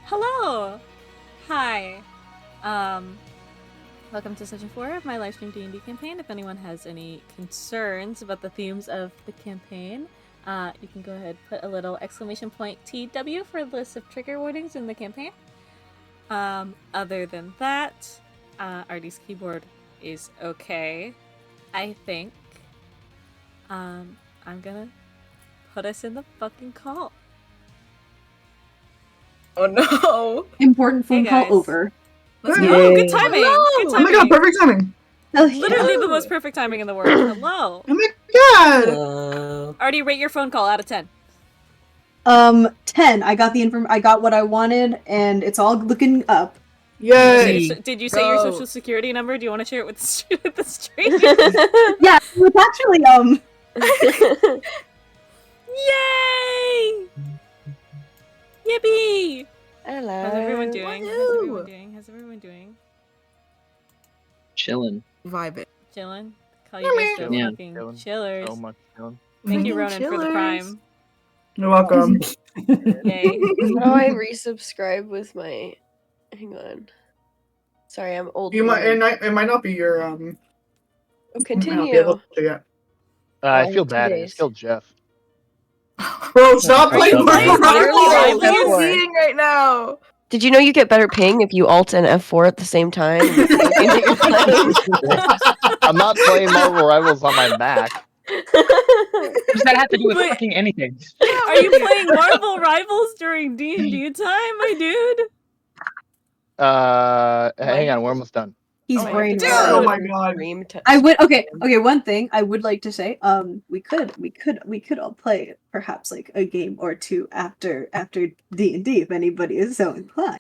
Hello! Hi. Welcome to Session 4 of my livestream D&D campaign. If anyone has any concerns about the themes of the campaign, you can go ahead and put a little exclamation point TW for the list of trigger warnings in the campaign. Other than that, Artie's keyboard is okay, I think. I'm gonna put us in the fucking call. Oh no! Important phone Hey, call guys. over. Let's go! Good timing! Good timing! Oh my god, perfect timing! Literally the most perfect timing in the world. Hello! Oh my god! Artie, rate your phone call out of 10. 10. I got I got what I wanted, and it's all looking up. Yay! Did you say your social security number? Do you want to share it with the stream? Yeah, it's actually, Yay! Yippee! Hello. How's everyone doing? Woohoo! How's everyone doing? Chillin'. Vibing. Chillin'? Call you guys the Yeah. fucking Chillin'. chillers. So much chillin'. Thank you, Ronan, for the Chillers. prime. You're welcome. Yay. How do I resubscribe with my? Hang on. Sorry, I'm old. You might woman. it might not be your Oh, might not be continue. able to yet. I Oh, feel 2 bad. I days. just killed Jeff. Bro, stop Are playing you Marvel playing Marvel Rivals! Rivals? What are you F4. seeing right now? Did you know you get better ping if you alt and F4 at the same time? I'm not playing Marvel Rivals on my Mac. What does that have to do with Wait. fucking anything? Are you playing Marvel Rivals during D&D time, my dude? Hang on, we're almost done. he's Oh my brain dude. Oh my god. Stream to- I would okay. One thing I would like to say, we could all play perhaps like a game or two after D&D if anybody is so inclined.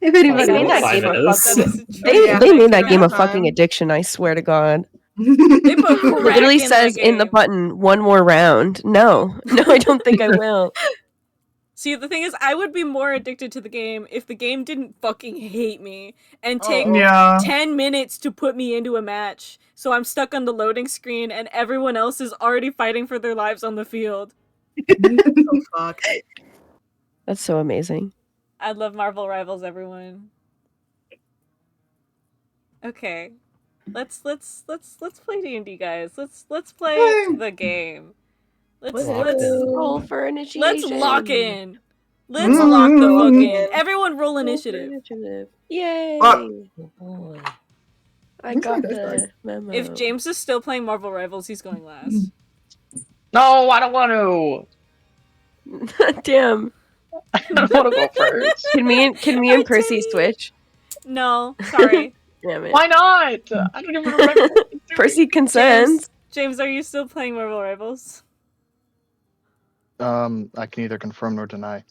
If anybody They made that Five game a minutes. That fucking. is They Yeah, made that thanks game for a the fucking time. addiction. I swear to God. They put It crack literally in that says in the game. button, "1 more round." No, I don't think I will. See, the thing is, I would be more addicted to the game if the game didn't fucking hate me and take Yeah. 10 minutes to put me into a match. So I'm stuck on the loading screen and everyone else is already fighting for their lives on the field. Oh fuck. That's so amazing. I love Marvel Rivals, everyone. Okay. Let's play D&D, guys. Let's play Yay. the game. Let's Let's roll for initiation. lock in. Let's lock the fuck in. Everyone roll Roll for initiative. initiative. Yay! Fuck. I Looks got like this the memo. If James is still playing Marvel Rivals, he's going last. No, I don't want to. Damn. I don't want to go first. Can me and Percy Artemi. switch? No, sorry. Damn it. Why not? I don't even remember. What I'm doing. Percy consents. James, are you still playing Marvel Rivals? I can either confirm nor deny.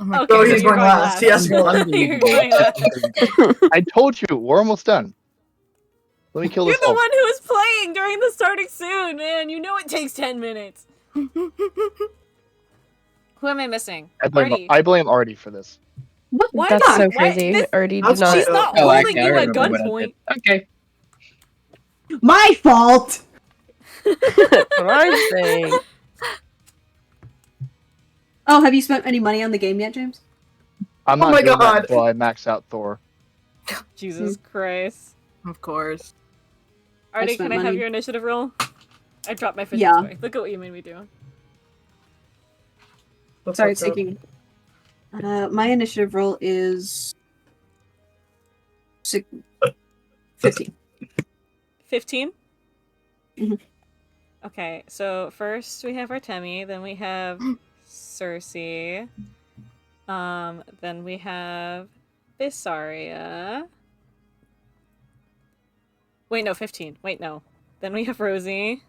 Okay, So so he's you're going last. He has to go last. You're going last. I told you, we're almost done. Let me kill You're this the elf. one who is playing during the starting soon, man. You know it takes 10 minutes. Who am I missing? Artie. I blame Artie for this. Why That's not? so Why- crazy. this- Already did That's not. She's not Oh, holding I you at remember what I gunpoint. did. Okay. My fault. That's what I'm saying. Oh, have you spent any money on the game yet, James? I'm Oh not my doing God. that until I max out Thor. Jesus Christ. Of course. Artie, spent can I have money. your initiative roll? I dropped my fidget Yeah. toy. Look at what you made me do. Sorry, it's taking. My initiative roll is 15. 15? Mhm. Okay, so first we have Artemi, then we have Circe, then we have Vysaria. Wait, no, 15. Wait, no. Then we have Rosie.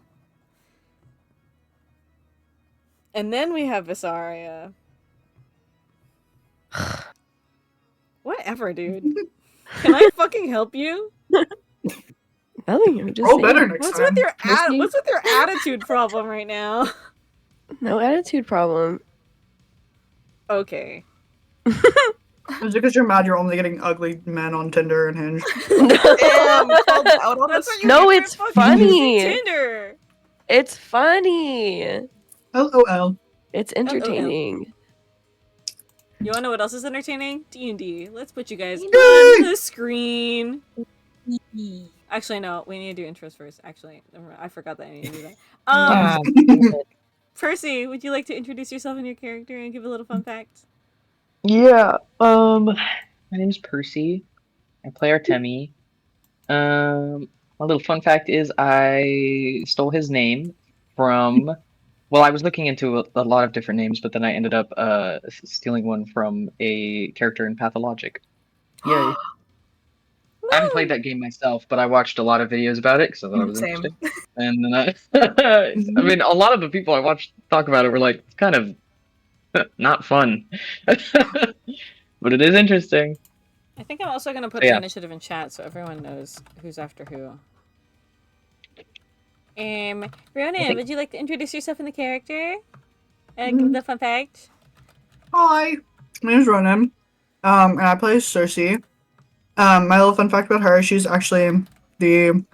And then we have Vysaria. Whatever, dude. Can I fucking help you? Nothing. I'm just Roll saying. better next What's time. with your Percy? what's with your attitude problem right now? No attitude problem. Okay. Is it because you're mad you're only getting ugly men on Tinder and Hinge? Damn, called out on That's this. what you No, get for it's fucking funny. using Tinder. It's funny. LOL. It's entertaining. You wanna know what else is entertaining? D&D. Let's put you guys Yay! on the screen. Actually, no. We need to do intros first. Actually, I forgot that I need to do that. Ah, Percy, would you like to introduce yourself and your character and give a little fun fact? yeah. My name's Percy. I play Artemi. A little fun fact is I stole his name from. Well, I was looking into a lot of different names, but then I ended up stealing one from a character in Pathologic. Yay! I haven't played that game myself, but I watched a lot of videos about it because I thought it was Same. interesting. And then I mean, a lot of the people I watched talk about it were like, it's kind of not fun, but it is interesting. I think I'm also gonna put Yeah. the initiative in chat so everyone knows who's after who. Ronan, think- would you like to introduce yourself and the character? And give the fun fact? Hi, my name's Ronan. And I play Circe. My little fun fact about her, she's actually the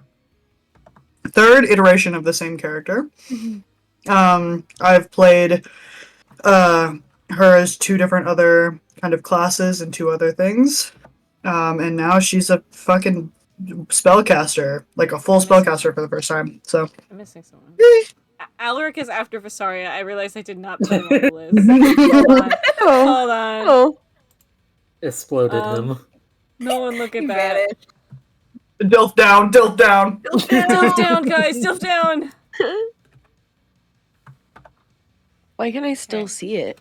third iteration of the same character. I've played her as two different other kind of classes and two other things. And now she's a fucking spellcaster, like a full spellcaster for the first time. So I'm missing someone. Alaric is after Vysaria. I realized I did not put him on the list. Hold on. Hold on. Oh, Exploded him. No one look at He that. vanished. Dilf down, Dilf down. Dilf down, guys. Dilf down. why can I still Okay. see it?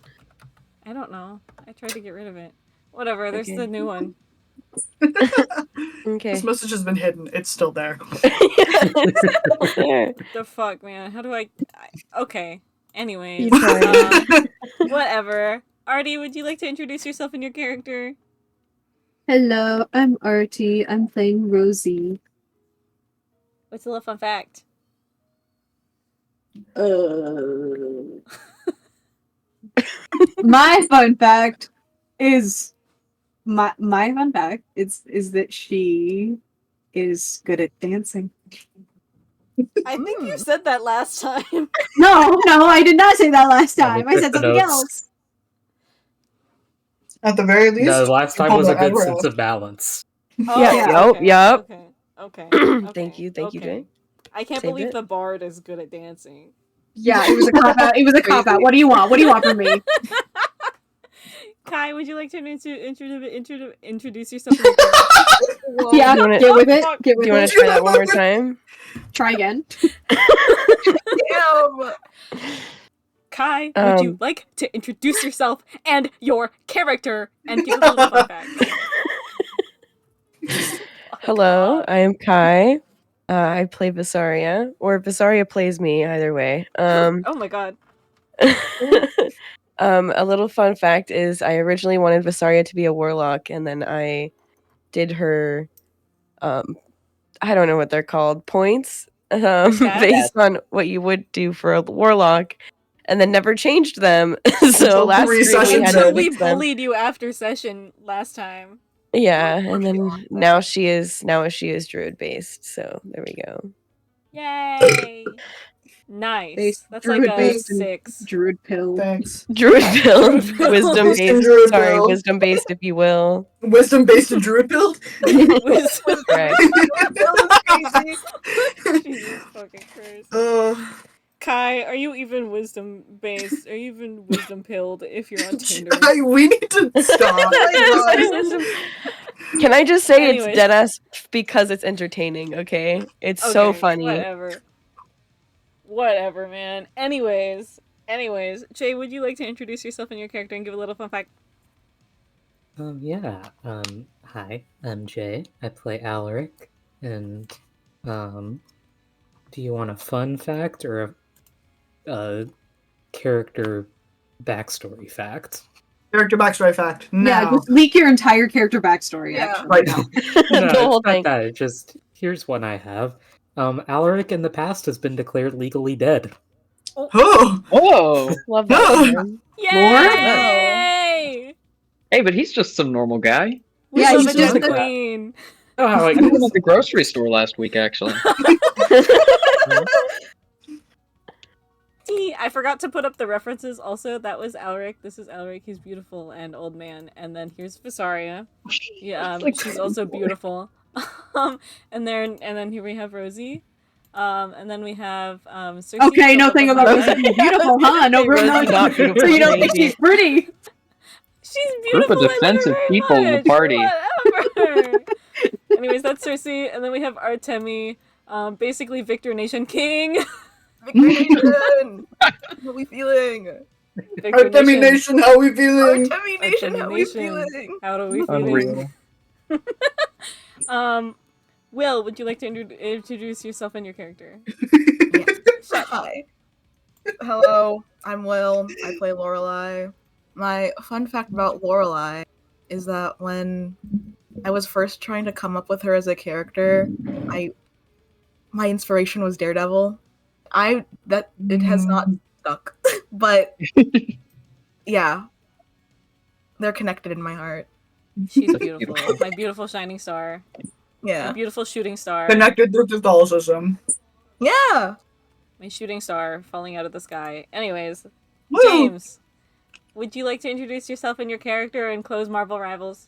I don't know. I tried to get rid of it. Whatever. There's Okay. the new one. Okay. This message has been hidden. It's still there. There. The fuck, man. How do I... Okay. Anyways. You tried. Whatever. Artie, would you like to introduce yourself and your character? Hello, I'm Artie. I'm playing Rosie. What's a little fun fact? My fun fact is my fun fact is that she is good at dancing. I think you said that last time. No, I did not say that last Let me time. I said check the something notes. else. At the very least. No, last time hold was a the good eyebrow. sense of balance. Oh, Yeah, okay, yup. Okay. Thank you, okay. Jay. I can't Saved believe it. the bard is good at dancing. Yeah, it was a cop out. It was a cop out. What do you want? What do you want from me? Kai, would you like to introduce yourself? And your character? Yeah, You wanna- get with it. Fuck. Get Do with you want it. to try that one more time? Try again. Damn. Kai, would you like to introduce yourself and your character and give us a little fun fact? Hello, I am Kai. I play Vysaria, or Vysaria plays me, either way. Oh my god. A little fun fact is I originally wanted Vysaria to be a warlock, and then I did her, I don't know what they're called, points, based on what you would do for a warlock, and then never changed them. So Until last 3 stream we sessions had Until to we fix them. bullied you after session last time. Yeah, and then now she is druid based. So there we go. Yay! Nice. Based- That's like a druid-based and 6. Druid pill. Thanks. Druid build, build. wisdom based. Druid Sorry, build. wisdom based, if you will. Wisdom based in druid build? Wisdom. Right. Crazy. Jesus fucking Christ. Kai, are you even wisdom based? Are you even wisdom pilled if you're on Tinder? We need to stop. Can I just say Anyways. it's deadass because it's entertaining? Okay, it's so Okay, funny. Whatever, man. Anyways, Jay, would you like to introduce yourself and your character and give a little fun fact? Yeah. Hi, I'm Jay. I play Alaric, and do you want a fun fact or a character backstory fact? Character backstory fact. Yeah, Now. just leak your entire character backstory. Yeah. Actually, Right now. No, The whole it's not thing. that. It's just here's one I have. Alaric in the past has been declared legally dead. Oh! Whoa! Love that. one. Yay! Hey, but he's just some normal guy. Yeah, Wisdom he's is just the a- queen. Oh, how I met him at the grocery store last week, actually. I forgot to put up the references also. That was Alaric. This is Alaric. He's beautiful and old man. And then here's Vysaria. Yeah, she's also beautiful. And then here we have Rosie. And then we have Circe. Okay, no thing about Rosie. Rosie being beautiful, huh? No, Rosie no, not beautiful, so you don't think crazy. she's pretty? She's Group beautiful. of defensive people in the party. Whatever. Anyways, that's Circe. And then we have Artemi. Basically Victor Nation King. Victor Nation! How we feeling? Victor Artemi Nation, how we feeling? Artemi Nation, how we Nation. feeling? How do we feeling? Unreal. Will, would you like to introduce yourself and your character? Hi. Hello, I'm Will. I play Lorelai. My fun fact about Lorelai is that when I was first trying to come up with her as a character, my inspiration was Daredevil. It has not stuck. But yeah. They're connected in my heart. She's beautiful. My beautiful shining star. My Yeah. beautiful shooting star. Connected through Catholicism. Yeah. My shooting star falling out of the sky. Anyways, Woo! James, would you like to introduce yourself and your character and close Marvel Rivals?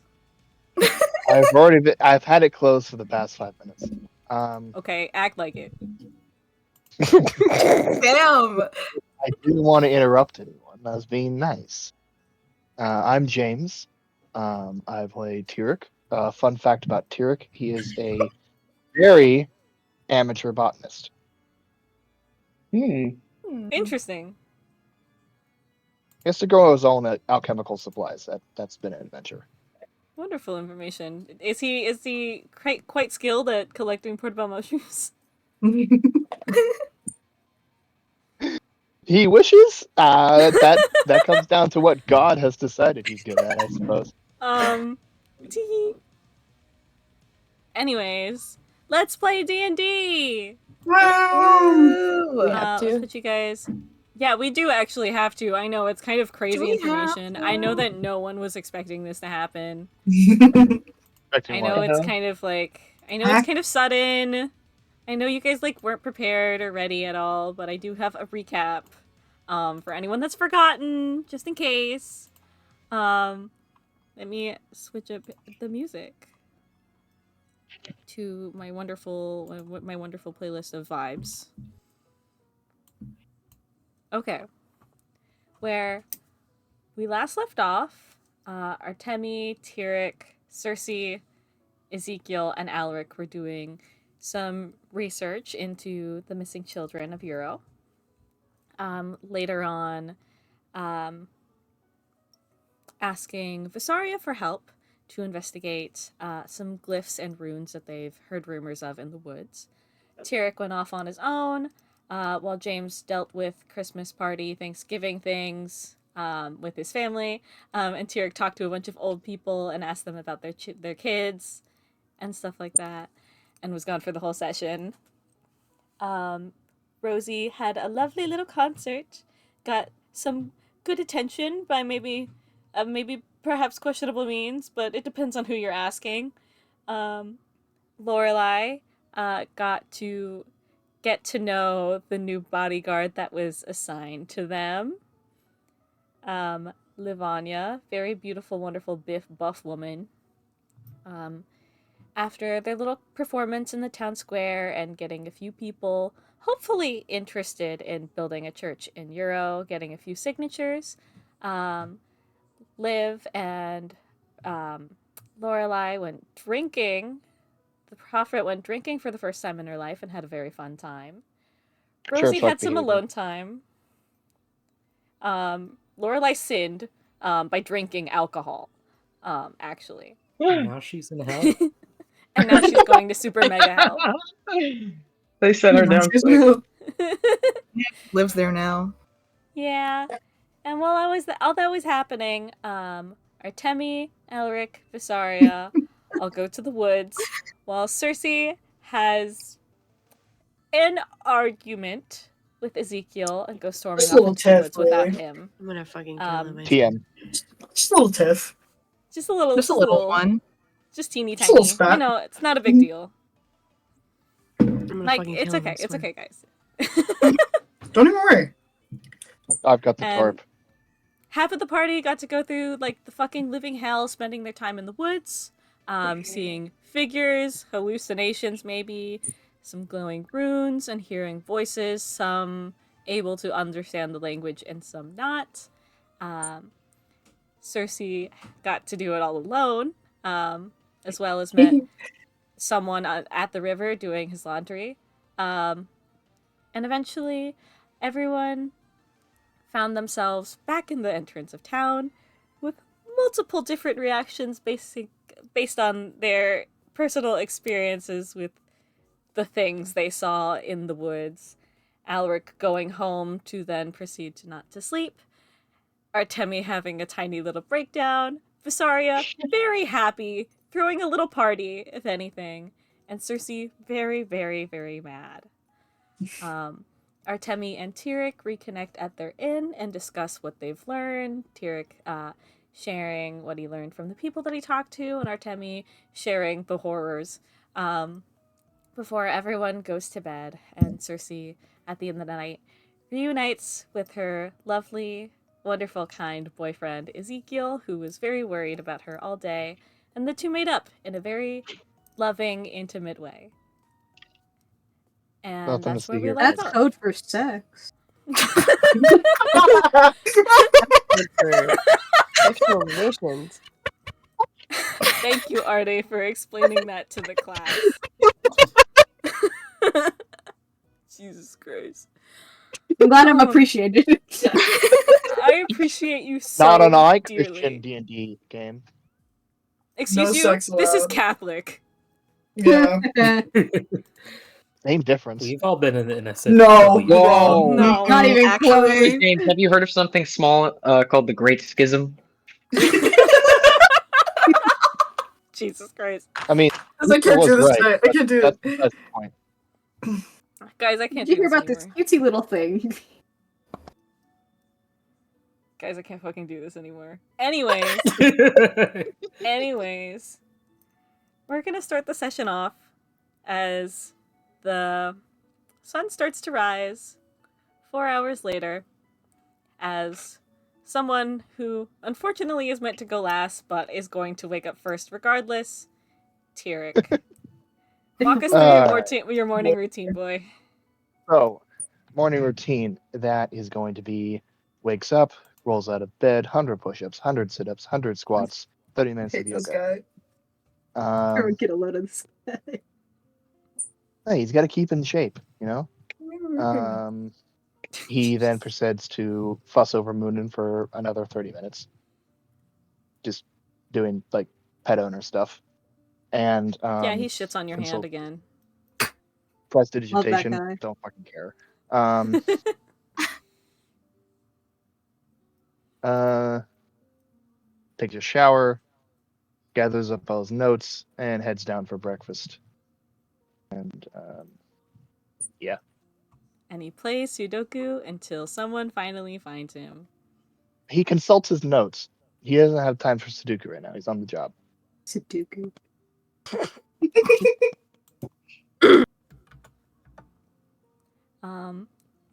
I've had it closed for the past 5 minutes. Okay, act like it. Damn. I didn't want to interrupt anyone. I was being nice. I'm James. I play Tyric. Fun fact about Tyric: he is a very amateur botanist. Interesting. He has to grow his own alchemical supplies. That's been an adventure. Wonderful information. Is he quite skilled at collecting portobello mushrooms? He wishes. That comes down to what God has decided he's good at, I suppose. Tee. Anyways, let's play D&D. Woo! have to? Let's put you guys. Yeah, we do actually have to. I know it's kind of crazy we have information. I know that no one was expecting this to happen. Expecting I what? know it's kind of it's kind of sudden. I know you guys weren't prepared or ready at all, but I do have a recap for anyone that's forgotten, just in case. Let me switch up the music to my wonderful playlist of vibes. Okay. Where we last left off, Artemi, Tyric, Circe, Ezekiel, and Alaric were doing some research into the missing children of Euro. Later on, asking Vysaria for help to investigate some glyphs and runes that they've heard rumors of in the woods. Tyric went off on his own, while James dealt with Christmas party, Thanksgiving things with his family, and Tyric talked to a bunch of old people and asked them about their kids and stuff like that, and was gone for the whole session. Rosie had a lovely little concert, got some good attention by maybe perhaps questionable means, but it depends on who you're asking. Lorelai got to get to know the new bodyguard that was assigned to them. Livania, very beautiful, wonderful, buff woman. After their little performance in the town square and getting a few people hopefully interested in building a church in Euro, getting a few signatures, Liv and Lorelai went drinking. The prophet went drinking for the first time in her life and had a very fun time. Rosie had some alone time. Lorelai sinned by drinking alcohol, actually. Now she's in hell. And now she's going to super mega hell. They sent her down quick. Lives there now. Yeah. And while all that was happening, Artemi, Alaric, Vysaria all go to the woods, while Circe has an argument with Ezekiel and goes storming Just a off little into the woods tiff, without really. him. I'm gonna fucking kill him. TM. Just a little tiff. Just a little one. Just teeny Just a little tiny. spat. You know, it's not a big deal. I'm gonna Like, fucking it's kill him, I okay. It's swear. okay, guys. Don't even worry. I've got the And tarp. half of the party got to go through like the fucking living hell, spending their time in the woods, seeing figures, hallucinations maybe, some glowing runes, and hearing voices, some able to understand the language and some not. Circe got to do it all alone, as well as met someone at the river doing his laundry. And eventually, everyone found themselves back in the entrance of town with multiple different reactions based on their personal experiences with the things they saw in the woods. Alaric going home to then proceed to not to sleep. Artemi having a tiny little breakdown. Vysaria very happy, throwing a little party, if anything. And Circe very, very, very mad. Artemi and Tyric reconnect at their inn and discuss what they've learned. Tyric sharing what he learned from the people that he talked to, and Artemi sharing the horrors before everyone goes to bed. And Circe, at the end of the night, reunites with her lovely, wonderful, kind boyfriend Ezekiel, who was very worried about her all day, and the two made up in a very loving, intimate way. And Nothing to that's where see we here, left That's off. code for sex. For sexual relations. Thank you, Arte, for explaining that to the class. Jesus Christ. I'm glad I'm appreciated. I appreciate you so Not an I dearly. Christian D&D game. Excuse No you? sex This is allowed. Catholic. Yeah. Same difference. We've all been in a No. Whoa. No. Not even Actually, James, have you heard of something small called the Great Schism? Jesus Christ. I mean, I can't it was do this right. today. I can't do That's it. besides the point. Guys, I can't Did you do hear this about this anymore. cutesy little thing? Guys, I can't fucking do this anymore. Anyways, we're gonna start the session off as the sun starts to rise 4 hours later, as someone who unfortunately is meant to go last but is going to wake up first regardless, Tyric. Walk us through your morning routine, boy. So, morning routine, that is going to be wakes up, rolls out of bed, 100 push-ups, 100 sit-ups, 100 squats, 30 minutes Hate of this yoga. guy. Or get a load of this. Hey, he's got to keep in shape, you know? He then proceeds to fuss over Moonin for another 30 minutes. Just doing, like, pet owner stuff. And, Yeah, he shits on your hand consult- again. prestidigitation, guy. don't fucking care. Takes a shower, gathers up all his notes, and heads down for breakfast. And yeah, And he plays Sudoku until someone finally finds him. he consults his notes. He doesn't have time for Sudoku right now. He's on the job. Sudoku.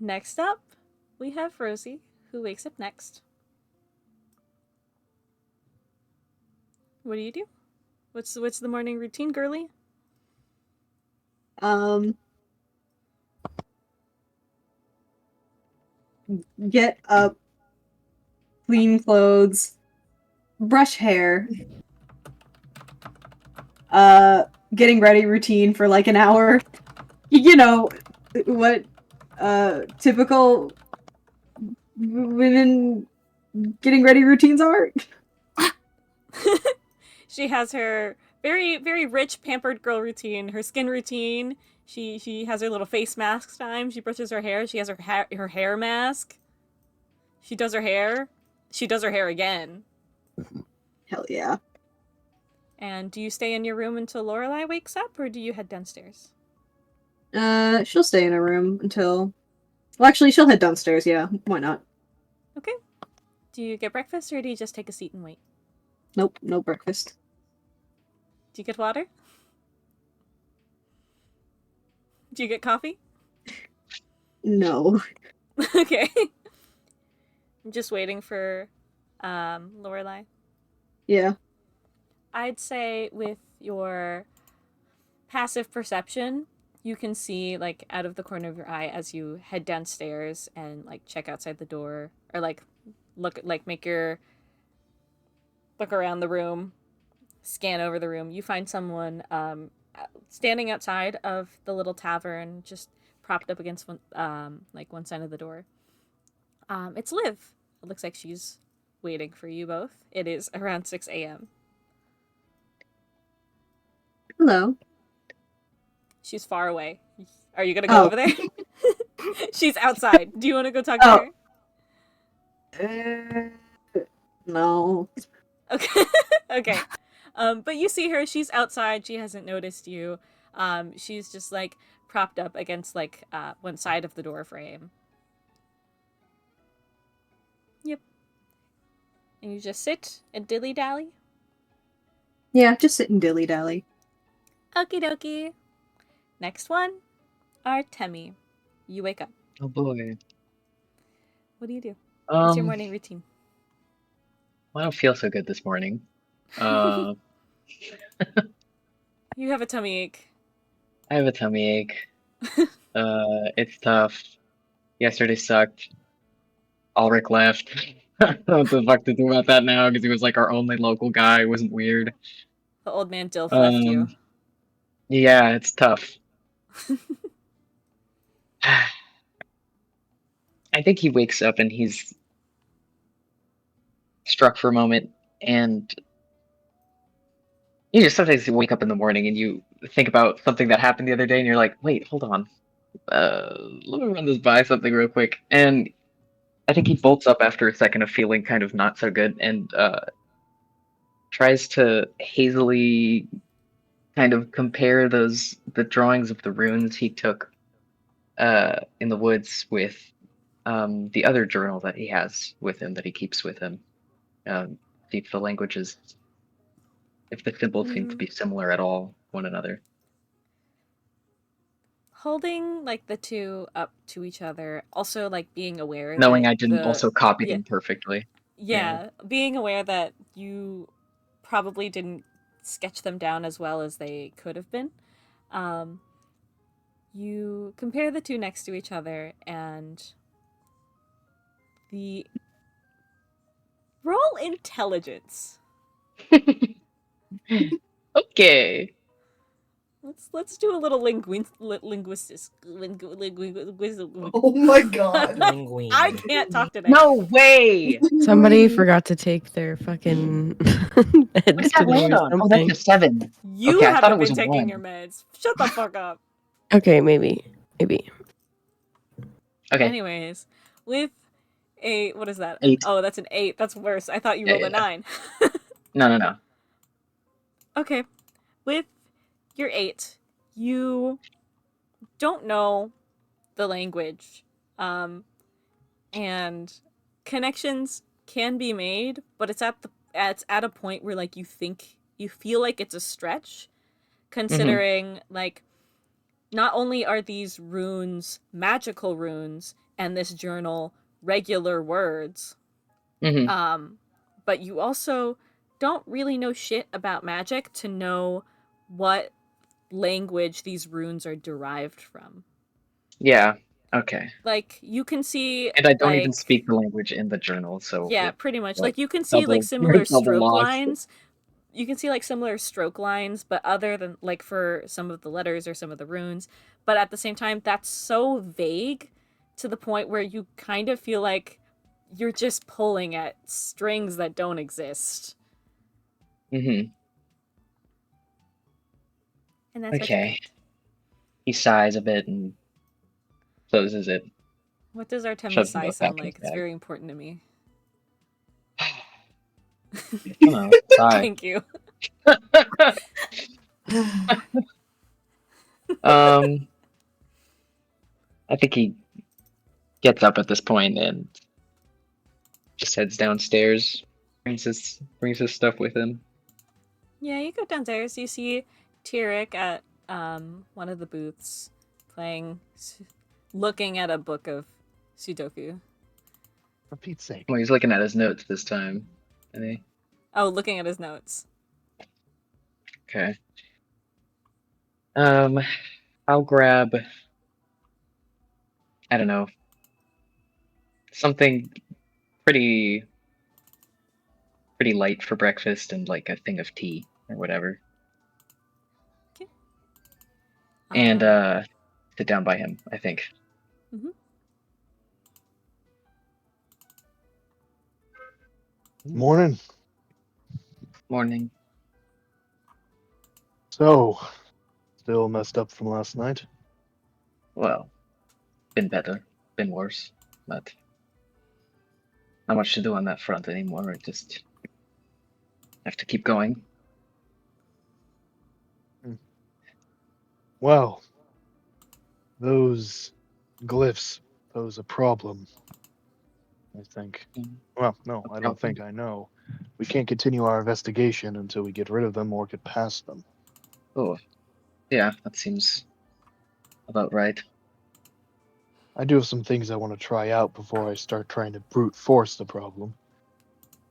Next up, we have Rosie, who wakes up next. What do you do? What's the morning routine, girly? Get up, clean clothes, brush hair, getting ready routine for like an hour. You know what typical women getting ready routines are? She has her very, very rich, pampered girl routine, her skin routine. She has her little face mask time. She brushes her hair. She has her hair mask. She does her hair. She does her hair again. Hell yeah. And do you stay in your room until Lorelai wakes up, or do you head downstairs? She'll stay in her room until... Well, actually, she'll head downstairs, yeah. Why not? Okay. Do you get breakfast, or do you just take a seat and wait? Nope, no breakfast. Do you get water? Do you get coffee? No. Okay. I'm just waiting for Lorelai. Yeah. I'd say with your passive perception, you can see like out of the corner of your eye as you head downstairs and like check outside the door or like look look around the room, scan over the room. You find someone standing outside of the little tavern, just propped up against one side of the door. It's Liv. It looks like she's waiting for you both. It is around 6 a.m. Hello. She's far away. Are you gonna go over there? She's outside. Do you want to go talk to her? No. Okay. Okay. But you see her. She's outside. She hasn't noticed you. She's just like propped up against like one side of the door frame. Yep. And you just sit and dilly dally. Yeah, just sit and dilly dally. Okie dokie. Next one, Artemi. You wake up. Oh boy. What do you do? What's your morning routine? I don't feel so good this morning. You have a tummy ache. I have a tummy ache. It's tough. Yesterday sucked. Alaric left. I don't know what the fuck to do about that now because he was like our only local guy. It wasn't weird. The old man Dilf left you. Yeah, it's tough. I think he wakes up and he's struck for a moment, and you just sometimes you wake up in the morning and you think about something that happened the other day and you're like, wait, hold on. Let me run this by something real quick. And I think he bolts up after a second of feeling kind of not so good and tries to hazily kind of compare the drawings of the runes he took in the woods with the other journal that he has with him, that he keeps with him. See if the languages, if the symbols seem to be similar at all one another. Holding like the two up to each other, also like being aware Knowing that I didn't also copy yeah. them perfectly. Yeah, being aware that you probably didn't sketch them down as well as they could have been. You compare the two next to each other and the roll intelligence. Okay. Let's do a little linguistics. Oh my god. I can't talk today. No way! Somebody forgot to take their fucking What meds does that today land or on? Oh, that's something. a 7. You Okay, I thought haven't it was been a taking 1. your meds. Shut the fuck up. Okay, maybe. Okay. Anyways, with a what is that? 8. Oh, that's an 8. That's worse. I thought you Yeah, rolled a yeah. 9. No. Okay. With your 8, you don't know the language. And connections can be made, but it's at a point where like you feel like it's a stretch, considering like not only are these runes magical runes and this journal regular words, but you also don't really know shit about magic to know what language these runes are derived from. Yeah. Okay. Like you can see, And I don't like, even speak the language in the journal, so yeah, it's pretty much. like Like you can see like double similar stroke lost. lines. You can see like similar stroke lines, but other than like for some of the letters or some of the runes, but at the same time that's so vague to the point where you kind of feel like you're just pulling at strings that don't exist. Mm-hmm. And that's Okay. He sighs a bit and closes it. what does Artemi's Shoves the sigh book sound back in like? his It's bag. very important to me. Come on, sigh. Thank you. I think he gets up at this point and just heads downstairs. Brings his stuff with him. Yeah, you go downstairs. You see Tyric at one of the booths, looking at a book of Sudoku. For Pete's sake. Well, he's looking at his notes this time. Isn't he? Oh, looking at his notes. Okay. I'll grab, I don't know, something pretty light for breakfast and like a thing of tea or whatever. Okay. And sit down by him, I think. Mhm. Morning. Morning. So, still messed up from last night? Well, been better, been worse, but not much to do on that front anymore. I just have to keep going. Well, those glyphs pose a problem, I think. Well, no, I don't think I know. We can't continue our investigation until we get rid of them or get past them. Oh, yeah, that seems about right. I do have some things I want to try out before I start trying to brute force the problem.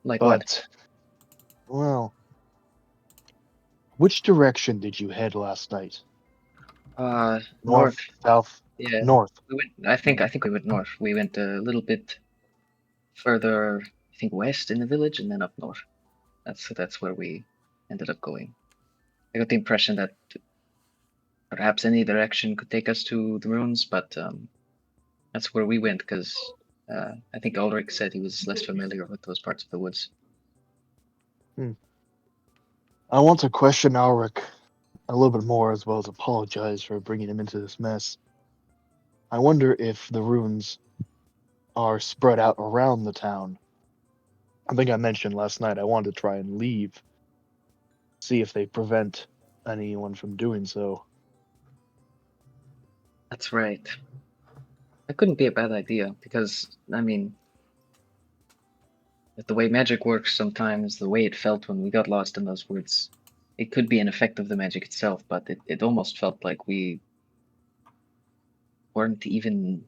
Like what? But, well, which direction did you head last night? North. South, Yeah, north. we went. I think we went north. We went a little bit further, I think west in the village, and then up north. That's where we ended up going. I got the impression that perhaps any direction could take us to the ruins, but that's where we went because I think Alaric said he was less familiar with those parts of the woods. I want to question Alaric a little bit more, as well as apologize for bringing him into this mess. I wonder if the ruins are spread out around the town. I think I mentioned last night I wanted to try and leave, see if they prevent anyone from doing so. That's right. That couldn't be a bad idea because, I mean, with the way magic works sometimes, the way it felt when we got lost in those woods, it could be an effect of the magic itself, but it almost felt like we weren't even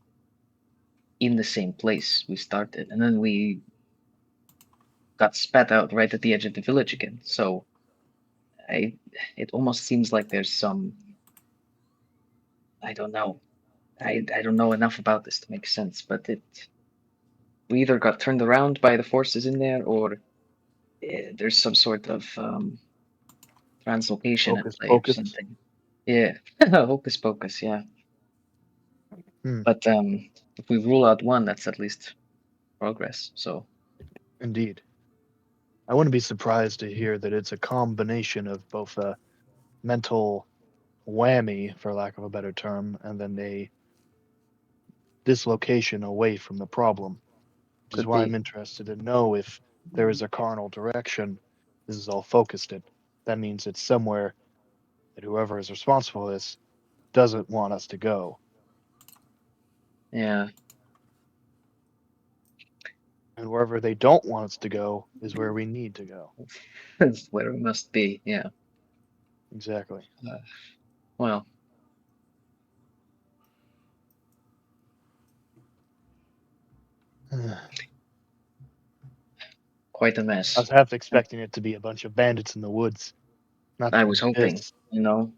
in the same place we started. And then we got spat out right at the edge of the village again. So it almost seems like there's some, I don't know. I don't know enough about this to make sense, but we either got turned around by the forces in there, or there's some sort of translocation at Hocus play or pocus? something. Yeah, hocus pocus. Yeah. But if we rule out one, that's at least progress. So Indeed. I wouldn't be surprised to hear that it's a combination of both a mental whammy, for lack of a better term, and then a dislocation away from the problem. Which is Could why be. I'm interested to know if there is a carnal direction this is all focused in. That means it's somewhere that whoever is responsible for this doesn't want us to go. Yeah. And wherever they don't want us to go is where we need to go. That's where it must be. Yeah. Exactly. Well. Quite a mess. I was half expecting it to be a bunch of bandits in the woods. Not I was hoping, this. you know.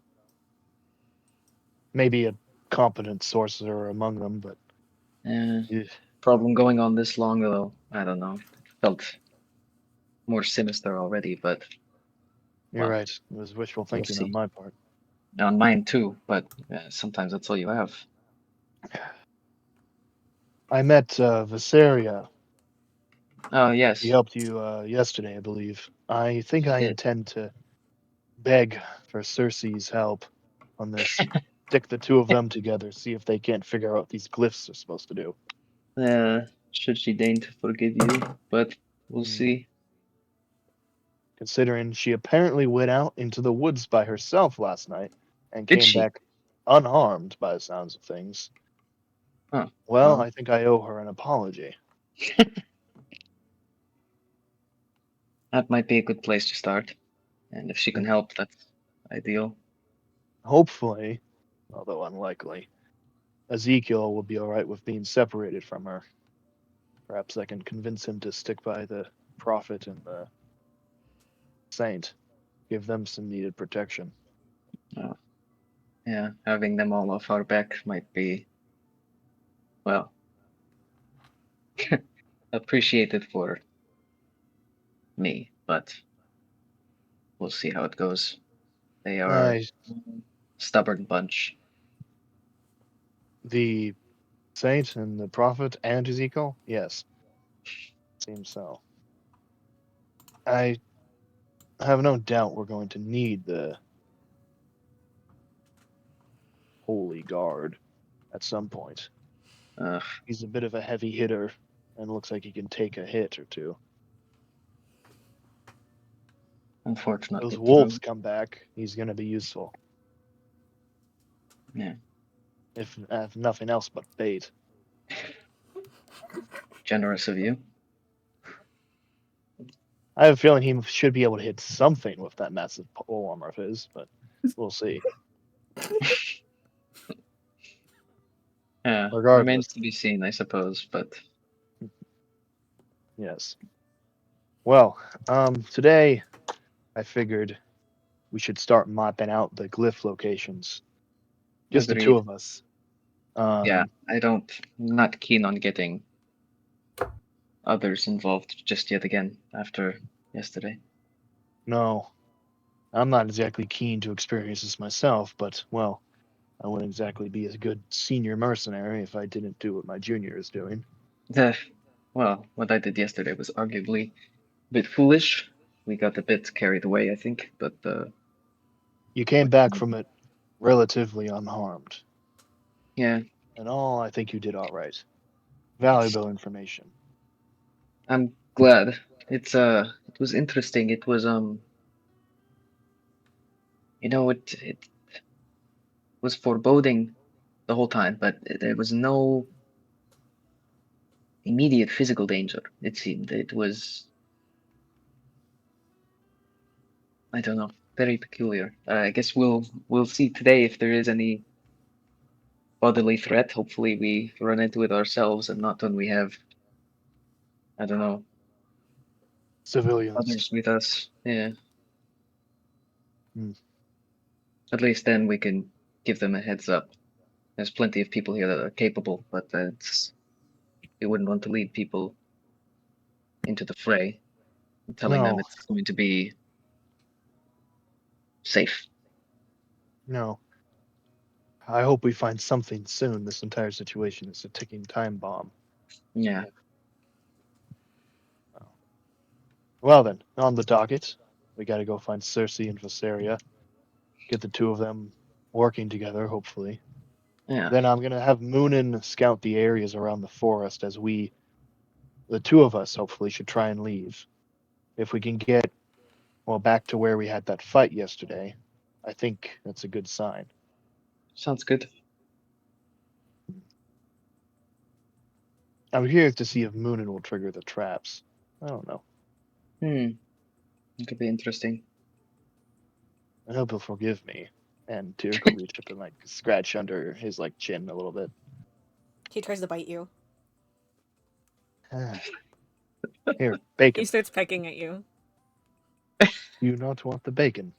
Maybe a competent sorcerer among them, but problem going on this long though. I don't know. It felt more sinister already, but you're right. It was wishful thinking on my part. On mine too, but sometimes that's all you have. I met Vysaria. Oh, yes. He helped you yesterday, I believe. I think I intend to beg for Circe's help on this. Stick the two of them together, see if they can't figure out what these glyphs are supposed to do. Should she deign to forgive you, but we'll see. Considering she apparently went out into the woods by herself last night and Did came she? back unharmed by the sounds of things. Huh. Well, I think I owe her an apology. That might be a good place to start. And if she can help, that's ideal. Hopefully, although unlikely, Ezekiel will be alright with being separated from her. Perhaps I can convince him to stick by the prophet and the saint. Give them some needed protection. Yeah, having them all off our back might be, well, appreciated for me, but we'll see how it goes. They are I, stubborn bunch. the saint and the prophet and Ezekiel? Yes. Seems so. I have no doubt we're going to need the Holy Guard at some point. He's a bit of a heavy hitter and looks like he can take a hit or two. Unfortunately, Those wolves come back, he's going to be useful. Yeah. If nothing else but bait. Generous of you. I have a feeling he should be able to hit something with that massive pole armor of his, but we'll see. Yeah, Regardless. remains to be seen, I suppose, but... Yes. Well, today I figured we should start mapping out the glyph locations. Just the two of us. Yeah, I'm not keen on getting others involved just yet again after yesterday. No, I'm not exactly keen to experience this myself, but, well, I wouldn't exactly be a good senior mercenary if I didn't do what my junior is doing. Well, what I did yesterday was arguably a bit foolish. We got a bit carried away, I think, but... You came back from it relatively unharmed. Yeah. And all, I think you did all right. Valuable information. I'm glad. It was interesting. It was, it was foreboding the whole time, but there was no immediate physical danger, it seemed. It was, I don't know, very peculiar. I guess we'll see today if there is any bodily threat. Hopefully we run into it ourselves and not when we have, I don't know, civilians. Others with us. Yeah. Hmm. At least then we can give them a heads up. There's plenty of people here that are capable, but we wouldn't want to lead people into the fray, telling them it's going to be safe. No. I hope we find something soon. This entire situation is a ticking time bomb. Yeah. Well then, on the docket, we gotta go find Circe and Vysaria. Get the two of them working together, hopefully. Yeah. Then I'm gonna have Moonin scout the areas around the forest as the two of us, hopefully, should try and leave. If we can get, back to where we had that fight yesterday, I think that's a good sign. Sounds good. I'm curious to see if Moonin will trigger the traps. I don't know. It could be interesting. I hope he'll forgive me. And Tyric will reach up and scratch under his chin a little bit. He tries to bite you. Here, bacon. He starts pecking at you. You not want the bacon.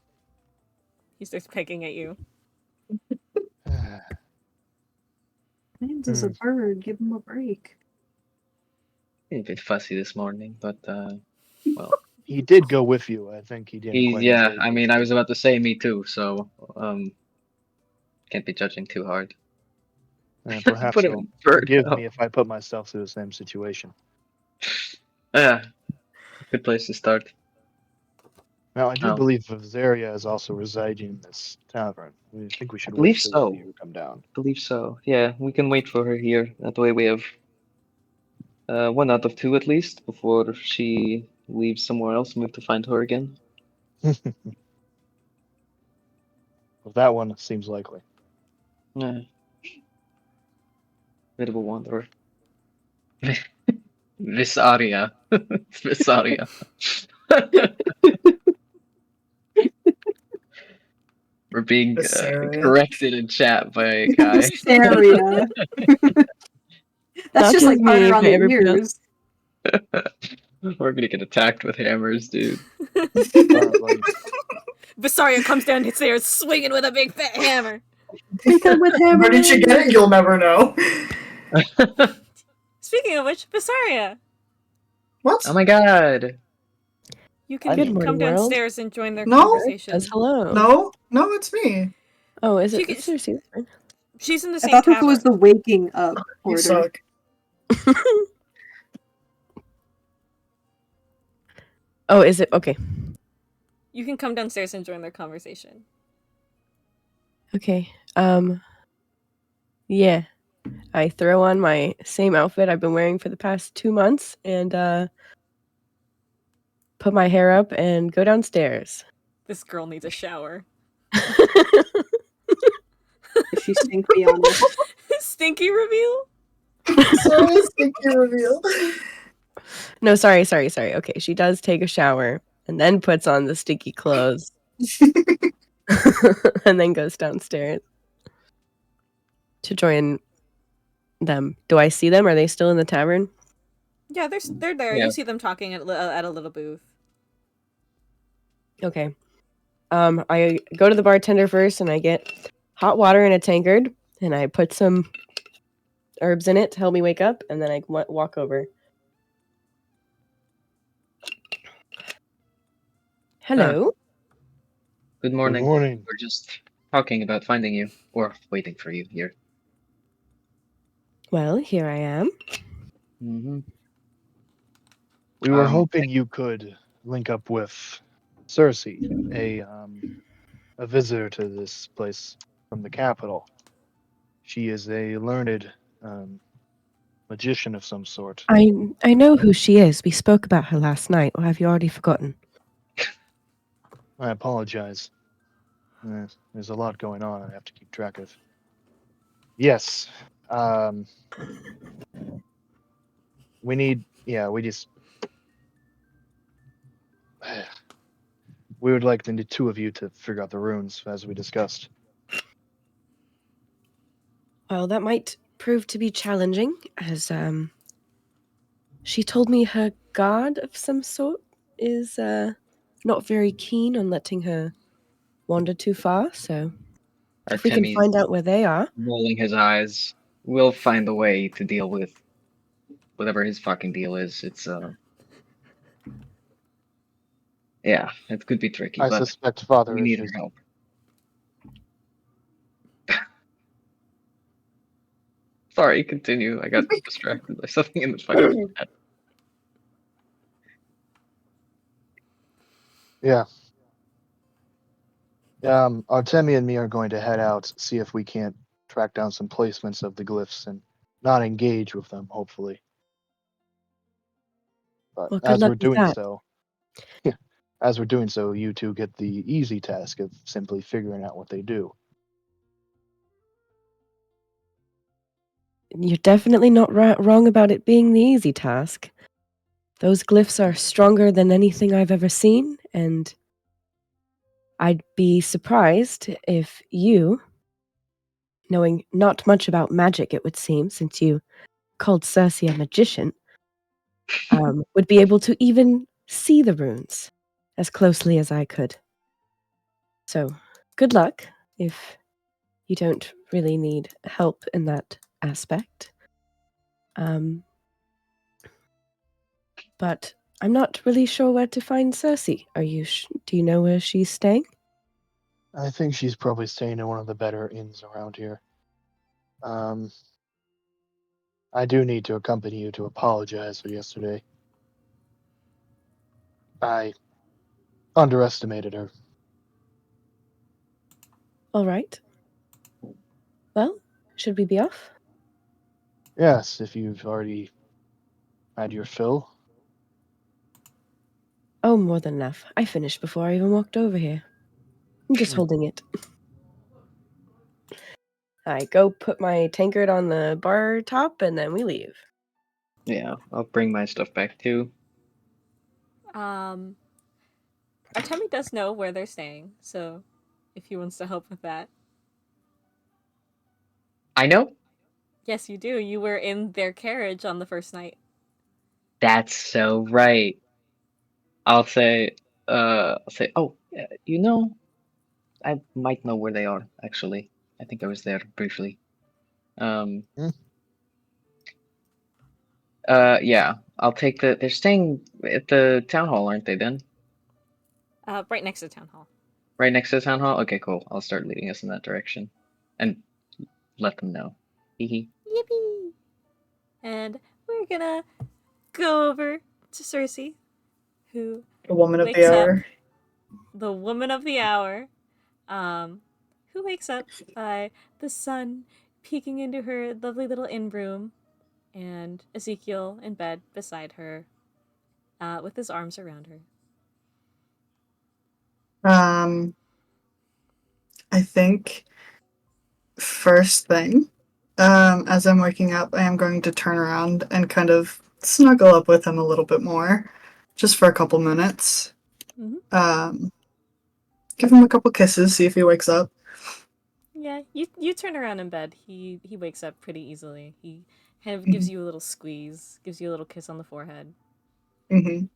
He starts pecking at you. James is a bird. Give him a break. A bit fussy this morning, but well. He did go with you. I think he didn't. Yeah, I mean, I was about to say me too, so can't be judging too hard. Perhaps he'll forgive me if I put myself through the same situation. Yeah, good place to start. Now, I do believe Vysaria is also residing in this tavern. I think we should wait for her to come down. I believe so. Yeah, we can wait for her here. That way we have one out of two at least before she leaves somewhere else and we have to find her again. Well, that one seems likely. Yeah. Bit of a wanderer. Vysaria. Vysaria. We're being corrected in chat by a guy. Vysaria. That's just like right around the ears. We're gonna get attacked with hammers, dude. Probably. Vysaria comes down hits there swinging with a big fat hammer. Hit them with Where did you get it? You'll never know. Speaking of which, Vysaria, What? Oh my god. you can Good come morning, world. downstairs and join their No. conversation. Says hello. No, it's me. Oh, is She it? could- It's Circe. She's in the I same thought this tavern. was the waking up You order. suck. Oh, is it? Okay. You can come downstairs and join their conversation. Okay. Yeah. I throw on my same outfit I've been wearing for the past 2 months and put my hair up and go downstairs. This girl needs a shower. If she stink me on it. Stinky reveal? Sorry, stinky reveal. No, sorry. Okay, she does take a shower and then puts on the sticky clothes and then goes downstairs to join them. Do I see them? Are they still in the tavern? Yeah, they're there. Yeah. You see them talking at a little booth. Okay. I go to the bartender first and I get hot water in a tankard and I put some herbs in it to help me wake up, and then I walk over. Hello. Good morning. Good morning. We're just talking about finding you, or waiting for you here. Well, here I am. Mm-hmm. We were Um, hoping you could link up with Circe, a visitor to this place from the capital. She is a learned magician of some sort. I know who she is. We spoke about her last night, or have you already forgotten? I apologize. There's a lot going on I have to keep track of. Yes. We would like the two of you to figure out the runes, as we discussed. Well, that might prove to be challenging, as she told me her god of some sort is not very keen on letting her wander too far, so if we can Artemi's find out where they are. rolling his eyes. We'll find a way to deal with whatever his fucking deal is. It's yeah, it could be tricky, I but suspect father we need her issues. help. Sorry, continue. I got distracted by something in the fucking chat. Yeah. Artemi and me are going to head out, see if we can't track down some placements of the glyphs and not engage with them, hopefully. But Well, good as luck we're with doing that. so, you two get the easy task of simply figuring out what they do. You're definitely not wrong about it being the easy task. Those glyphs are stronger than anything I've ever seen, and I'd be surprised if you, knowing not much about magic, it would seem, since you called Circe a magician, would be able to even see the runes as closely as I could. So, good luck if you don't really need help in that aspect. But I'm not really sure where to find Circe. Are you? Do you know where she's staying? I think she's probably staying in one of the better inns around here. I do need to accompany you to apologize for yesterday. I underestimated her. All right. Well, should we be off? Yes, if you've already had your fill. Oh, more than enough. I finished before I even walked over here. I'm just holding it. I go put my tankard on the bar top, and then we leave. Yeah, I'll bring my stuff back too. Artemi does know where they're staying, so if he wants to help with that. I know. Yes, you do. You were in their carriage on the first night. That's so right. I'll say, oh, you know, I might know where they are, actually. I think I was there briefly. Hmm. Yeah, I'll take they're staying at the town hall, aren't they then? Right next to town hall. Right next to the town hall? Okay, cool. I'll start leading us in that direction. And let them know. Hee hee. Yippee! And we're gonna go over to Circe, who The woman of the wakes up, hour. the woman of the hour, who wakes up by the sun peeking into her lovely little inn room, and Ezekiel in bed beside her, with his arms around her. I think first thing, as I'm waking up, I am going to turn around and kind of snuggle up with him a little bit more, just for a couple minutes. Mm-hmm. Give him a couple kisses, see if he wakes up. Yeah, you turn around in bed. He wakes up pretty easily. He kind of gives you a little squeeze, gives you a little kiss on the forehead. Mm-hmm.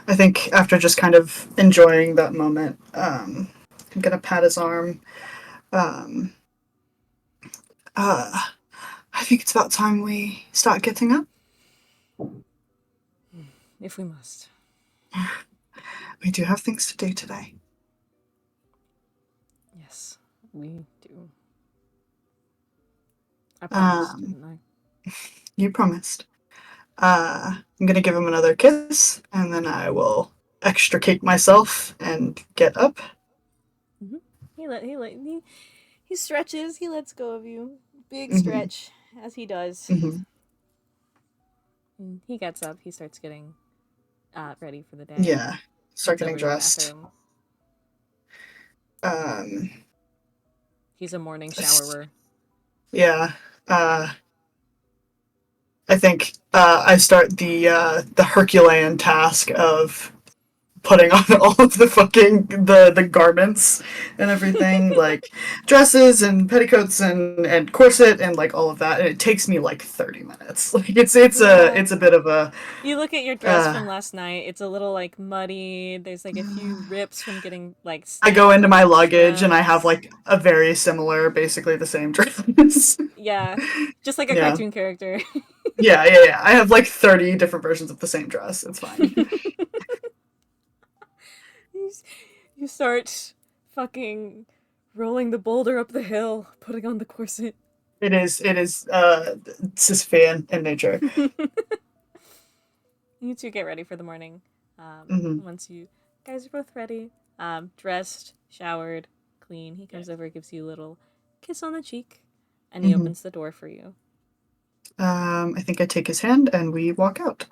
I think after just kind of enjoying that moment, I'm gonna pat his arm. I think it's about time we start getting up. If we must. We do have things to do today. Yes, we do. I promised, didn't I? You promised. I'm gonna give him another kiss, and then I will extricate myself and get up. Mm-hmm. He stretches. He lets go of you. Big stretch, as he does. Mm-hmm. And he gets up. He starts getting ready for the day. Yeah, start Heads getting over to the dressed. bathroom. He's a morning showerer. Yeah. I think I start the Herculean task of putting on all of the fucking the garments and everything, like dresses and petticoats and corset and like all of that, and it takes me like 30 minutes. Like it's a bit of a. You look at your dress from last night. It's a little like muddy. There's like a few rips from getting like. I go into my luggage and I have like a very similar, basically the same dress. Yeah, just like a cartoon character. Yeah. I have like 30 different versions of the same dress. It's fine. You start fucking rolling the boulder up the hill, putting on the corset. It is Sisyphean in nature. You two get ready for the morning. Once you guys are both ready, dressed, showered, clean, he comes over, gives you a little kiss on the cheek, and he opens the door for you. I think I take his hand and we walk out.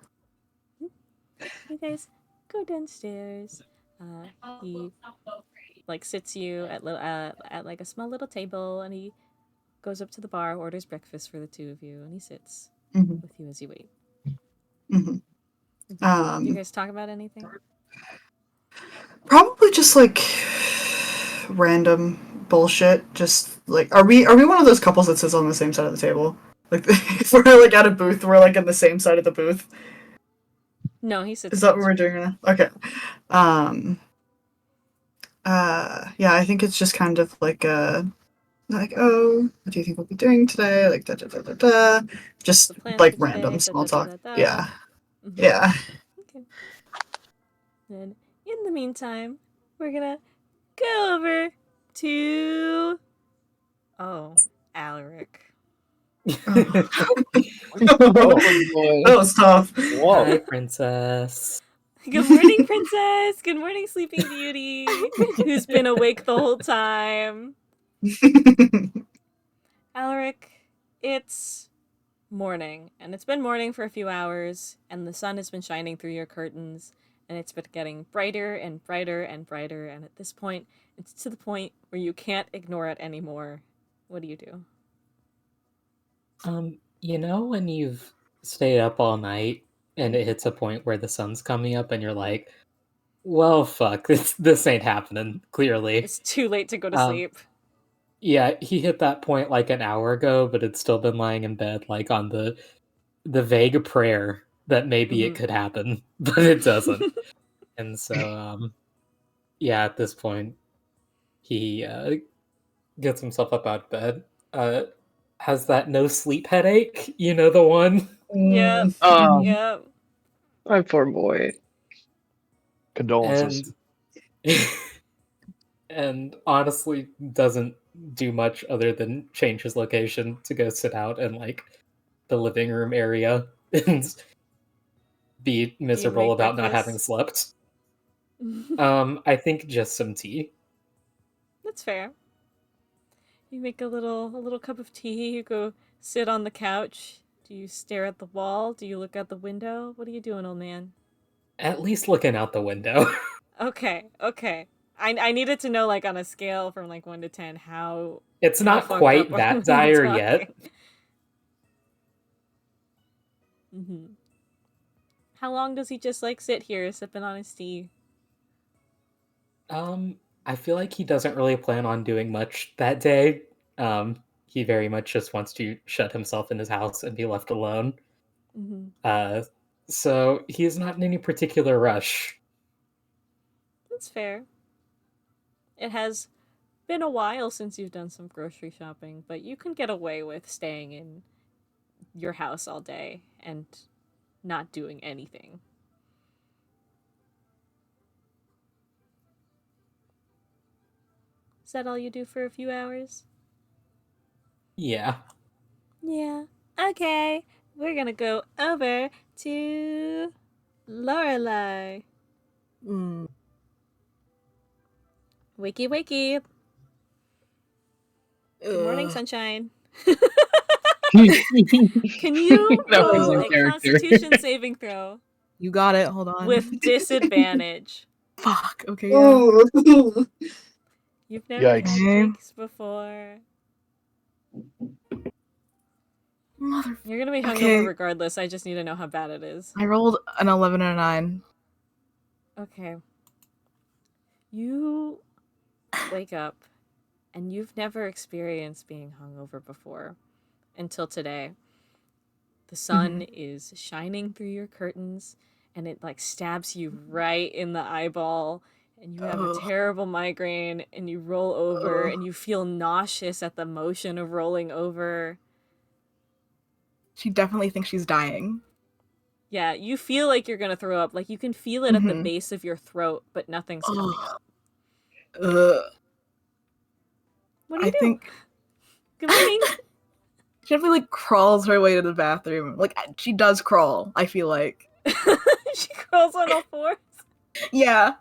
You guys go downstairs. He like sits you at like a small little table, and he goes up to the bar, orders breakfast for the two of you, and he sits with you as you wait. Do you guys talk about anything? Probably just like random bullshit. Just like, are we one of those couples that sits on the same side of the table? Like, if we're like at a booth, we're like in the same side of the booth. No, he sits. Is that what we're doing now? Okay. Yeah, I think it's just kind of like oh, what do you think we'll be doing today? Like just like random small talk. Yeah. Yeah. Okay. Then in the meantime, we're gonna go over to Alaric. Oh boy. That was tough. Whoa. Hi, princess. Good morning, princess. Good morning, Sleeping Beauty, who's been awake the whole time. Alaric, it's morning, and it's been morning for a few hours, and the sun has been shining through your curtains, and it's been getting brighter and brighter and brighter, and at this point, it's to the point where you can't ignore it anymore. What do you do? You know when you've stayed up all night and it hits a point where the sun's coming up and you're like, well, fuck, this ain't happening, clearly. It's too late to go to sleep. Yeah, he hit that point like an hour ago, but had still been lying in bed, like on the the vague prayer that maybe it could happen, but it doesn't. And so, yeah, at this point, he gets himself up out of bed. Has that no sleep headache? You know the one? Yep. Oh, Yep. my poor boy. Condolences. And honestly doesn't do much other than change his location to go sit out in like the living room area and be miserable make about not having breakfast? slept. I think just some tea. That's fair. You make a little cup of tea, you go sit on the couch. Do you stare at the wall? Do you look out the window? What are you doing, old man? At least looking out the window. Okay. I needed to know, like, on a scale from like 1 to 10 how It's how not fucked quite up are that we dire talking? yet. How long does he just like sit here sipping on his tea? I feel like he doesn't really plan on doing much that day. He very much just wants to shut himself in his house and be left alone. So he is not in any particular rush. That's fair. It has been a while since you've done some grocery shopping, but you can get away with staying in your house all day and not doing anything. Is that all you do for a few hours? Yeah. Yeah. Okay. We're gonna go over to Lorelai. Wakey, wakey. Good morning, sunshine. Can you That was roll in a character. Constitution saving throw You got it. Hold on. with disadvantage? Fuck. Okay. Yeah. You've never had Yikes. drinks before. Mother. You're gonna be hungover Okay. regardless. I just need to know how bad it is. I rolled an 11 and a 9. Okay. You wake up and you've never experienced being hungover before until today. The sun is shining through your curtains and it like stabs you right in the eyeball and you have a terrible migraine and you roll over and you feel nauseous at the motion of rolling over. She definitely thinks she's dying. Yeah, you feel like you're gonna throw up. Like you can feel it at the base of your throat, but nothing's coming up. What do you do? think Good morning. she definitely like crawls her way to the bathroom. Like she does crawl, I feel like. She crawls on all fours. Yeah.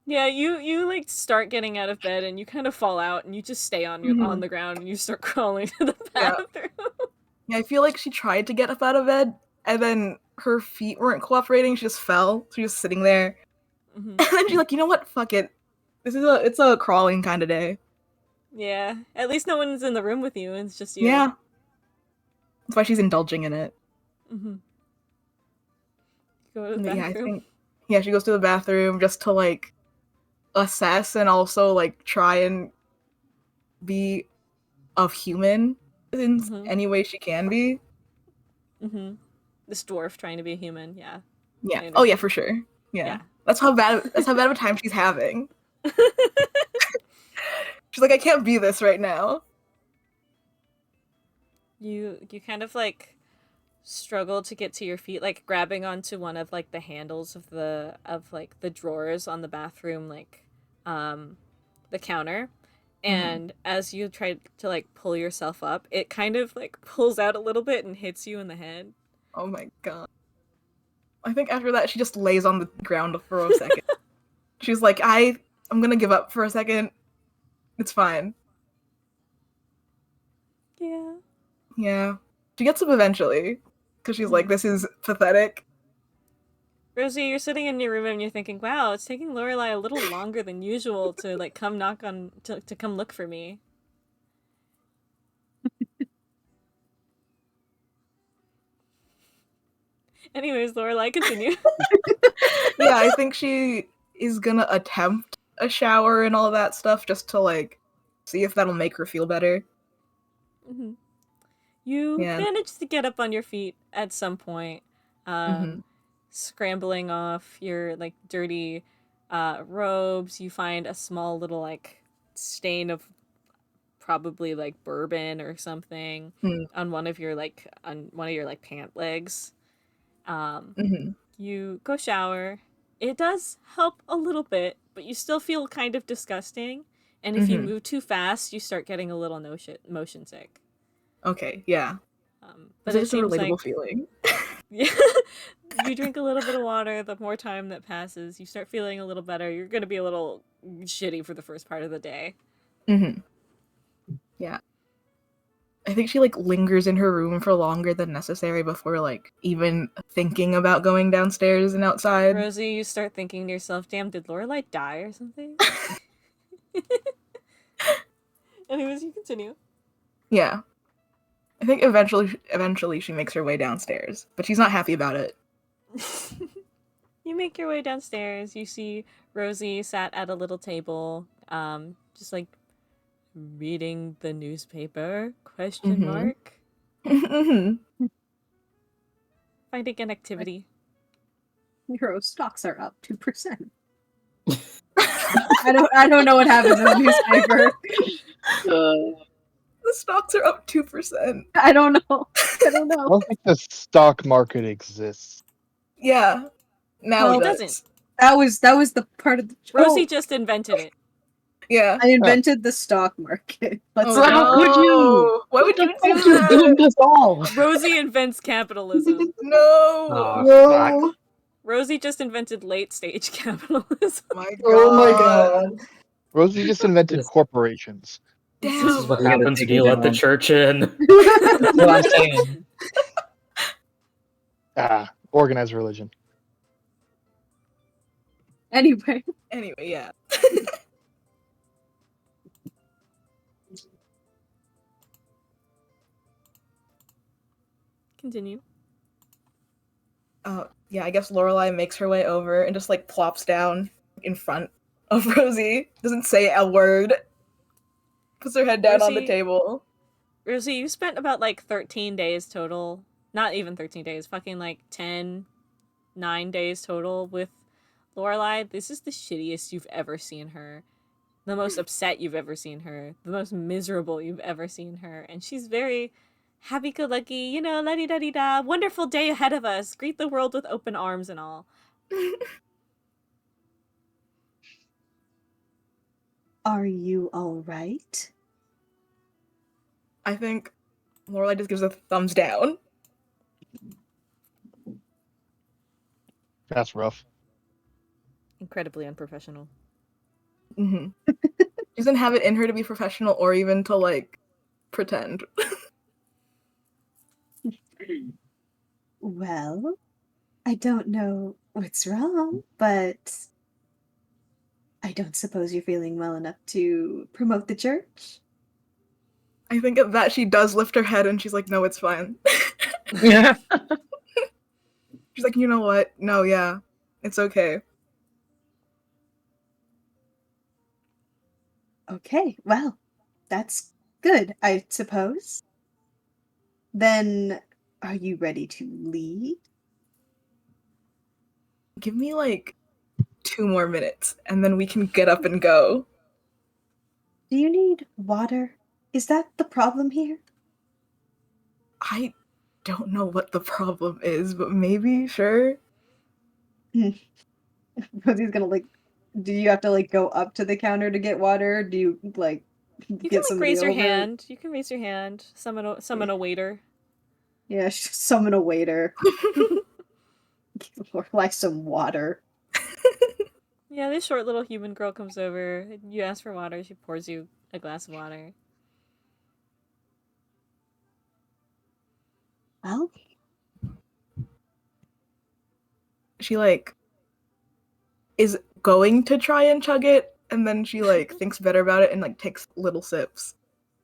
Yeah, you like start getting out of bed and you kind of fall out and you just stay on your on the ground and you start crawling to the bathroom. Yeah, I feel like she tried to get up out of bed and then her feet weren't cooperating. She just fell. She was just sitting there. And then she's like, you know what? Fuck it. It's a crawling kind of day. Yeah, at least no one's in the room with you. It's just you. Yeah. That's why she's indulging in it. Go to the bathroom. She goes to the bathroom just to like assess and also like try and be of human in any way she can be. This dwarf trying to be a human, yeah. Yeah. Oh yeah, for sure. Yeah. That's how bad of a time she's having. She's like, I can't be this right now. You kind of like struggle to get to your feet, like grabbing onto one of like the handles of the drawers on the bathroom, like the counter. And as you try to like pull yourself up, it kind of like pulls out a little bit and hits you in the head. Oh my god. I think after that she just lays on the ground for a second. She's like, I'm gonna give up for a second. It's fine. Yeah. Yeah. She gets up eventually. Because she's like, this is pathetic. Rosie, you're sitting in your room and you're thinking, wow, it's taking Lorelai a little longer than usual to like come to come look for me. Anyways, Lorelai, continue. Yeah, I think she is gonna attempt a shower and all that stuff just to like see if that'll make her feel better. You Yeah. manage to get up on your feet at some point, scrambling off your like dirty robes. You find a small little like stain of probably like bourbon or something on one of your like pant legs. You go shower. It does help a little bit, but you still feel kind of disgusting. And if you move too fast, you start getting a little motion sick. Okay, yeah. But It's it a seems relatable like feeling. yeah, you drink a little bit of water. The more time that passes, you start feeling a little better. You're gonna be a little shitty for the first part of the day. Yeah. I think she like lingers in her room for longer than necessary before like even thinking about going downstairs and outside. Rosie, you start thinking to yourself, "Damn, did Lorelai die or something?" Anyways, you continue. Yeah. I think eventually she makes her way downstairs, but she's not happy about it. You make your way downstairs. You see Rosie sat at a little table, just like reading the newspaper? Question mark. Finding an activity. Hero stocks are up 2%. I don't know what happened in the newspaper. The stocks are up 2%. I don't know. I don't think the stock market exists. Yeah. Now Well, it doesn't. does. That was the part of the joke. Rosie just invented it. Yeah. I invented the stock market. Let's Oh, go. How could you? Why would you do You doomed that? us all. Rosie invents capitalism. No. Oh, fuck. Rosie just invented late stage capitalism. My God. Oh my god. Rosie just invented corporations. This is what We gotta happens take when it you let the down. church in. That's what I'm saying. Organized religion. Anyway, Yeah. Continue. Yeah, I guess Lorelai makes her way over and just like plops down in front of Rosie. Doesn't say a word. Puts her head down on the Rosie- table. Rosie, you spent about like 13 days total. Not even 13 days, fucking like 9 days total with Lorelai. This is the shittiest you've ever seen her. The most upset you've ever seen her. The most miserable you've ever seen her. And she's very happy-go-lucky, you know, la-di-da-di-da, wonderful day ahead of us. Greet the world with open arms and all. are you all right? I think Lorelai just gives a thumbs down. That's rough. Incredibly unprofessional. She doesn't have it in her to be professional or even to like pretend. Well, I don't know what's wrong, but I don't suppose you're feeling well enough to promote the church? I think at that she does lift her head and she's like, no, it's fine. Yeah. She's like, you know what? No, yeah. It's okay. Okay, well, that's good, I suppose. Then, are you ready to leave? Give me like 2 more minutes and then we can get up and go. Do you need water? Is that the problem here? I don't know what the problem is, but maybe, sure. Rosie's gonna like. Do you have to like go up to the counter to get water? Or do you like You get can like somebody raise your over? hand. You can raise your hand. Summon a waiter. Yeah, summon a waiter. Give Lorelai some water. Yeah, this short little human girl comes over. You ask for water. She pours you a glass of water. Well, She like is going to try and chug it, and then she like thinks better about it and like takes little sips.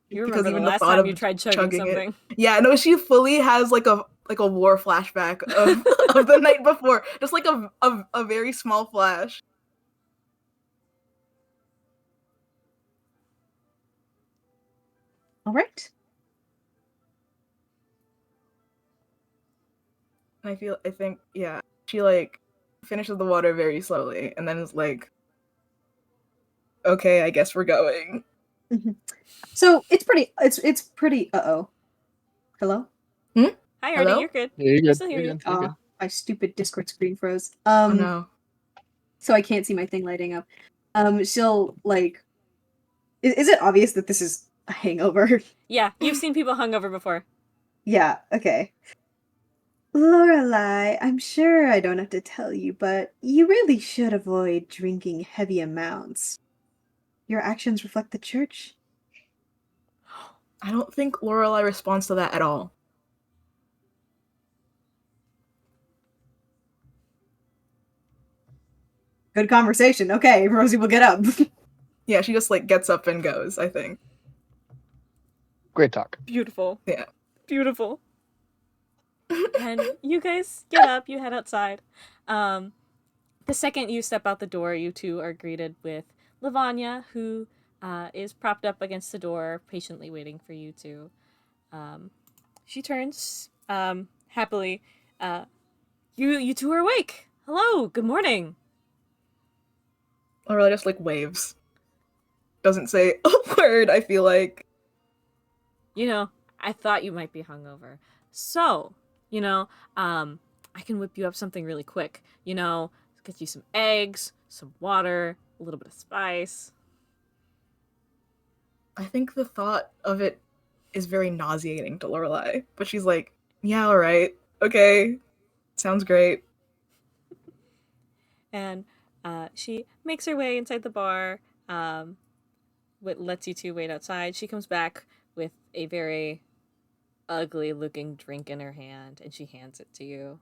You Because remember the even last thought time of you tried chugging chugging it- something. Yeah, no, she fully has like a war flashback of of the night before, just like a very small flash. all right. I think, yeah, she like finishes the water very slowly and then is like, okay, I guess we're going. So it's pretty. Hello. Hi, Artie. Hello? You're good. Yeah, you're I good. still hear You're you. good. You're good. My stupid Discord screen froze. Oh no. So I can't see my thing lighting up. She'll like. Is it obvious that this is a hangover? Yeah, you've seen people hungover before. Yeah. Okay. Lorelai, I'm sure I don't have to tell you, but you really should avoid drinking heavy amounts. Your actions reflect the church. I don't think Lorelai responds to that at all. Good conversation. Okay, Rosie will get up. Yeah, she just like gets up and goes, I think. Great talk. Beautiful. Yeah. Beautiful. And you guys get up, you head outside. The second you step out the door, you two are greeted with Lavanya, who is propped up against the door, patiently waiting for you to. She turns happily. You two are awake. Hello, good morning. Lorelai just like waves. Doesn't say a word, I feel like. You know, I thought you might be hungover. So, I can whip you up something really quick. Get you some eggs, some water, a little bit of spice. I think the thought of it is very nauseating to Lorelai, but she's like, yeah, alright, okay, sounds great. And she makes her way inside the bar, lets you two wait outside. She comes back with a very ugly looking drink in her hand, and she hands it to you.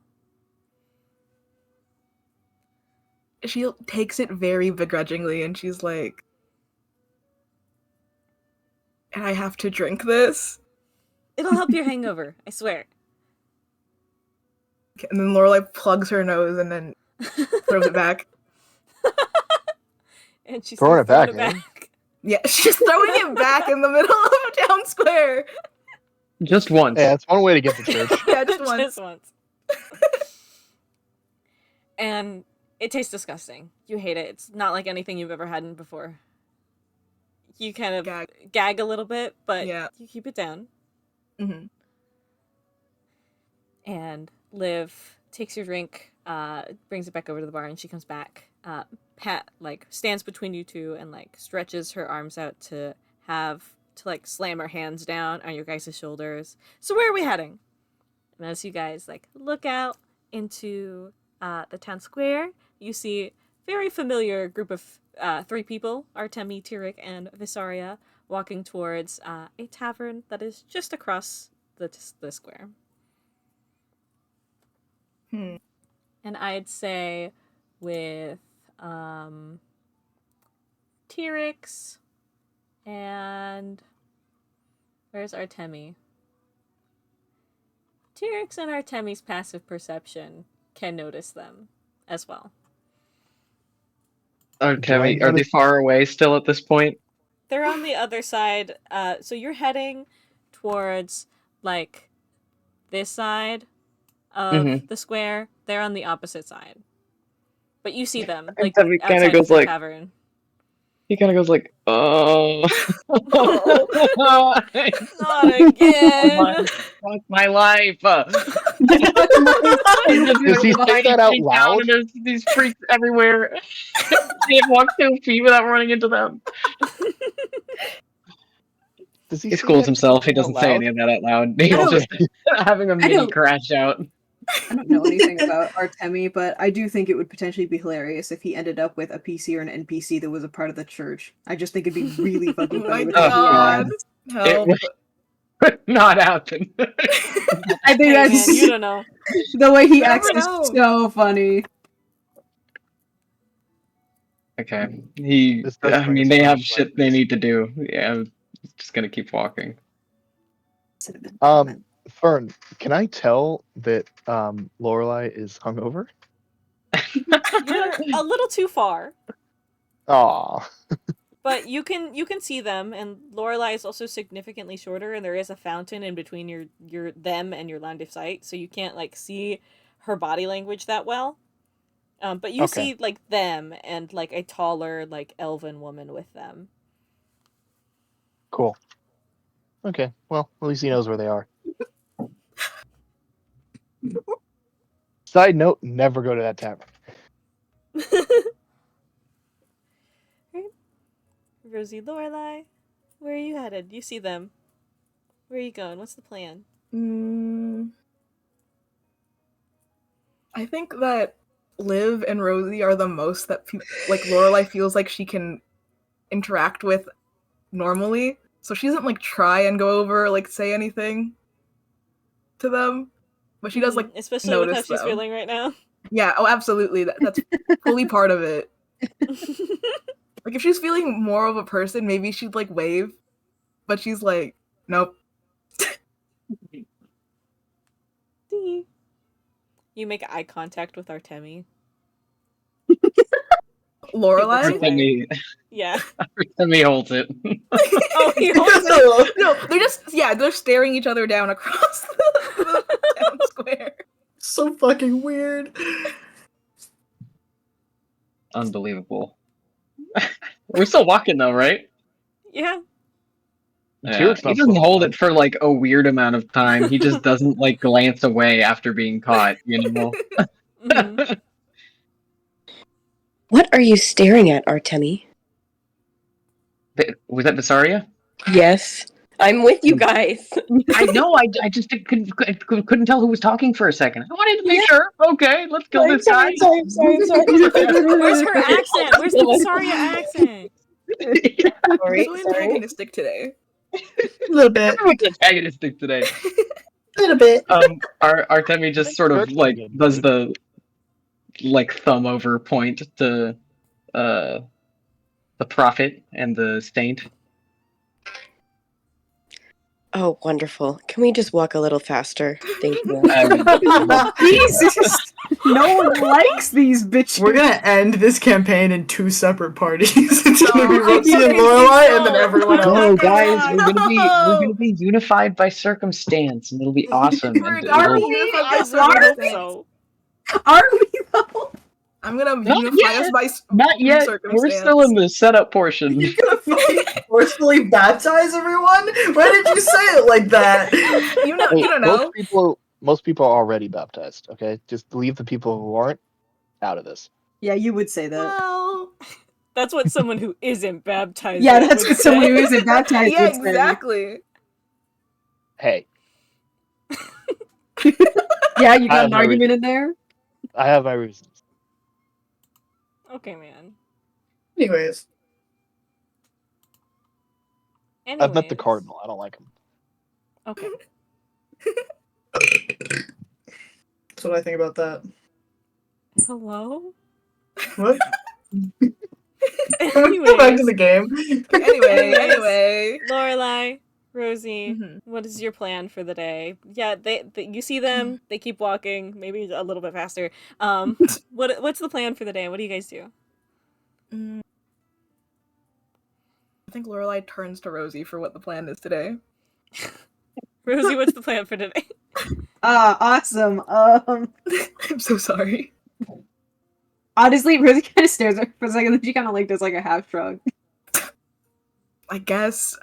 She takes it very begrudgingly, and she's like, and I have to drink this? It'll help your hangover, I swear. And then Lorelai plugs her nose and then throws it back. And she's Throwing it back, back. Yeah, she's throwing it back in the middle of town square. Just once. Yeah, it's one way to get to church. Yeah, just once. Just once. And it tastes disgusting. You hate it. It's not like anything you've ever had before. You kind of gag a little bit, but yeah. You keep it down. Mm-hmm. And Liv takes your drink, brings it back over to the bar, and she comes back. Pat stands between you two and stretches her arms out to slam her hands down on your guys' shoulders. So where are we heading? And as you guys look out into the town square, you see very familiar group of 3 people, Artemi, Tyric, and Vysaria, walking towards a tavern that is just across the square. And I'd say with Tyric's and where's Artemi? Tyric's and Artemi's passive perception can notice them as well. Artemi, are they far away still at this point? They're on the other side. So you're heading towards this side of the square. They're on the opposite side. But you see them Artemi kind outside of goes the tavern. He kind of goes oh. Not again. Fuck my life. Does he say that out loud? There's these freaks everywhere. Can't walk 2 feet without running into them. He schools himself. He doesn't say any of that out loud. He's just having a mini crash out. I don't know anything about Artemi, but I do think it would potentially be hilarious if he ended up with a PC or an NPC that was a part of the church. I just think it'd be really fucking funny. Oh my god. It would not happen. I think that's you don't know. The way he acts is so funny. Okay. They have shit they need to do. Yeah, I'm just gonna keep walking. Fern, can I tell that Lorelai is hungover? You're a little too far. Aw. But you can see them, and Lorelai is also significantly shorter, and there is a fountain in between your them and your line of sight, so you can't see her body language that well. But you Okay. see like them and like a taller like elven woman with them. Cool. Okay. Well, at least he knows where they are. Side note: never go to that tavern. Rosie, Lorelai, where are you headed? You see them. Where are you going? What's the plan? I think that Liv and Rosie are the most that like Lorelai feels like she can interact with normally, so she doesn't like try and go over or, like say anything to them, but she does like especially with how notice she's them. feeling right now. Yeah, oh, absolutely. That's fully part of it. Like, if she's feeling more of a person, maybe she'd, like, wave. But she's like, nope. You make eye contact with Artemi. Lorelai? Artemi, Yeah. Artemi holds it. Oh, he holds it. No, they're staring each other down across the town square. So fucking weird. Unbelievable. We're still walking though, right? Yeah. Yeah. Tyric's He not doesn't slowing hold down. it for like a weird amount of time. He just doesn't like glance away after being caught, you know? Mhm. What are you staring at, Artemi? Was that Vysaria? Yes. I'm with you guys. I know. I just couldn't tell who was talking for a second. I wanted to make sure. Okay, let's kill this guy. Sorry. Where's her accent? Where's the Vysaria accent? Sorry, so antagonistic today. A little bit. Everyone's antagonistic today. A little bit. Artemi just sort of like does the like thumb over point to the prophet and the saint. Oh, wonderful. Can we just walk a little faster? Thank you. Jesus! No one likes these bitches. We're gonna end this campaign in 2 separate parties. It's gonna be No, Rosie and no, Lorelai, and then everyone no. else. No, Okay, guys, no. we're gonna be unified by circumstance, and it'll be awesome. And Are it'll, we unified by I really hope circumstance? so. Are we though? I'm gonna Not unify yet. us by Not yet. circumstance. We're still in the setup portion. You're gonna fucking forcefully baptize everyone? Why did you say it like that? You know, Hey, you don't know. most people are already baptized. Okay, just leave the people who aren't out of this. Yeah, you would say that. Well, That's what someone who isn't baptized. Yeah, yet that's would what someone say. who isn't baptized yeah, would say. exactly. Hey, Yeah, you I got have an no argument in there? I have my reasons. Okay, man. Anyways. I've met the Anyways. cardinal. I don't like him. Okay. That's what I think about that. Hello? What? Anyways. Go back to the game. Anyway. Lorelai, Rosie, Mhm. what is your plan for the day? Yeah, they you see them, they keep walking, maybe a little bit faster. What's the plan for the day? What do you guys do? I think Lorelai turns to Rosie for what the plan is today. Rosie, what's the plan for today? Awesome. I'm so sorry. Honestly, Rosie kind of stares at her for a second, then she kind of like does like a half shrug. I guess.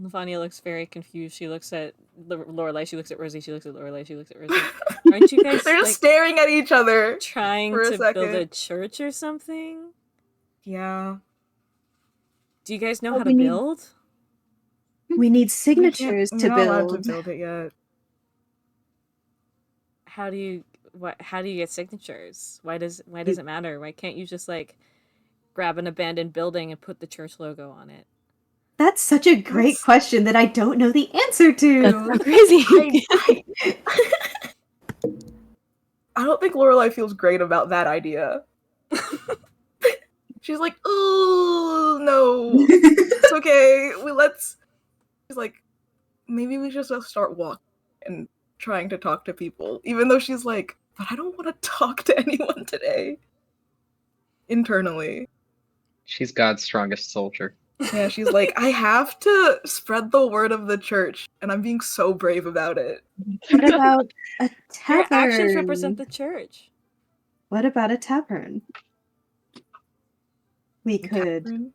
Lavanya looks very confused. She looks at Lorelai, she looks at Rosie, she looks at Lorelai, she looks at Rosie. Aren't you guys They're just like, staring at each other. trying for a to build a second. church or something? Yeah. Do you guys know Well, how to we need- build? We need signatures We're to not allowed build. to build it yet. How do you get signatures? Why does it matter? Why can't you just like grab an abandoned building and put the church logo on it? That's such a great question that I don't know the answer to. That's so crazy. I don't think Lorelai feels great about that idea. She's like, "Oh no, it's okay. She's like, maybe we should just start walking and trying to talk to people. Even though she's like, but I don't want to talk to anyone today. Internally. She's God's strongest soldier. Yeah, she's like, I have to spread the word of the church, and I'm being so brave about it. What about a Your tavern? actions represent the church. What about a tavern? We could Catherine?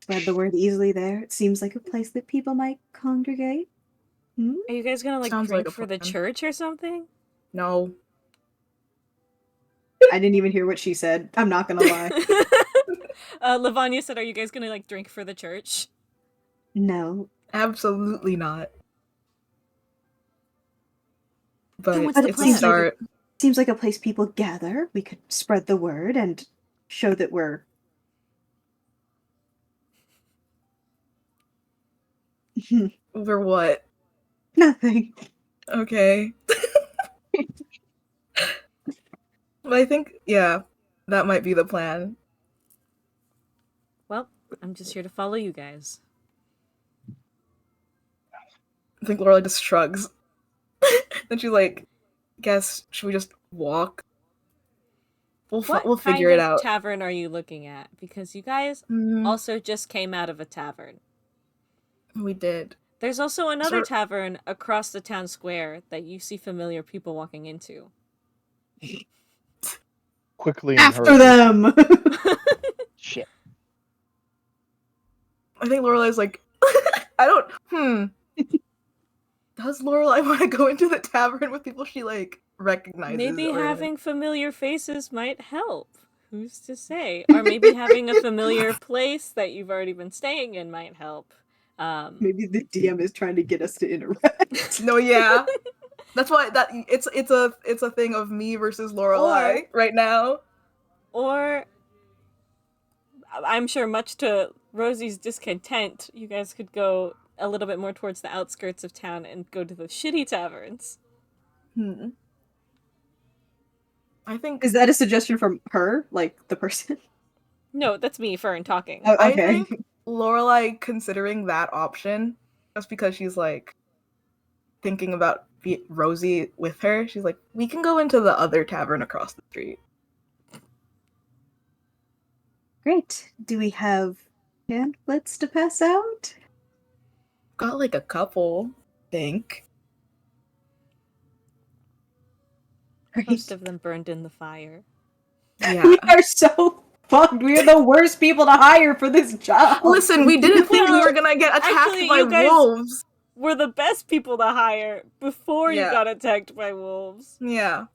spread the word easily there. It seems like a place that people might congregate. Hmm? Are you guys gonna like Sounds drink like a for the plan. church or something? No. I didn't even hear what she said. I'm not gonna lie. Lavanya said, "Are you guys gonna like drink for the church?" No. Absolutely not. But what's the it's a plan? start. Seems like a place people gather. We could spread the word and show that we're Over what? nothing. Okay. But I think, yeah, that might be the plan. Well, I'm just here to follow you guys. I think Lorelai just shrugs. Then she's like, guess, should we just walk? We'll What figure kind it of out. tavern are you looking at? Because you guys also just came out of a tavern. We did. There's also another Sir- tavern across the town square that you see familiar people walking into. Quickly and After hurriedly. them! Shit. I think Lorelai's like, I don't, Does Lorelai want to go into the tavern with people she, like, recognizes? Maybe or, having familiar faces might help. Who's to say? Or maybe having a familiar place that you've already been staying in might help. Maybe the DM is trying to get us to interact. No, yeah. That's why it's a thing of me versus Lorelai right now. Or I'm sure much to Rosie's discontent, you guys could go a little bit more towards the outskirts of town and go to the shitty taverns. I think Is that a suggestion from her? Like, the person? No, that's me, Fern, talking. Oh, I okay. think Lorelai considering that option just because she's like thinking about Rosie with her. She's like, we can go into the other tavern across the street. Great. Do we have pamphlets to pass out? Got like a couple, think. Most of them burned in the fire. Yeah. We are so fucked. We are the worst people to hire for this job. Listen, we didn't think we Well, were gonna get attacked actually, by you guys- wolves. We're the best people to hire before you Yeah. got attacked by wolves. Yeah.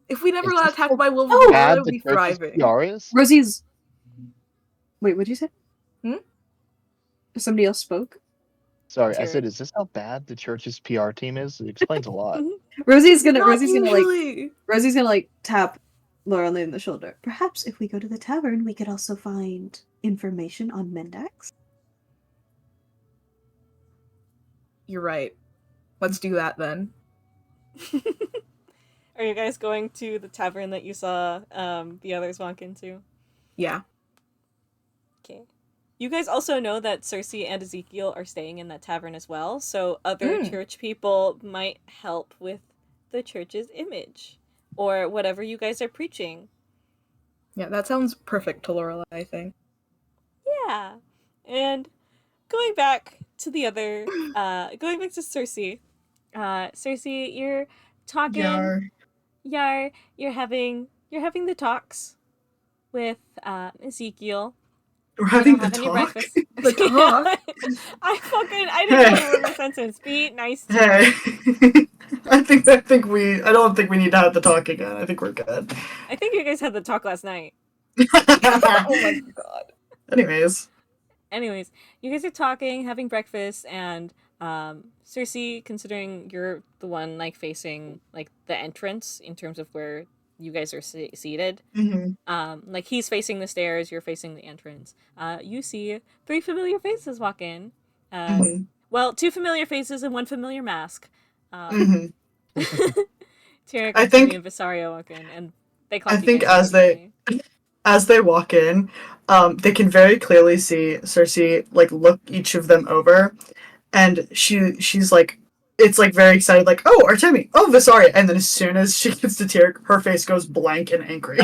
If we never Is got this attacked how by wolves, Oh! Lorelai Bad would the be church's thriving. PR is? Rosie's. Wait, what'd you say? Hmm? Somebody else spoke? Sorry, I Sure. said, is this how bad the church's PR team is? It explains a lot. Rosie's gonna Not like tap Lorelai in the shoulder. Perhaps if we go to the tavern, we could also find information on Mendax. You're right. Let's do that then. Are you guys going to the tavern that you saw the others walk into? Yeah. Okay. You guys also know that Circe and Ezekiel are staying in that tavern as well, so other church people might help with the church's image or whatever you guys are preaching. Yeah, that sounds perfect to Lorelai, I think. Yeah. And going back to the other, going back to Circe. Circe, you're talking. You're having the talks with Ezekiel. We're having the Having your talk. breakfast. The talk? I didn't know the word sentence. Be nice to me. Hey, I don't think we need to have the talk again. I think we're good. I think you guys had the talk last night. Oh my god. Anyways, you guys are talking, having breakfast, and Circe, considering you're the one like facing like the entrance in terms of where you guys are seated, like he's facing the stairs, you're facing the entrance. You see 3 familiar faces walk in. Well, 2 familiar faces and 1 familiar mask. Tyric, I think- and Vysaria walk in, and they I think as they walk in, they can very clearly see Circe like look each of them over, and she's like, it's like very excited, like, oh, Artemi, oh, Vysaria, and then as soon as she gets to Tyric, her face goes blank and angry.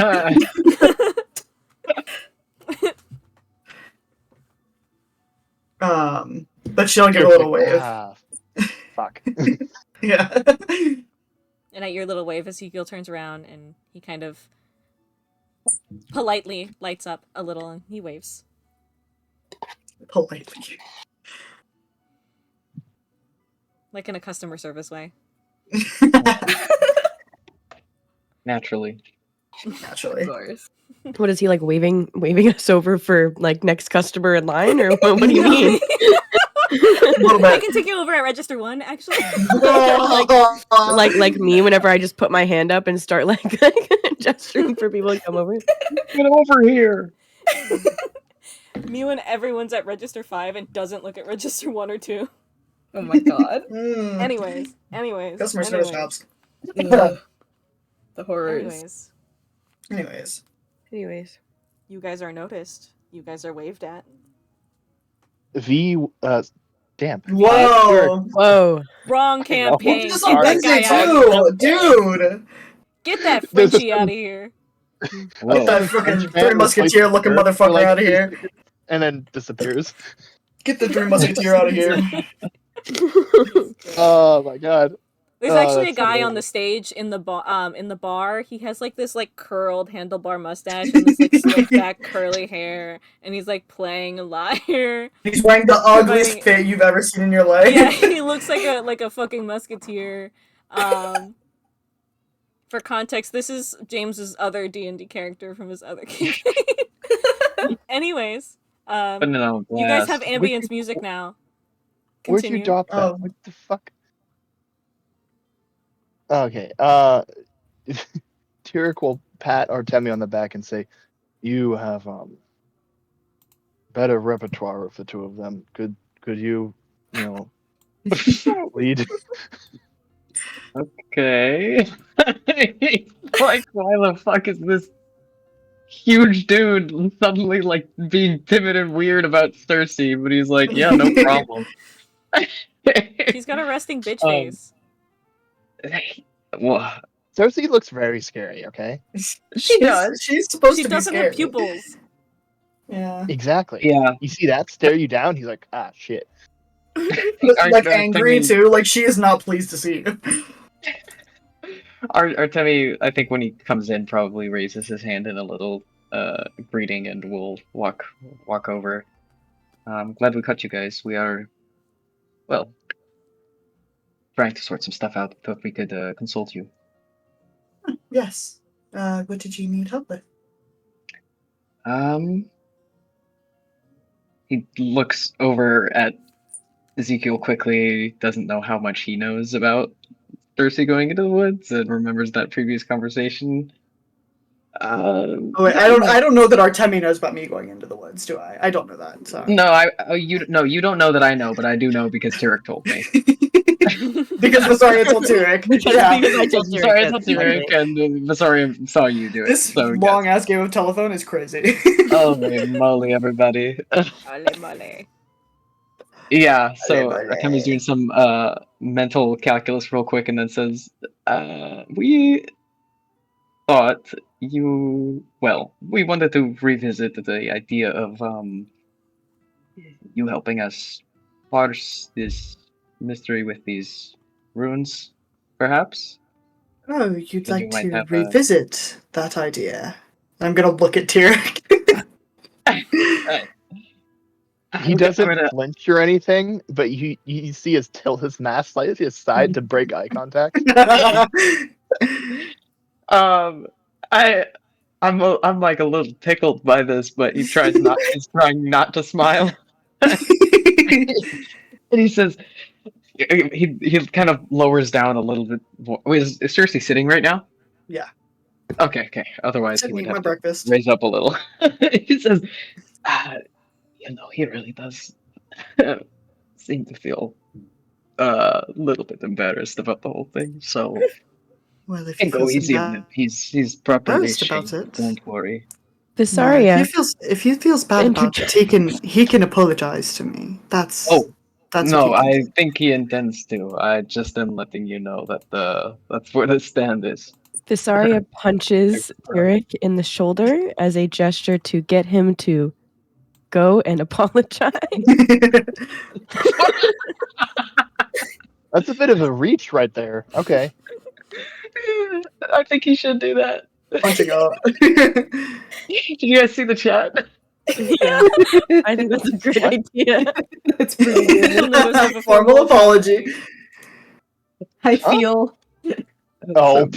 But she'll give a little wave. Fuck. Yeah. And at your little wave, Ezekiel turns around and he kind of politely lights up a little and he waves. Politely. Like in a customer service way. Naturally. Naturally. Of course. What is he like waving us over for like next customer in line, or what do you mean? A little I bit. can take you over at Register 1, actually. like me whenever I just put my hand up and start like gesturing for people to come over. Get over here. Me when everyone's at Register 5 and doesn't look at Register 1 or 2. Oh my god. Anyways. Customer service shops. Ugh. The horrors. Anyways. Anyways. You guys are noticed. You guys are waved at. Damn. Whoa. Whoa. Wrong campaign. Just Get that Wednesday guy out. too, dude. Get that Frenchie out of here. Get that fucking Three Musketeer looking motherfucker out of here. And then disappears. Get the Three Musketeer out of here. Oh my god. There's actually a that's guy so on the stage in the bar. He has like this like curled handlebar mustache and this like slick back curly hair, and he's like playing a liar. He's wearing the ugliest fit you've ever seen in your life. Yeah, he looks like a fucking musketeer. For context, this is James's other D&D character from his other campaign. Anyways, you guys have ambience music now. Where'd Continue. you drop that? What the fuck? Okay. Tyric will pat Artemi on the back and say, "You have better repertoire of the two of them. Could you lead?" Okay. Like, why the fuck is this huge dude suddenly like being timid and weird about Circe? But he's like, yeah, no problem. She's got a resting bitch face. Well, Circe looks very scary. Okay. She does. She's supposed She to be doesn't scary. have pupils. Yeah. Exactly. Yeah. You see that stare you down? He's like, ah, shit. Like angry too. Like she is not pleased to see you. Artemi, I think when he comes in, probably raises his hand in a little greeting and will walk over. I'm glad we caught you guys. We are, well, trying to sort some stuff out. Thought we could consult you. Yes. What did you need help with? He looks over at Ezekiel quickly, doesn't know how much he knows about Circe going into the woods, and remembers that previous conversation. Oh wait, I don't know that Artemi knows about me going into the woods, do I? I don't know that. So. No, you don't know that I know, but I do know because Tyric told me. Because Vysaria told Tyric. Because I told Vysaria told Tyric, and Vysaria saw you do it. This so, long ass game of telephone is crazy. Holy moly, everybody! Ole mole. Yeah, so Artemi's doing some mental calculus real quick, and then says, "We thought you we wanted to revisit the idea of you helping us parse this mystery with these runes, perhaps." Oh, you'd like might to have revisit that idea? I'm gonna look at Tyric. He doesn't flinch or anything, but you see his tilt his mask slightly to his side to break eye contact. I'm like a little tickled by this, but he's trying not to smile. And he says, he kind of lowers down a little bit. Is Circe sitting right now? Yeah. Okay. Otherwise, Took he me would my have to breakfast. raise up a little. He says, he really does seem to feel a little bit embarrassed about the whole thing. So, well, if and go feels easy on him. He's properly embarrassed about shamed. it. Don't worry. Vysaria. If he feels bad about it, he can apologize to me. That's no, what he I can do. think he intends to. I just am letting you know that that's where the stand is. Vysaria punches Tyric in the shoulder as a gesture to get him to go and apologize. That's a bit of a reach right there. Okay. I think he should do that. Punching up. Did you guys see the chat? Yeah, I think that's a great What? idea. That's pretty good. Let us have a Formal apology. I feel Oh.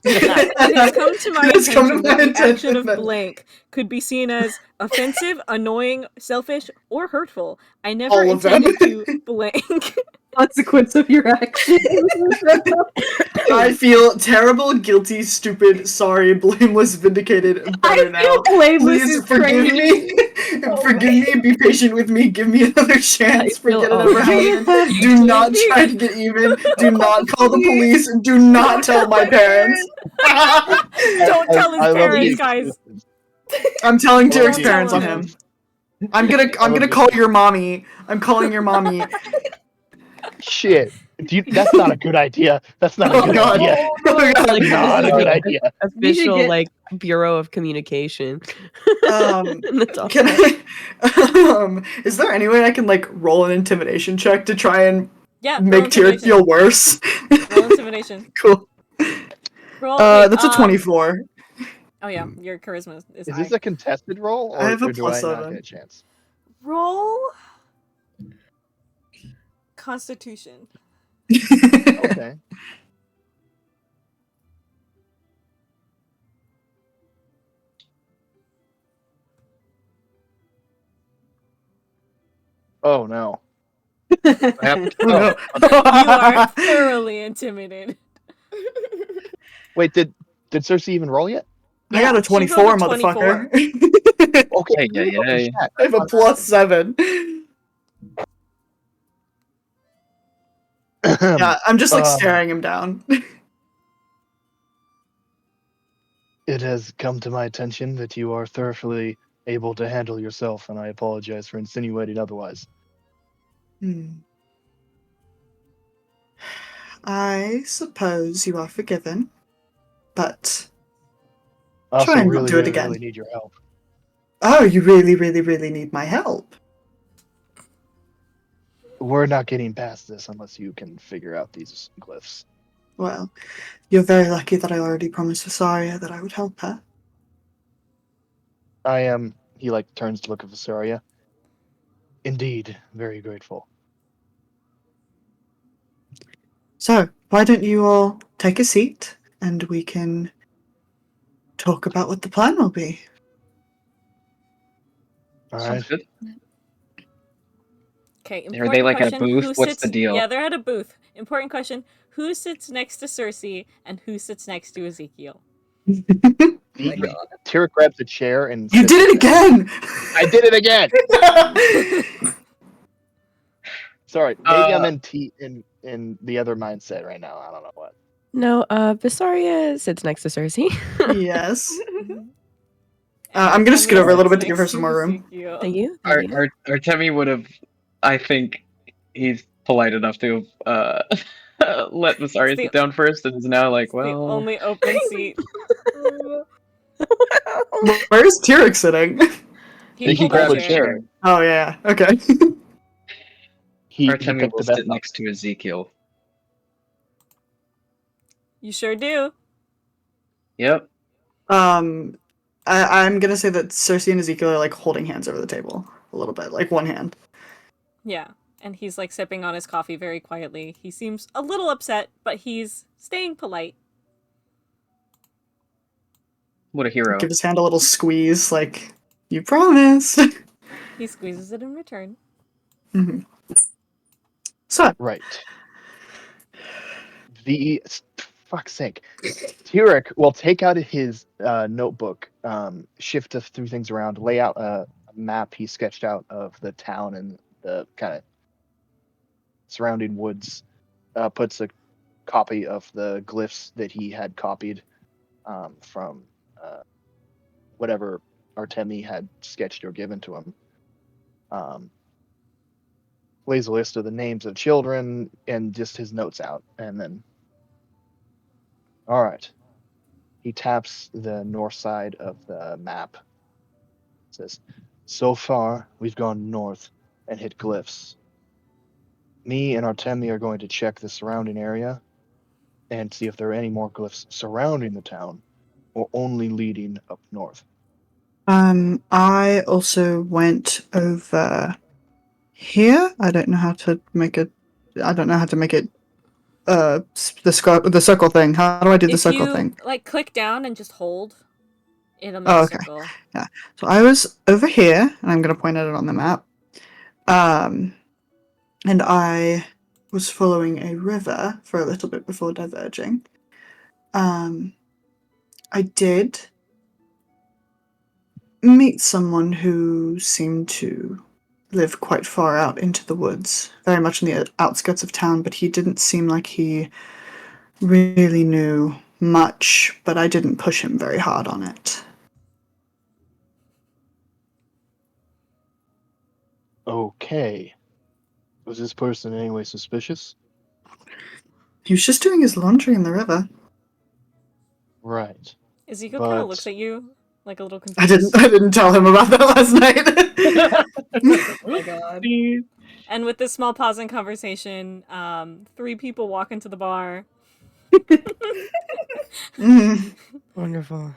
It has come to my It has come to attention my that the action attention of that- blank could be seen as offensive, annoying, selfish, or hurtful. I All never of them. intended to blank. consequence of your actions. I feel terrible, guilty, stupid, sorry, blameless, vindicated, better now. feel blameless Please is forgive crazy. me. Forgive me, be patient with me, give me another chance, I feel forget it all ever right. happened. Do not try to get even, do not call the police, and do not tell my parents. Don't tell his I love parents, the guys. insistence. I'm telling Don't Tyric's tell parents on him. him. I'm gonna call your mommy. I'm calling your mommy. Shit. That's not a good idea. That's not a Oh good god. idea. Oh god. Like, Not a good idea. Official get- like Bureau of Communication. Um, That's all. Can I? Is there any way I can like roll an intimidation check to try and Yeah, roll make Tyric intimidation. feel worse? Roll intimidation. Cool. Roll. Wait, That's a 24. Oh yeah, your charisma is Is high. this a contested roll, I or, have a or do I +7. not get a chance? Roll. Constitution. Okay. Oh no. Yep. Oh, You are no. thoroughly intimidated. Wait, did Circe even roll yet? I got a She rolled 24, a 24. motherfucker. Okay. Hey, hey. I have a +7. Yeah, I'm just like staring him down. It has come to my attention that you are thoroughly able to handle yourself, and I apologize for insinuating otherwise. I suppose you are forgiven, but I also try and not really, do it really, again. really need your help. Oh, you really, really, really need my help. We're not getting past this unless you can figure out these glyphs. Well, you're very lucky that I already promised Vysaria that I would help her. I am. He like turns to look at Vysaria. Indeed, very grateful. So, why don't you all take a seat and we can talk about what the plan will be? All Sounds right. good. Okay, Are important they, like, at a question. booth? Who What's sits... the deal? Yeah, they're at a booth. Important question. Who sits next to Circe and who sits next to Ezekiel? Tyric grabs a chair and You sits did it with them. again! I did it again. Sorry, maybe I'm in the other mindset right now. I don't know what. No, Vysaria sits next to Circe. Yes. I'm gonna scoot over a little bit to give her some more room. Thank you. Thank you. Artemi would have. I think he's polite enough to let Vysaria sit down first, and is now like, The well. only open seat. Where's Tyric sitting? He He pulled pulled a a chair. chair. Oh yeah, okay. He Artemi picked will the best sit next to Ezekiel. You sure do. Yep. I'm gonna say that Circe and Ezekiel are like holding hands over the table a little bit, like one hand. Yeah, and he's like sipping on his coffee very quietly. He seems a little upset, but he's staying polite. What a hero. Give his hand a little squeeze, like, you promised. He squeezes it in return. Mm-hmm. So, right. Fuck's sake. Tyric will take out his notebook, shift a few things around, lay out a map he sketched out of the town and the kind of surrounding woods, puts a copy of the glyphs that he had copied from whatever Artemi had sketched or given to him. Lays a list of the names of children and just his notes out, and then all right. He taps the north side of the map. Says, So far, we've gone north and hit glyphs. Me and Artemi are going to check the surrounding area and see if there are any more glyphs surrounding the town or only leading up north. I also went over here. I don't know how to make it. The circle thing. How do I do the circle thing? Like click down and just hold, it'll make Oh, a okay. circle. Yeah. So I was over here, and I'm gonna point at it on the map. And I was following a river for a little bit before diverging. I did meet someone who seemed to live quite far out into the woods, very much in the outskirts of town, but he didn't seem like he really knew much, but I didn't push him very hard on it. Okay. Was this person in any way suspicious? He was just doing his laundry in the river. Right. Ezekiel kind of looks at you like a little I confused. didn't tell him about that last night. Oh my god. And with this small pause in conversation, 3 people walk into the bar. Wonderful.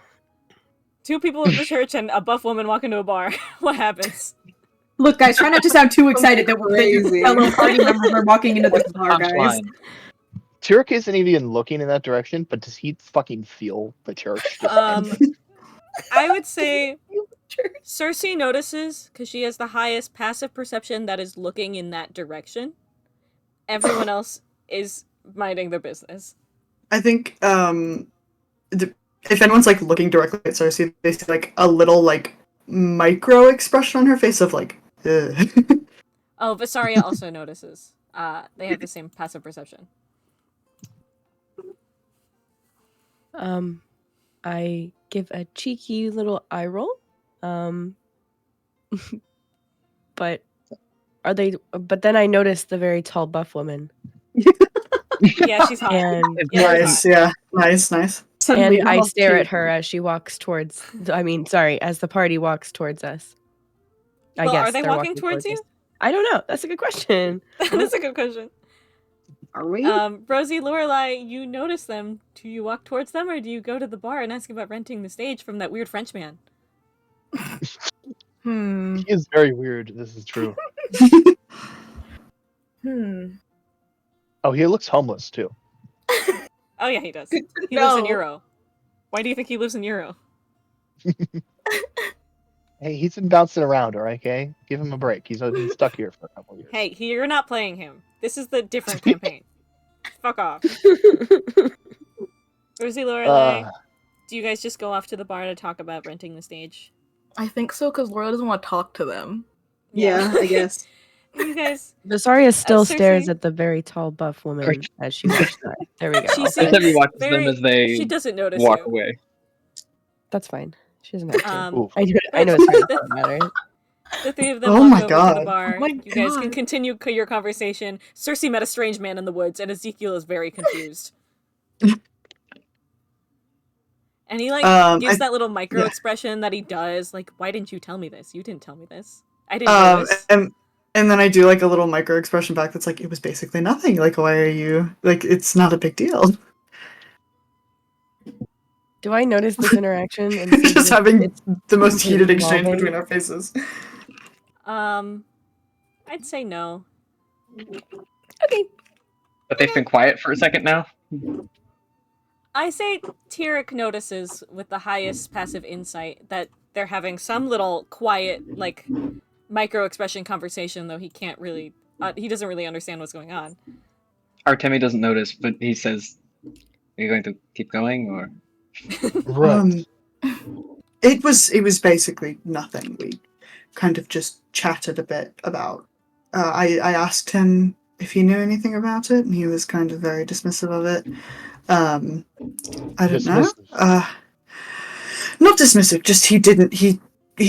2 people of the church and a buff woman walk into a bar. What happens? Look, guys, try not to sound too excited that your Crazy. fellow party members are walking into the bar, guys. Punchline. Tyric isn't even looking in that direction, but does he fucking feel the church? I would say Circe notices because she has the highest passive perception that is looking in that direction. Everyone else is minding their business. I think if anyone's like looking directly at Circe, they see like a little like micro expression on her face of like. Ugh. Oh, Vysaria also notices. They have the same passive perception. I give a cheeky little eye roll. But are they? But then I notice the very tall buff woman. Yeah, she's hot. And Nice, yeah, nice. Suddenly and I all stare cute. at her as she walks towards. As the party walks towards us. I Well, guess are they they're walking towards you? us. I don't know. That's a good question. That is a good question. Are we? Rosie, Lorelai, you notice them. Do you walk towards them, or do you go to the bar and ask about renting the stage from that weird Frenchman? Hmm. He is very weird. This is true. Oh, he looks homeless too. Oh yeah, he does. Good to He lives in know. Euro. Why do you think he lives in Euro? Hey, he's been bouncing around, all right, okay? Give him a break. He's been stuck here for a couple years. Hey, you're not playing him. This is the different campaign. Fuck off. Rosie, Lorelai, do you guys just go off to the bar to talk about renting the stage? I think so, because Laura doesn't want to talk to them. Yeah, I guess. You guys, Vysaria still Circe? stares at the very tall buff woman as she walks by. There we go. She I'll seems take it. Artemi watches very- them as they she doesn't notice walk you. away. That's fine. She doesn't have to. Ooh. I know it's her. It doesn't matter. The 3 of them Oh walk my over to God. the bar. Oh my You guys can God. continue your conversation. Circe met a strange man in the woods, and Ezekiel is very confused. And he gives that little micro expression that he does. Like, why didn't you tell me this? You didn't tell me this. I didn't notice. And then I do like a little micro expression back that's like, it was basically nothing. Like, why are you like? It's not a big deal. Do I notice this interaction? And see Just that having it's the most heated exchange evolving? between our faces. I'd say no. Okay. But they've been quiet for a second now. I say Tyric notices with the highest passive insight that they're having some little quiet, like, micro expression conversation, though he can't really, he doesn't really understand what's going on. Artemi doesn't notice, but he says, "Are you going to keep going, or?" Right. It was basically nothing. We kind of just chatted a bit about. I asked him if he knew anything about it, and he was kind of very dismissive of it. I don't know. Dismissive. Not dismissive. Just he didn't. He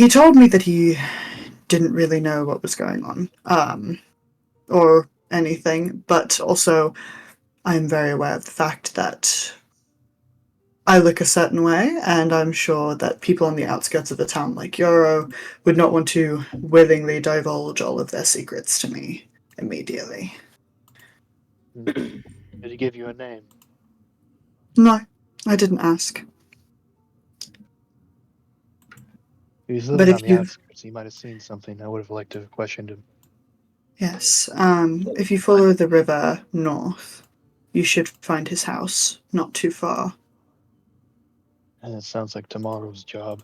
told me that he didn't really know what was going on, or anything. But also, I'm very aware of the fact that I look a certain way, and I'm sure that people on the outskirts of a town like Yoro would not want to willingly divulge all of their secrets to me immediately. Did he give you a name? No, I didn't ask. If he's But living on if the you, outskirts, he might have seen something. I would have liked to have questioned him. yes, if you follow the river north, you should find his house not too far. And it sounds like tomorrow's job.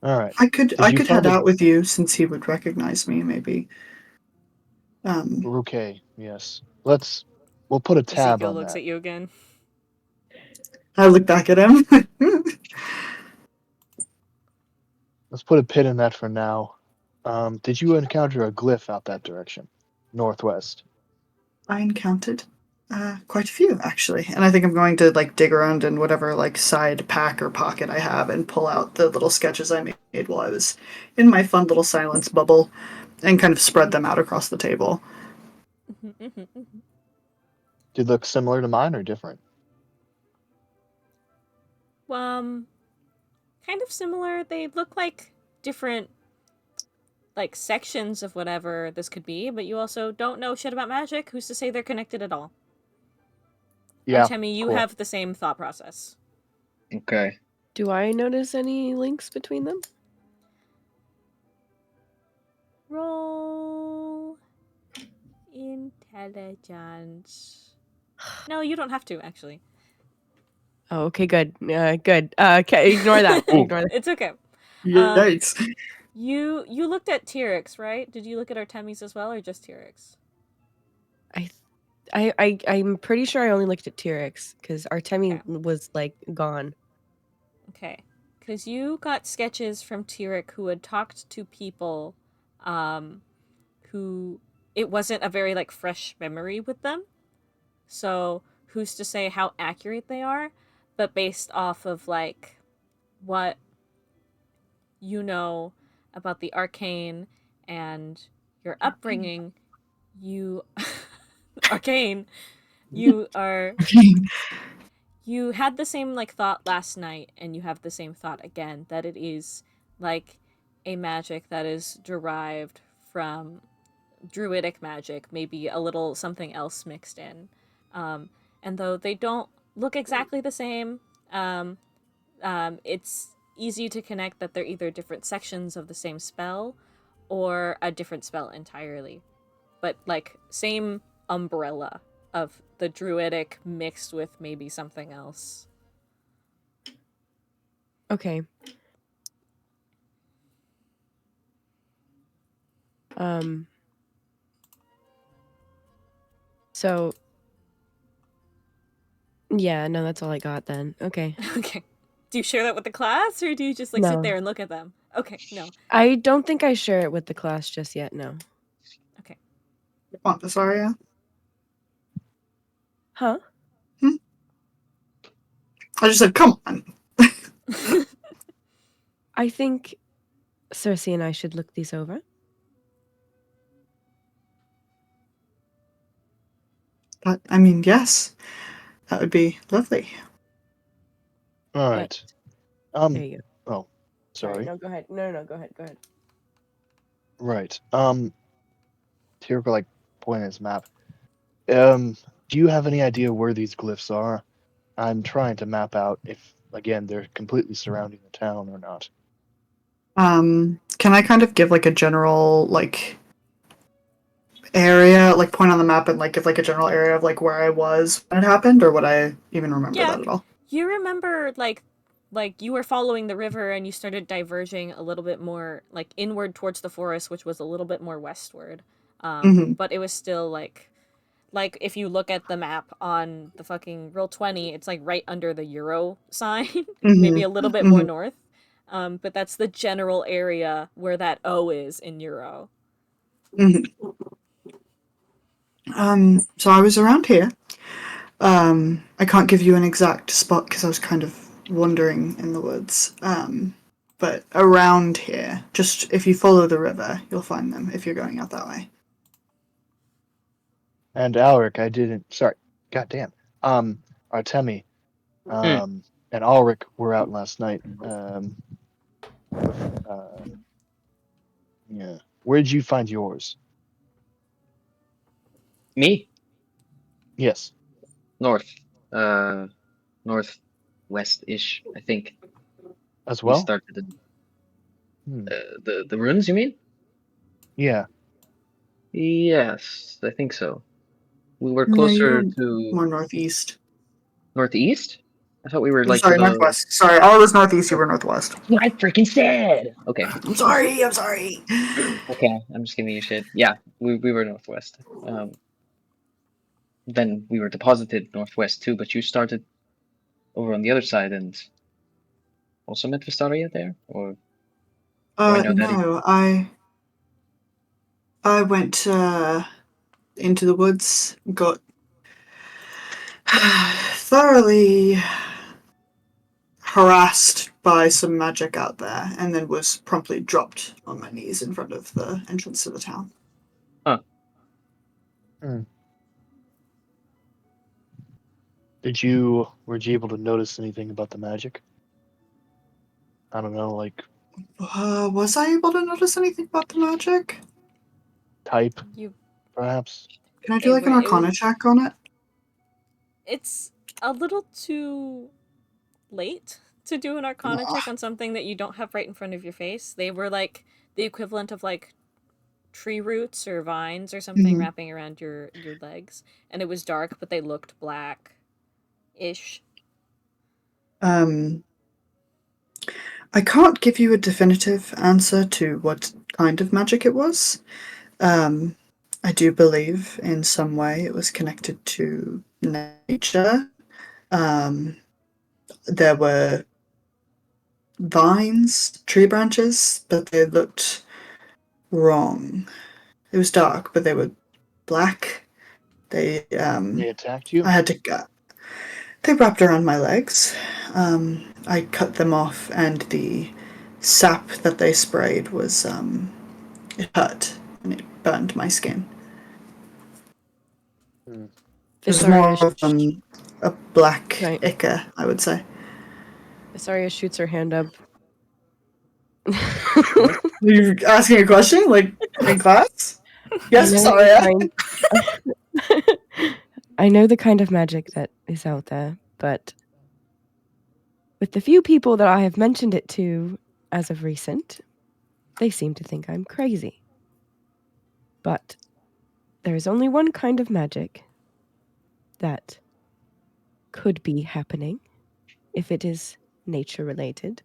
All right. I could Did you head find a out with you since he would recognize me, maybe. Okay, yes. We'll put a tab Ezekiel on looks that. at you again. I look back at him. Let's put a pin in that for now. Did you encounter a glyph out that direction? Northwest. I encountered quite a few, actually. And I think I'm going to like dig around in whatever like side pack or pocket I have and pull out the little sketches I made while I was in my fun little silence bubble and kind of spread them out across the table. Did they look similar to mine or different? Kind of similar. They look like different like sections of whatever this could be, but you also don't know shit about magic. Who's to say they're connected at all? Yeah. Artemi, you cool. have the same thought process. Okay. Do I notice any links between them? Roll intelligence. No, you don't have to actually. Oh, okay, good. Good. Okay, ignore that. Ignore that. It's okay. Yikes. You looked at Tyric's, right? Did you look at Artemi's as well, or just Tyric's? I'm pretty sure I only looked at Tyric because Artemi was like gone. Okay, because you got sketches from Tyric who had talked to people, who it wasn't a very like fresh memory with them. So who's to say how accurate they are? But based off of like what you know about the arcane and your upbringing, you arcane, you are you had the same like thought last night, and you have the same thought again, that it is like a magic that is derived from druidic magic, maybe a little something else mixed in. And though they don't look exactly the same, it's easy to connect that they're either different sections of the same spell or a different spell entirely. But like same umbrella of the druidic mixed with maybe something else. Okay. So yeah, no, that's all I got then. Okay. Okay. Do you share that with the class, or do you just like sit No. there and look at them? Okay, no. I don't think I share it with the class just yet, no. Okay. Come on, Vysaria. Huh? I just said, come on. I think Circe and I should look these over. I mean, yes. That would be lovely. All right. There you go. Oh, sorry. No, go ahead. No, go ahead. Go ahead. Right. Tyric like point at his map. Do you have any idea where these glyphs are? I'm trying to map out if, again, they're completely surrounding the town or not. Can I kind of give like a general like area, like point on the map and like give like a general area of like where I was when it happened, or would I even remember that at all? You remember like you were following the river and you started diverging a little bit more like inward towards the forest, which was a little bit more westward. But it was still like if you look at the map on the fucking Roll20, it's like right under the Euro sign, maybe a little bit more north. But that's the general area where that O is in Euro. So I was around here. I can't give you an exact spot because I was kind of wandering in the woods. But around here, just if you follow the river, you'll find them if you're going out that way. And Alaric, sorry, goddamn. Artemi, and Alaric were out last night. Yeah. Where did you find yours? Me? Yes. North. Northwest-ish, I think. As We well? started in Hmm. the ruins, you mean? Yeah. Yes, I think so. We were No, you closer were to more northeast. northeast? I thought we were I'm like to sorry, the. northwest. Sorry, I was northeast. You were northwest. I freaking said. Okay. I'm sorry. I'm sorry. Okay, I'm just giving you shit. Yeah, we were northwest. Then we were deposited northwest too, but you started over on the other side and also met Vysaria there, or do I know that? No, I went into the woods, got thoroughly harassed by some magic out there, and then was promptly dropped on my knees in front of the entrance to the town. Huh. Were you able to notice anything about the magic? I don't know, like Was I able to notice anything about the magic? type, You. perhaps? Can I do like an Arcana check on it? It's a little too late to do an Arcana Aw. check on something that you don't have right in front of your face. They were like the equivalent of like tree roots or vines or something Mhm. wrapping around your legs, and it was dark, but they looked black-ish. I can't give you a definitive answer to what kind of magic it was. I do believe in some way it was connected to nature. There were vines, tree branches, but they looked wrong. It was dark, but they were black. They attacked you? I had to they wrapped around my legs. I cut them off, and the sap that they sprayed was it hurt and it burned my skin. It was more Vysaria, of a black Right. ichor, I would say. Vysaria shoots her hand up. You're asking a question, like in class? Yes, I know Vysaria. I know the kind of magic that is out there, but with the few people that I have mentioned it to as of recent, they seem to think I'm crazy. But there is only one kind of magic that could be happening if it is nature related.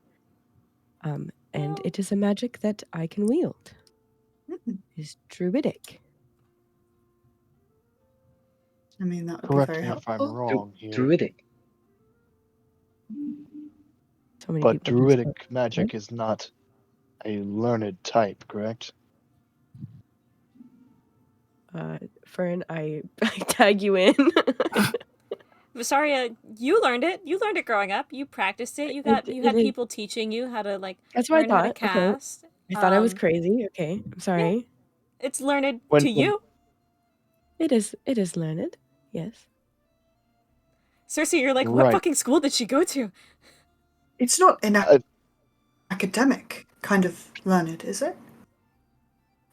And it is a magic that I can wield. It is druidic. I mean, that would Correct be very me if I'm helpful. wrong here, Druidic. So many but people have used druidic magic is not a learned type, correct? Fern, I tag you in. Vysaria, you learned it. You learned it growing up. You practiced it. You had people teaching you how to like That's what I learn how to thought. Okay. cast. I thought I was crazy. Okay. I'm sorry. It's learned When- to you. It is learned. Yes. Circe, you're like, what Right. fucking school did she go to? It's not an academic kind of learned, is it?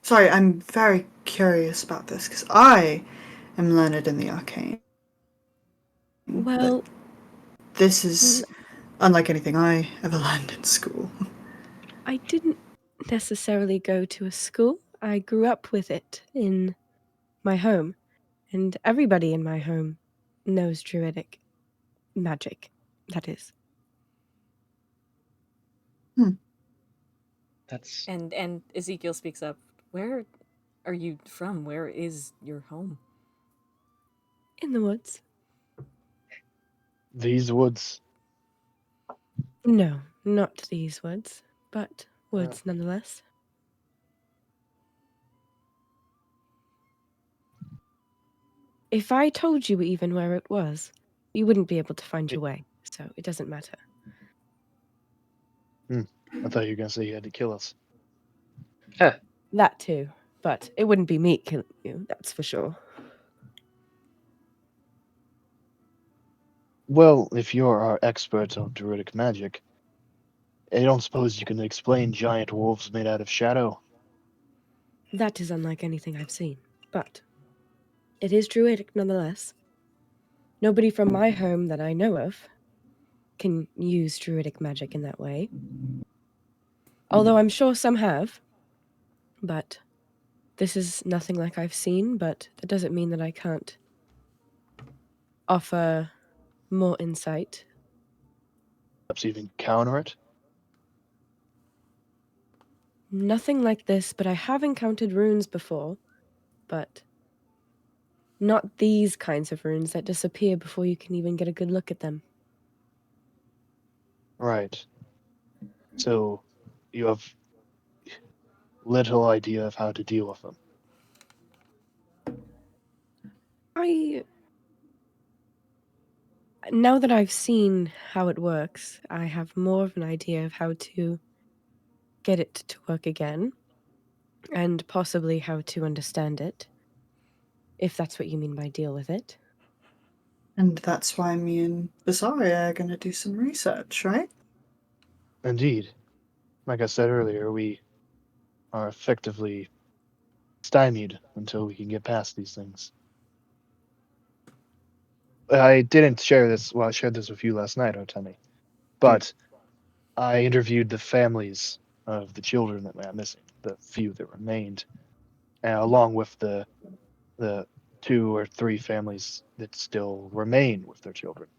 Sorry, I'm very curious about this because I am learned in the arcane. Well, but this is unlike anything I ever learned in school. I didn't necessarily go to a school. I grew up with it in my home, and everybody in my home knows druidic magic. That is. That's And Ezekiel speaks up. Where are you from? Where is your home? In the woods. These woods. No, not these woods, but woods nonetheless. If I told you even where it was, you wouldn't be able to find your way, so it doesn't matter. I thought you were gonna say you had to kill us. That too, but it wouldn't be me killing you, that's for sure. Well, if you're our expert on druidic magic, I don't suppose you can explain giant wolves made out of shadow? That is unlike anything I've seen, but it is druidic nonetheless. Nobody from my home that I know of can use druidic magic in that way. Although I'm sure some have, but this is nothing like I've seen, but that doesn't mean that I can't offer more insight. Perhaps even counter it? Nothing like this, but I have encountered runes before, but not these kinds of runes that disappear before you can even get a good look at them. Right. So, you have little idea of how to deal with them. Now that I've seen how it works, I have more of an idea of how to get it to work again, and possibly how to understand it, if that's what you mean by deal with it. And that's why me and Vysaria are going to do some research, right? Indeed. Like I said earlier, we are effectively stymied until we can get past these things. I didn't share this, well, I shared this with you last night, Artemi, but I interviewed the families of the children that went missing, the few that remained, along with the 2 or 3 families that still remain with their children.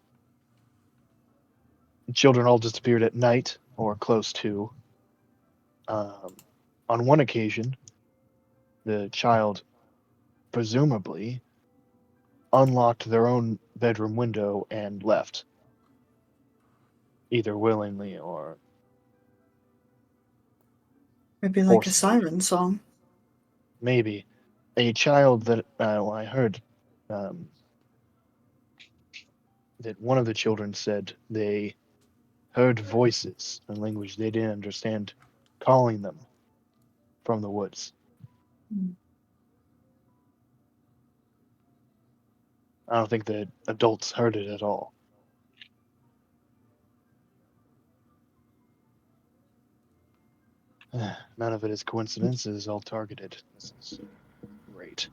The children all disappeared at night or close to. On one occasion, the child presumably unlocked their own bedroom window and left, either willingly or Maybe like a forcibly. siren song. Maybe a child that I heard that one of the children said they heard voices in language they didn't understand calling them from the woods. I don't think the adults heard it at all. None of it is coincidence. It is all targeted. This is great.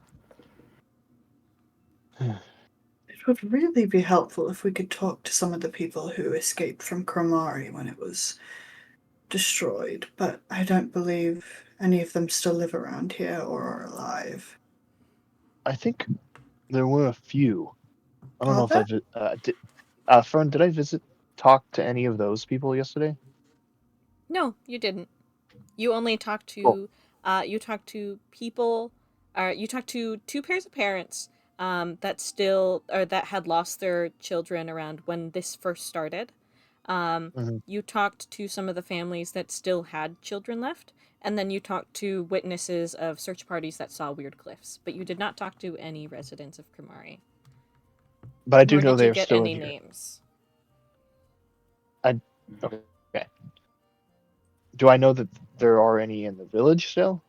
It would really be helpful if we could talk to some of the people who escaped from Kromari when it was destroyed, but I don't believe any of them still live around here or are alive. I think there were a few. I don't Are know if I did. Fern, did I talk to any of those people yesterday? No, you didn't. You only talked to Cool. you talked to people, you talked to 2 pairs of parents that still or that had lost their children around when this first started. Mhm. You talked to some of the families that still had children left, and then you talked to witnesses of search parties that saw weird cliffs. But you did not talk to any residents of Kromari. But I do Nor know did you they are get still any in here. names. Okay. Do I know that there are any in the village still?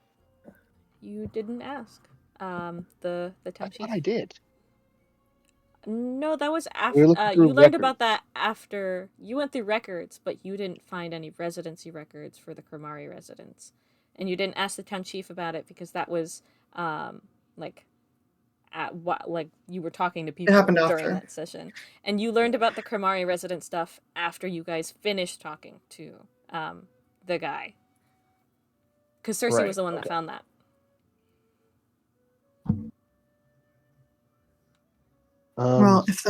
You didn't ask. The I town chief. thought I did. No, that was We were after. looking through You learned about records. that after you went through records, but you didn't find any residency records for the Kromari residents, and you didn't ask the town chief about it because that was, like, at what like you were talking to It people happened during after. that session, and you learned about the Kromari resident stuff after you guys finished talking to the guy, because Circe was Right. the one that Okay. found that. Well, if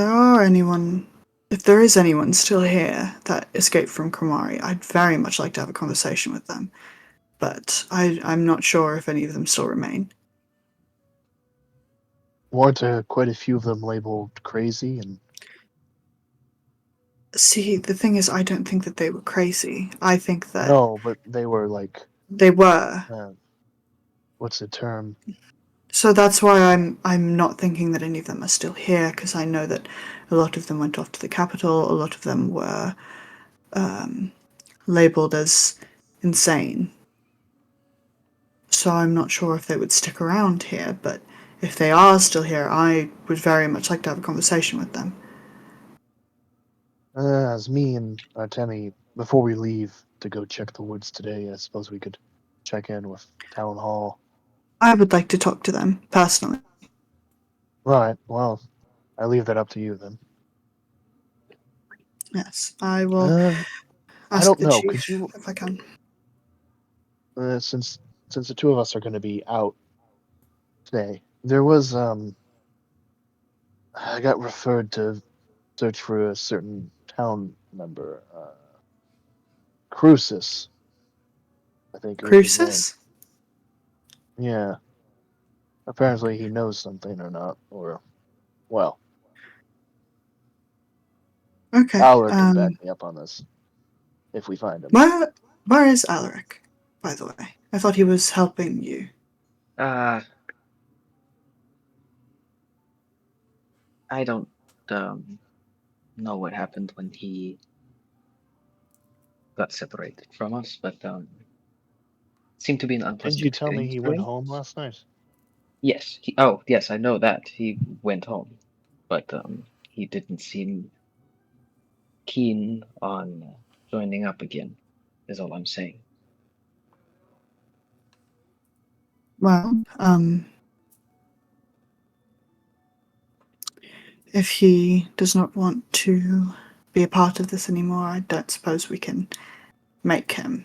there is anyone still here that escaped from Kromari, I'd very much like to have a conversation with them. But I'm not sure if any of them still remain. weren't quite a few of them labeled crazy and See, the thing is, I don't think that they were crazy. I think that no, but they were like they were. what's the term? So that's why I'm not thinking that any of them are still here, because I know that a lot of them went off to the capital. A lot of them were labeled as insane. So I'm not sure if they would stick around here, but if they are still here, I would very much like to have a conversation with them. As me and Artemi, before we leave to go check the woods today, I suppose we could check in with Town Hall. I would like to talk to them personally. Right, well, I leave that up to you then. Yes, I will I ask don't the know. chief Could you, if I can. since the two of us are going to be out today, there was I got referred to search for a certain town member, Crucis, I think was his name. Crucis? Yeah. Apparently he knows something or not, or, well, Okay. Alaric can back me up on this, if we find him. Where is Alaric, by the way? I thought he was helping you. I don't know what happened when he got separated from us, but seemed to be an unpleasant Didn't you tell me experience he for went him. home last night? Yes. Oh, yes, I know that. He went home. But he didn't seem keen on joining up again, is all I'm saying. Well, if he does not want to be a part of this anymore, I don't suppose we can make him.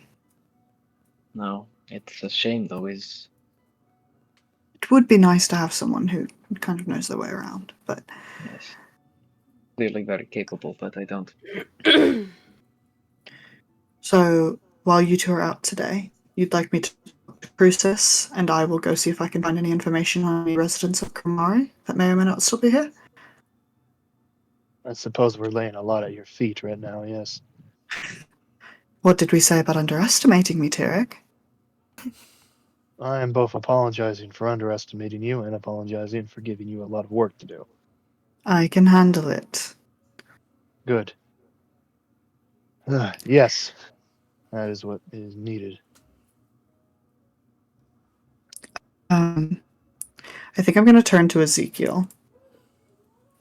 No, it's a shame though, It would be nice to have someone who kind of knows their way around, but yes. Clearly very capable, but I don't. So, while you two are out today, you'd like me to process, and I will go see if I can find any information on any residents of Kamari that may or may not still be here. I suppose we're laying a lot at your feet right now, yes. What did we say about underestimating me, Tyric? I am both apologizing for underestimating you and apologizing for giving you a lot of work to do. I can handle it. Good. Yes, that is what is needed. I think I'm going to turn to Ezekiel.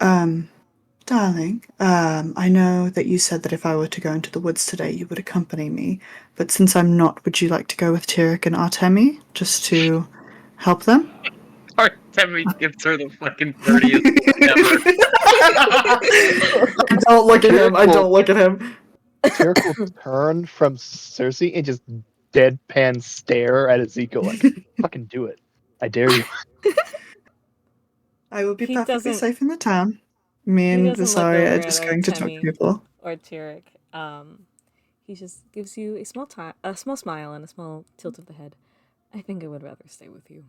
Darling, I know that you said that if I were to go into the woods today, you would accompany me. But since I'm not, would you like to go with Tyric and Artemi just to help them? Artemi gives her the fucking dirtiest ever. I don't look at him. I don't look at him. Tyric will turn from Circe and just deadpan stare at Ezekiel like, fucking do it. I dare you. I will be He perfectly doesn't- safe in the town. Me He and doesn't look Vysaria over are at just going to talk to Artemi people. or Tyric. He just gives you a small smile and a small tilt of the head. I think I would rather stay with you.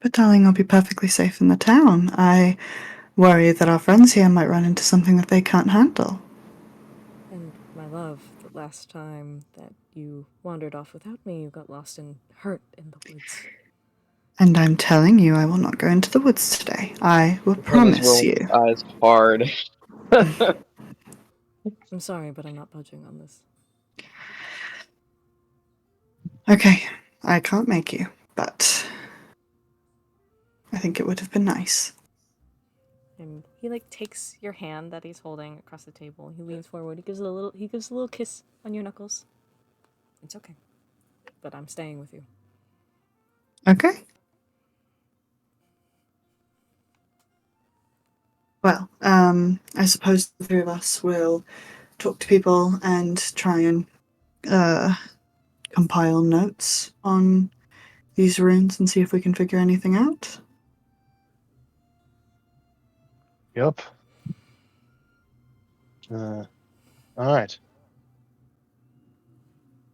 But darling, I'll be perfectly safe in the town. I worry that our friends here might run into something that they can't handle. And my love, the last time that you wandered off without me, you got lost and hurt in the woods. And I'm telling you, I will not go into the woods today. I will promise you. Eyes hard. I'm sorry, but I'm not budging on this. Okay, I can't make you, but I think it would have been nice. And he takes your hand that he's holding across the table. He leans forward. He gives a little kiss on your knuckles. It's okay, but I'm staying with you. Okay. Well, I suppose the three of us will talk to people and try and compile notes on these runes and see if we can figure anything out. Yup. Alright.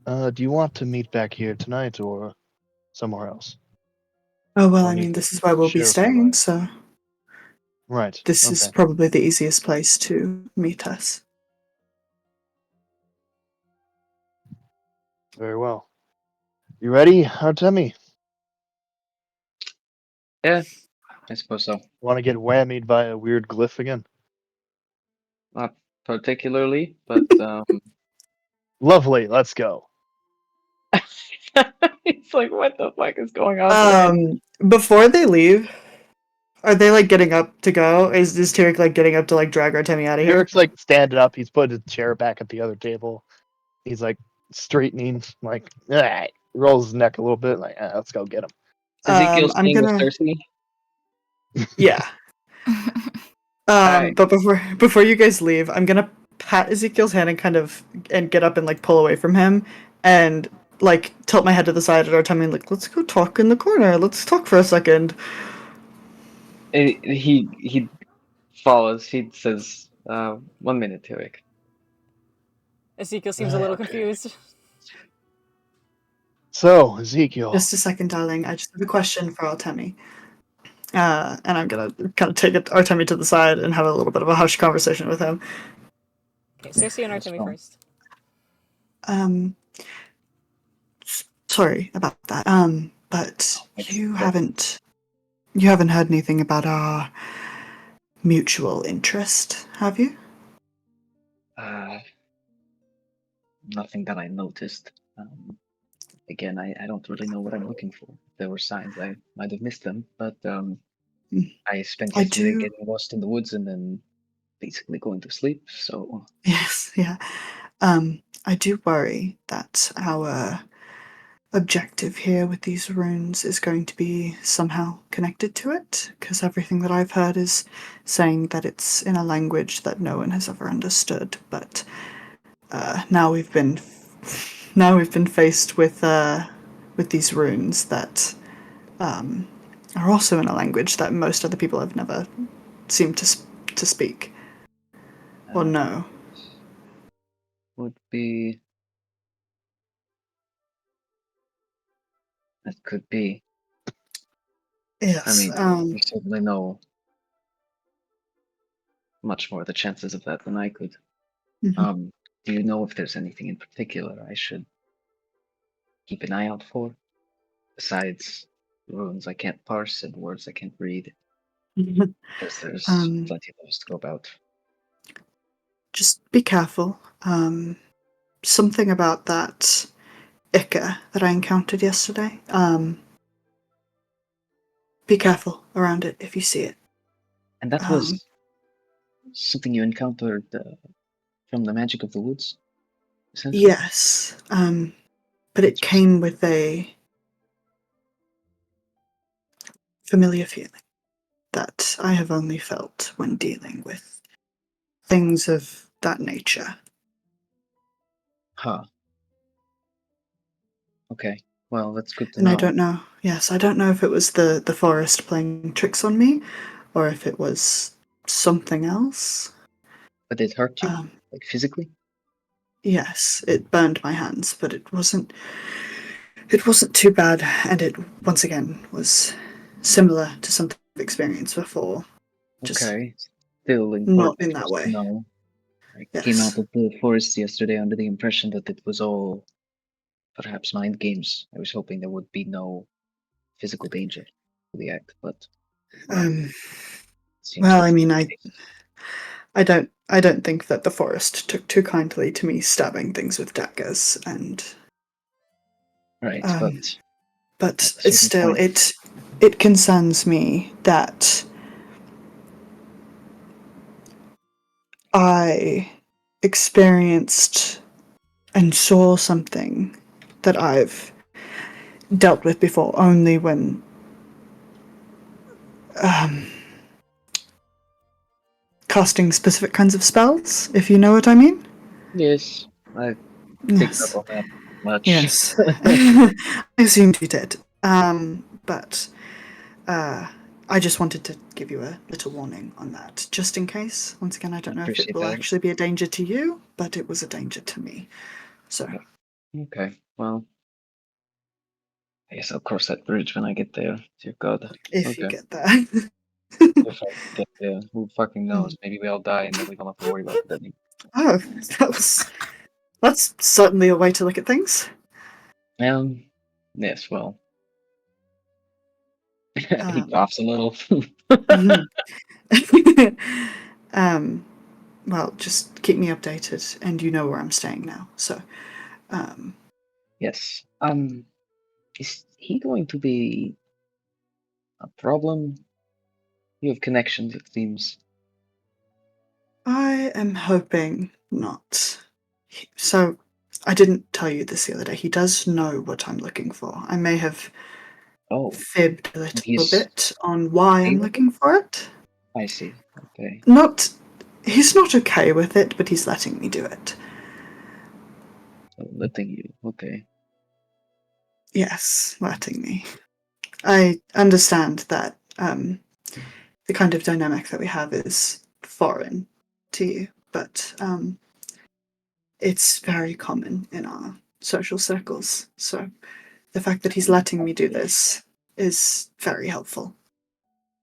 Do you want to meet back here tonight or somewhere else? Oh, well, Or I need mean, to this is where we'll be share a few staying, lines? so Right. this is probably the easiest place to meet us. Very well. You ready, Artemi? Yeah, I suppose so. Want to get whammied by a weird glyph again? Not particularly, but Lovely, let's go. it's like, what the fuck is going on today? Before they leave, Are they like getting up to go? Is Tyric like getting up to like drag Artemi out of here? Eric's like standing up. He's putting his chair back at the other table. He's like straightening, like, all right. Rolls his neck a little bit, like, let's go get him. Ezekiel I'm staying with gonna. Circe? Yeah. Alright. But before you guys leave, I'm gonna pat Ezekiel's hand and get up and like pull away from him and like tilt my head to the side at Artemi, like, let's go talk in the corner. Let's talk for a second. He follows. He says, 1 minute, Tyric. Ezekiel seems a little confused. So, Ezekiel. Just a second, darling. I just have a question for Artemi. And I'm gonna kind of take Artemi to the side and have a little bit of a hush conversation with him. Okay, Circe and Artemi first. Sorry about that. But you haven't heard anything about our mutual interest, have you? Nothing that I noticed. Again, I don't really know what I'm looking for. If there were signs, I might have missed them, but I spent yesterday getting lost in the woods and then basically going to sleep, so... Yes, yeah. I do worry that our objective here with these runes is going to be somehow connected to it, because everything that I've heard is saying that it's in a language that no one has ever understood, but now we've been faced with these runes that are also in a language that most other people have never seemed to speak or know. Would be... That could be. Yes. I mean, you certainly know much more of the chances of that than I could. Mhm. Do you know if there's anything in particular I should keep an eye out for? Besides runes I can't parse and words I can't read. Because there's plenty of those to go about. Just be careful. Something about that Ica that I encountered yesterday. Be careful around it if you see it. And that was something you encountered from the magic of the woods? Yes, but it came with a familiar feeling that I have only felt when dealing with things of that nature. Huh. Okay. Well, that's good to And know. I don't know. Yes, I don't know if it was the forest playing tricks on me, or if it was something else. But it hurt you, like physically? Yes, it burned my hands, but it wasn't too bad, and it once again was similar to something I've experienced before. Just okay. Still not important in for that us way. to know. I Yes. came out of the forest yesterday under the impression that it was all perhaps mind games. I was hoping there would be no physical danger to the act, but seems well, that's I mean, not the case. I don't think that the forest took too kindly to me stabbing things with daggers, and Right, but certain still, point- it concerns me that I experienced and saw something that I've dealt with before only when casting specific kinds of spells, if you know what I mean. Yes, I picked up Yes. on that much. Yes. I assumed you did. But I just wanted to give you a little warning on that, just in case. Once again, I don't know if it Appreciate will that. actually be a danger to you, but it was a danger to me. So, Okay, well, I guess I'll cross that bridge when I get there. Dear God. if you Okay. get there. If I get there, who fucking knows? Maybe we all die and then we don't have to worry about it anymore. Oh, that's certainly a way to look at things. Yes, well. He coughs a little. Well, just keep me updated, and you know where I'm staying now. So, Yes. Is he going to be a problem? You have connections, it seems. I am hoping not. So, I didn't tell you this the other day. He does know what I'm looking for. I may have fibbed a little he's bit on why I'm looking for it. I see. Okay. He's not okay with it, but he's letting me do it. Letting you. Okay. Yes, letting me. I understand that the kind of dynamic that we have is foreign to you, but it's very common in our social circles. So the fact that he's letting me do this is very helpful.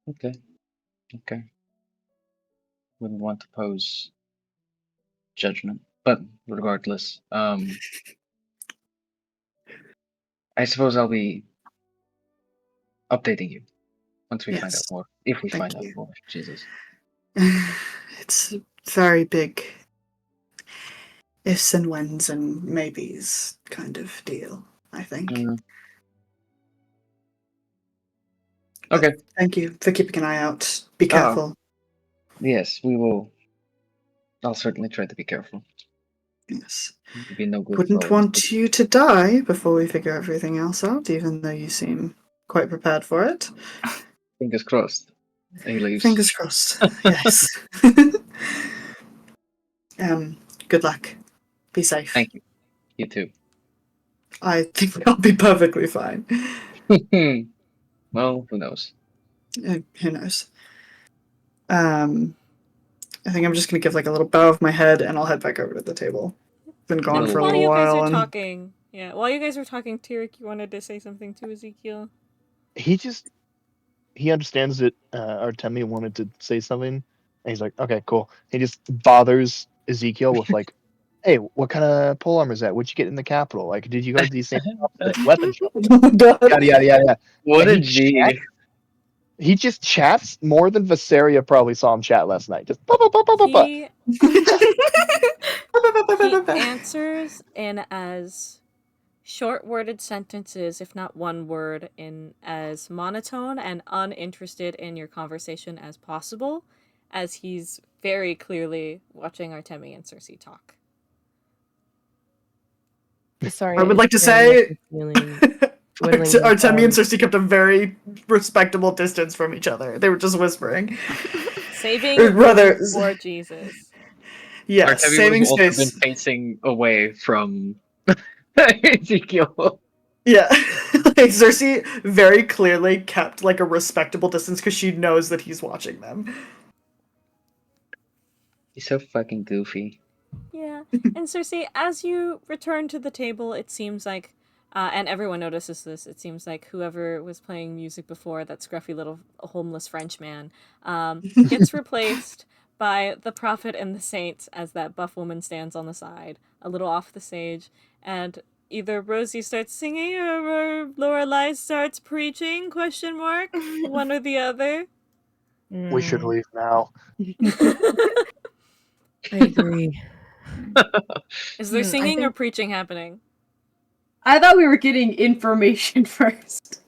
Okay. Okay. Wouldn't want to pose judgment, but regardless, I suppose I'll be updating you once we find out Yes. more. If we Thank find out you. more. Jesus. It's very big ifs and whens and maybes kind of deal, I think. Okay. But thank you for keeping an eye out. Be careful. Yes, we will. I'll certainly try to be careful. Yes. It'd be no good Wouldn't for all of us want you to die before we figure everything else out, even though you seem quite prepared for it. Fingers crossed. Alias. Fingers crossed. Yes. Good luck. Be safe. Thank you. You too. I think I'll be perfectly fine. Well, who knows? Who knows? I think I'm just gonna give like a little bow of my head, and I'll head back over to the table. Been gone for a While little you guys while. are And talking, while you guys are talking, Tyric, you wanted to say something to Ezekiel? He understands that Artemi wanted to say something, and he's like, "Okay, cool." He just bothers Ezekiel with like, "Hey, what kind of polearm is that? What'd you get in the capital? Like, did you go to these same weapon shop? Yada yada yada." What And a G. he just chats more than Vysaria probably saw him chat last night. Just He answers in as short-worded sentences, if not one word, in as monotone and uninterested in your conversation as possible, as he's very clearly watching Artemi and Circe talk. Sorry, I would like to say Whittling Artemi and Circe kept a very respectable distance from each other. They were just whispering. Saving rather for Jesus. Yes, Artemi saving would have also space. been facing away from Ezekiel. Yeah, like Circe very clearly kept like a respectable distance because she knows that he's watching them. He's so fucking goofy. Yeah, and Circe, as you return to the table, it seems like, and everyone notices this, it seems like whoever was playing music before, that scruffy little homeless French man, gets replaced by the prophet and the saint as that buff woman stands on the side, a little off the stage, and either Rosie starts singing or Lorelai starts preaching, ? One or the other. We should leave now. I agree. Is there singing think- or preaching happening? I thought we were getting information first.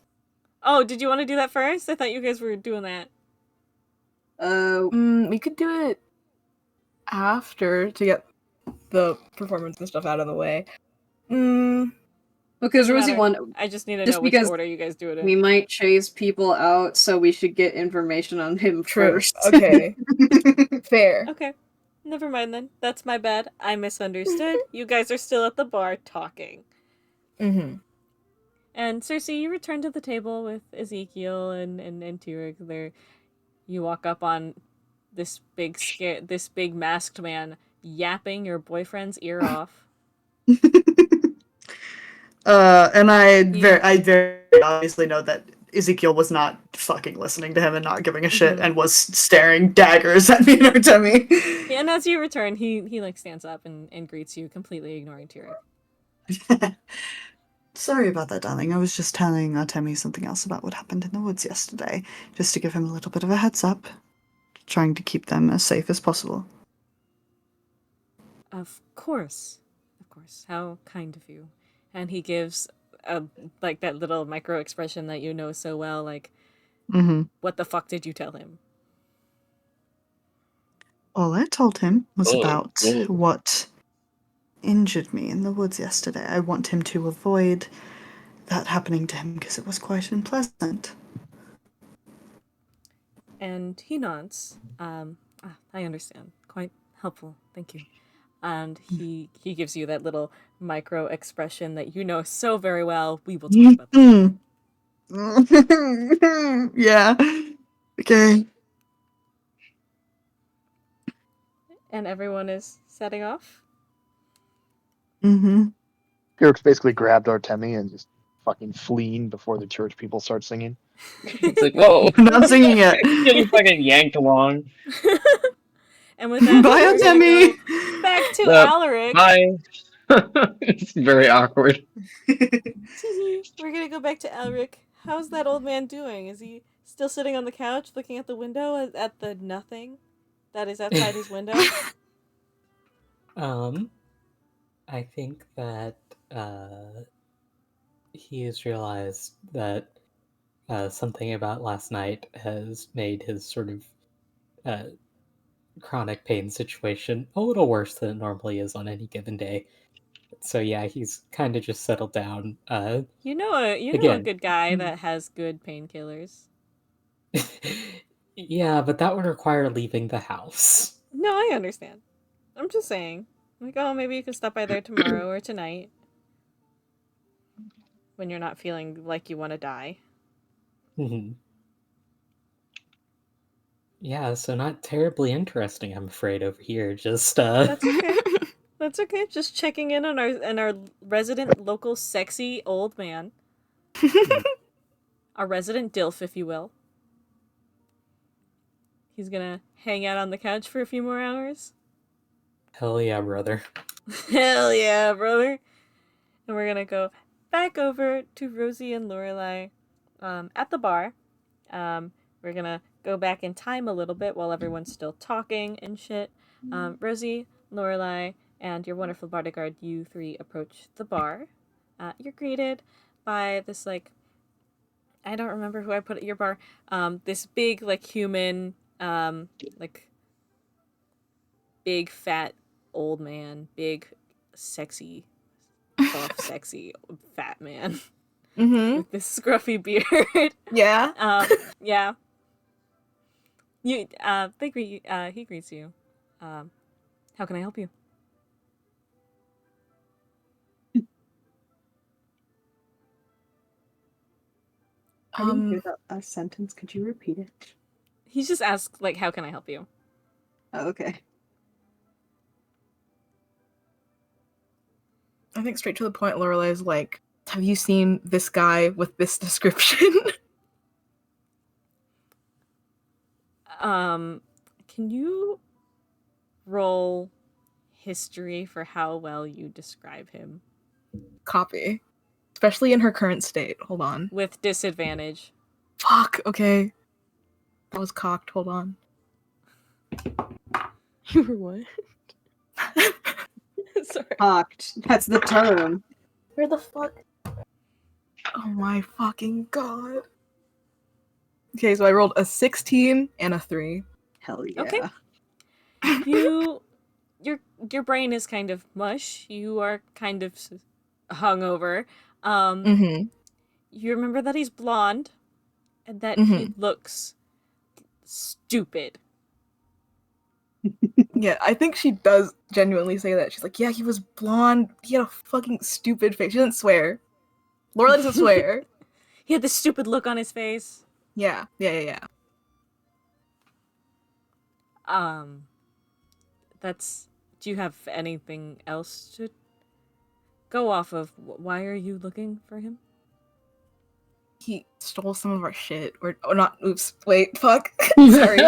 Oh, did you want to do that first? I thought you guys were doing that. We could do it after to get the performance and stuff out of the way. Because Doesn't Rosie matter. won. I just need to Just know which because order you guys do it in. we might chase people out, so we should get information on him True. first. Okay. Fair. Okay. Never mind then. That's my bad. I misunderstood. You guys are still at the bar talking. Mm-hmm. And Circe, you return to the table with Ezekiel and Tyric. There, you walk up on this big masked man yapping your boyfriend's ear off. And I very obviously know that Ezekiel was not fucking listening to him and not giving a shit and was staring daggers at me and Artemi. Yeah, and as you return, he like stands up and greets you, completely ignoring Tyric. Sorry about that, darling. I was just telling Artemi something else about what happened in the woods yesterday, just to give him a little bit of a heads up, trying to keep them as safe as possible. Of course. How kind of you. And he gives like that little micro expression that you know so well, like, what the fuck did you tell him? All I told him was Oh, about oh. what injured me in the woods yesterday. I want him to avoid that happening to him because it was quite unpleasant. And he nods. I understand. Quite helpful. Thank you. And he gives you that little micro expression that you know so very well. We will talk about that. Yeah. Okay. And everyone is setting off. Mm-hmm. Tyric's basically grabbed Artemi and just fucking fleeing before the church people start singing. It's like, whoa. We're not singing yet. Getting fucking yanked along. And with that, Bye, we're gonna Artemi. go back to Alaric. Bye. It's very awkward. We're gonna go back to Alaric. How's that old man doing? Is he still sitting on the couch looking at the window at the nothing that is outside his window? I think that he has realized that something about last night has made his sort of chronic pain situation a little worse than it normally is on any given day. So yeah, he's kind of just settled down. You know a good guy that has good painkillers. Yeah, but that would require leaving the house. No, I understand. I'm just saying. Like, oh, maybe you can stop by there tomorrow or tonight. When you're not feeling like you want to die. Yeah, so not terribly interesting, I'm afraid, over here. Just That's okay. That's okay. Just checking in on our resident local sexy old man. Our resident DILF, if you will. He's gonna hang out on the couch for a few more hours. Hell yeah, brother. Hell yeah, brother. And we're gonna go back over to Rosie and Lorelai at the bar. We're gonna go back in time a little bit while everyone's still talking and shit. Rosie, Lorelai, and your wonderful bodyguard, you three approach the bar. You're greeted by this, like, I don't remember who I put at your bar. This big, like, human, like, big, fat, old man. Big, sexy, buff, sexy, fat man. Mm-hmm. With this scruffy beard. Yeah. Yeah. You, they greet you, he greets you. How can I help you? I didn't hear that last sentence. Could you repeat it? He just asks, like, how can I help you? Oh, okay. I think straight to the point, Lorelai is like, have you seen this guy with this description? Can you roll history for how well you describe him? Copy. Especially in her current state. Hold on. With disadvantage. Fuck, okay. That was cocked, hold on. You were what? Sorry. Cocked. That's the term. Where the fuck? Oh my fucking god. Okay, so I rolled a 16 and a 3. Hell yeah. Okay. Your brain is kind of mush. You are kind of hungover. You remember that he's blonde and that he looks stupid. Yeah, I think she does genuinely say that. She's like, yeah, he was blonde. He had a fucking stupid face. She doesn't swear. Lorelai doesn't swear. He had this stupid look on his face. Yeah. That's... Do you have anything else to go off of? Why are you looking for him? He stole some of our shit. Not, oops, wait, fuck. Sorry.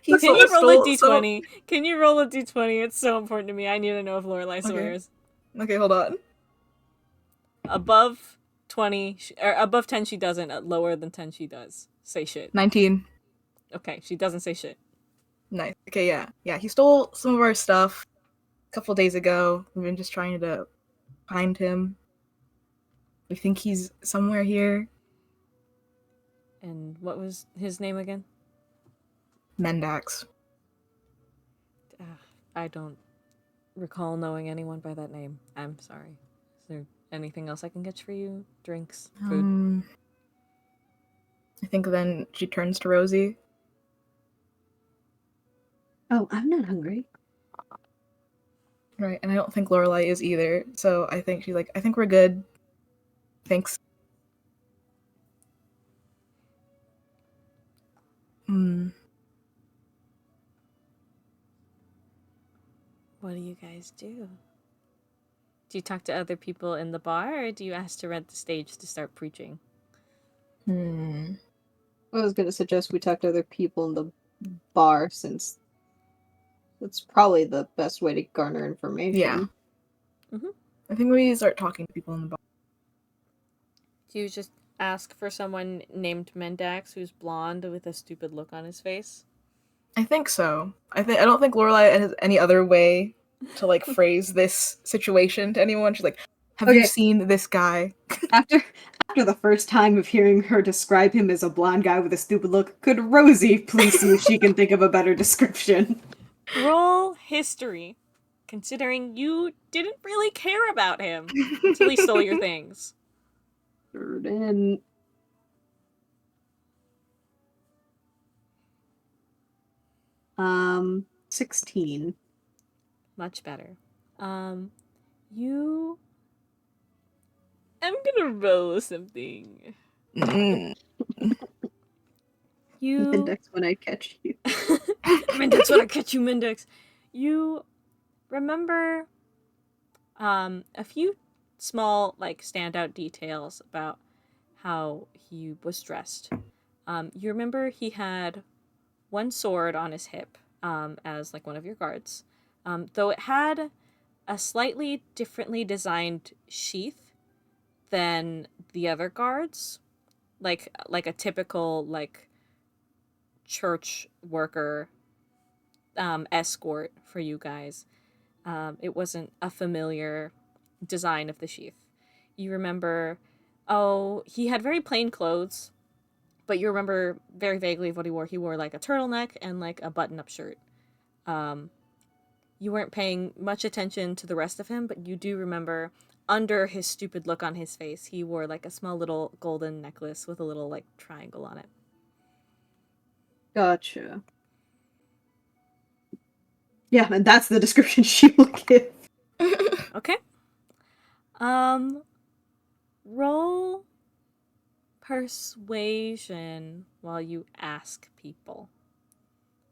Can you roll a d20? Can you roll a d20? It's so important to me. I need to know if Lorelai swears. Okay, hold on. Above 20, or above 10 she doesn't. Lower than 10 she does. Say shit. 19. Okay, she doesn't say shit. Nice. Okay, yeah. Yeah, he stole some of our stuff a couple days ago. We've been just trying to find him. We think he's somewhere here. And what was his name again? Mendax. I don't recall knowing anyone by that name. I'm sorry. Is there anything else I can get for you? Drinks, food? I think then she turns to Rosie. Oh, I'm not hungry. Right, and I don't think Lorelai is either. So I think she's like, I think we're good. Thanks. What do you guys do? Do you talk to other people in the bar, or do you ask to rent the stage to start preaching? I was going to suggest we talk to other people in the bar, since that's probably the best way to garner information. Yeah. I think we start talking to people in the bar. Do you just ask for someone named Mendax who's blonde with a stupid look on his face? I think so. I don't think Lorelai has any other way to like phrase this situation to anyone. She's like, "Have you seen this guy?" After the first time of hearing her describe him as a blonde guy with a stupid look, could Rosie please see if she can think of a better description? Roll history, considering you didn't really care about him until he stole your things. Burden. 16. Much better. You... I'm gonna roll something. You... Mendax when I catch you. Mendax when I catch you, Mendax. You remember a few small, like, standout details about how he was dressed. You remember he had one sword on his hip, as, like, one of your guards. Though it had a slightly differently designed sheath than the other guards. Like a typical, like, church worker escort for you guys. It wasn't a familiar design of the sheath. You remember, he had very plain clothes, but you remember very vaguely of what he wore. He wore like a turtleneck and like a button-up shirt. You weren't paying much attention to the rest of him, but you do remember under his stupid look on his face, he wore like a small little golden necklace with a little like triangle on it. Gotcha. Yeah, and that's the description she will give. Okay. Roll persuasion while you ask people.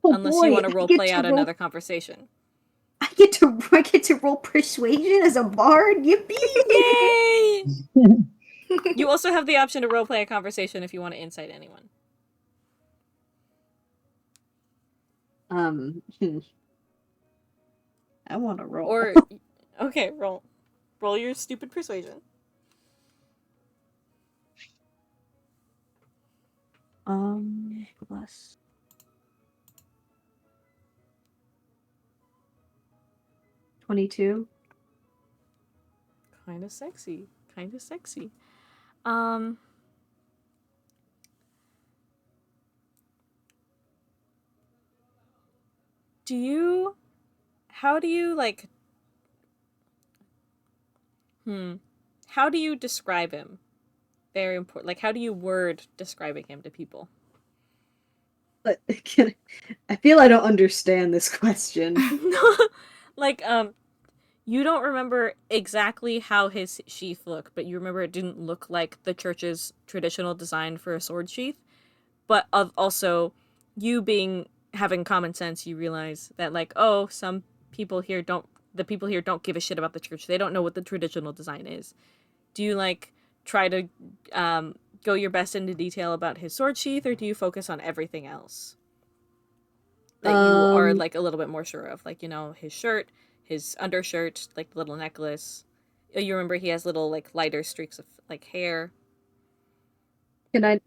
Unless you want to roleplay out another conversation. I get to roll persuasion as a bard? Yippee! Yay! You also have the option to roleplay a conversation if you want to insight anyone. I want to roll. Or, okay, roll. Roll your stupid persuasion. Plus. $22. Kind of sexy. How do you, like, how do you describe him? Very important. Like, how do you word describing him to people? I feel I don't understand this question. Like, you don't remember exactly how his sheath looked, but you remember it didn't look like the church's traditional design for a sword sheath. But also, having common sense, you realize that, like, some people here don't give a shit about the church. They don't know what the traditional design is. Do you, like, try to go your best into detail about his sword sheath, or do you focus on everything else that you are, like, a little bit more sure of? Like, you know, his shirt, his undershirt, like, the little necklace. You remember he has little, like, lighter streaks of, like, hair. Can I...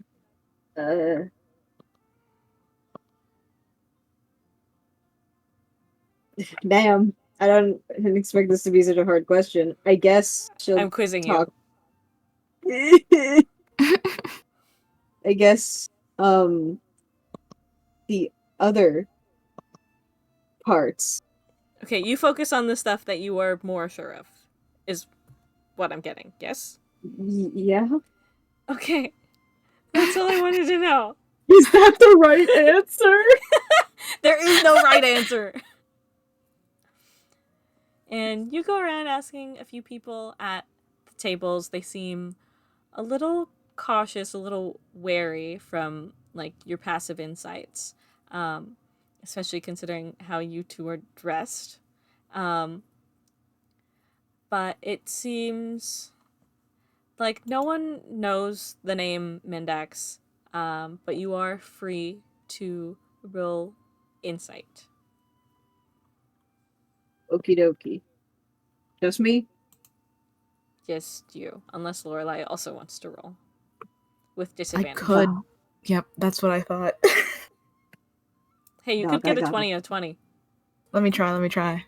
Damn. I didn't expect this to be such a hard question. I guess I'm quizzing you. I guess, the other parts Okay, you focus on the stuff that you are more sure of, is what I'm getting. Yes? Yeah. Okay. That's all I wanted to know. Is that the right answer? There is no right answer. And you go around asking a few people at the tables. They seem a little cautious, a little wary from like your passive insights, especially considering how you two are dressed. But it seems like no one knows the name Mendax, but you are free to roll insight. Okie dokie. Just me? Just you, unless Lorelai also wants to roll with I disadvantage. could. Yep, that's what I thought. Hey, you Dog, could get I a got 20 out of 20. Let me try.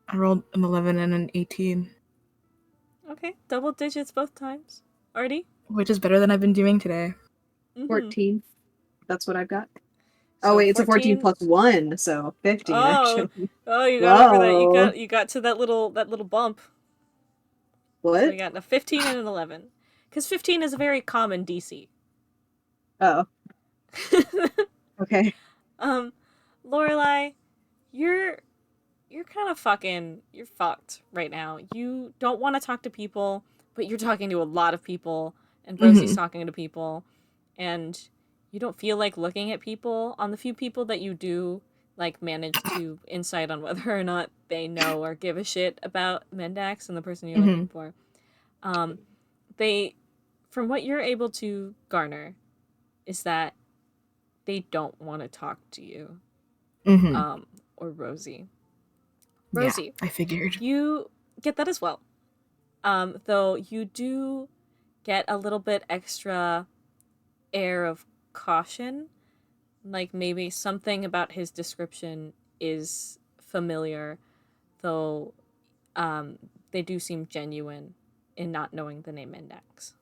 I rolled an 11 and an 18. Okay, double digits both times. Artie? Which is better than I've been doing today. 14. That's what I've got. So Oh wait, it's a 14 plus 1, so 15 actually. Oh, you got over that. Whoa. You got to that little bump. What? So you got a 15 and an 11. Because 15 is a very common DC. Oh. Okay. Lorelai, you're kind of you're fucked right now. You don't want to talk to people, but you're talking to a lot of people, and Rosie's talking to people, and you don't feel like looking at people. On the few people that you do like manage to insight on whether or not they know or give a shit about Mendax and the person you're looking for, they, from what you're able to garner, is that they don't want to talk to you, or Rosie. Rosie, yeah, I figured. You get that as well. Though you do get a little bit extra air of caution. Like maybe something about his description is familiar, though they do seem genuine in not knowing the name Index.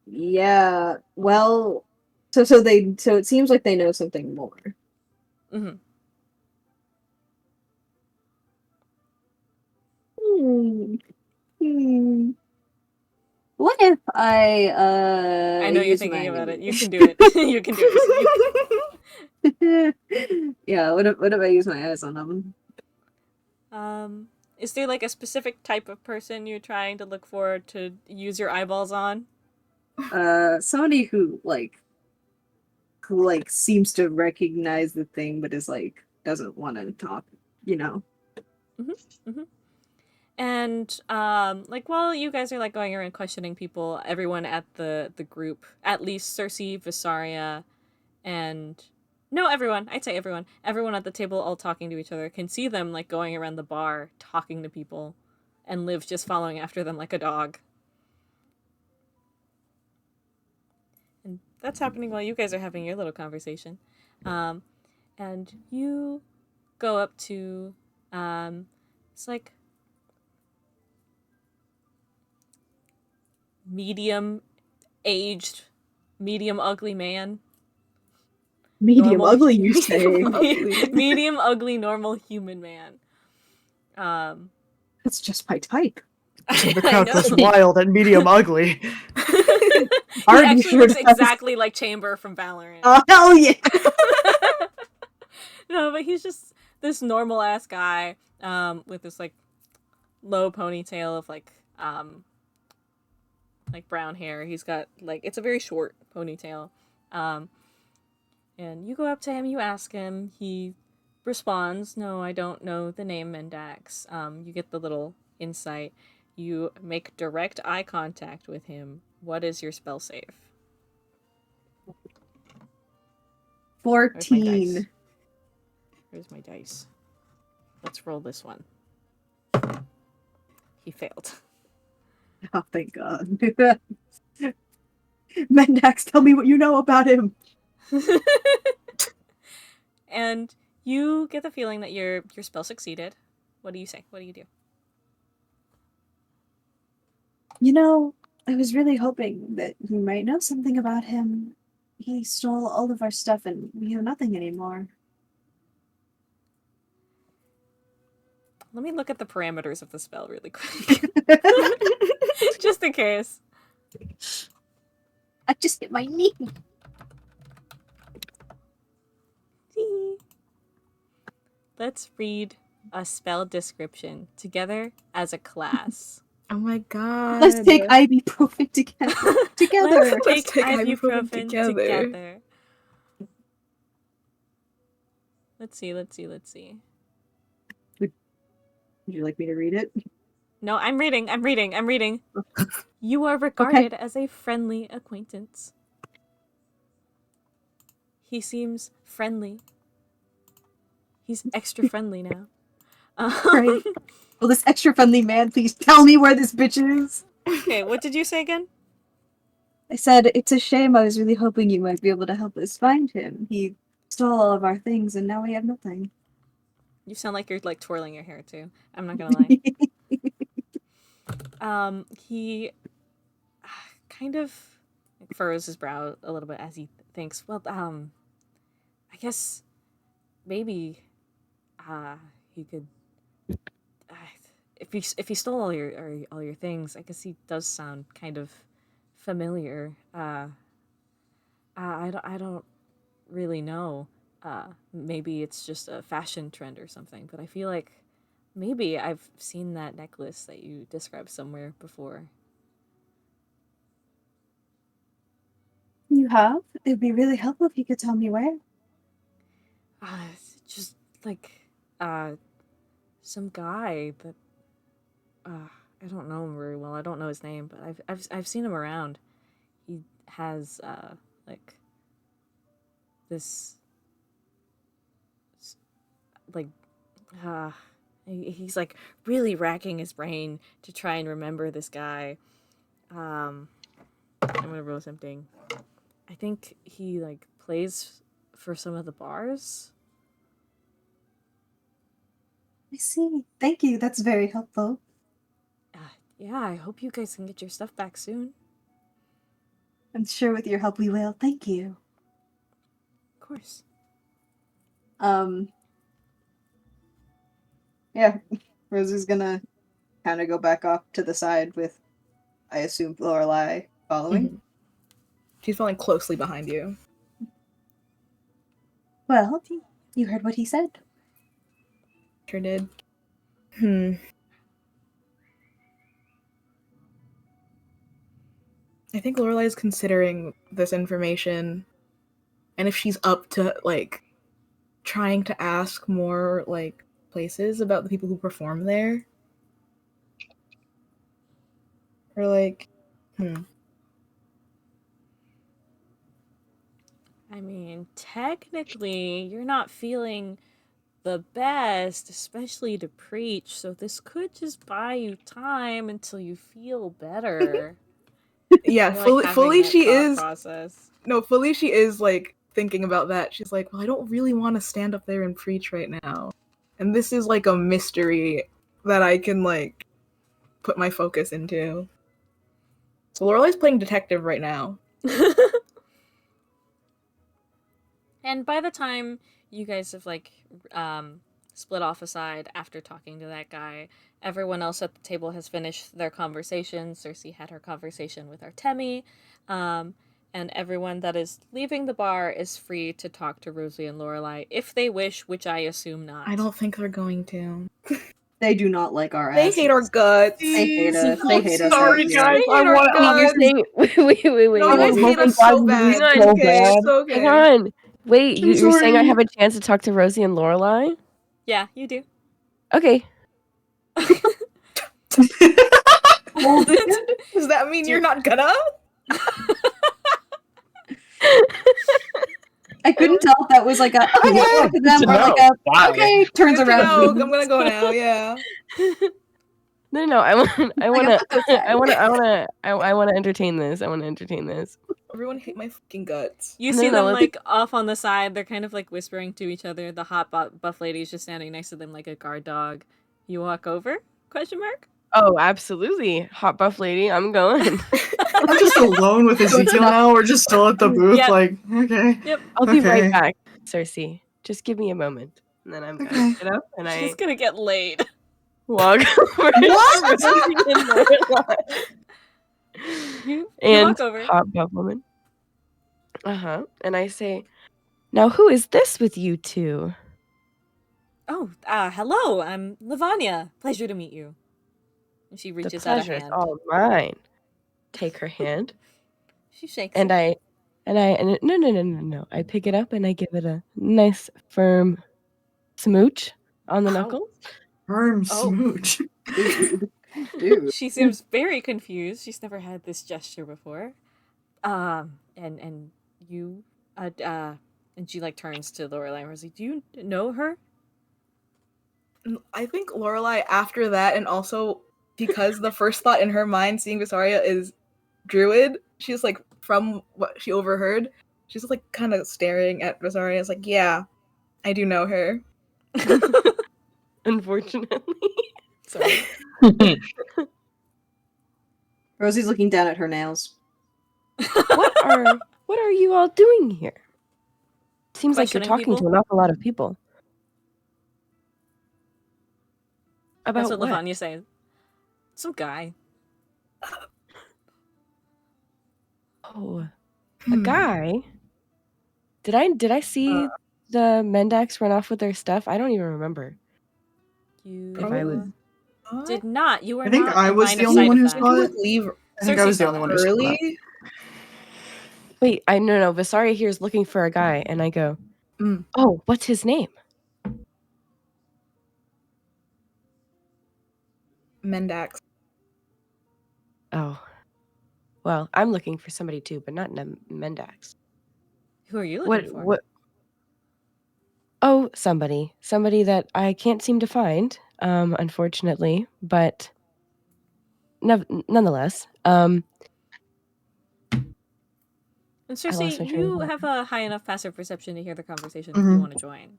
Yeah. Well, so it seems like they know something more. Mm-hmm. What if I I know you're thinking about it. You can do it. You can do it. Yeah, what if I use my eyes on them? Is there like a specific type of person you're trying to look for to use your eyeballs on? Somebody who seems to recognize the thing but is like doesn't want to talk, you know. And like while you guys are like going around questioning people, everyone at the group, at least Circe, Vysaria, and I'd say everyone at the table all talking to each other can see them like going around the bar talking to people, and Liv just following after them like a dog. And that's happening while you guys are having your little conversation. And you go up to it's like medium-aged, medium ugly man. Medium normal, ugly, you say? Medium ugly, normal human man. That's just my type. The crowd goes wild at medium ugly. He actually looks exactly like Chamber from Valorant. Oh, hell yeah! No, but he's just this normal ass guy with this like low ponytail of like brown hair. He's got like, it's a very short ponytail. And you go up to him, you ask him, he responds, "No, I don't know the name Mendax." You get the little insight. You make direct eye contact with him. What is your spell save? 14. Where's my dice? Let's roll this one. He failed. Oh, thank God. Mendax, tell me what you know about him. And you get the feeling that your spell succeeded. What do you say? What do you do? You know, I was really hoping that you might know something about him. He stole all of our stuff and we have nothing anymore. Let me look at the parameters of the spell really quick. Just in case. I just hit my knee. Let's read a spell description together as a class. Oh my god. Let's take ibuprofen together. Let's take take ibuprofen ibuprofen together. together. Let's see. Would you like me to read it? No, I'm reading. You are regarded as a friendly acquaintance. He seems friendly. He's extra friendly now. Right. Will this extra friendly man please tell me where this bitch is? Okay, what did you say again? I said, it's a shame. I was really hoping you might be able to help us find him. He stole all of our things and now we have nothing. You sound like you're like twirling your hair too. I'm not gonna lie. He kind of furrows his brow a little bit as he thinks, well, I guess maybe he could if he stole all your things, I guess he does sound kind of familiar. I don't really know. Maybe it's just a fashion trend or something, but I feel like maybe I've seen that necklace that you described somewhere before. You have? It'd be really helpful if you could tell me where. Just like some guy that I don't know him very well. I don't know his name, but I've seen him around. He has like this like he's like really racking his brain to try and remember this guy. I'm gonna roll something. I think he like plays for some of the bars. I see. Thank you. That's very helpful. Yeah, I hope you guys can get your stuff back soon. I'm sure with your help we will. Thank you. Of course. Yeah, Rosie's gonna kind of go back off to the side with, I assume, Lorelai following. Mm-hmm. She's following closely behind you. Well, you heard what he said. Sure did. I think Lorelai is considering this information, and if she's up to like trying to ask more like places about the people who perform there, or like, I mean, technically, you're not feeling the best, especially to preach, so this could just buy you time until you feel better. Yeah, You're, fully she is. Process. No, fully she is like thinking about that. She's like, well, I don't really want to stand up there and preach right now, and this is like a mystery that I can like put my focus into. So Lorelai's playing detective right now. And by the time you guys have like split off aside after talking to that guy, everyone else at the table has finished their conversation. Circe had her conversation with Artemi, and everyone that is leaving the bar is free to talk to Rosie and Lorelai if they wish, which I assume not. I don't think they're going to. They do not like our They asses. hate our guts. They hate us. They hate us. Sorry, guys. I want Wait. No, you guys hate us so bad. Hang on. It's okay. It's okay. Hang on. Wait, I'm you're saying I sorry. have a chance to talk to Rosie and Lorelai? Yeah, you do. Okay. Does that mean you're not gonna? I couldn't tell if that was like a to them or like a okay, turns around. I'm gonna go now, yeah. No. I want to. I'm so sad. I want to entertain this. Everyone hate my fucking guts. You No, see no, them let's- like off on the side. They're kind of like whispering to each other. The hot buff lady's just standing next to them like a guard dog. You walk over? Question mark? Oh, absolutely, hot buff lady. I'm going. I'm just alone with Ezekiel now. We're just still at the booth. Yep. Like, okay. Yep. I'll be right Okay. back, Circe. Just give me a moment, and then I'm Okay. gonna get up and I She's gonna get laid. walk over. What? You and walk over. hot buff woman. And I say, "Now, who is this with you two?" Oh, hello. I'm Lavanya. Pleasure to meet you. And she The reaches out a pleasure is hand. all mine. Take her hand, She shakes and it. no. I pick it up and I give it a nice firm smooch on the Ow. knuckles. Firm Oh. smooch. Dude. She seems very confused. She's never had this gesture before. And you, and she like turns to Lorelai and Rosie. Do you know her? I think Lorelai after that, and also because the first thought in her mind seeing Vysaria is druid, she's like, from what she overheard, she's like kind of staring at Vysaria. It's like, yeah, I do know her. Unfortunately, sorry. Rosie's looking down at her nails. What are you all doing here? Seems like you're Questioning talking to people? an awful lot of people. About That's what what? Lavanya says. Some guy. Oh, a guy. Did I see the Mendax run off with their stuff? I don't even remember. You If I was did not. You were I think not I in was line the of only sight one of who that. saw it. Like, leave I think I Circe was the saw only that. one who saw that. early. Wait, no. Vysaria here is looking for a guy, and I go, Mm. "Oh, what's his name?" Mendax. Oh, well, I'm looking for somebody too, but not Mendax. Who are you looking for? What? Oh, somebody that I can't seem to find, unfortunately, but nonetheless, And I Circe, lost my train of you thought. have a high enough passive perception to hear the conversation if Mhm. you want to join.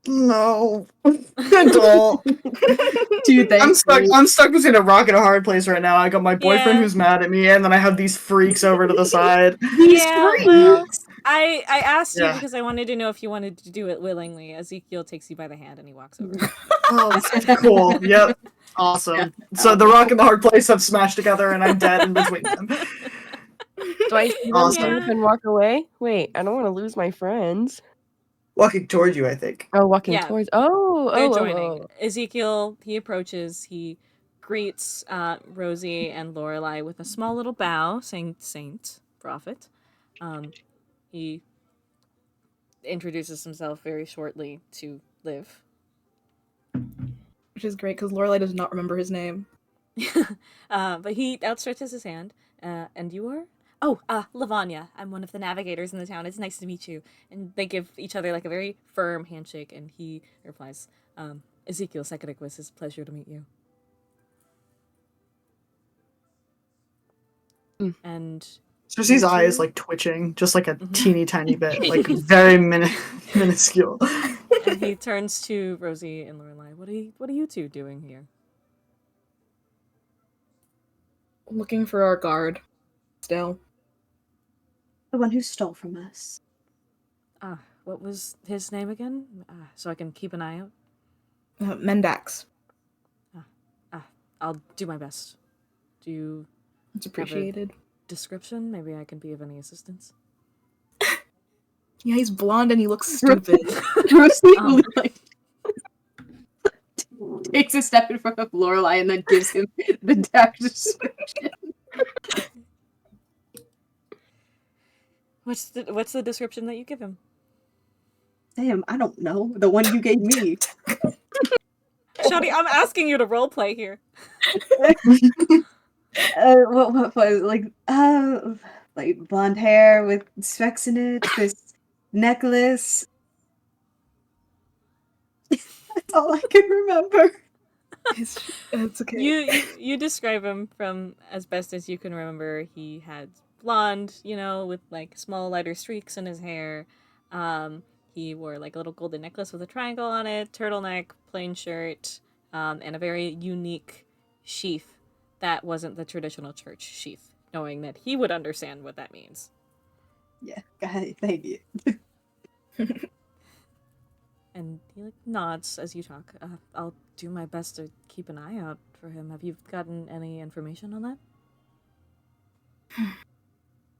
No. I don't. Dude, I'm stuck between a rock and a hard place right now. I got my boyfriend Yeah. who's mad at me, and then I have these freaks over to the side. Well, I asked you Yeah. because I wanted to know if you wanted to do it willingly. Ezekiel takes you by the hand and he walks over. Oh, that's cool. Yep. Awesome. So the rock and the hard place have smashed together, and I'm dead in between them. Do I see them Awesome. get up and walk away? Wait, I don't want to lose my friends. Walking toward you, I think. Oh, walking Yeah. towards. Oh, They're oh, joining. oh. Ezekiel, he approaches, he greets Rosie and Lorelai with a small little bow, saying Saint, Prophet. He introduces himself very shortly to Liv. Which is great because Lorelai does not remember his name. But he outstretches his hand. And you are? Oh, Lavanya. I'm one of the navigators in the town. It's nice to meet you. And they give each other like a very firm handshake, and he replies, Ezekiel Sekeriquis, it's a pleasure to meet you. And Circe's eye is like twitching, just like a Mhm. teeny tiny bit, like very minuscule. and he turns to Rosie and Lorelai. What are you two doing here? Looking for our guard. Still. The one who stole from us. What was his name again? So I can keep an eye out. Mendax. I'll do my best. Do you It's appreciated. description? Maybe I can be of any assistance. Yeah, he's blonde and he looks stupid. Rosie like, takes a step in front of Lorelai and then gives him the dark description. What's the description that you give him? Damn, I don't know. The one you gave me. Shawty, I'm asking you to roleplay here. What was like blonde hair with specks in it, this necklace. That's all I can remember. It's okay. You describe him from as best as you can remember. He had blonde, with like small lighter streaks in his hair. He wore like a little golden necklace with a triangle on it, turtleneck, plain shirt, and a very unique sheath that wasn't the traditional church sheath, knowing that he would understand what that means. Yeah, thank you. And he like nods as you talk. I'll do my best to keep an eye out for him. Have you gotten any information on that?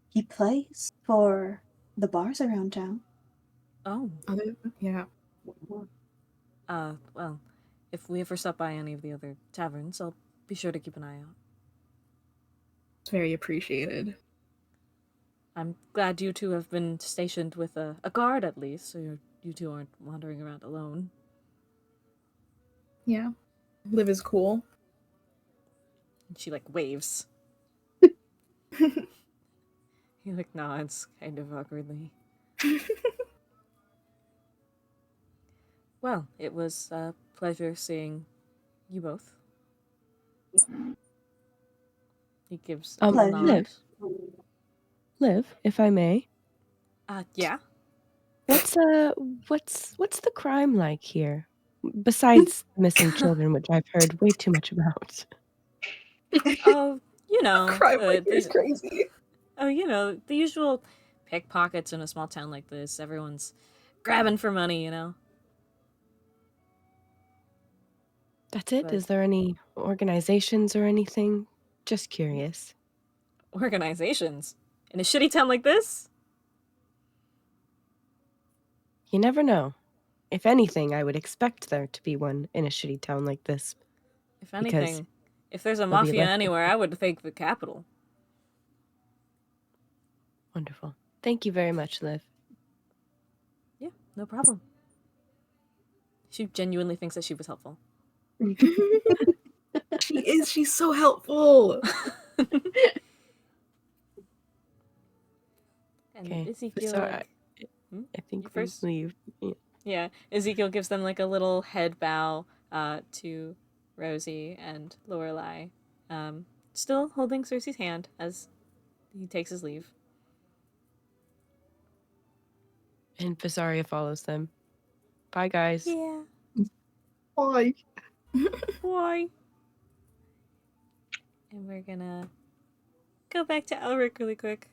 He plays for the bars around town. Oh. Yeah. Well, if we ever stop by any of the other taverns, I'll be sure to keep an eye out. It's very appreciated. I'm glad you two have been stationed with a guard at least, so you two aren't wandering around alone. Yeah. Liv is cool. And she like waves. He like nods kind of awkwardly. Well, it was a pleasure seeing you both. He gives a little nod. Liv, if I may. Yeah. What's the crime like here? Besides missing children, which I've heard way too much about. Oh, Crime like is crazy. Oh, the usual pickpockets in a small town like this. Everyone's grabbing for money, That's it? But- Is there any organizations or anything? Just curious. Organizations? In a shitty town like this? You never know. If anything, I would expect there to be one in a shitty town like this. If anything, if there's a there'll be mafia less- anywhere, I would think the capital. Wonderful. Thank you very much, Liv. Yeah, no problem. She genuinely thinks that she was helpful. She is. She's so helpful. And Okay. Ezekiel, So like, I think You we first? leave. yeah, Ezekiel gives them like a little head bow to Rosie and Lorelai, still holding Circe's hand as he takes his leave. And Vysaria follows them. Bye, guys. Yeah. Why? Why? And we're gonna go back to Alaric really quick.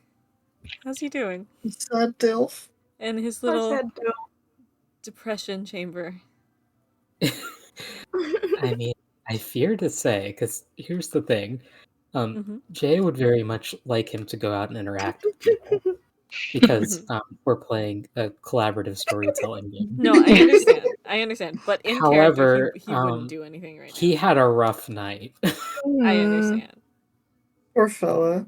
How's he doing? Sad Dilf. In his I little said no. depression chamber. I mean, I fear to say, because here's the thing. Mhm. Jay would very much like him to go out and interact with people. Because we're playing a collaborative storytelling game. No, I understand. But in However, character, he wouldn't do anything right now. he had a rough night. I understand. Poor fella.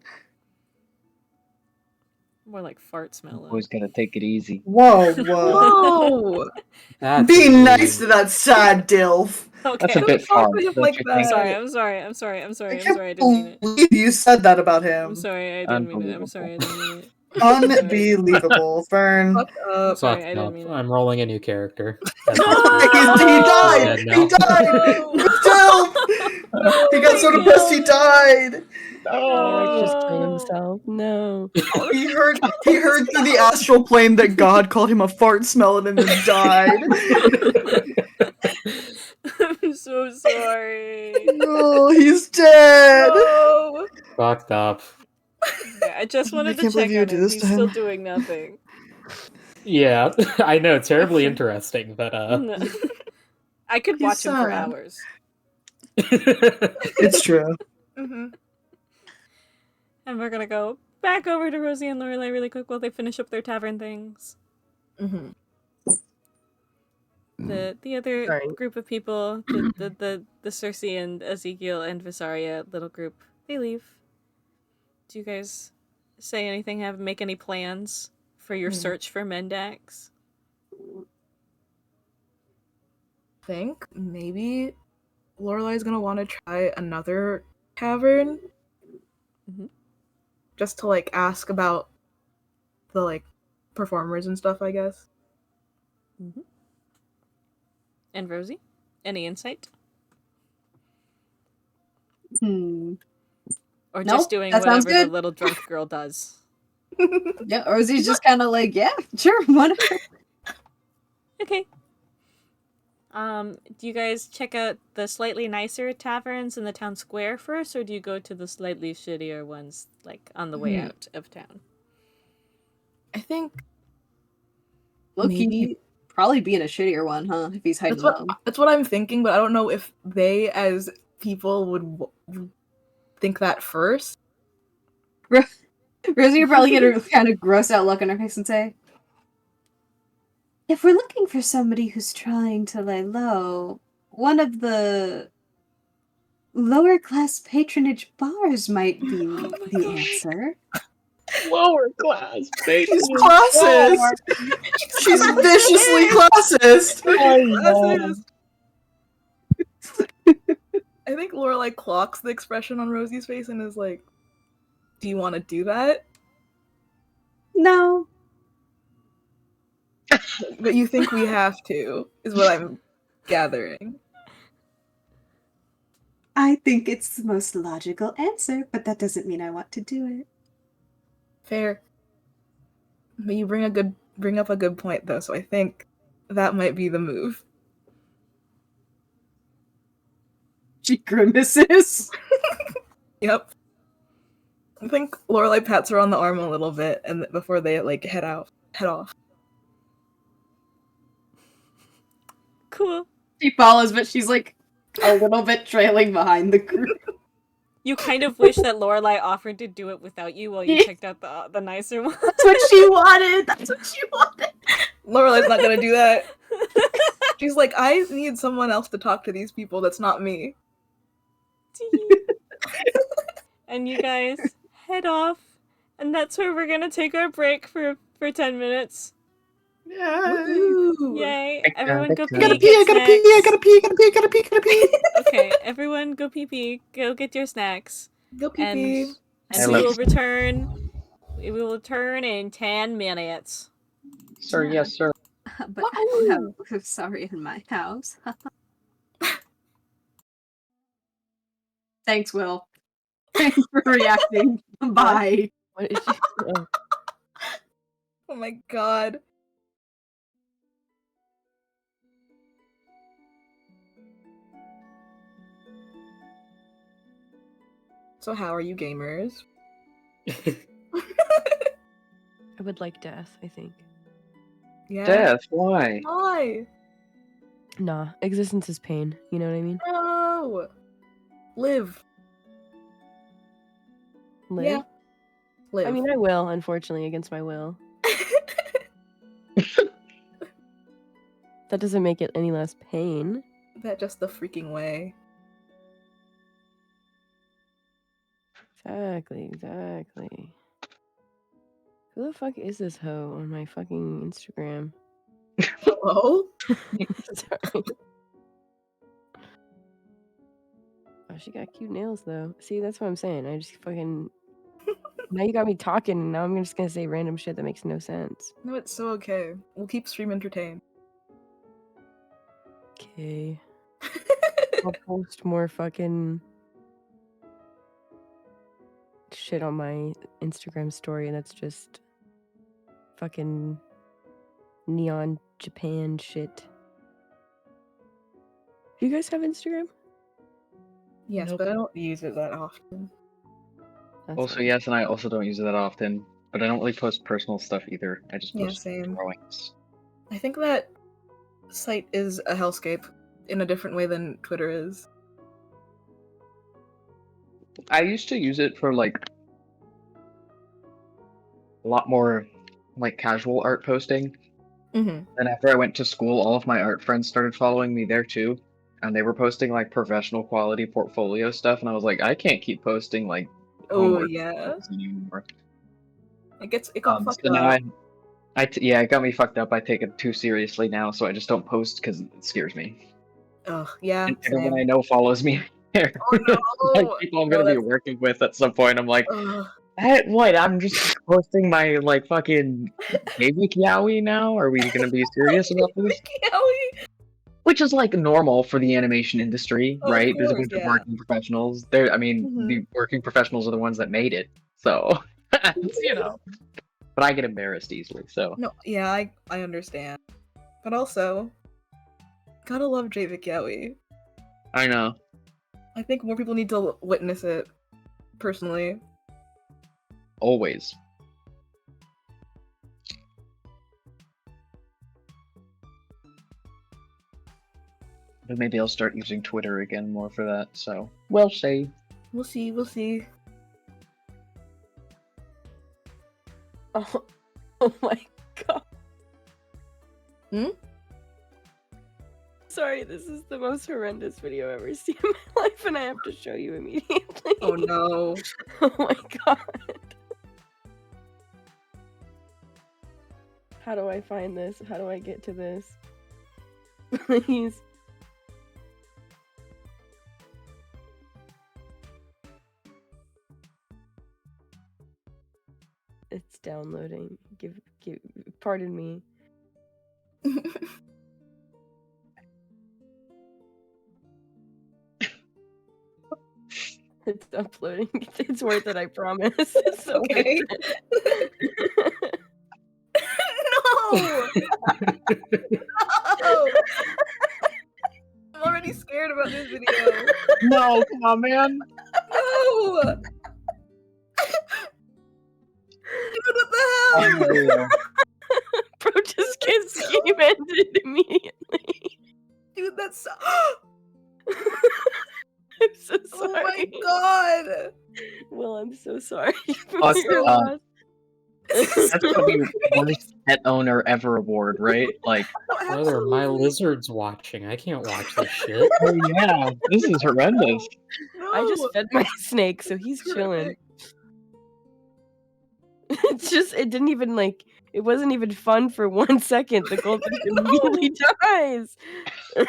More like fart smell. Always gotta take it easy. Whoa, whoa. Whoa. That's Be rude. nice to that sad Dilf. Okay. That's a bit talk far. to him don't like you that. think? I'm sorry. I'm sorry. I I can't didn't mean it. believe you said that about I'm him. sorry. I didn't mean it. I'm Unbelievable. sorry. I didn't mean it. Unbelievable, Fern. Fuck I'm up. sorry. Fucked I didn't up. mean it. I'm rolling a new character. He died! Dead He now. died! Dilf! He got so depressed he died! Alaric just killed himself. No. He heard through the astral plane that God called him a fart smell and then died. I'm so sorry. Oh, he's dead! No. Fucked up. Yeah, I just wanted to can't believe check you on do him. this He's to still him. doing nothing. Yeah, I know. Terribly interesting, but No. I could He's watch him for sad. hours. It's true. Mm-hmm. And we're gonna go back over to Rosie and Lorelai really quick while they finish up their tavern things. Mm-hmm. The other Sorry. group of people, the Circe and Ezekiel and Vysaria little group, they leave. Do you guys say anything? Make any plans for your search for Mendax? Think maybe Lorelai's gonna want to try another tavern, just to like ask about the like performers and stuff. I guess. And Rosie, any insight? Or Nope, just doing that sounds whatever the good. little drunk girl does. Yeah, Rosie's just kind of like, yeah, sure, whatever. Okay. Do you guys check out the slightly nicer taverns in the town square first, or do you go to the slightly shittier ones, like, on the way out of town? I think Loki maybe probably be in a shittier one, huh? If he's hiding alone. that's what I'm thinking, but I don't know if they, as people, would think that first. Rosie would probably get a kind of gross out look on her face and say, if we're looking for somebody who's trying to lay low, one of the lower class patronage bars might be the answer. Lower class, baby. She's classist. She's viciously classist. Classist. I think Lorelai clocks the expression on Rosie's face and is like, do you want to do that? No. But you think we have to, is what I'm gathering. I think it's the most logical answer, but that doesn't mean I want to do it. Fair. But you bring up a good point though, so I think that might be the move. She grimaces. Yep. I think Lorelai pats her on the arm a little bit and before they like head off. Cool. She follows, but she's like a little bit trailing behind the group. You kind of wish that Lorelai offered to do it without you while you checked out the nicer one. That's what she wanted. That's what she wanted. Lorelai's not gonna do that. She's like, I need someone else to talk to these people that's not me. And you guys head off, and that's where we're gonna take our break for 10 minutes. Woo. Yay! Everyone go pee. I gotta pee. Okay, everyone go pee. Go get your snacks. Go pee. And we will return. We will return in 10 minutes. Sir, yes, sir. But I don't have Vysaria in my house. Thanks, Will. Thanks for reacting. Bye. What is she? Oh. Oh my god. So how are you gamers? I would like death, I think. Yeah. Death? Why? Why? Nah, existence is pain. You know what I mean? No. Live. Live? Yeah. Live. I mean, I will, unfortunately, against my will. That doesn't make it any less pain. That just the freaking way. Exactly. Who the fuck is this hoe on my fucking Instagram? Hello? Sorry. Oh, she got cute nails though. See, that's what I'm saying. I just fucking... Now you got me talking, and now I'm just gonna say random shit that makes no sense. No, it's so okay. We'll keep stream entertained. Okay. I'll post more fucking shit on my Instagram story that's just fucking neon Japan shit. Do you guys have Instagram? Yes, Nope. but I don't use it that often. That's Also, fine. yes, and I also don't use it that often. But I don't really post personal stuff either. I just Yeah, post same. drawings. I think that site is a hellscape in a different way than Twitter is. I used to use it for like a lot more like casual art posting. Mm-hmm. And after I went to school, all of my art friends started following me there too. And they were posting like professional quality portfolio stuff. And I was like, I can't keep posting like Oh homework yeah, anymore. it got fucked So now up. yeah, it got me fucked up. I take it too seriously now, so I just don't post because it scares me. Ugh, yeah. And everyone Same. I know follows me there. Oh no! Like people I'm gonna be that's- working with at some point. I'm like, Ugh. what? I'm just posting my like fucking David Yowie now. Are we gonna be serious about this? Yowie. which is like normal for the animation industry, Oh, of right? There's a course, bunch of yeah. working professionals. There, I mean, Mhm. the working professionals are the ones that made it, so it's, you know. But I get embarrassed easily, so. No, yeah, I understand. But also, gotta love David Yowie. I know. I think more people need to witness it, personally. Always. But maybe I'll start using Twitter again more for that, so. We'll see. We'll see, we'll see. Oh, oh my god. Hmm? Sorry, this is the most horrendous video I've ever seen in my life, and I have to show you immediately. Oh no. Oh my god. How do I find this? How do I get to this? Please. It's downloading. Pardon me. It's uploading. It's worth it, I promise. It's so Okay. No! No! I'm already scared about this video. No, come on, man. No! Dude, what the hell? Bro, just get scheme ended immediately. Dude, that's so... I'm so sorry. Oh my god! Well, I'm so sorry for Us, your loss. That's gonna be the worst pet owner ever award, right? Like, Brother, my lizard's watching. I can't watch this shit. oh yeah, this is horrendous. No! I just fed my snake, so he's chilling. It's just, it didn't even it wasn't even fun for 1 second. The goldfish immediately dies. I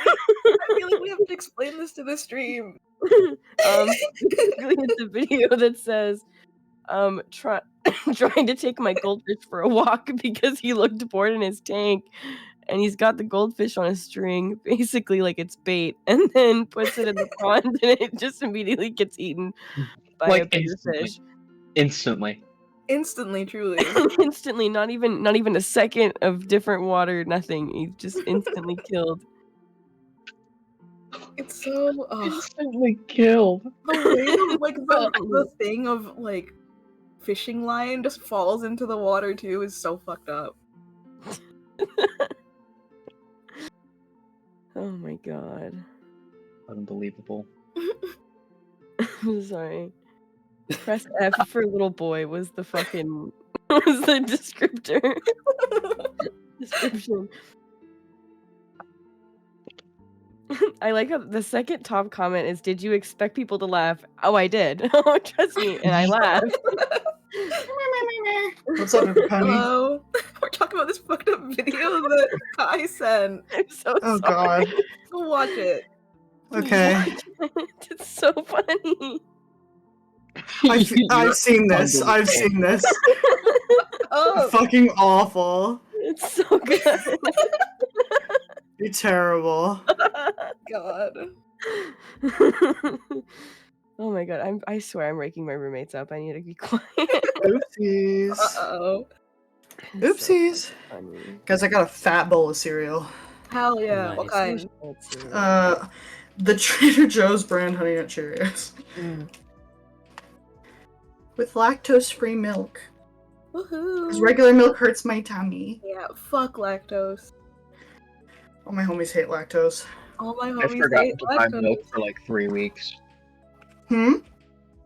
feel like we have to explain this to the stream. Basically it's a video that says, trying to take my goldfish for a walk because he looked bored in his tank, and he's got the goldfish on a string, basically like it's bait, and then puts it in the pond, and it just immediately gets eaten by Like, a bigger fish. Instantly. Instantly, truly. Instantly, not even a second of different water, nothing. He's just instantly killed. It's so... Instantly killed. The way the thing of, like, fishing line just falls into the water, too, is so fucked up. Oh my god. Unbelievable. I'm sorry. Press F for little boy was the fucking was the descriptor. Description. I like how the second top comment is, "Did you expect people to laugh?" Oh, I did. Oh, trust me, and I laughed. What's up, everybody? Hello. We're talking about this fucked up video that Kai sent. I'm so Oh sorry. god. Go watch it. Okay. It's so funny. I've seen this. I've seen this. Oh, Fucking awful. It's so good. You're terrible. God. Oh my god, I swear I'm waking my roommates up. I need to be quiet. Oopsies. Uh-oh. It's so Oopsies. funny. Guys, I got a fat bowl of cereal. Hell yeah. What Nice. kind? The Trader Joe's brand Honey Nut Cheerios. With lactose-free milk. Because Woohoo. regular milk hurts my tummy. Yeah, fuck lactose. All my homies hate lactose. All my I've homies forgotten hate to buy milk lactose. for like 3 weeks. Hmm?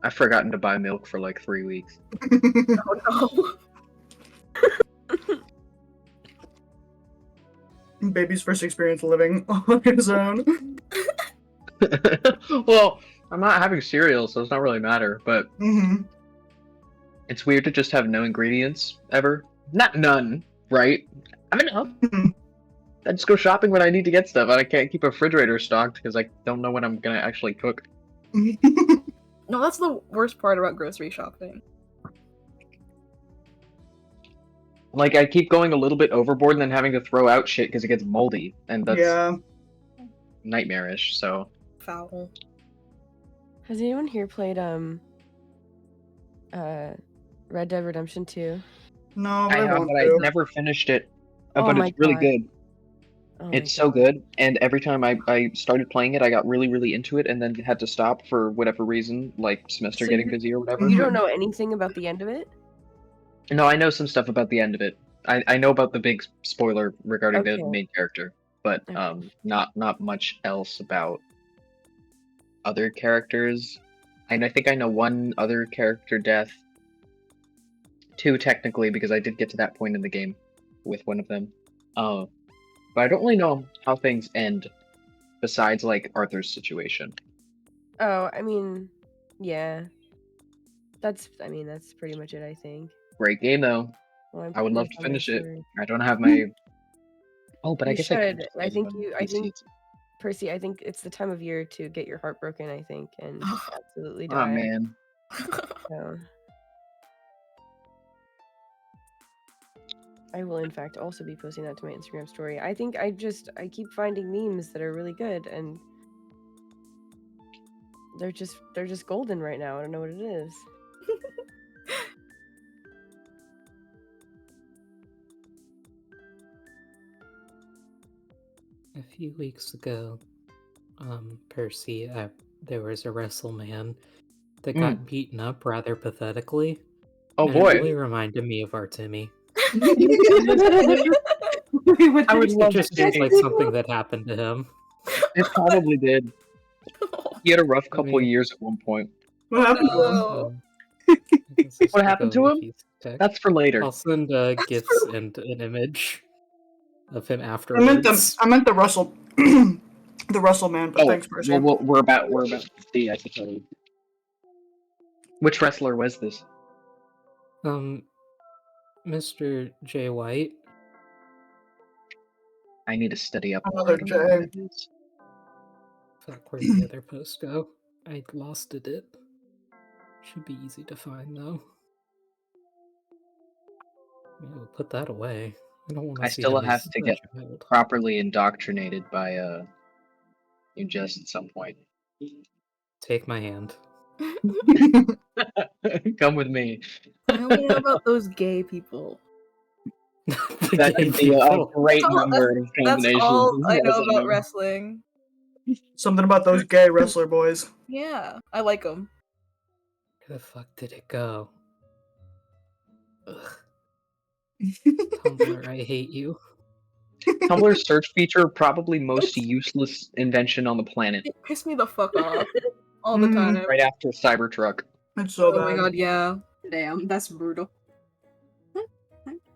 I've forgotten to buy milk for like 3 weeks. Oh Baby's first experience living on his own. Well, I'm not having cereal, so it's not really matter, but Mm-hmm. it's weird to just have no ingredients ever. Not none, right? I mean, no. I just go shopping when I need to get stuff, and I can't keep a refrigerator stocked because I don't know when I'm gonna actually cook. No, that's the worst part about grocery shopping. Like, I keep going a little bit overboard and then having to throw out shit because it gets moldy, and that's Yeah. nightmarish. So Foul. Has anyone here played Red Dead Redemption 2? No, I I have, want but I to. never finished it. Oh But my it's really God. good. Oh my It's so God. good, and every time I started playing it, I got really, really into it, and then had to stop for whatever reason, like semester So getting you- busy or whatever. You don't know anything about the end of it? No, I know some stuff about the end of it. I know about the big spoiler regarding the Okay. main character, but Okay. not much else about other characters. And I think I know one other character death. Two technically, because I did get to that point in the game with one of them. But I don't really know how things end, besides like Arthur's situation. Oh, I mean, yeah. That's pretty much it, I think. Great game though. Well, I would love I'm to finish it. sure. I don't have my. Oh, but I You guess I could. should. play I it think on you. I PC. think Percy. I think it's the time of year to get your heart broken. I think and absolutely Oh die. man. So. I will, in fact, also be posting that to my Instagram story. I think I keep finding memes that are really good, and they're just golden right now. I don't know what it is. A few weeks ago, Percy, there was a WrestleMan that got beaten up rather pathetically. Oh and boy. It really reminded me of Artemi. I would love It just to seems see. like something that happened to him. It probably did. He had a rough couple mean- years at one point. What happened to him? No. What happened to him? That's for later. I'll send gifs and an image of him I afterwards. meant the Russell, the Russell man. But Oh, thanks, Percy. well, we're about to see. I suppose. Which wrestler was this? Mr. J. White. I need to study up more. Another I don't know who J. that is. Fuck, where'd the other post go? I lost it. Should be easy to find though. Yeah, we'll put that away. I don't want to I see still him have as to a get child. properly indoctrinated by you just at some point. Take my hand. Come with me. I only know about those gay people. That could be a great number of That's combinations. all as I far as know about wrestling. Something about those gay wrestler boys. Yeah, I like them. Where the fuck did it go? Ugh. Tumblr, I hate you. Tumblr's search feature, probably most useless invention on the planet. It pissed me the fuck off all the time. Right after Cybertruck. It's so Oh bad. my god, yeah. Damn, that's brutal.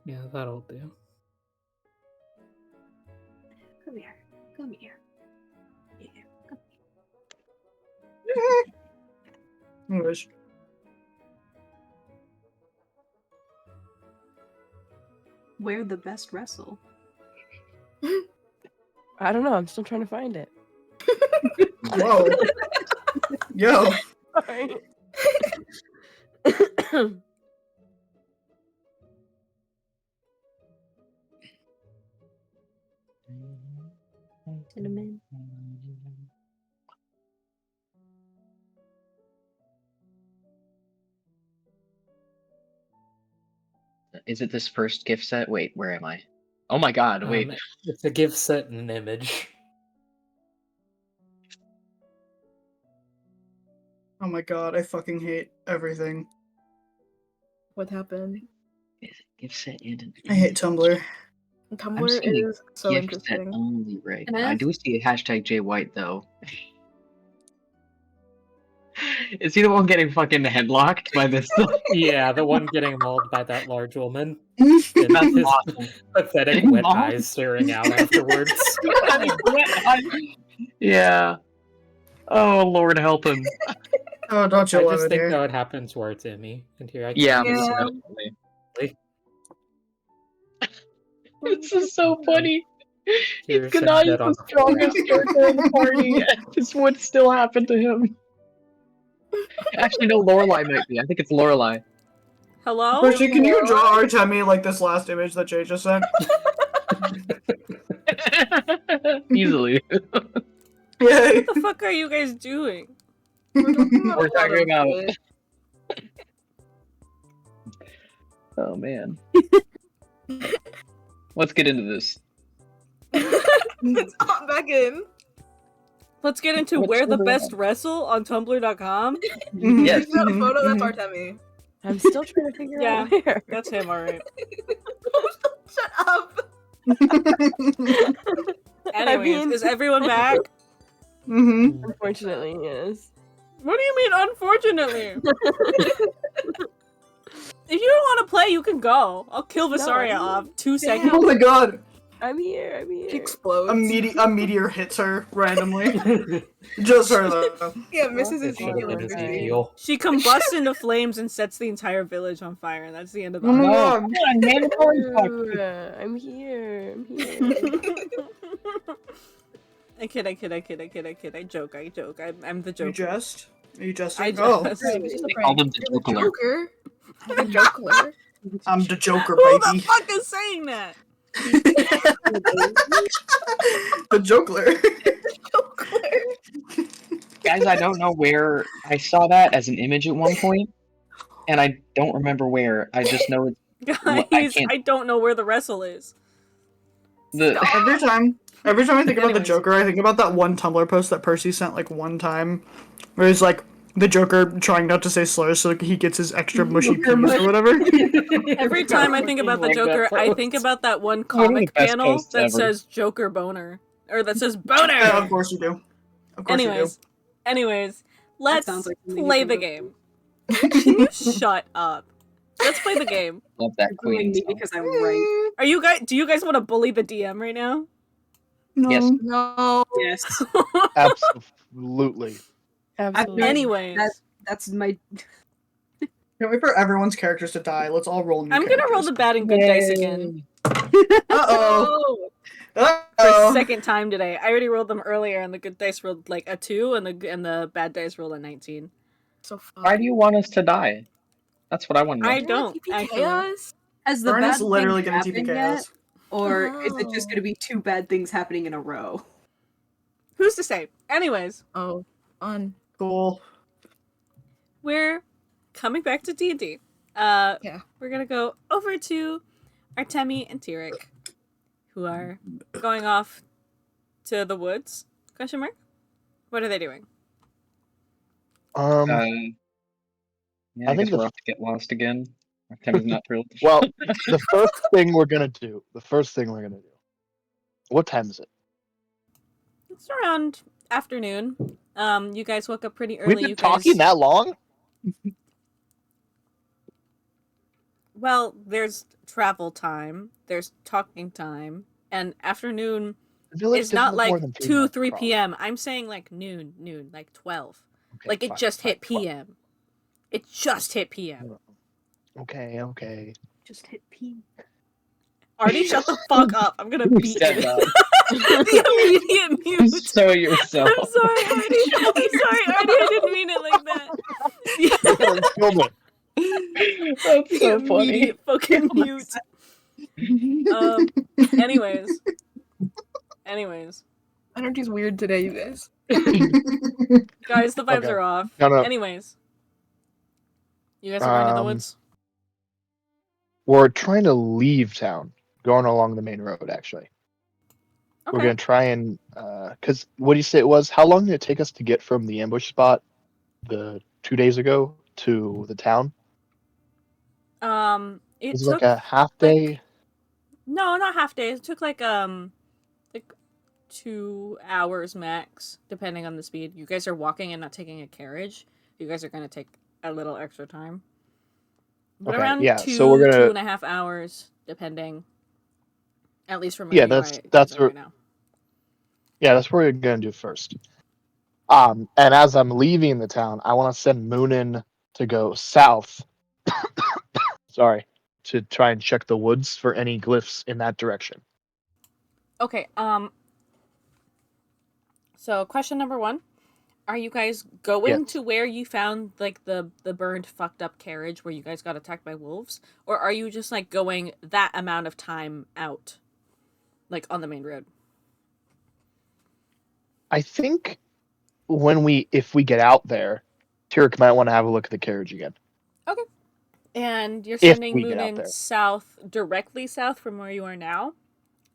Yeah, that'll do. Come here. Come here. Yeah, come Anyways. Where the best wrestle? I don't know. I'm still trying to find it. Whoa. Yo. Sorry. Cinnamon. Is it this first gift set? Wait, where am I? Oh my god, wait. It's a gift set and an image. Oh my god, I fucking hate everything. What happened? Is it gift set and an I hate Tumblr. Tumblr seeing is so gift interesting. set only, right? Can I I ask- do see a hashtag J White though. Is he the one getting fucking headlocked by this? Yeah, the one getting mauled by that large woman. That's And his awesome. pathetic Getting wet mauled? eyes staring out afterwards. Yeah. Oh Lord, help him. Oh, don't you I love just it think here? that would happen to Artemi. And here I can Yeah. use Yeah. it. This is so funny. Here's He's him not dead the on the floor. strongest character in the party, and this would still happen to him. Actually, no, Lorelai might be. I think it's Lorelai. Hello? Percy, can you draw Artemi like this last image that Jay just sent? Easily. Yay! What the fuck are you guys doing? We're talking about We're a lot talking of about- shit. Oh man. Let's get into this. Let's hop back in. Let's get into What's where the going best on? wrestle on Tumblr.com. Mhm, Yes. That mhm, photo, that's mhm. Artemi. I'm still trying to figure Yeah, out where. that's him, alright. Shut up. Anyways, mean- is everyone back? Mhm. Unfortunately, yes. What do you mean, unfortunately? If you don't want to play, you can go. I'll kill Vysaria off 2 seconds. Oh my god! I'm here. I'm She here. explodes. A meteor hits her randomly. Just her though. Yeah, Mrs. It should have Ezekiel been and Rudy. Ezekiel. She combusts into flames and sets the entire village on fire, and that's the end of the Oh my arc. god! Come on, man. It's already fucked. Ooh, I'm here. I'm here. I kid. I joke. I'm the You joker. jest? Are you jesting? I Oh, jest. Right, it's just a They prank. called him the You're the Joker. Joker. The Joker. I'm the Joker, Who the baby. fuck is saying that? The Joker. Joker. Guys, I don't know where I saw that as an image at one point, and I don't remember where. I just know it's Guys, can't- I don't know where the wrestle is. the. Every time I think about the Anyways. Joker, I think about that one Tumblr post that Percy sent like one time, where it's like the Joker trying not to say slurs so he gets his extra mushy peas or whatever. Every time I think about the Like that Joker, I post. think about that one One of the comic best panel posts that ever. says Joker boner. Or that says boner! Yeah, of course you do. Of course Anyways, let's sounds like something you play can the do. game. Can you shut up? Let's play the game. Love that You're bullying queen. me song. because I'm right. Are you guys? Do you guys want to bully the DM right now? do. Yes. No. Yes. Absolutely. Absolutely. Anyways, That's my. Can't wait for everyone's characters to die. Let's all roll new I'm gonna roll the bad and good dice again Uh-oh. for Uh-oh. second time today. I already rolled them earlier, and the good dice rolled like a 2, and the bad dice rolled a 19. So fun. Why do you want us to die? That's what I want to know. I You're gonna don't TPK actually. us? Has the Fern bad is literally thing gonna happened TPK yet? us. Or is it just Oh. going to be 2 bad things happening in a row? Who's to say? Anyways, Oh, fun. Cool. we're coming back to D&D. Yeah. We're gonna go over to Artemi and Tyric, who are going off to the woods? Question mark? What are they doing? Yeah, I, I think guess we'll the- have to get lost again. Artemi's not thrilled. Well, the first thing we're gonna do. What time is it? It's around afternoon. You guys woke up pretty early. We've been You guys... talking that long? Well, there's travel time, there's talking time, and afternoon I feel like is this not is like more than 2, months, 3 probably. p.m. I'm saying like noon, like 12. Okay, Like it fine, just fine, hit well, p.m. It just hit p.m. Okay. Just hit P. Artie, shut the fuck up. I'm gonna beat Step you. down. The immediate mute. Show yourself. I'm sorry, Artie. I'm sorry, Artie. I didn't mean it like that. Kill me. That's The so funny. immediate fucking mute. Anyways. Energy's weird today, you guys. Guys, the vibes Okay. are off. No. Anyways. You guys are going to the woods? We're trying to leave town, going along the main road. Actually, Okay. we're gonna try and because what do you say it was? How long did it take us to get from the ambush spot the 2 days ago to the town? It Was it took like a half day? no, not half day. It took like 2 hours max, depending on the speed. You guys are walking and not taking a carriage. You guys are gonna take a little extra time. But Okay, around yeah, 2, so we're gonna- 2.5 hours, depending. At least from Yeah, where that's you guys are right now. Yeah, that's what we're gonna do first. And as I'm leaving the town, I want to send Moonin to go south. Sorry, to try and check the woods for any glyphs in that direction. Okay, so question number 1. Are you guys going Yes. to where you found like the burned fucked up carriage where you guys got attacked by wolves? Or are you just like going that amount of time out? Like on the main road? I think if we get out there, Tyric might want to have a look at the carriage again. Okay. And you're If sending we get out Moonin there. south, directly south from where you are now?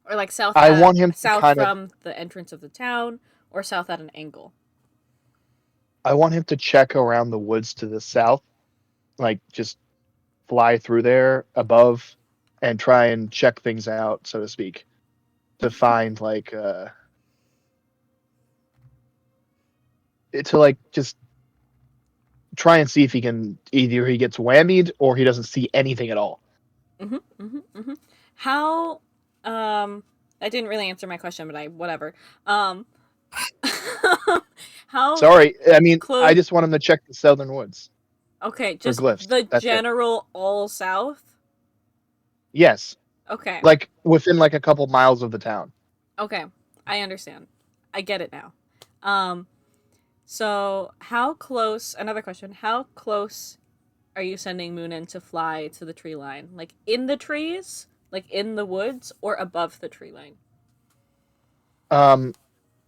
Or like south I want him to south kind of from the entrance of the town, or south at an angle? I want him to check around the woods to the south, like just fly through there above and try and check things out, so to speak, to find like to like just try and see if he can either he gets whammied or he doesn't see anything at all. How that didn't really answer my question, but whatever. How Sorry, I mean close... I just want him to check the southern woods. Okay, just glyphs. the That's general all south? Yes. Okay. Like within like a couple miles of the town. Okay. I understand. I get it now. So how close, another question, how close are you sending Moonin to fly to the tree line? Like in the trees? Like in the woods? Or above the tree line?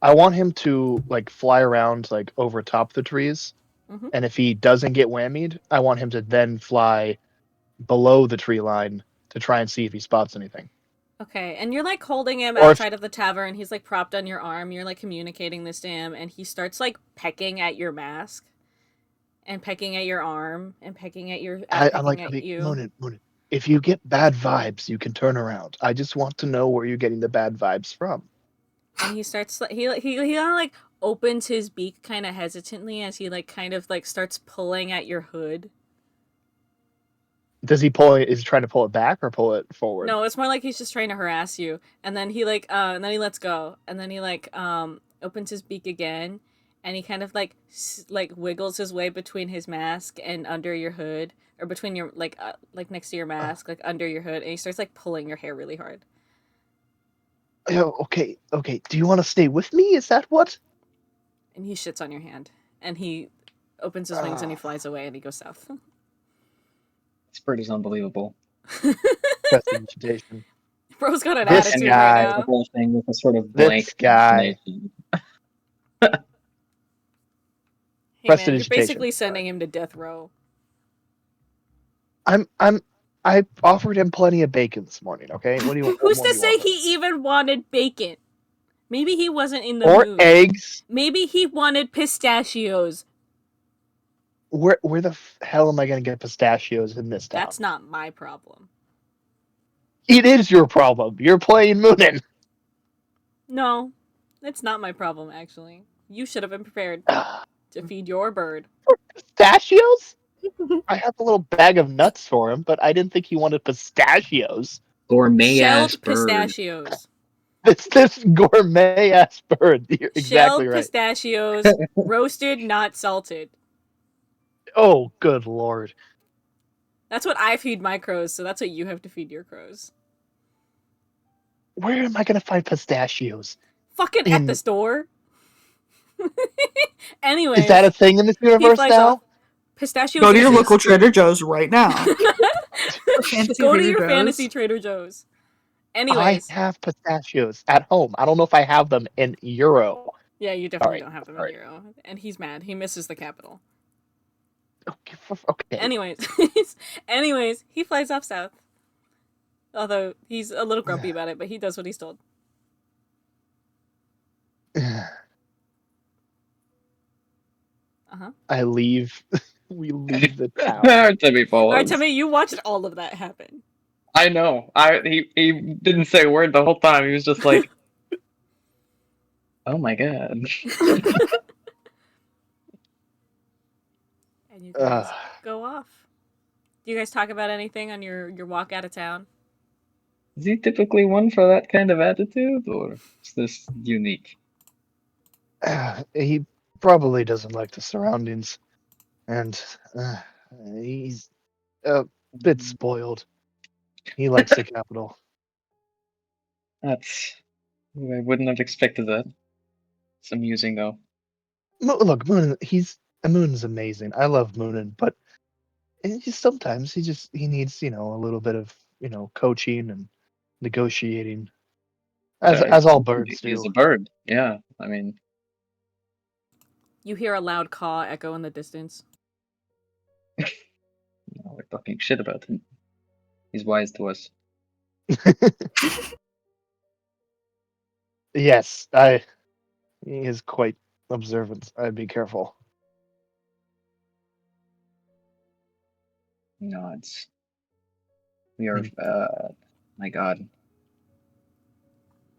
I want him to like fly around like over top the trees. Mm-hmm. And if he doesn't get whammied, I want him to then fly below the tree line to try and see if he spots anything. Okay, and you're like holding him Or outside of the tavern. He's like propped on your arm. You're like communicating this to him, and he starts like pecking at your mask, and pecking at your arm, and pecking at your. I'm like, Moonin, if you get bad vibes, you can turn around. I just want to know where you're getting the bad vibes from. And he starts he kind of like opens his beak kind of hesitantly as he like kind of like starts pulling at your hood. Does he pull it? Is he trying to pull it back or pull it forward? No, it's more like he's just trying to harass you. And then he like and then he lets go. And then he like opens his beak again, and he kind of like wiggles his way between his mask and under your hood, or between your like next to your mask, like under your hood, and he starts like pulling your hair really hard. Oh, okay. Do you want to stay with me? Is that what? And he shits on your hand, and he opens his wings and he flies away, and he goes south. This bird is unbelievable. Prestidigitation. Bro's got an attitude right now. The whole thing with a sort of blank This guy. Hey man, you're basically sending him to death row. I offered him plenty of bacon this morning, okay? What do you want? Who's to say he even wanted bacon? Maybe he wasn't in the mood. Or eggs. Maybe he wanted pistachios. Where the hell am I going to get pistachios in this town? That's not my problem. It is your problem. You're playing Moonin. No, it's not my problem, actually. You should have been prepared to feed your bird. For pistachios? I have a little bag of nuts for him, but I didn't think he wanted pistachios. Gourmet-ass bird. Pistachios. It's this gourmet-ass bird. You're exactly Shelled right. Pistachios, roasted, not salted. Oh, good lord. That's what I feed my crows, so that's what you have to feed your crows. Where am I going to find pistachios? Fucking at the store. Anyway. Is that a thing in this universe now? Pistachios. Go to your local Trader Joe's right now. Go to your fantasy Trader Joe's. Anyways. I have pistachios at home. I don't know if I have them in Euro. Yeah, you definitely don't have them in Euro. And he's mad. He misses the capital. Okay. Anyways, he flies off south. Although he's a little grumpy about it, but he does what he's told. I leave. We leave the town. Artemi follows. Artemi, you watched all of that happen. I know. He didn't say a word the whole time. He was just like, "Oh my god." And you guys go off. Do you guys talk about anything on your walk out of town? Is he typically one for that kind of attitude, or is this unique? He probably doesn't like the surroundings, and he's a bit spoiled. He likes the capital. I wouldn't have expected that. It's amusing, though. Look, Moonin's amazing. I love Moonin, but sometimes he needs, a little bit of, coaching and negotiating. As all birds do. He's a bird, yeah. I mean, You hear a loud caw echo in the distance. No, we're talking shit about him. He's wise to us. Yes, he is quite observant. I'd be careful. No, we are. My God.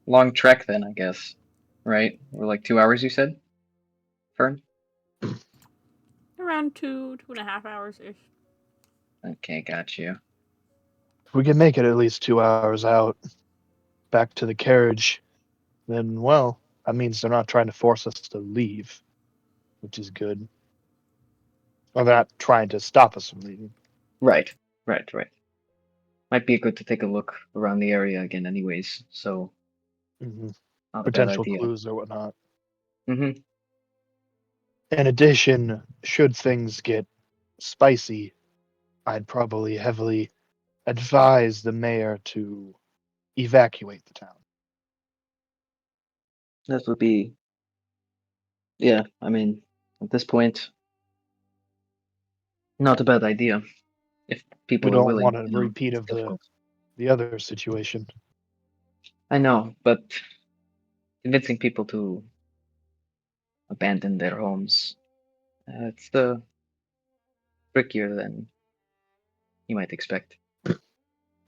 Long trek then, I guess. Right? We're like 2 hours. You said, Fern. Around 2.5 hours ish. Okay, got you. If we can make it at least 2 hours out, back to the carriage, then, well, that means they're not trying to force us to leave, which is good. Or they're not trying to stop us from leaving. Right. Might be good to take a look around the area again, anyways. So, Mm-hmm. not a bad Potential idea. clues or whatnot. Mm-hmm. In addition, should things get spicy, I'd probably heavily advise the mayor to evacuate the town. That would be. Yeah, I mean, at this point, not a bad idea. If We people are don't willing, want a you know, repeat it's of difficult. the other situation. I know, but convincing people to abandon their homes, it's trickier than you might expect.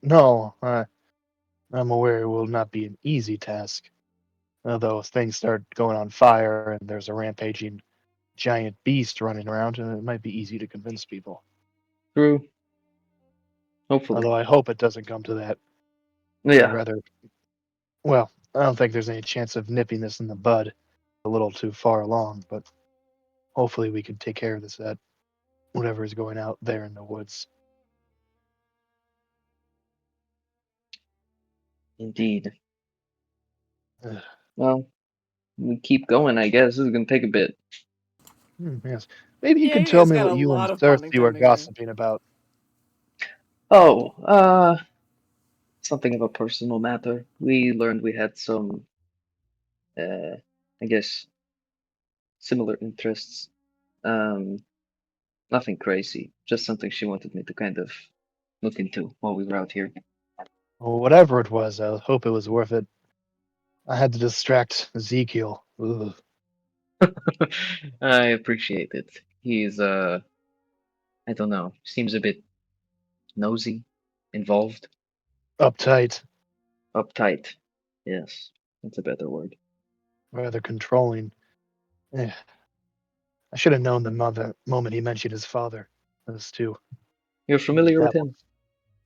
No, I'm aware it will not be an easy task. Although if things start going on fire and there's a rampaging giant beast running around, it might be easy to convince people. True. Hopefully. Although I hope it doesn't come to that. I'd Yeah. rather. Well, I don't think there's any chance of nipping this in the bud a little too far along, but hopefully we can take care of this at whatever is going out there in the woods. Indeed. Ugh. Well, we keep going, I guess. This is gonna take a bit. Yes. Maybe you Yeah, can you tell guys me got what a you lot and of Circe bonding were time together. gossiping about. Oh, something of a personal matter. We learned we had some, I guess, similar interests. Nothing crazy, just something she wanted me to kind of look into while we were out here. Well, whatever it was, I hope it was worth it. I had to distract Ezekiel. Ugh. I appreciate it. He's, I don't know, seems a bit nosy, involved, Uptight, uptight. Yes, that's a better word. rather controlling. Eh, I should have known the moment he mentioned his father. Those two. You're familiar with That him?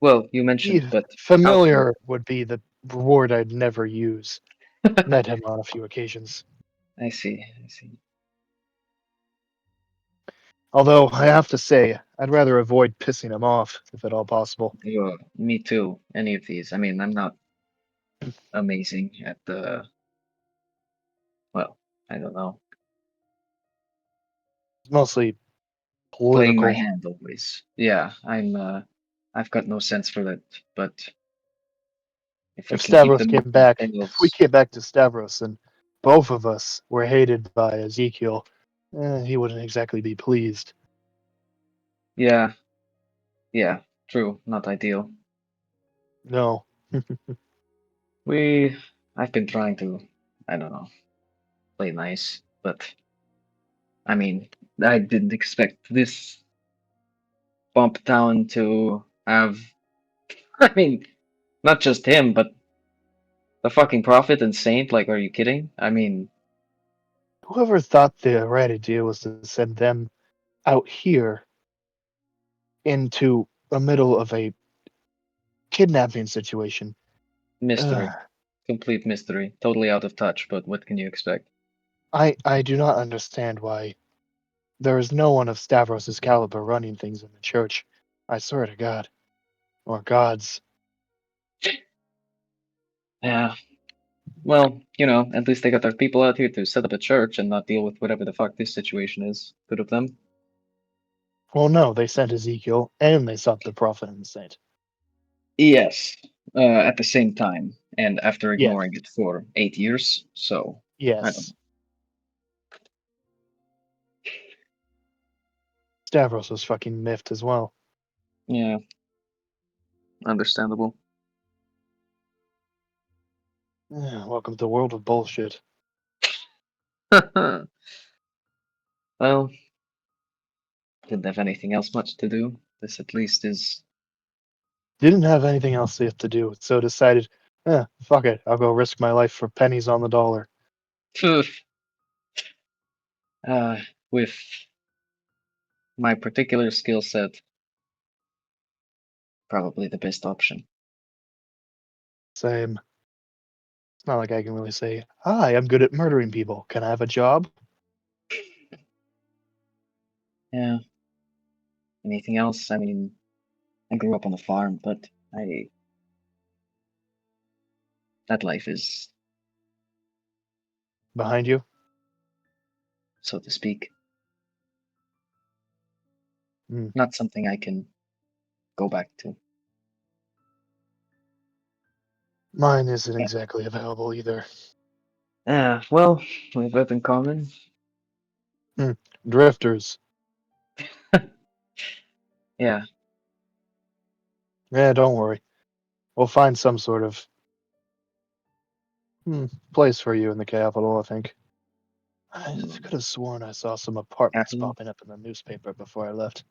Well, you mentioned, one. but how Familiar would be the word I'd never use. Met him on a few occasions. I see, I see. Although I have to say, I'd rather avoid pissing him off, if at all possible. Yeah, me too. Any of these. I mean, I'm not amazing at the, well, I don't know, It's mostly playing my political. hand always. Yeah, I've got no sense for that, but if we If can keep Stavros them came back, if we details, came back to Stavros and both of us were hated by Ezekiel, he wouldn't exactly be pleased. yeah, yeah, true, not ideal. No. I've been trying to, I don't know, play nice, but I mean, I didn't expect this bump down to have, I mean, not just him, but the fucking prophet and saint. Like, are you kidding? I mean, Whoever thought the right idea was to send them out here into the middle of a kidnapping situation. mystery, Ugh. complete mystery, totally out of touch. But what can you expect? I do not understand why there is no one of Stavros' caliber running things in the church. I swear to God. Or gods. Yeah. Well, you know, at least they got their people out here to set up a church and not deal with whatever the fuck this situation is. Good of them. Well, no, they sent Ezekiel, and they sought the prophet and the saint. Yes. At the same time, and after Yes. ignoring it for 8 years, so I don't Yes. know. Stavros was fucking miffed as well. Yeah. Understandable. Yeah, welcome to the world of bullshit. Well, didn't have anything else much to do. This at least is. Didn't have anything else to do, so decided, fuck it, I'll go risk my life for pennies on the dollar. With my particular skill set, probably the best option. Same. It's not like I can really say, hi, I'm good at murdering people. Can I have a job? Yeah. Anything else? I mean, I grew up on a farm, but that life is, Behind you? so to speak, Hmm. not something I can go back to. Mine isn't exactly available either. Yeah, well, we have that in common. Drifters. Yeah. Yeah, don't worry. We'll find some sort of place for you in the capital, I think. I could have sworn I saw some apartments popping up in the newspaper before I left.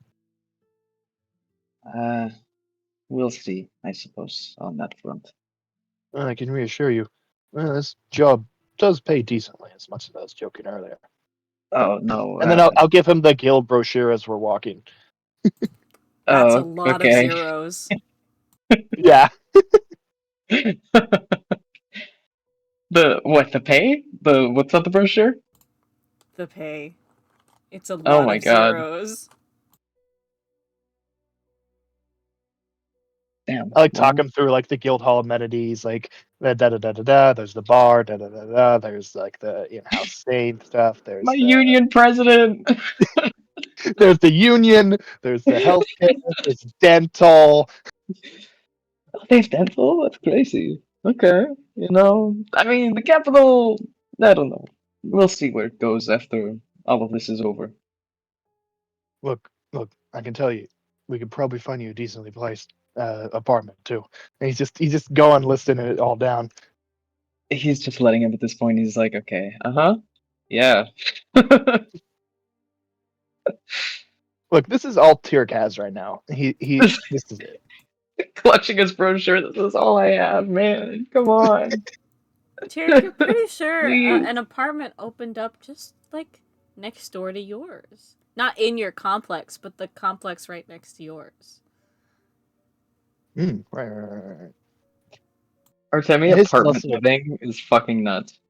We'll see, I suppose, on that front. I can reassure you, this job does pay decently, as much as I was joking earlier. Oh, no. And then I'll give him the guild brochure as we're walking. That's a lot of zeros. Yeah. The pay? What's on the brochure? The pay. It's a lot Oh my of God. zeros. Damn. I talk him through like the guild hall amenities, like da da da da da. There's the bar, da da da da. There's like the in-house stain stuff. There's my union president. There's the union. There's the healthcare. There's dental. Oh, they have dental? That's crazy. Okay. I mean, the capital. I don't know. We'll see where it goes after all of this is over. Look, I can tell you, we could probably find you a decently priced apartment too. And he's just going listing it all down. He's just letting him at this point. He's like, okay, yeah. Look, this is all Tyric has right now. This is it. Clutching his brochure. This is all I have, man. Come on. Tyric, you're pretty sure Please. an apartment opened up just like next door to yours. Not in your complex, but the complex right next to yours. Right. Artemi apartment living is fucking nuts.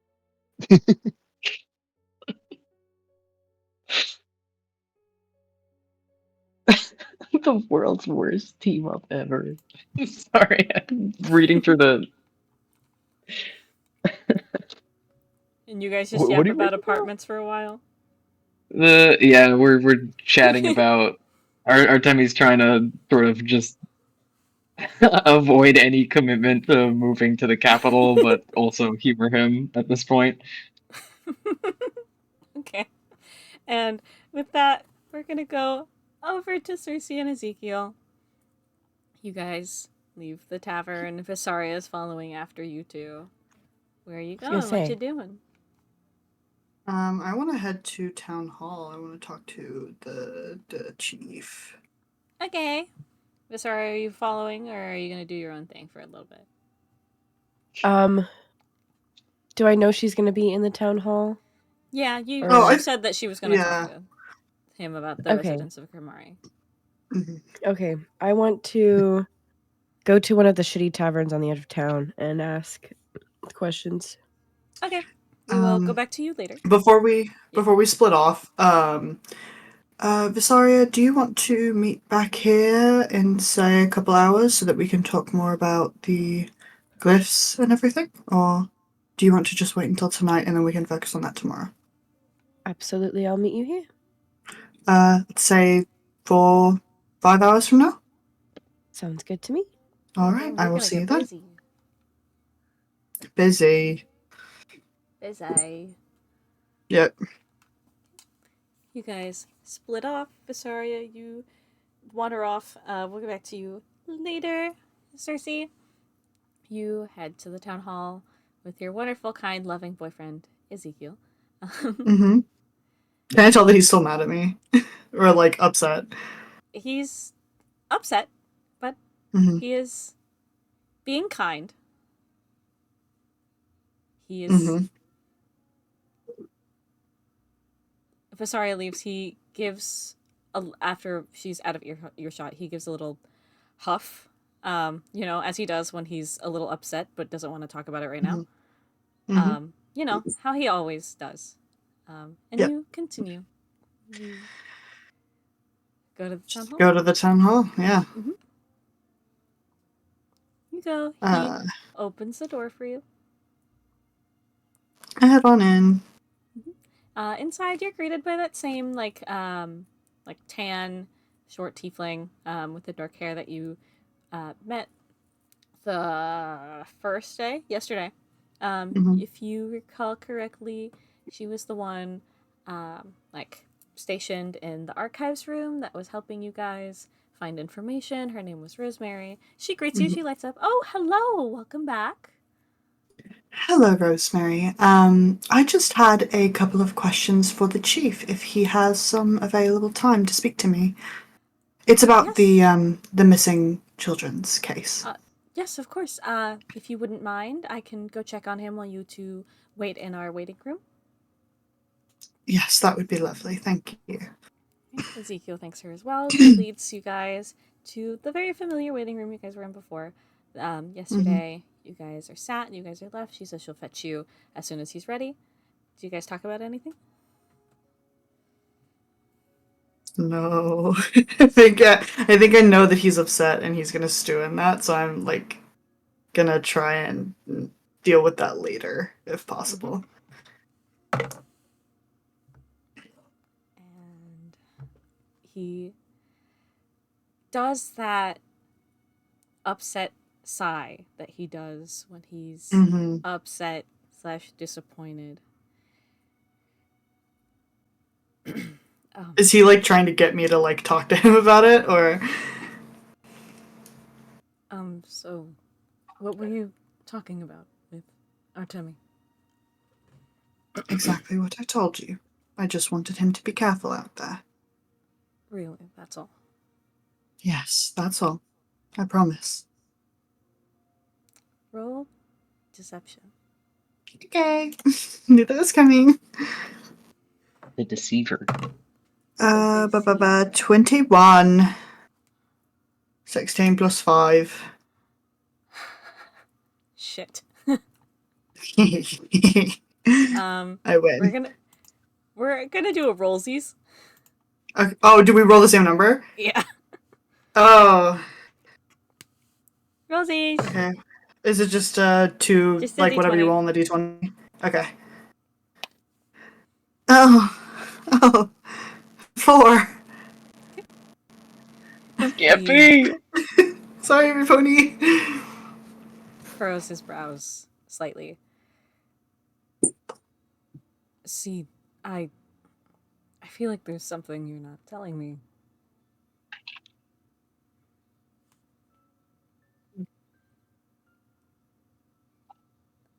The world's worst team up ever. Sorry, I'm reading through the. And you guys just yap about apartments for a while? Yeah, we're chatting about Artemi's trying to sort of just avoid any commitment to moving to the capital, but also humor him at this point. Okay. And with that, we're gonna go over to Circe and Ezekiel. You guys leave the tavern. Vysaria is following after you two. Where are you going? What you doing? I want to head to town hall. I want to talk to the chief. Okay. Vysaria, are you following, or are you gonna do your own thing for a little bit? Do I know she's gonna be in the town hall? Yeah, you said that she was gonna talk to him about the residents of Kermari. Okay, I want to go to one of the shitty taverns on the edge of town and ask questions. Okay, we will go back to you later. Before we split off, Vysaria, do you want to meet back here in, say, a couple hours so that we can talk more about the glyphs and everything? Or do you want to just wait until tonight and then we can focus on that tomorrow? Absolutely, I'll meet you here. Let's say 4-5 hours from now? Sounds good to me. Alright, I will see you then. Busy. Busy. Busy. Yep. You guys split off. Vysaria, you wander off. We'll get back to you later. Circe, you head to the town hall with your wonderful, kind, loving boyfriend, Ezekiel. Mm-hmm. Can I tell that he's still mad at me? Or, like, upset? He's upset, but Mm-hmm. he is being kind. He is... Mm-hmm. Vysaria leaves, he gives, after she's out of earshot, he gives a little huff, as he does when he's a little upset but doesn't want to talk about it right now. Mm-hmm. How he always does. And Yep. you continue. You go to the town hall. Go to the town hall, yeah. Mm-hmm. You go. He opens the door for you. I head on in. Inside, you're greeted by that same tan, short tiefling with the dark hair that you met the first day, yesterday. If you recall correctly, she was the one stationed in the archives room that was helping you guys find information. Her name was Rosemary. She greets you. She lights up. Oh, hello. Welcome back. Hello, Rosemary. I just had a couple of questions for the chief, if he has some available time to speak to me. It's about Yes. the missing children's case. Yes, of course. If you wouldn't mind, I can go check on him while you two wait in our waiting room. Yes, that would be lovely. Thank you. Ezekiel thanks her as well. She leads you guys to the very familiar waiting room you guys were in before. Yesterday, you guys are sat, you guys are left. She says she'll fetch you as soon as he's ready. Do you guys talk about anything? No. I think I know that he's upset and he's gonna stew in that, so I'm gonna try and deal with that later, if possible. And he does that upset sigh that he does when he's upset / disappointed. Is he trying to get me to talk to him about it, or? So what were you talking about with Artemi? Exactly what I told you. I just wanted him to be careful out there. Really, that's all? Yes, that's all. I promise. Roll deception. Okay. Knew that was coming. The deceiver. 21. 16 plus 5. Shit. I win. We're gonna do a rollsies. Oh, do we roll the same number? Yeah. Oh. Rosie. Okay. Is it just two, just whatever you D20. roll on the D20? Okay. Oh. 4. Can't be. Sorry, pony. Furrows his brows slightly. See, I feel like there's something you're not telling me.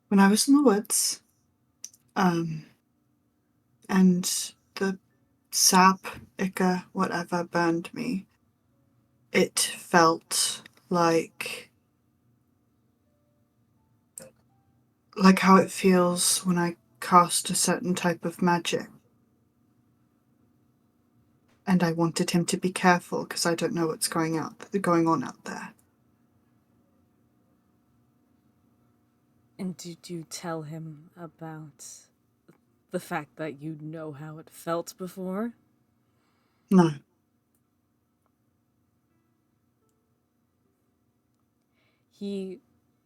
When I was in the woods, and the sap, ichor, whatever, burned me, it felt like how it feels when I cast a certain type of magic. And I wanted him to be careful because I don't know what's going on out there. And did you tell him about the fact that you know how it felt before? No. He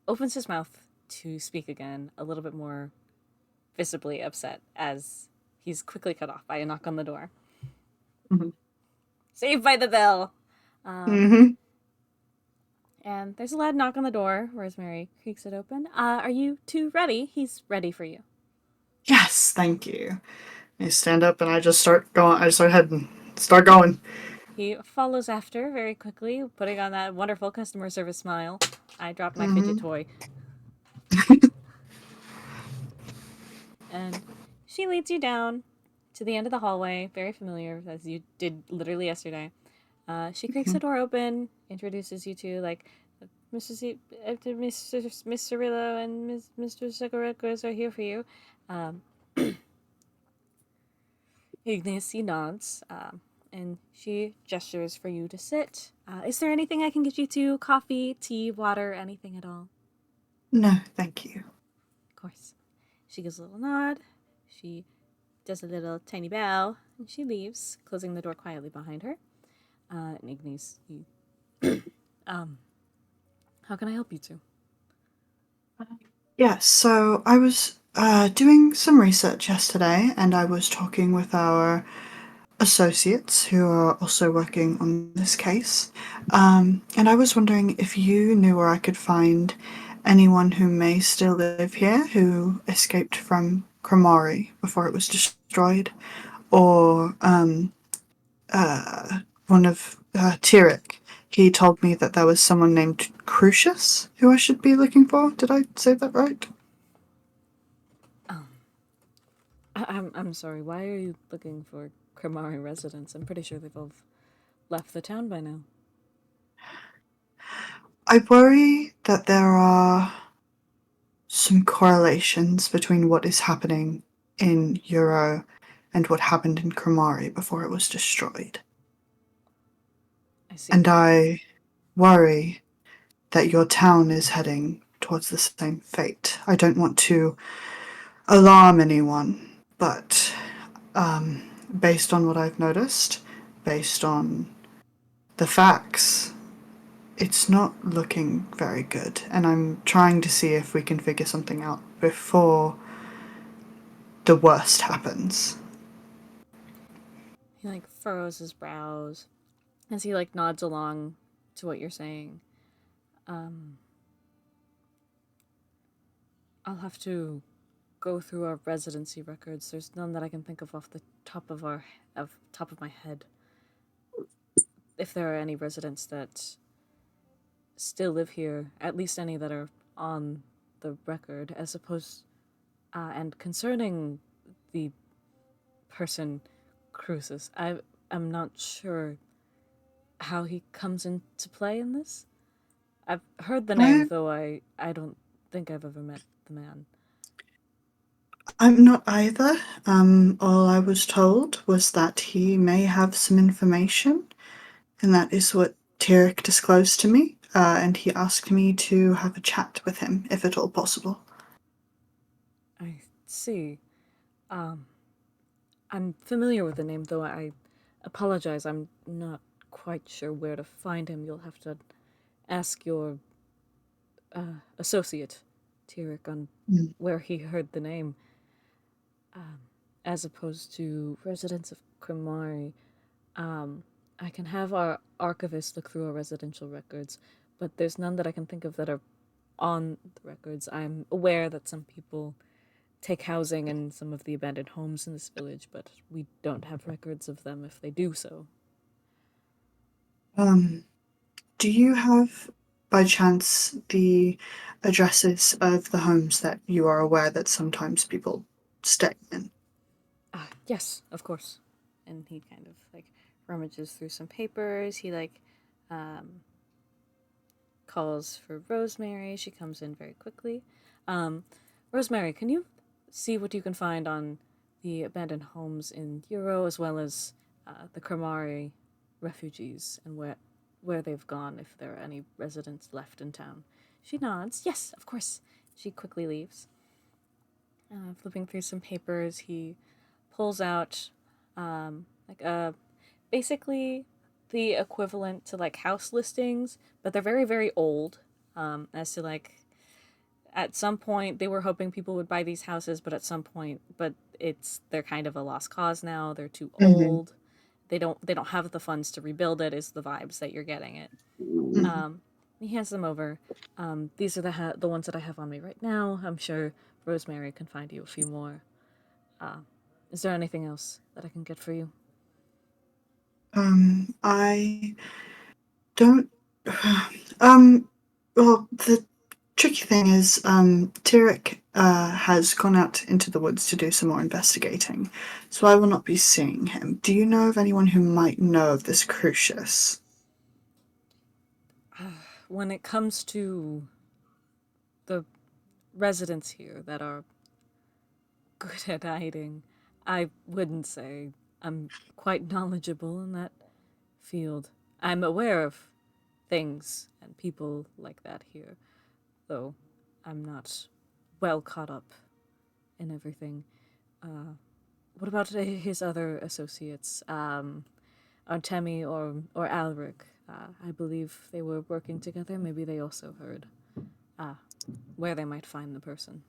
opens his mouth to speak again, a little bit more visibly upset, as he's quickly cut off by a knock on the door. Saved by the bell! And there's a loud knock on the door. Rosemary creaks it open. Are you two ready? He's ready for you. Yes, thank you. I stand up and I just start heading start going. He follows after very quickly, putting on that wonderful customer service smile. I dropped my Mhm. fidget toy. And she leads you down to the end of the hallway, very familiar, as you did literally yesterday. She creaks a door open, introduces you to, like, Miss Cirillo and Mr. Sakurakos are here for you. Ignacy nods, and she gestures for you to sit. Is there anything I can get you to? Coffee, tea, water, anything at all? No, thank you. Of course. She gives a little nod. She does a little tiny bow, and she leaves, closing the door quietly behind her. And Ignace, you... how can I help you two? Yeah, so I was doing some research yesterday, and I was talking with our associates who are also working on this case. And I was wondering if you knew where I could find anyone who may still live here who escaped from Kromari before it was destroyed, or one of Tyric. He told me that there was someone named Crucius who I should be looking for. Did I say that right? I'm sorry, why are you looking for Kromari residents? I'm pretty sure they've all left the town by now. I worry that there are some correlations between what is happening in Euro and what happened in Kromari before it was destroyed. I see. And I worry that your town is heading towards the same fate. I don't want to alarm anyone, but based on what I've noticed, based on the facts, it's not looking very good, and I'm trying to see if we can figure something out before the worst happens. He, like, furrows his brows as he, like, nods along to what you're saying. I'll have to go through our residency records. There's none that I can think of off the top of my head. If there are any residents that still live here, at least any that are on the record, as opposed, and concerning the person Crucis, I'm not sure how he comes into play in this. I've heard the name, though I don't think I've ever met the man. I'm not either. All I was told was that he may have some information, and that is what Tyric disclosed to me, and he asked me to have a chat with him, if at all possible. I see. I'm familiar with the name, though I apologize. I'm not quite sure where to find him. You'll have to ask your associate, Tyric, on where he heard the name. As opposed to residents of Kromari, I can have our archivist look through our residential records, but there's none that I can think of that are on the records. I'm aware that some people take housing in some of the abandoned homes in this village, but we don't have records of them if they do so. Do you have, by chance, the addresses of the homes that you are aware that sometimes people stay in? Yes, of course. And he kind of, like, rummages through some papers. He, like, calls for Rosemary. She comes in very quickly. Rosemary, can you see what you can find on the abandoned homes in Euro, as well as the Kromari refugees, and where they've gone, if there are any residents left in town? She nods. Yes, of course. She quickly leaves. Flipping through some papers, he pulls out basically the equivalent to, like, house listings, but they're very, very old. As to, like, at some point they were hoping people would buy these houses, but they're kind of a lost cause now. They're too old. They don't have the funds to rebuild it, is the vibes that you're getting it. He hands them over. These are the ones that I have on me right now. I'm sure Rosemary can find you a few more. Is there anything else that I can get for you? I don't. Well, the tricky thing is, Tyric has gone out into the woods to do some more investigating, so I will not be seeing him. Do you know of anyone who might know of this Crucius? When it comes to the residents here that are good at hiding, I wouldn't say I'm quite knowledgeable in that field. I'm aware of things and people like that here, though I'm not well caught up in everything. What about his other associates, Artemi or Alaric? I believe they were working together. Maybe they also heard where they might find the person.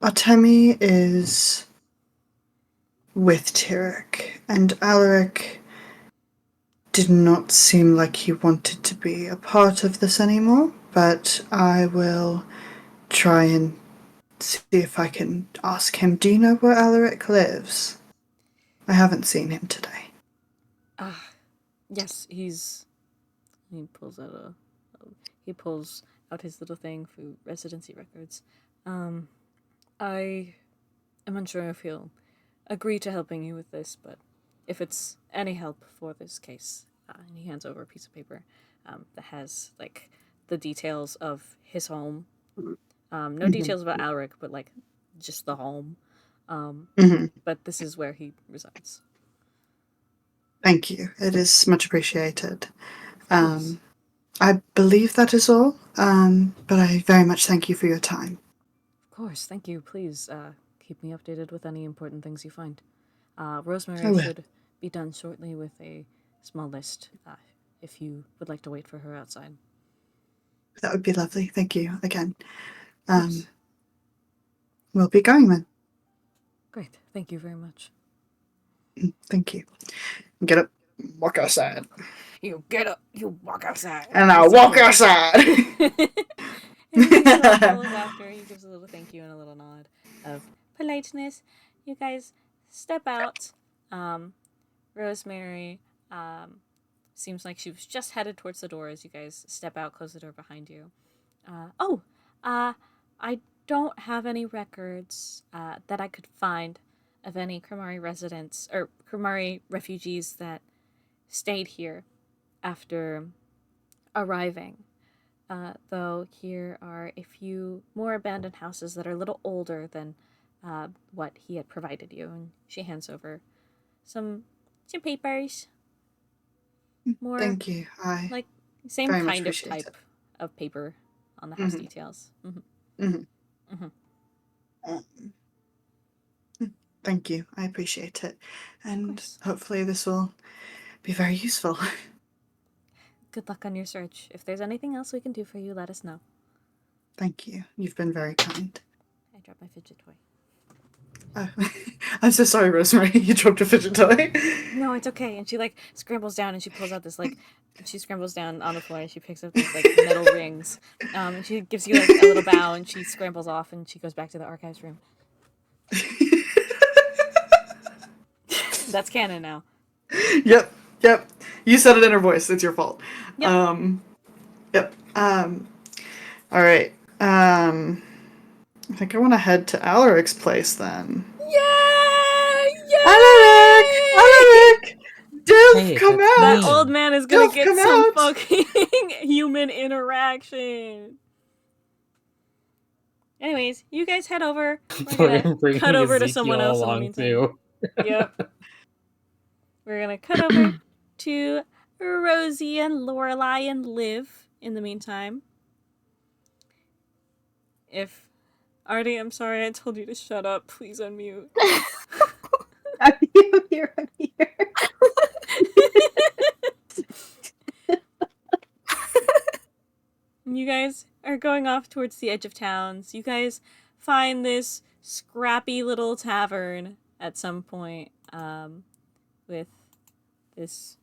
Artemi is with Tyric, and Alaric did not seem like he wanted to be a part of this anymore, but I will try and see if I can ask him. Do you know where Alaric lives? I haven't seen him today. Yes, he pulls out his little thing for residency records. I am unsure if he'll agree to helping you with this, but if it's any help for this case, and he hands over a piece of paper that has like the details of his home. No details about Alaric, but like just the home. But this is where he resides. Thank you. It is much appreciated. I believe that is all, but I very much thank you for your time. Of course, thank you. Please keep me updated with any important things you find. Rosemary should be done shortly with a small list, if you would like to wait for her outside. That would be lovely. Thank you again. We'll be going then. Great. Thank you very much. Thank you. Get up. Walk outside. You get up. You walk outside. And I walk outside. And he follows after. He gives a little thank you and a little nod of politeness. You guys step out. Rosemary seems like she was just headed towards the door as you guys step out, close the door behind you. I don't have any records that I could find of any Kremari residents or Kremari refugees that stayed here after arriving. Though here are a few more abandoned houses that are a little older than what he had provided you. And she hands over some papers. More, thank you. Like same kind of type of paper on the house details. Thank you. I appreciate it. And hopefully this will be very useful. Good luck on your search. If there's anything else we can do for you, let us know. Thank you. You've been very kind. I dropped my fidget toy. Oh, I'm so sorry, Rosemary. You dropped a fidget toy. No, it's okay. And she like scrambles down and she pulls out this like she scrambles down on the floor and she picks up these like metal rings. And she gives you like a little bow and she scrambles off and she goes back to the archives room. That's canon now. Yep. You said it in her voice. It's your fault. Yep. Yep. All right. I think I want to head to Alaric's place then. Yeah! Alaric! Div, come out! That old man is gonna get some fucking human interaction. Anyways, you guys head over. We're gonna cut over to someone else in the meantime. Yep. We're gonna cut over to Rosie and Lorelai and Liv in the meantime. If Artie, I'm sorry I told you to shut up. Please unmute. I'm here. You guys are going off towards the edge of town. So you guys find this scrappy little tavern at some point with this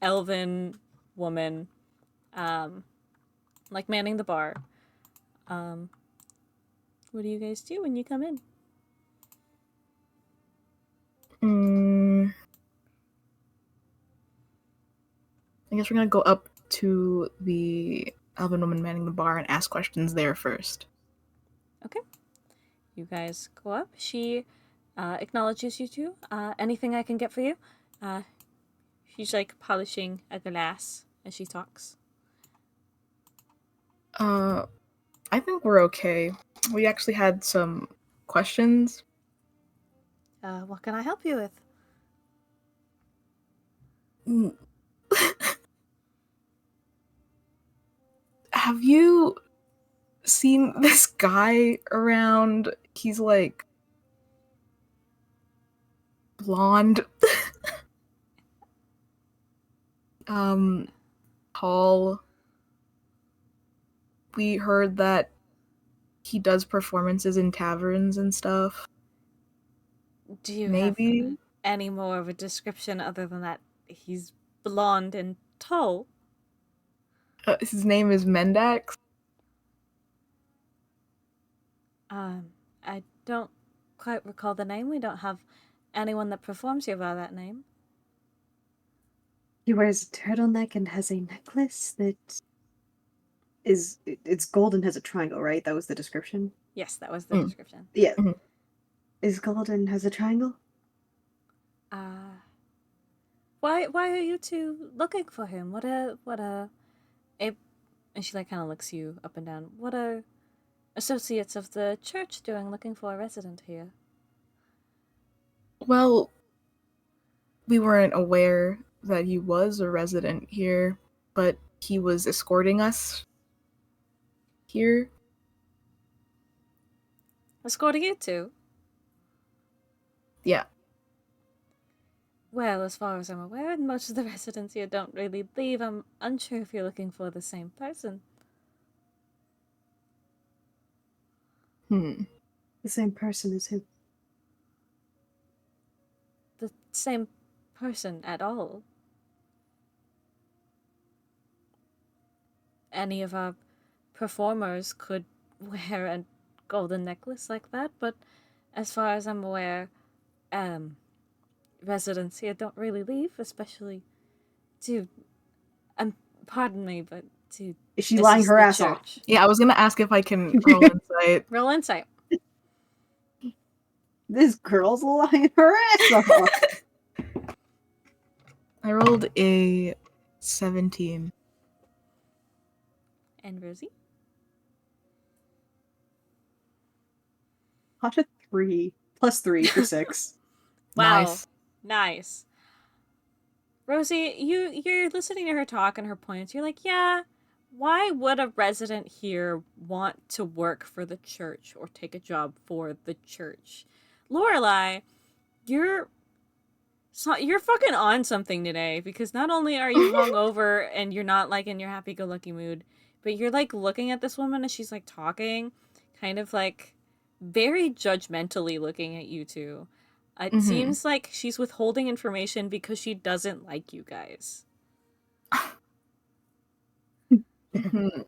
elven woman like manning the bar. What do you guys do when you come in? I guess we're gonna go up to the elven woman manning the bar and ask questions there first. Okay. You guys go up. She acknowledges you two. Anything I can get for you? She's like polishing a glass as she talks. I think we're okay. We actually had some questions. What can I help you with? Have you seen this guy around? He's like blonde. Tall. We heard that he does performances in taverns and stuff. Do you Maybe have any more of a description other than that he's blonde and tall? His name is Mendax. I don't quite recall the name. We don't have anyone that performs here by that name. He wears a turtleneck and has a necklace that it's gold and has a triangle, right? That was the description? Yes, that was the description. Yeah. Is gold and has a triangle? Why are you two looking for him? What and she like kind of looks you up and down. What are associates of the church doing looking for a resident here? Well, we weren't aware that he was a resident here, but he was escorting us here. Escorting you two? Yeah. Well, as far as I'm aware, most of the residents here don't really leave. I'm unsure if you're looking for the same person. The same person as who? The same person at all. Any of our performers could wear a golden necklace like that, but as far as I'm aware, residents here don't really leave, especially to, pardon me, but to... Is she lying her ass off? Yeah, I was gonna ask if I can roll insight. Roll insight. This girl's lying her ass off. I rolled a 17. And Rosie? Hot a 3. Plus 3 for 6. Wow. Nice. Rosie, you're listening to her talk and her points. You're like, yeah, why would a resident here want to work for the church or take a job for the church? Lorelai, you're fucking on something today, because not only are you hungover and you're not like in your happy-go-lucky mood, but you're like looking at this woman as she's like talking, kind of like very judgmentally looking at you two. It seems like she's withholding information because she doesn't like you guys. I'm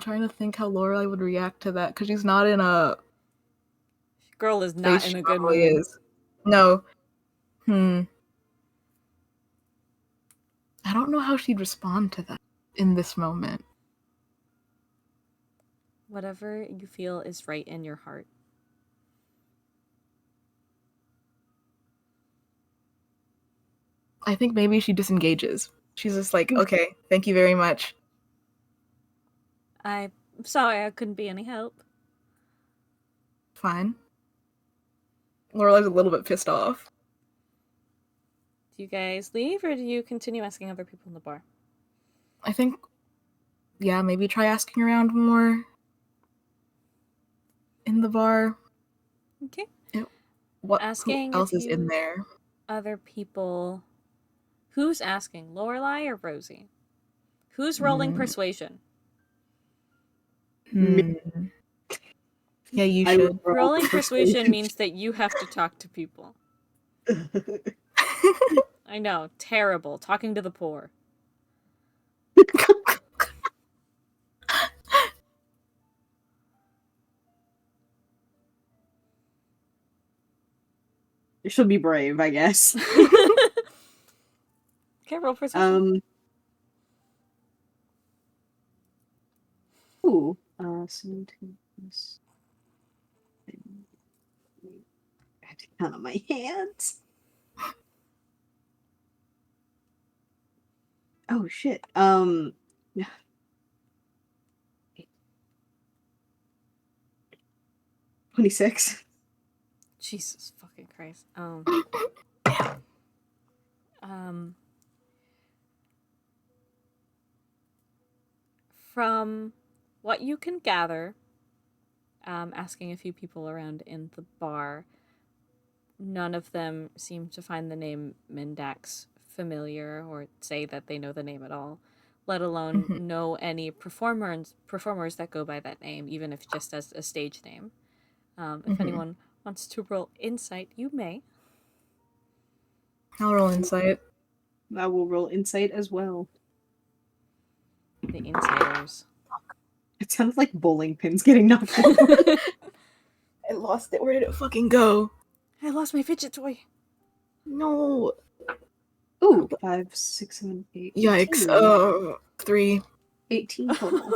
trying to think how Lorelai would react to that, because she's not in a... Girl is not in a good mood. No. I don't know how she'd respond to that in this moment. Whatever you feel is right in your heart. I think maybe she disengages. She's just like, okay, thank you very much. I'm sorry I couldn't be any help. Fine. Lorelai's a little bit pissed off. Do you guys leave, or do you continue asking other people in the bar? I think, yeah, maybe try asking around more in the bar. Okay. What Asking who else is in there? Other people. Who's asking, Lorelai or Rosie? Who's rolling persuasion? Yeah, you should. Rolling persuasion means that you have to talk to people. I know, terrible. Talking to the poor. She'll be brave, I guess. Okay, roll perception. Ooh. 17 plus. I have to count on my hands. Oh shit. 26. Jesus fucking Christ. From what you can gather, asking a few people around in the bar, none of them seem to find the name Mindax familiar or say that they know the name at all, let alone know any performers that go by that name, even if just as a stage name. If anyone wants to roll insight, you may. I'll roll insight. I will roll insight as well. The insiders. It sounds like bowling pins getting knocked over. I lost it. Where did it fucking go? I lost my fidget toy. No. Ooh, 5, 6, 7, 8. Yikes. 3. 18 total.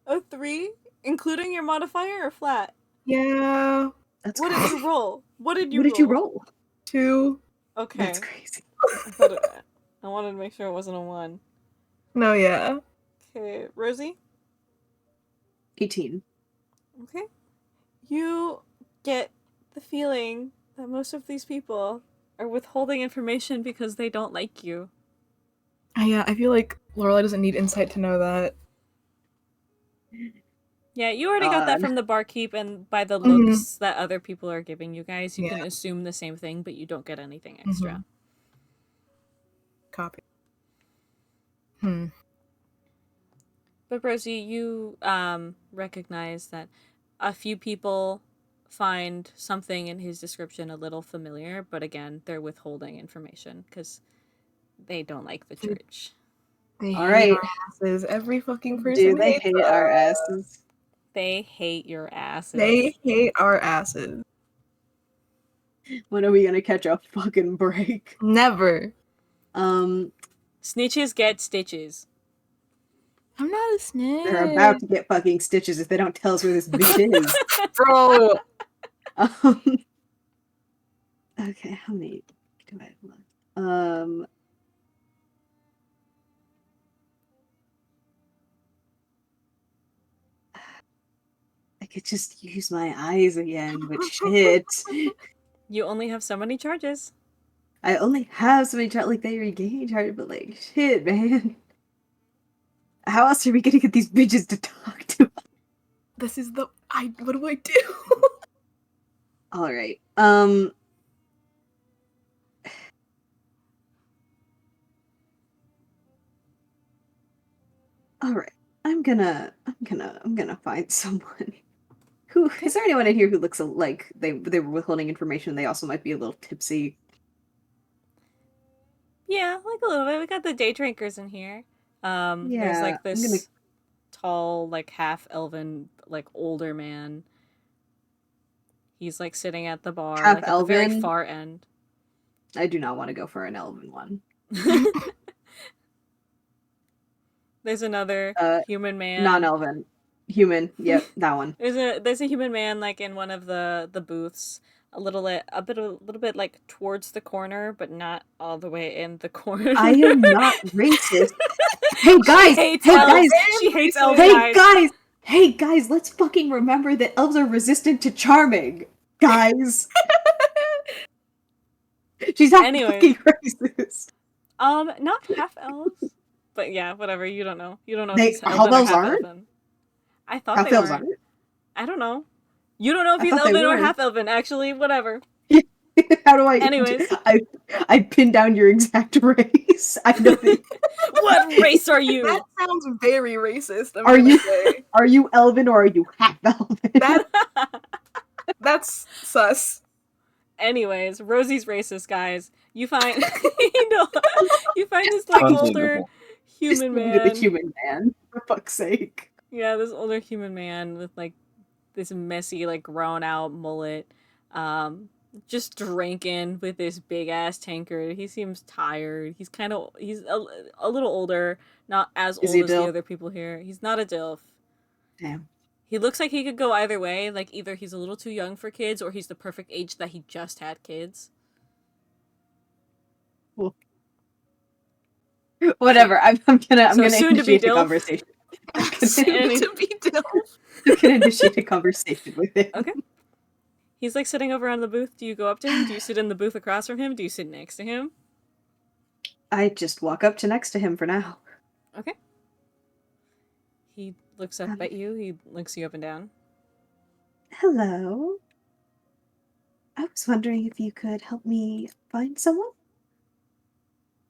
A 3? Including your modifier or flat? Yeah. That's What crazy. did you roll? What did you What roll? 2. Okay. That's crazy. I wanted to make sure it wasn't a 1. No, yeah. Okay, Rosie? 18. Okay. You get the feeling that most of these people are withholding information because they don't like you. Yeah, I feel like Lorelai doesn't need insight to know that. Yeah, you already got that God. from the barkeep and by the looks that other people are giving you guys. You can assume the same thing, but you don't get anything extra. Copy. But Rosie, you recognize that a few people find something in his description a little familiar, but again, they're withholding information because they don't like the church. They All hate right. our asses. Every fucking person Do they hates hate our asses? They hate your asses. They hate our asses. When are we gonna catch a fucking break? Never. Snitches get stitches. I'm not a snitch. They're about to get fucking stitches if they don't tell us where this bitch is. Bro. Okay, how many do I have? I could just use my eyes again, but shit. You only have so many charges. I only have so many like they regain charge, but like shit, man. How else are we gonna get these bitches to talk to us? This is the what do I do? Alright. Alright. I'm gonna find someone. Who is there anyone in here who looks like they were withholding information, they also might be a little tipsy? Yeah, like a little bit. We got the day drinkers in here. There's like this tall, like half elven, like older man. He's like sitting at the bar, Half like at the very elven? far end. I do not want to go for an elven one. There's another human man. Non-elven. Human. Yep, that one. There's a human man like in one of the booths, a little bit like towards the corner, but not all the way in the corner. I am not racist. Hey guys! She hates elves. Hey guys, let's fucking remember that elves are resistant to charming. Guys. She's not fucking racist. Not half elves. But yeah, whatever, you don't know. You don't know if he's half elven or elves half aren't? elven. I thought Half they elves were. aren't? I don't know. You don't know if I he's thought they elven or were. half elven, actually, whatever. How do I Anyways. I pinned down your exact race. I know that. What race are you? That sounds very racist. Are you elven or are you half elven? That's sus. Anyways, Rosie's racist, guys. You find you find this like older human man. The human man, for fuck's sake. Yeah, this older human man with like this messy, like grown out mullet. just drinking with this big ass tankard. He seems tired. He's a little older, not as Is old he a as the dilf? other people here. He's not a dilf. Damn. He looks like he could go either way. Like either he's a little too young for kids, or he's the perfect age that he just had kids. Whatever. I'm gonna soon to be initiate a dilf? conversation. Soon to be dilf. I'm gonna initiate a conversation with him. Okay. He's like sitting over on the booth. Do you go up to him? Do you sit in the booth across from him? Do you sit next to him? I just walk up to next to him for now. Okay. He looks up at you. He looks you up and down. Hello. I was wondering if you could help me find someone?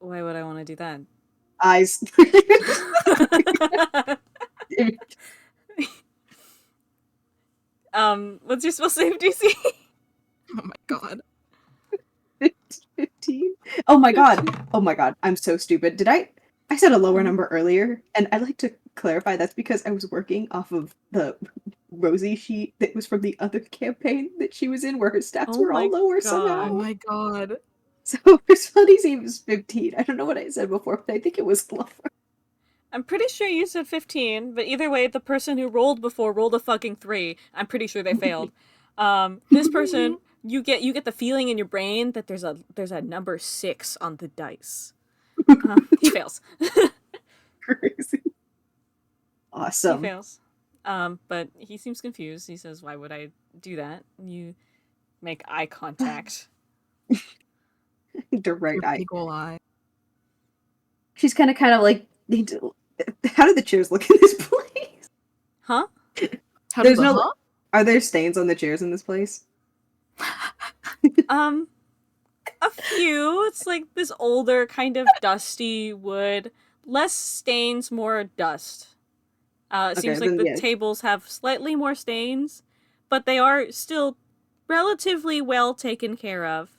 Why would I want to do that? Eyes. What's your spell save DC? Oh my god. 15? Oh my god. Oh my god. I'm so stupid. I said a lower number earlier, and I'd like to clarify that's because I was working off of the Rosie sheet that was from the other campaign that she was in, where her stats were all lower somehow. Oh my god. So her spell DC was 15. I don't know what I said before, but I think it was lower. I'm pretty sure you said 15, but either way, the person who rolled before rolled a fucking 3. I'm pretty sure they failed. This person, you get the feeling in your brain that there's a number 6 on the dice. He fails. Crazy. Awesome. He fails. But he seems confused. He says, "Why would I do that?" You make eye contact. Direct eye. Eagle eye. She's kind of like, how do the chairs look in this place? Huh? How There's does no. the huh? Are there stains on the chairs in this place? A few. It's like this older, kind of dusty wood. Less stains, more dust. It Okay, seems like then, the yeah. tables have slightly more stains, but they are still relatively well taken care of.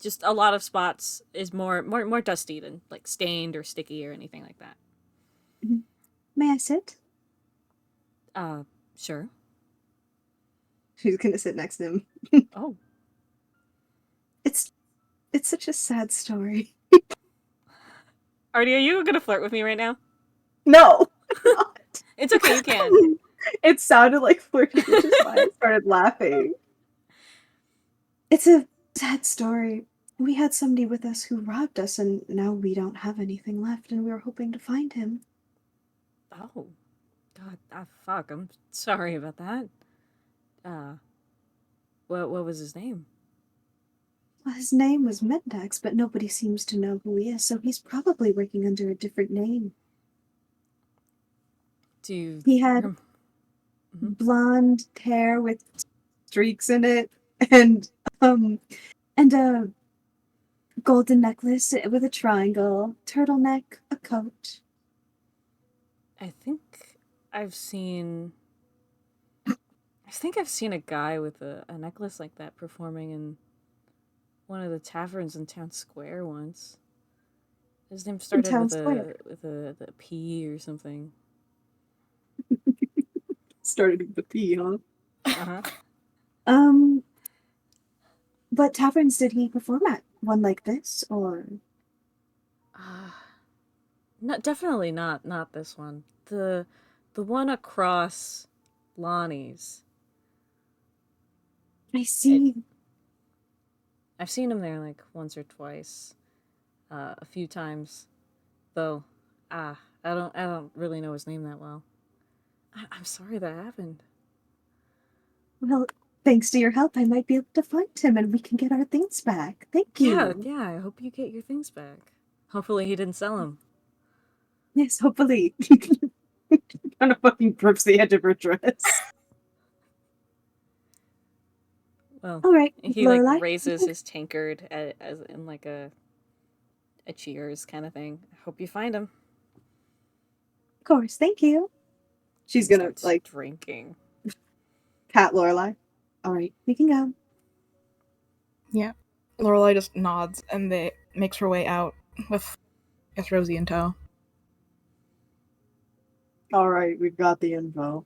Just a lot of spots is more dusty than like stained or sticky or anything like that. May I sit? Sure. She's gonna sit next to him. Oh. It's such a sad story. Artie, are you gonna flirt with me right now? No. It's okay, you can. It sounded like flirting, which is why I started laughing. It's a sad story. We had somebody with us who robbed us, and now we don't have anything left, and we were hoping to find him. Oh. God, fuck, I'm sorry about that. What was his name? Well, his name was Mendax, but nobody seems to know who he is, so he's probably working under a different name. He had blonde hair with streaks in it, and a golden necklace with a triangle, turtleneck, a coat. I think I've seen a guy with a necklace like that performing in one of the taverns in Town Square once. His name started with a P or something. Started with the P, huh? Uh-huh. What taverns did he perform at? One like this, or? No, definitely not this one. The one across Lonnie's. I see. I've seen him there like once or twice, a few times, though. I don't really know his name that well. I'm sorry that happened. Well, thanks to your help, I might be able to find him, and we can get our things back. Thank you. Yeah. I hope you get your things back. Hopefully, he didn't sell them. Yes, hopefully. Kind of fucking grips the edge of her dress. Well, all right. He Lorelai? like raises his tankard as in like a cheers kind of thing. I hope you find him. Of course, thank you. She's gonna Starts like drinking. pat Lorelai. All right, we can go. Yeah. Lorelai just nods and they makes her way out with, I guess, Rosie in tow. All right, we've got the info.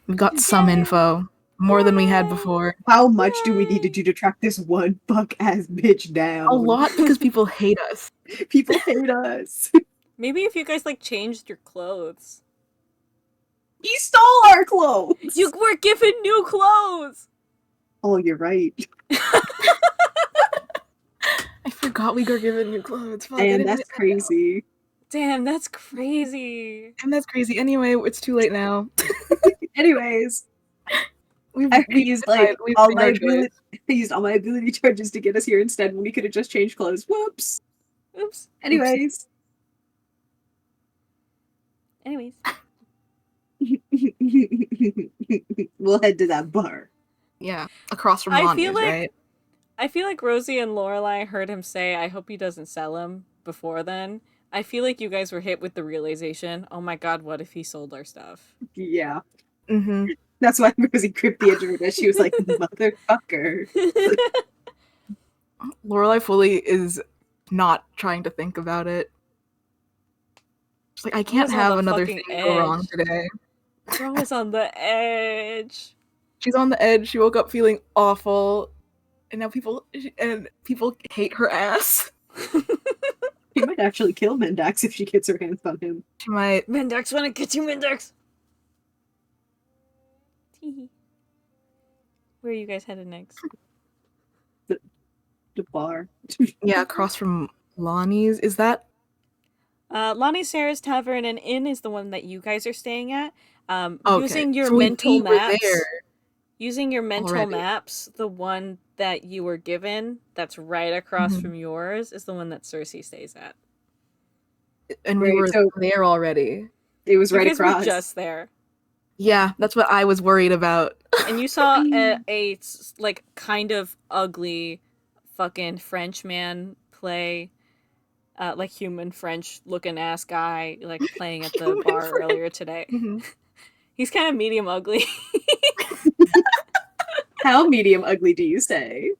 We've got some info. more than we had before. How much do we need to do to track this one fuck-ass bitch down? A lot because people hate us. People hate us. Maybe if you guys, like, changed your clothes. He stole our clothes! You were given new clothes! Oh, you're right. I forgot we got given new clothes. Fuck, I And didn't that's write that down. crazy. Damn, that's crazy. And that's crazy. Anyway, it's too late now. Anyways, We've I used like decided- we've all made my our ability. I used all my ability charges to get us here instead when we could have just changed clothes. Whoops. Oops. Anyways. Anyways. We'll head to that bar. Yeah, across from I Lonnie's, feel like- right? I feel like Rosie and Lorelai heard him say, I hope he doesn't sell him before then. I feel like you guys were hit with the realization, oh my god, what if he sold our stuff? Yeah. Mm-hmm. That's why Rosie gripped the edge of her desk. She was like, motherfucker. Lorelai fully is not trying to think about it. She's like, I can't was on have the another fucking thing go wrong edge. today. Bro was on the edge. She's on the edge. She woke up feeling awful, and now people hate her ass. She might actually kill Mendax if she gets her hands on him. She might. Mendax, wanna get you, Mendax? Teehee. Where are you guys headed next? The bar. Yeah, across from Lonnie's. Is that? Lonnie Sarah's Tavern and Inn is the one that you guys are staying at. Okay. Using your So we mental were maps. there Using your mental already. maps, the one that you were given, that's right across Mhm. from yours, is the one that Circe stays at. And we Right, were so- there already. It was You right guys across. were just there. Yeah, that's what I was worried about. And you saw a like, kind of ugly fucking French man play, like, human French-looking ass guy, like, playing at the Human bar French. earlier today. Mhm. He's kind of medium ugly. How medium ugly do you say?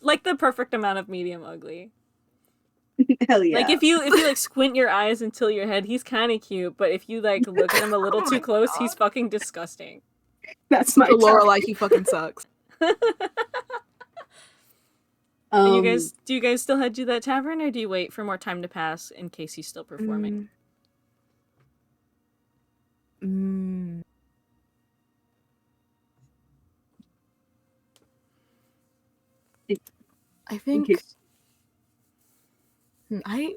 Like, the perfect amount of medium ugly. Hell yeah. Like, if you like squint your eyes until your head, he's kind of cute, but if you like look at him a little Oh too my close, God. he's fucking disgusting. That's my To type. Lorelai, he fucking sucks. And do you guys still head to that tavern, or do you wait for more time to pass in case he's still Mm. performing? I think. Okay. I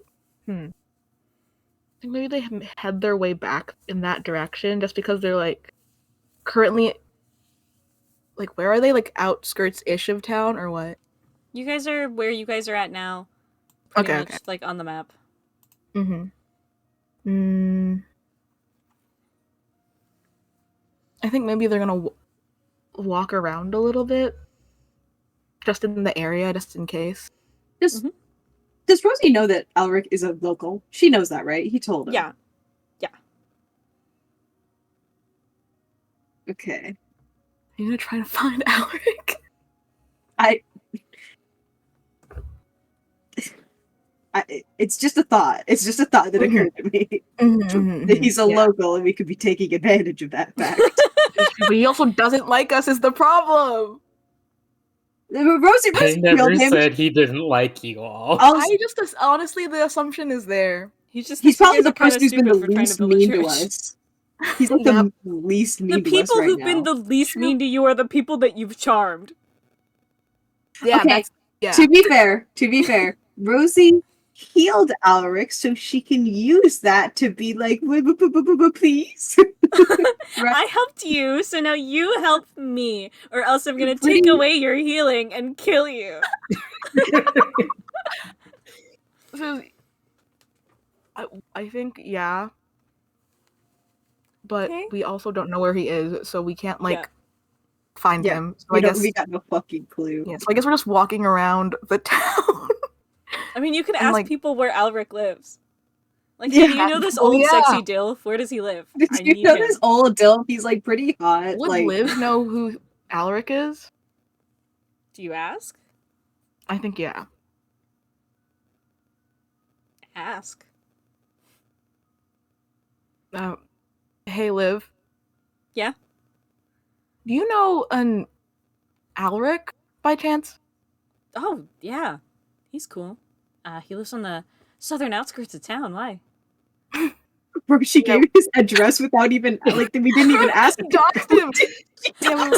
think maybe they head their way back in that direction just because they're like currently like where are they, like outskirts-ish of town or what? You guys are where you guys are at now. Pretty Okay, much, okay. like, on the map. I think maybe they're gonna walk around a little bit just in the area just in case. Does Rosie know that Alaric is a local? She knows that, right? He told her. Yeah. Okay. I'm gonna try to find Alaric. It's just a thought. It's just a thought that occurred to me. That he's a local and we could be taking advantage of that fact. But he also doesn't like us is the problem. Rosie I never killed him. said he didn't like you all. I just honestly the assumption is there. He's probably the you guys are person who's been kinda the stupid for trying least build a mean to church. us. He's like the least mean The to us people right who've now. been the least mean to you are the people that you've charmed. Yeah, Okay, that's To be fair, Rosie healed Alaric so she can use that to be like, please. I helped you, so now you help me, or else I'm gonna Please. take away your healing and kill you. So, I think yeah. But Okay. we also don't know where he is, so we can't like Yeah. find Yeah, him. So we I guess we got no fucking clue. yeah, so I guess we're just walking around the town. I mean, you could And, ask like- people where Alaric lives. Like, Yeah. hey, do you know this Oh, old yeah. sexy dilf? Where does he live? Did I you need know him. this old Dilf? He's like pretty hot. Would like Liv know who Alaric is? Do you ask? I think yeah. Ask. Hey Liv. Yeah? Do you know an Alaric by chance? Oh, yeah. He's cool. He lives on the southern outskirts of town. Why? Bro, she gave his address without even, like, we didn't even ask him. Doxed him! Yeah,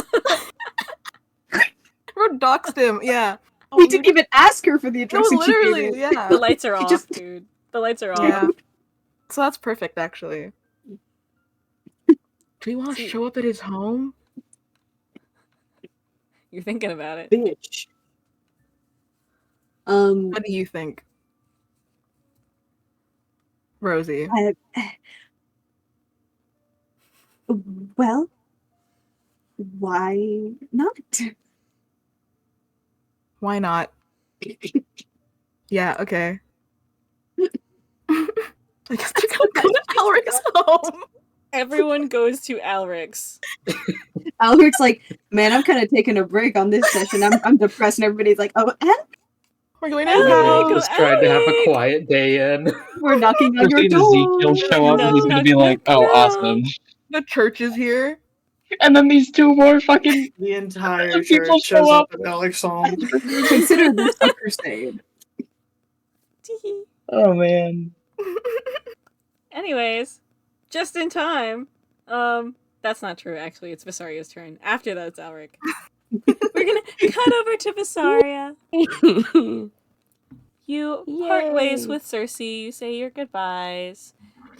we doxed him, yeah. We didn't even ask her for the address. No, and she gave literally, it. yeah. The lights are She off, just- dude. The lights are off. Yeah. So that's perfect, actually. Do you want to See- show up at his home? You're thinking about it. Bitch. What do you think? Rosie. Well, why not? Why not? Yeah, okay. I guess they're gonna go to Alaric's home. Everyone goes to Alric's. Alaric's like, man, I'm kind of taking a break on this session. I'm depressed, and everybody's like, oh, We're going to Alaric, his go house. Just tried to have a Alaric! quiet day in. we're knocking on We've your seen door. Ezekiel show up, and he's No, gonna be no, like, "Oh, no. awesome!" The church is here. And then these two more fucking The entire The people church shows show up up. at Alec's home. Consider this a crusade. Tee-hee. oh man. Anyways, just in time. That's not true, actually. It's Vysaria's turn. After that, it's Alaric. We're gonna cut over to Vysaria. You part ways Yay. with Circe. You say your goodbyes.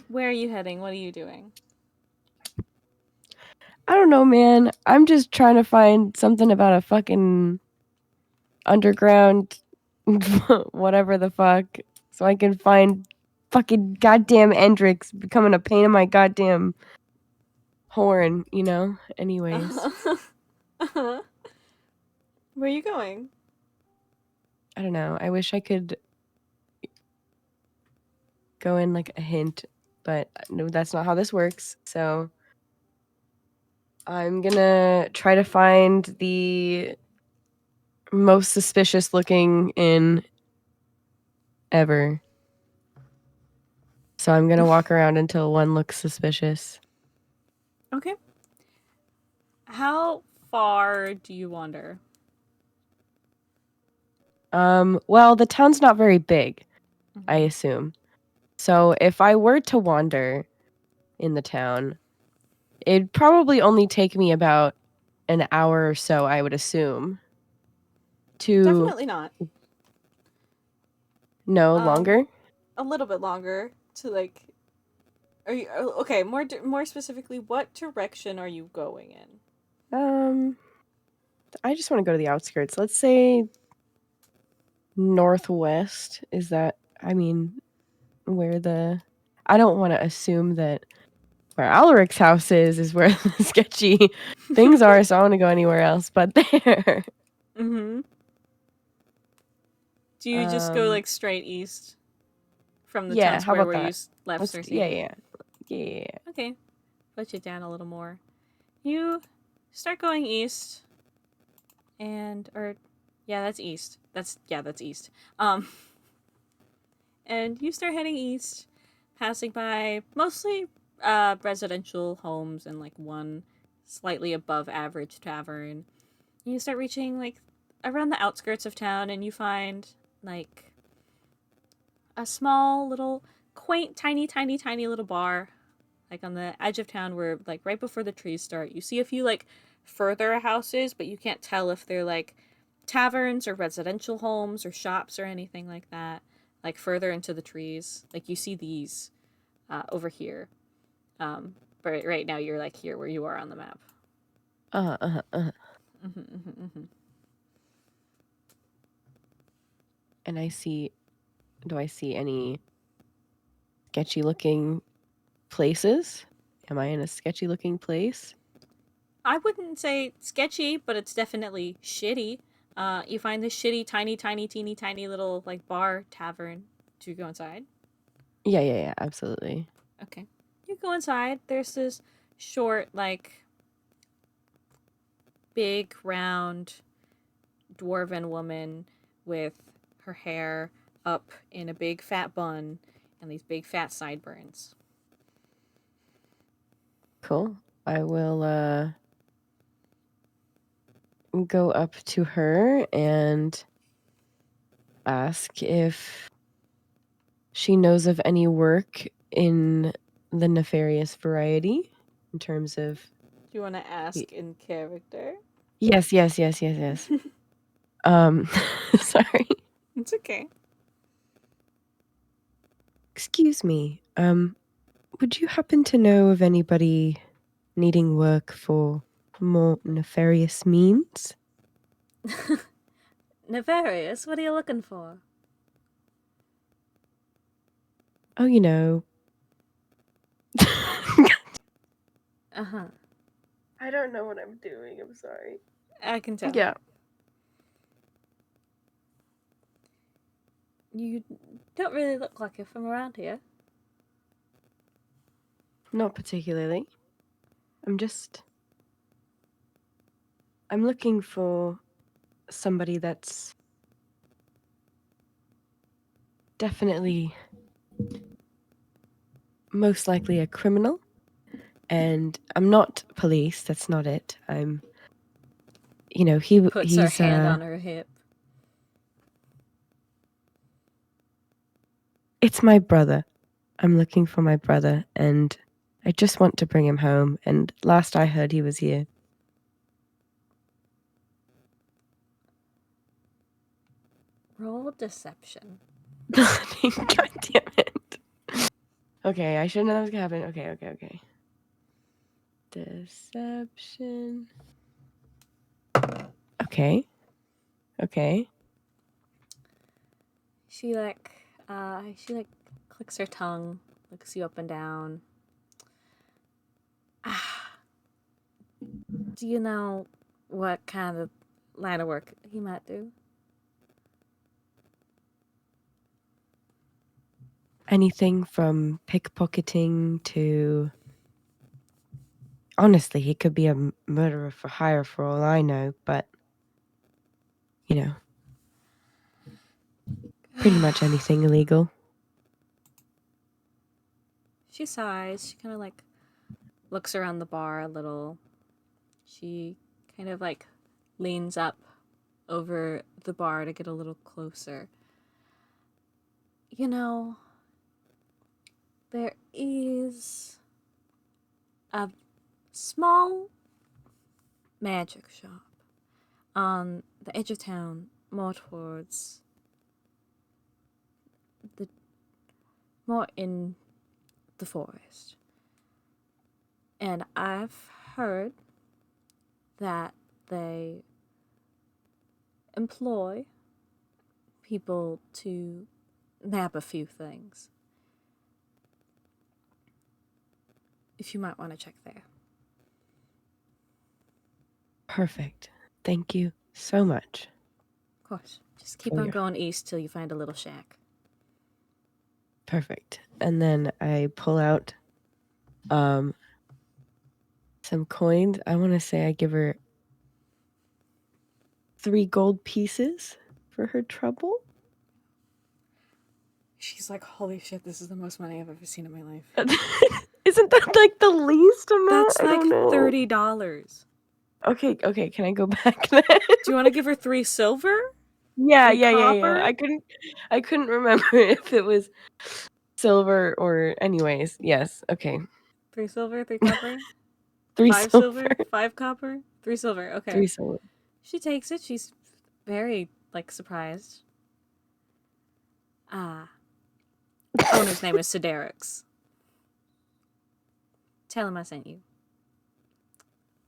Where are you heading? What are you doing? I don't know, man. I'm just trying to find something about a fucking underground whatever the fuck so I can find fucking goddamn Endrix becoming a pain in my goddamn horn, you know? Anyways. Where are you going? I don't know. I wish I could go in like a hint, but no, that's not how this works. So I'm gonna try to find the most suspicious looking inn ever. So I'm gonna walk around until one looks suspicious. Okay. How far do you wander? Well, the town's not very big, I Mhm. assume. So if I were to wander in the town, it'd probably only take me about an hour or so, I would assume. To Definitely not. no longer. A little bit longer to like. Are you okay? More specifically, what direction are you going in? I just want to go to the outskirts. Let's say northwest. Is that? I mean, where the? I don't want to assume that where Alaric's house is where the sketchy things are. So I want to go anywhere else but there. Mm-hmm. Do you just go like straight east from the Yeah, town how square about where you that? left Let's, Circe? yeah. Okay, put you down a little more. You start going east, that's east. That's east. And you start heading east, passing by mostly residential homes and like one slightly above average tavern. You start reaching like around the outskirts of town, and you find like a small little quaint, tiny little bar, like on the edge of town, where like right before the trees start. You see a few like further houses, but you can't tell if they're like taverns or residential homes or shops or anything like that. Like further into the trees, like you see these over here. But right now you're like here where you are on the map. And do I see any sketchy looking places? Am I in a sketchy looking place? I wouldn't say sketchy, but it's definitely shitty. You find this shitty, tiny, teeny, tiny little like bar tavern. Do you go inside? Yeah, absolutely. Okay. You go inside. There's this short, like, big, round, dwarven woman with her hair up in a big fat bun and these big fat sideburns. Cool. I will go up to her and ask if she knows of any work in the nefarious variety in terms of. Do you want to ask in character? Yes. Sorry. It's okay. Excuse me. Would you happen to know of anybody needing work for more nefarious means? Nefarious? What are you looking for? Oh, you know. Uh-huh. I don't know what I'm doing. I'm sorry. I can tell. Yeah. You don't really look like you're from around here. Not particularly. I'm looking for somebody that's definitely most likely a criminal. And I'm not police, that's not it. I'm, Puts her he's hand on her hip. It's my brother. I'm looking for my brother, and I just want to bring him home. And last I heard, he was here. Roll deception. God damn it. Okay, I shouldn't know that was gonna happen. Okay. Deception. Okay. She clicks her tongue, looks you up and down. Do you know what kind of line of work he might do? Anything from pickpocketing to... Honestly, he could be a murderer for hire for all I know, but... pretty much anything illegal. She sighs. She kind of looks around the bar a little. She kind of leans up over the bar to get a little closer. There is a small magic shop on the edge of town, more towards more in the forest. And I've heard that they employ people to nab a few things. If you might want to check there. Perfect. Thank you so much. Of course. Just keep on going east till you find a little shack. Perfect. And then I pull out some coins. I want to say I give her 3 gold pieces for her trouble. She's like, holy shit, this is the most money I've ever seen in my life. Isn't that the least amount? That's $30. Okay, can I go back then? Do you want to give her 3 silver? Yeah. Copper? I couldn't remember if it was silver or anyways. Yes, okay. 3 silver, 3 copper? 3 5 silver. 5 copper? 3 silver, okay. 3 silver. She takes it. She's very, surprised. The owner's name is Cedric's. Tell him I sent you.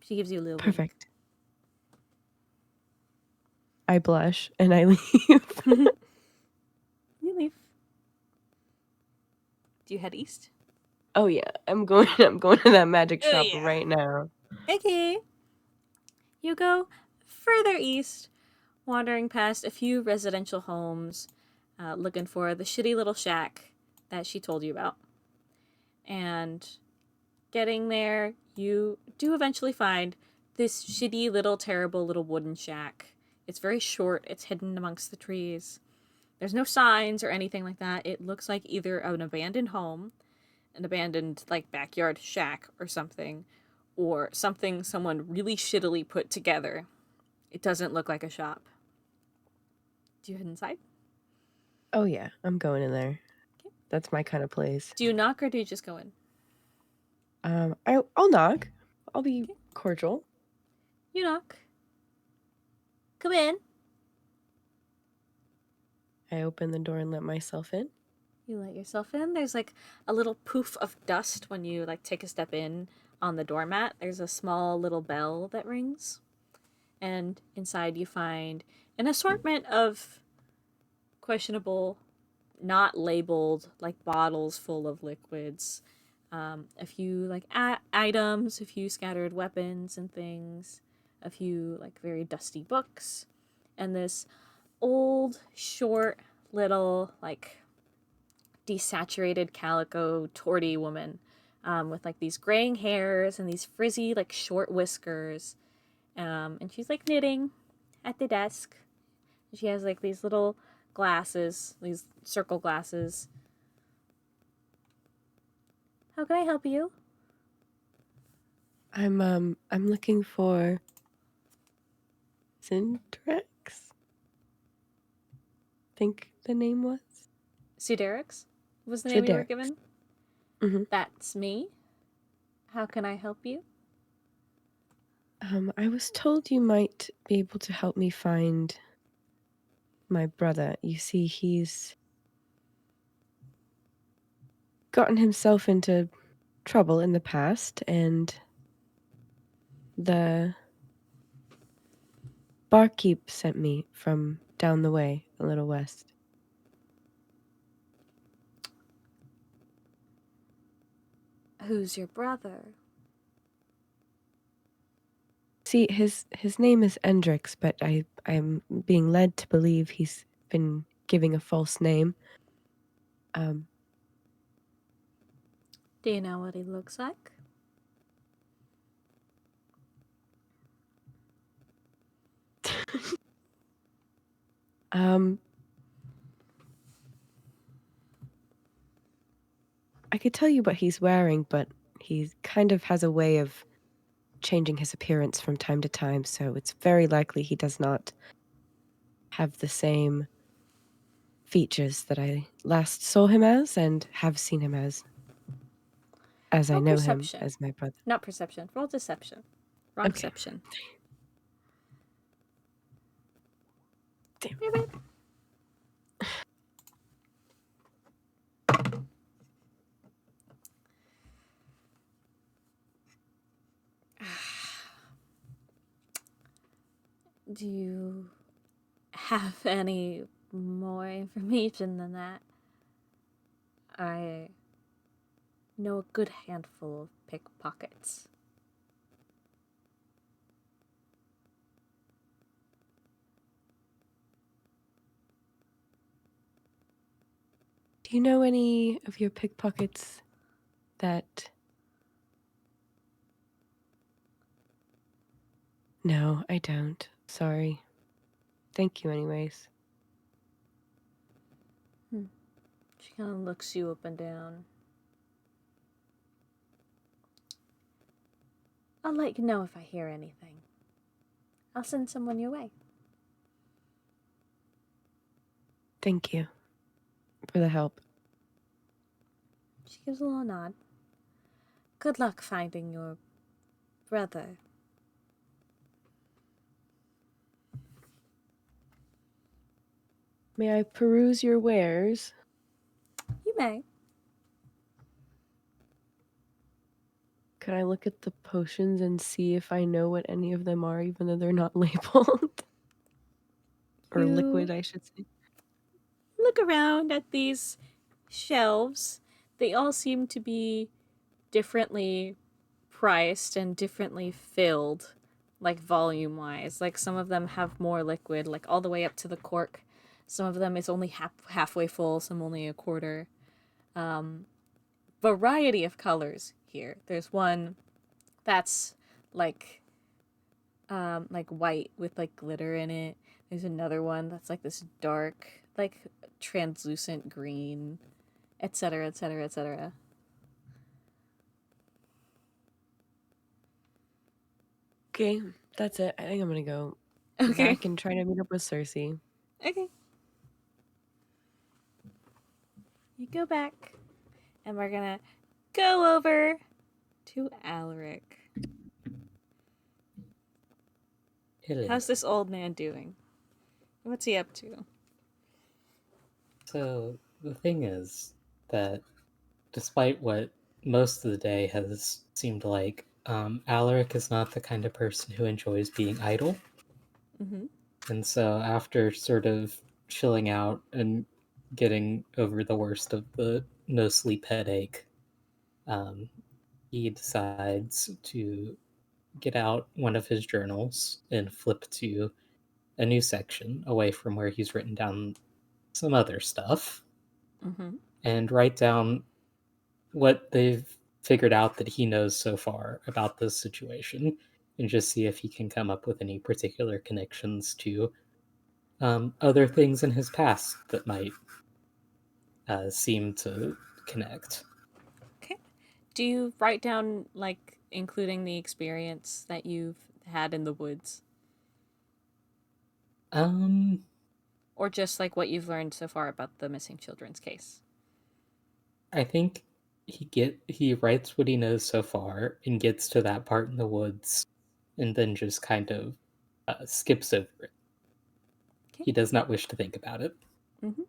She gives you a little Perfect. I blush and I leave. You leave. Do you head east? Oh yeah, I'm going to that magic shop right now. Okay. You go further east, wandering past a few residential homes, looking for the shitty little shack that she told you about. And getting there, you do eventually find this shitty little terrible little wooden shack. It's very short. It's hidden amongst the trees. There's no signs or anything like that. It looks like either an abandoned home, an abandoned backyard shack or something someone really shittily put together It doesn't look like a shop. Do you head inside? Oh yeah, I'm going in there. Okay. That's my kind of place. Do you knock or do you just go in? I'll knock. I'll be Okay. cordial. You knock. Come in. I open the door and let myself in. You let yourself in. There's like a little poof of dust when you like take a step in on the doormat. There's a small little bell that rings. And inside you find an assortment of questionable, not labeled, like bottles full of liquids. A few like items, a few scattered weapons and things, a few like very dusty books, and this old, short, little like desaturated calico torty woman with like these graying hairs and these frizzy like short whiskers, and she's like knitting at the desk. She has like these little glasses, these circle glasses. How can I help you? I'm looking for Syndrex. Think the name was Suderix was the name you were Suderix. given? Mhm. That's me. How can I help you? I was told you might be able to help me find my brother. You see, he's gotten himself into trouble in the past, and the barkeep sent me from down the way, a little west. Who's your brother? See, his name is Endrix, but I'm being led to believe he's been giving a false name. Do you know what he looks like? I could tell you what he's wearing, but he kind of has a way of changing his appearance from time to time, so it's very likely he does not have the same features that I last saw him as and have seen him as I Roll know perception. him as my brother. Not perception. Roll deception. Wrong Okay. deception. Damn. Do you have any more information than that? I know a good handful of pickpockets. Do you know any of your pickpockets that... No, I don't. Sorry. Thank you anyways. She kind of looks you up and down. I'll let you know if I hear anything. I'll send someone your way. Thank you for the help. She gives a little nod. Good luck finding your brother. May I peruse your wares? You may. Could I look at the potions and see if I know what any of them are, even though they're not labeled? Or liquid, I should say. Look around at these shelves. They all seem to be differently priced and differently filled, like volume wise. Like some of them have more liquid, like all the way up to the cork. Some of them is only halfway full, some only a quarter. Variety of colors here. There's one that's like white with like glitter in it. There's another one that's like this dark, like translucent green, etc., etc., etc. Okay, that's it. I think I'm gonna go Okay. back and try to meet up with Circe. Okay. You go back, and we're gonna go over to Alaric. Hello. How's this old man doing? What's he up to? So the thing is that despite what most of the day has seemed like, Alaric is not the kind of person who enjoys being idle. Mm-hmm. And so after sort of chilling out and getting over the worst of the no sleep headache, he decides to get out one of his journals and flip to a new section away from where he's written down some other stuff Mm-hmm. and write down what they've figured out that he knows so far about this situation and just see if he can come up with any particular connections to other things in his past that might seem to connect. Okay. Do you write down, like, including the experience that you've had in the woods? Or just, like, what you've learned so far about the missing children's case? I think he writes what he knows so far and gets to that part in the woods and then just kind of skips over it. Okay. He does not wish to think about it. Mm-hmm.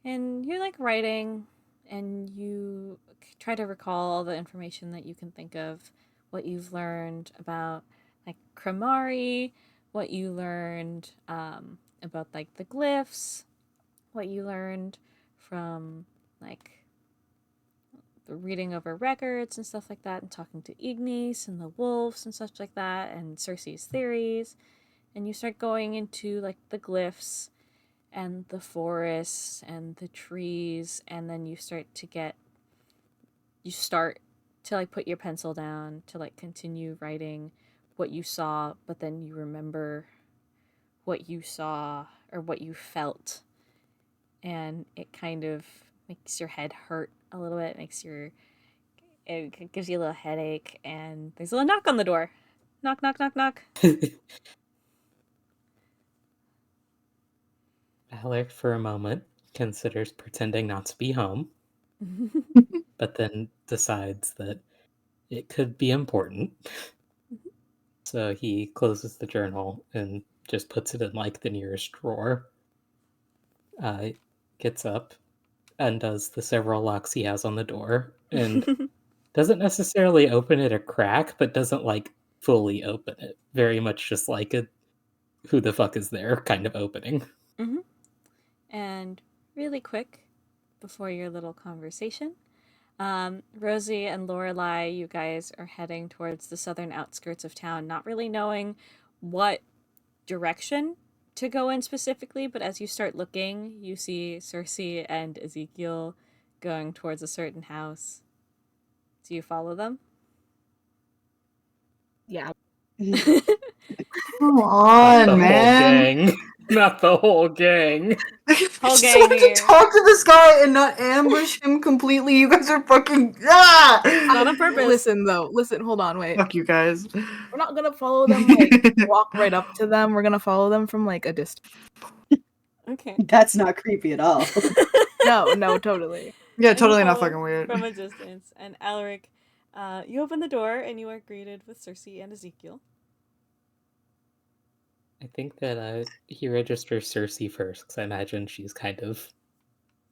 And you're, like, writing, and you try to recall all the information that you can think of, what you've learned about, like, Kramari, what you learned about, like, the glyphs, what you learned from, like, the reading over records and stuff like that, and talking to Ignis and the wolves and such like that, and Circe's theories. And you start going into, like, the glyphs and the forests and the trees, and then you start to like put your pencil down to like continue writing what you saw, but then you remember what you saw or what you felt, and it kind of makes your head hurt a little bit, it gives you a little headache, and there's a little knock on the door. Knock, knock, knock, knock. Alaric, for a moment, considers pretending not to be home, but then decides that it could be important. So he closes the journal and just puts it in like the nearest drawer. Gets up, undoes the several locks he has on the door, and doesn't necessarily open it a crack, but doesn't like fully open it. Very much just like a who the fuck is there kind of opening. Mm-hmm. And really quick, before your little conversation, Rosie and Lorelai, you guys are heading towards the southern outskirts of town, not really knowing what direction to go in specifically, but as you start looking, you see Circe and Ezekiel going towards a certain house. Do you follow them? Yeah. Come Not on, the man. whole gang. Not the whole gang. Whole Just gang wanted here. to talk to this guy and not ambush him completely. You guys are fucking Not on purpose. Listen, hold on, wait. Fuck you guys. We're not gonna follow them, like, walk right up to them. We're gonna follow them from, like, a distance. Okay. That's not creepy at all. No, totally. Yeah, And you totally not follow fucking weird. from a distance. And Alaric, you open the door and you are greeted with Circe and Ezekiel. I think that he registers Circe first, because I imagine she's kind of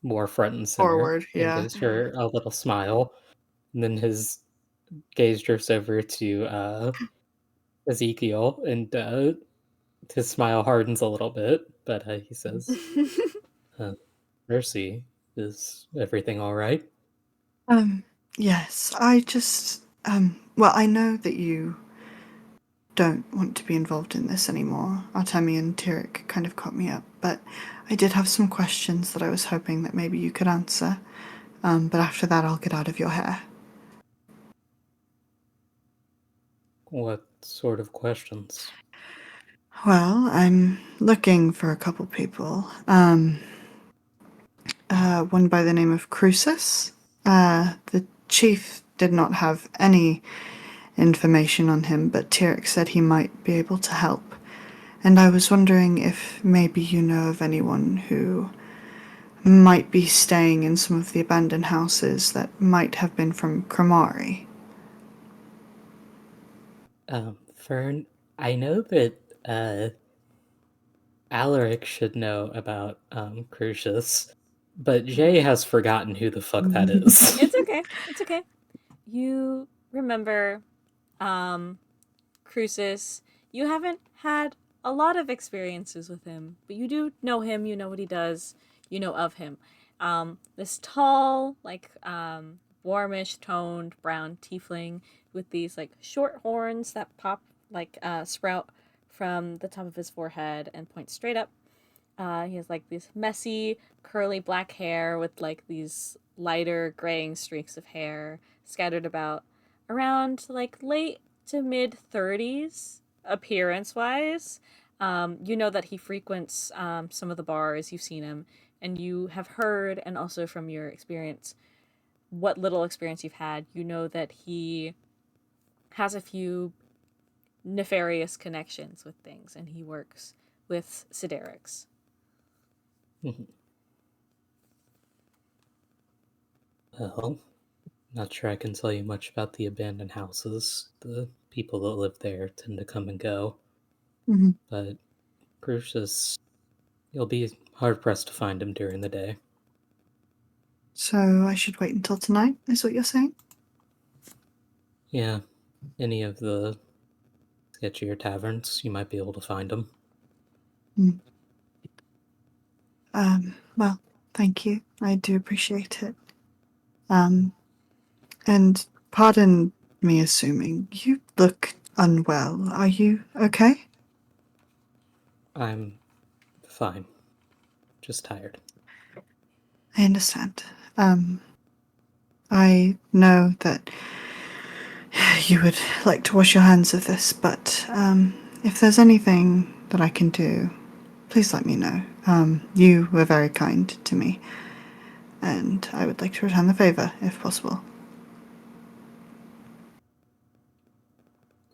more front and center. Forward, yeah. And gives her a little smile. And then his gaze drifts over to Ezekiel, and his smile hardens a little bit, but he says, Mercy, is everything all right? Yes, I just, well, I know that you don't want to be involved in this anymore. Artemi and Tyric kind of caught me up, but I did have some questions that I was hoping that maybe you could answer. But after that, I'll get out of your hair. What sort of questions? Well, I'm looking for a couple people. One by the name of Crucis. The chief did not have any information on him, but Tyric said he might be able to help. And I was wondering if maybe you know of anyone who might be staying in some of the abandoned houses that might have been from Cremari. Fern, I know that Alaric should know about Crucius, but Jay has forgotten who the fuck that is. It's okay. It's okay. You remember Crucis. You haven't had a lot of experiences with him, but you do know him, you know what he does, you know of him. This tall, like warmish toned brown tiefling with these like short horns that pop like sprout from the top of his forehead and point straight up. He has like this messy, curly black hair with like these lighter graying streaks of hair scattered about around like late to mid 30s appearance wise. You know that he frequents some of the bars, you've seen him, and you have heard, and also from your experience, what little experience you've had, you know that he has a few nefarious connections with things, and he works with Siderics. Well, not sure I can tell you much about the abandoned houses. The people that live there tend to come and go. Mhm. But Crucius, you'll be hard-pressed to find him during the day. So I should wait until tonight, is what you're saying? Yeah, any of the sketchier taverns, you might be able to find him. Well, thank you. I do appreciate it. And pardon me assuming, you look unwell. Are you okay? I'm fine. Just tired. I understand. I know that you would like to wash your hands of this, but if there's anything that I can do, please let me know. You were very kind to me, and I would like to return the favor, if possible.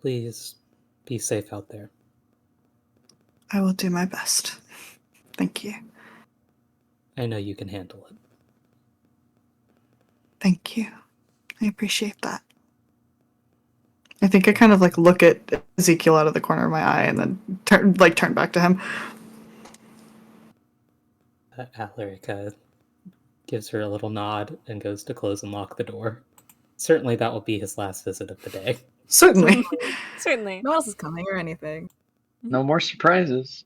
Please be safe out there. I will do my best. Thank you. I know you can handle it. Thank you. I appreciate that. I think I kind of like look at Ezekiel out of the corner of my eye and then turn back to him. Alaric gives her a little nod and goes to close and lock the door. Certainly that will be his last visit of the day. Certainly. Certainly. No one else is coming or anything. No more surprises.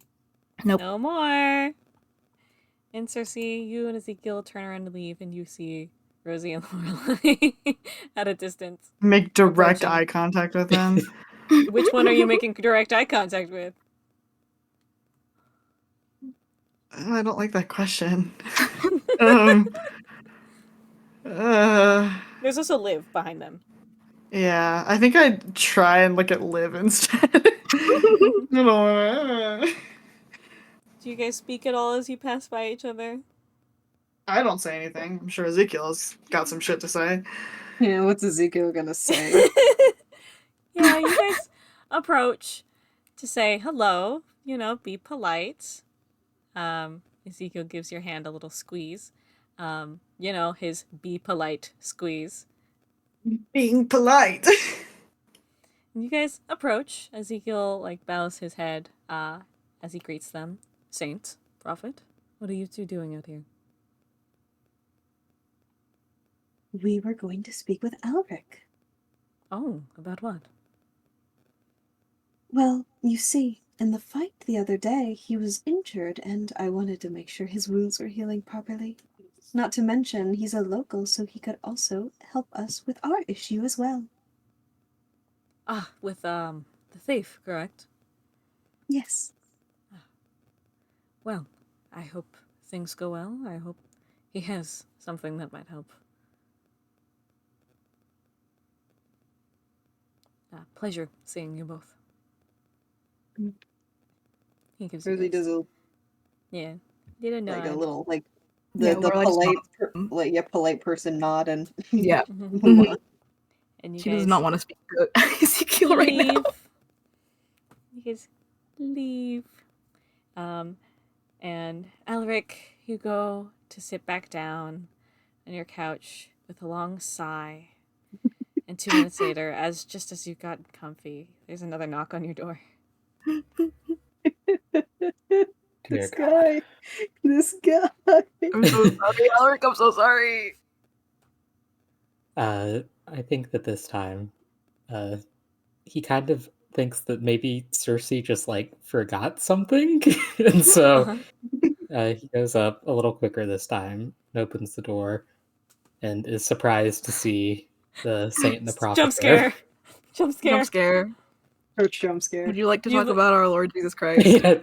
Nope. No more. And Circe, you and Ezekiel turn around to leave, and you see Rosie and Lorelai at a distance. Make direct Approaching. eye contact with them. Which one are you making direct eye contact with? I don't like that question. There's also Liv behind them. Yeah, I think I'd try and look at Liv instead. I don't wanna... Do you guys speak at all as you pass by each other? I don't say anything. I'm sure Ezekiel's got some shit to say. Yeah, what's Ezekiel gonna say? Yeah, you guys approach to say hello, you know, be polite. Ezekiel gives your hand a little squeeze. You know, his be polite squeeze. Being polite. And you guys approach. Ezekiel like bows his head as he greets them. Saint, prophet, what are you two doing out here? We were going to speak with Alaric. Oh, about what? Well, you see, in the fight the other day, he was injured, and I wanted to make sure his wounds were healing properly. Not to mention, he's a local, so he could also help us with our issue as well. Ah, with the thief, correct? Yes. Well, I hope things go well. I hope he has something that might help. Pleasure seeing you both. He gives you Rosie guys- does a Yeah, did a nod. like a little like Yeah, the Lorelai just polite polite person nod and Yeah. move on. And you She guys does not want to speak to Ezekiel right now. You guys leave. And Alaric, you go to sit back down on your couch with a long sigh. And 2 minutes later, just as you've gotten comfy, there's another knock on your door. This God. guy. This guy. I'm so sorry, Alaric. I'm so sorry. I think that this time, he kind of thinks that maybe Circe just like forgot something, and so he goes up a little quicker this time, and opens the door, and is surprised to see the saint and the prophet Jump there. scare. Jump scare. Jump scare. Coach jump scare. Would you like to You talk look- about our Lord Jesus Christ? Yeah,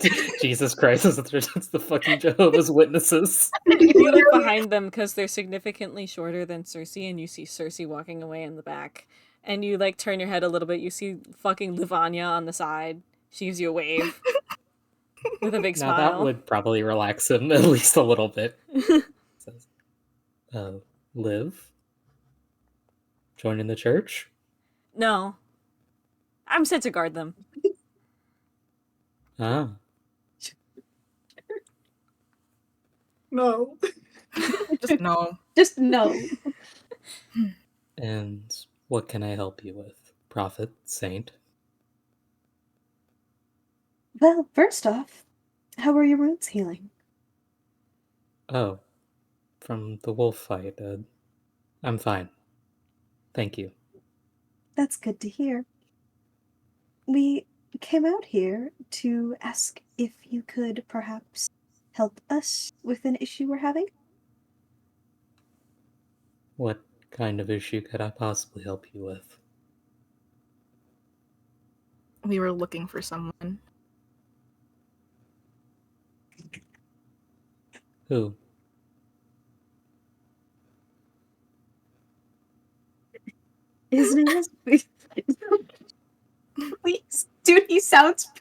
Jesus Christ, it's the fucking Jehovah's Witnesses. You look behind them because they're significantly shorter than Circe, and you see Circe walking away in the back. And you like turn your head a little bit. You see fucking Livania on the side. She gives you a wave with a big Now smile. that would probably relax him at least a little bit. Says, Liv? Joining the church? No, I'm sent to guard them. Ah. No. Just no. Just no. And what can I help you with, prophet, saint? Well, first off, how are your wounds healing? Oh, from the wolf fight. I'm fine. Thank you. That's good to hear. We came out here to ask if you could perhaps help us with an issue we're having. What kind of issue could I possibly help you with? We were looking for someone. Who? His name is... Please, dude, he sounds...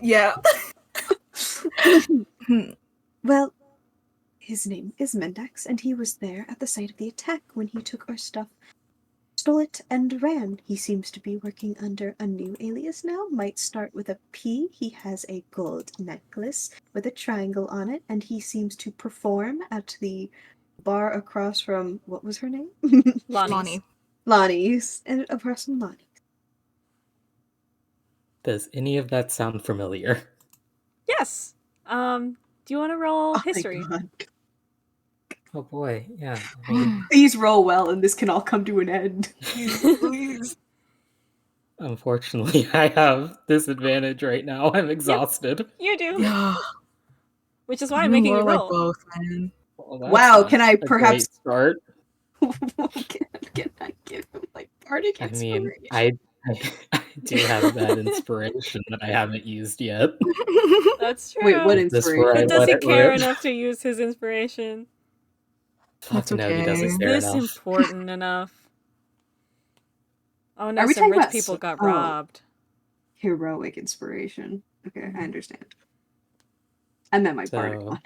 Yeah. Well, his name is Mendax, and he was there at the site of the attack when he took our stuff, stole it, and ran. He seems to be working under a new alias now. Might start with a P. He has a gold necklace with a triangle on it, and he seems to perform at the bar across from... What was her name? Lonnie. Lonnie's. And across from Lonnie. Does any of that sound familiar? Yes. Do you want to roll Oh history? my God. Oh boy, yeah. I mean, Please roll well, and this can all come to an end. Please. unfortunately, I have disadvantage right now. I'm exhausted. You do. Yeah. Which is why I'm You making more you like roll. both, man. Well, that's Wow, not can I a perhaps- great start? can I give him like bardic I mean, inspiration? I do have that inspiration that I haven't used yet. That's true. Wait, what Is this where inspiration? I But does let he it care rip? enough to use his inspiration? That's Fuck no, he doesn't okay. care This enough. important enough? Oh no, Are we some talking rich about people got oh. robbed. Heroic inspiration. Okay, I understand. I meant my bardic So, one.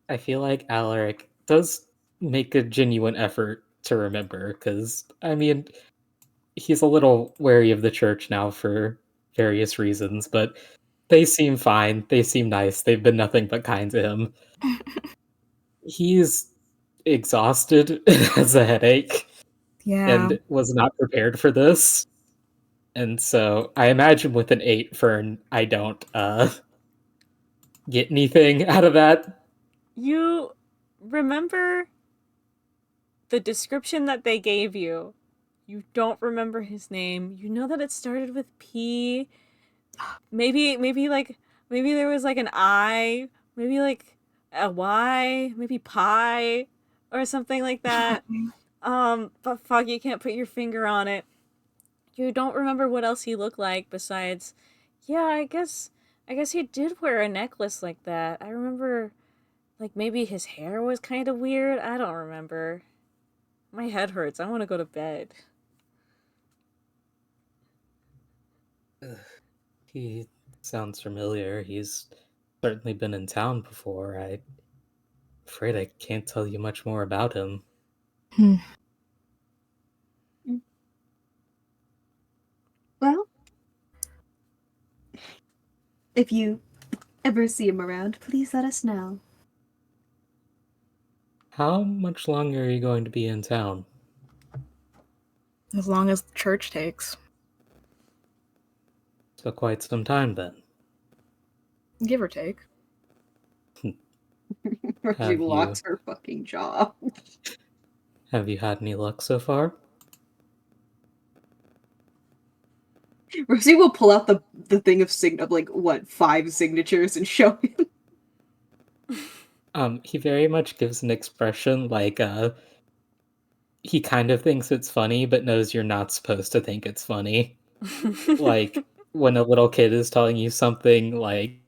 I feel like Alaric does make a genuine effort to remember, because, I mean, he's a little wary of the church now for various reasons, but they seem fine. They seem nice. They've been nothing but kind to him. He's exhausted, has a headache, Yeah. and was not prepared for this. And so I imagine with an 8, Fern, I don't get anything out of that. You remember the description that they gave you. You don't remember his name. You know that it started with P. Maybe there was like an I, maybe like a Y, maybe pie or something like that. But fuck, you can't put your finger on it. You don't remember what else he looked like besides, yeah, I guess he did wear a necklace like that. I remember, like, maybe his hair was kind of weird. I don't remember. My head hurts. I want to go to bed. He sounds familiar. He's certainly been in town before. I'm afraid I can't tell you much more about him. Well, If you ever see him around, please let us know. How much longer are you going to be in town? As long as the church takes. So quite some time then. Give or take. Rosie locks her fucking jaw. Have you had any luck so far? Rosie will pull out the thing of 5 signatures and show him. He very much gives an expression like, he kind of thinks it's funny, but knows you're not supposed to think it's funny. Like, when a little kid is telling you something, like,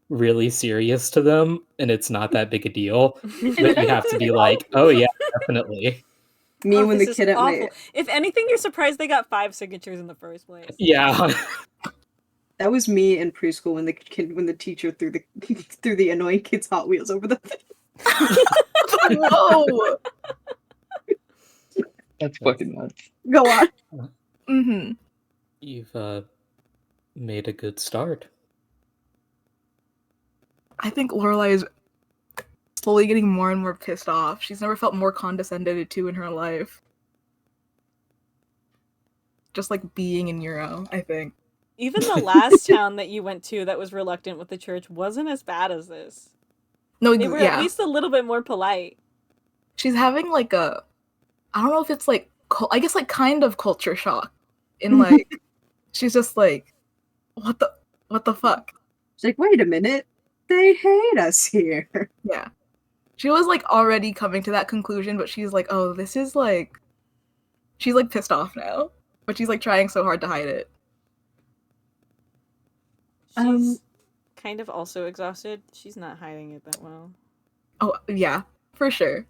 really serious to them, and it's not that big a deal, but you have to be like, oh yeah, definitely. Me when the this kid is at awful. my... If anything, you're surprised they got 5 signatures in the first place. Yeah. That was me in preschool when the teacher threw the annoying kid's Hot Wheels over the thing. Whoa! That's fucking nuts. Go on. Mm-hmm. You've made a good start. I think Lorelai is slowly getting more and more pissed off. She's never felt more condescended to in her life. Just like being in Euro, I think. Even the last town that you went to that was reluctant with the church wasn't as bad as this. No, They were at least a little bit more polite. She's having like a, I don't know if it's like, I guess like kind of culture shock. In like, she's just like, what the fuck? She's like, wait a minute, they hate us here. Yeah. She was like already coming to that conclusion, but she's like, oh, this is like, she's like pissed off now. But she's like trying so hard to hide it. She's kind of also exhausted. She's not hiding it that well. Oh, yeah, for sure.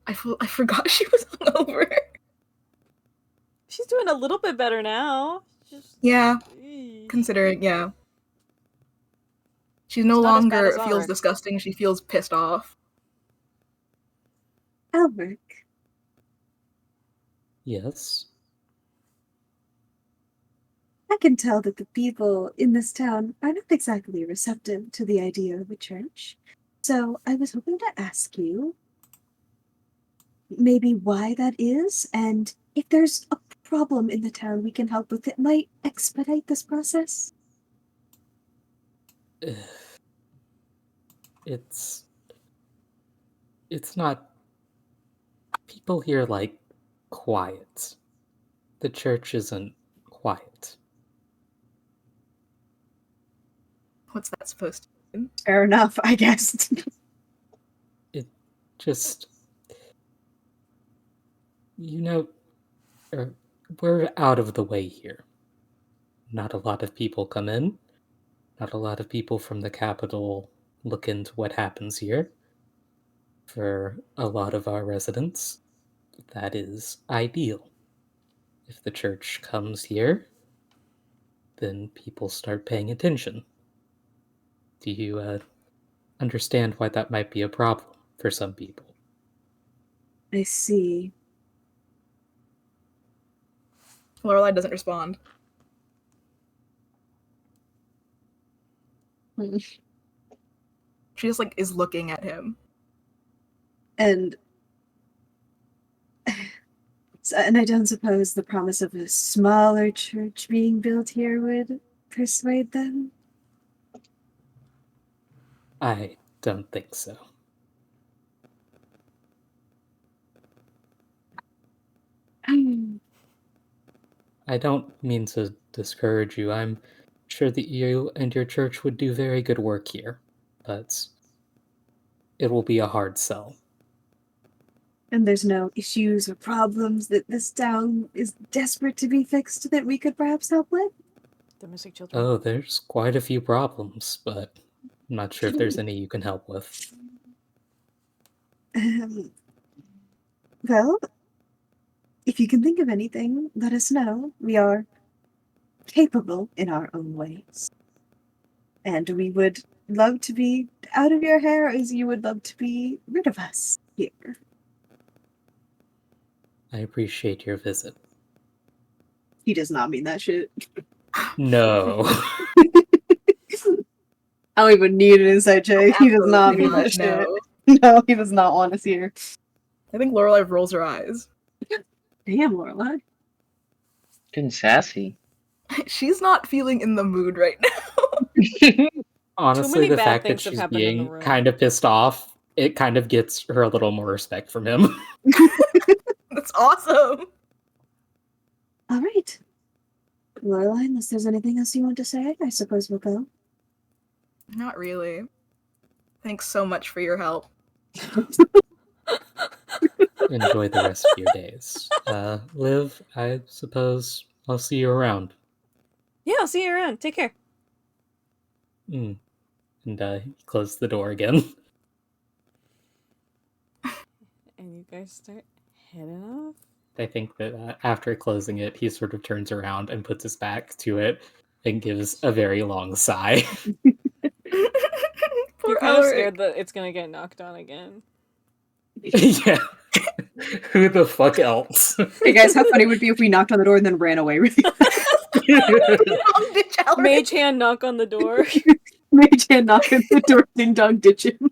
I forgot she was hungover. She's doing a little bit better now. Yeah, considering, yeah. She no longer feels disgusting, she feels pissed off. Alaric. Yes? I can tell that the people in this town are not exactly receptive to the idea of a church. So I was hoping to ask you maybe why that is, and if there's a problem in the town we can help with that might expedite this process. It's not... People here like quiet. The church isn't quiet. What's that supposed to mean? Fair enough, I guess. It just... You know, we're out of the way here. Not a lot of people come in. Not a lot of people from the capital look into what happens here. For a lot of our residents, that is ideal. If the church comes here, then people start paying attention. Do you understand why that might be a problem for some people? I see. Lorelai doesn't respond. She just like is looking at him. And I don't suppose the promise of a smaller church being built here would persuade them? I don't think so. I don't mean to discourage you. I'm sure that you and your church would do very good work here, but it will be a hard sell. And there's no issues or problems that this town is desperate to be fixed that we could perhaps help with? Domestic children. Oh, there's quite a few problems, but I'm not sure if there's any you can help with. Well, if you can think of anything, let us know. We are capable in our own ways. And we would love to be out of your hair as you would love to be rid of us here. I appreciate your visit. He does not mean that shit. No. I don't even need an insight check. He does not Absolutely need that shit. no. No, he does not want us here. I think Lorelai rolls her eyes. Damn, Lorelai. Getting sassy. She's not feeling in the mood right now. Honestly, many the bad fact that things have she's happened in the being room. kind of pissed off, it kind of gets her a little more respect from him. That's awesome. All right. Lorelai, unless there's anything else you want to say, I suppose we'll go. Not really. Thanks so much for your help. Enjoy the rest of your days. Liv, I suppose I'll see you around. Yeah, I'll see you around. Take care. And he closed the door again. And you guys start heading off. I think that after closing it, he sort of turns around and puts his back to it and gives a very long sigh. You're kind of scared that it's gonna get knocked on again. Yeah. Who the fuck else? Hey guys, how funny would it be if we knocked on the door and then ran away really fast? Mage hand knock on the door. Mage hand knock on the door, ding dong, ditch him.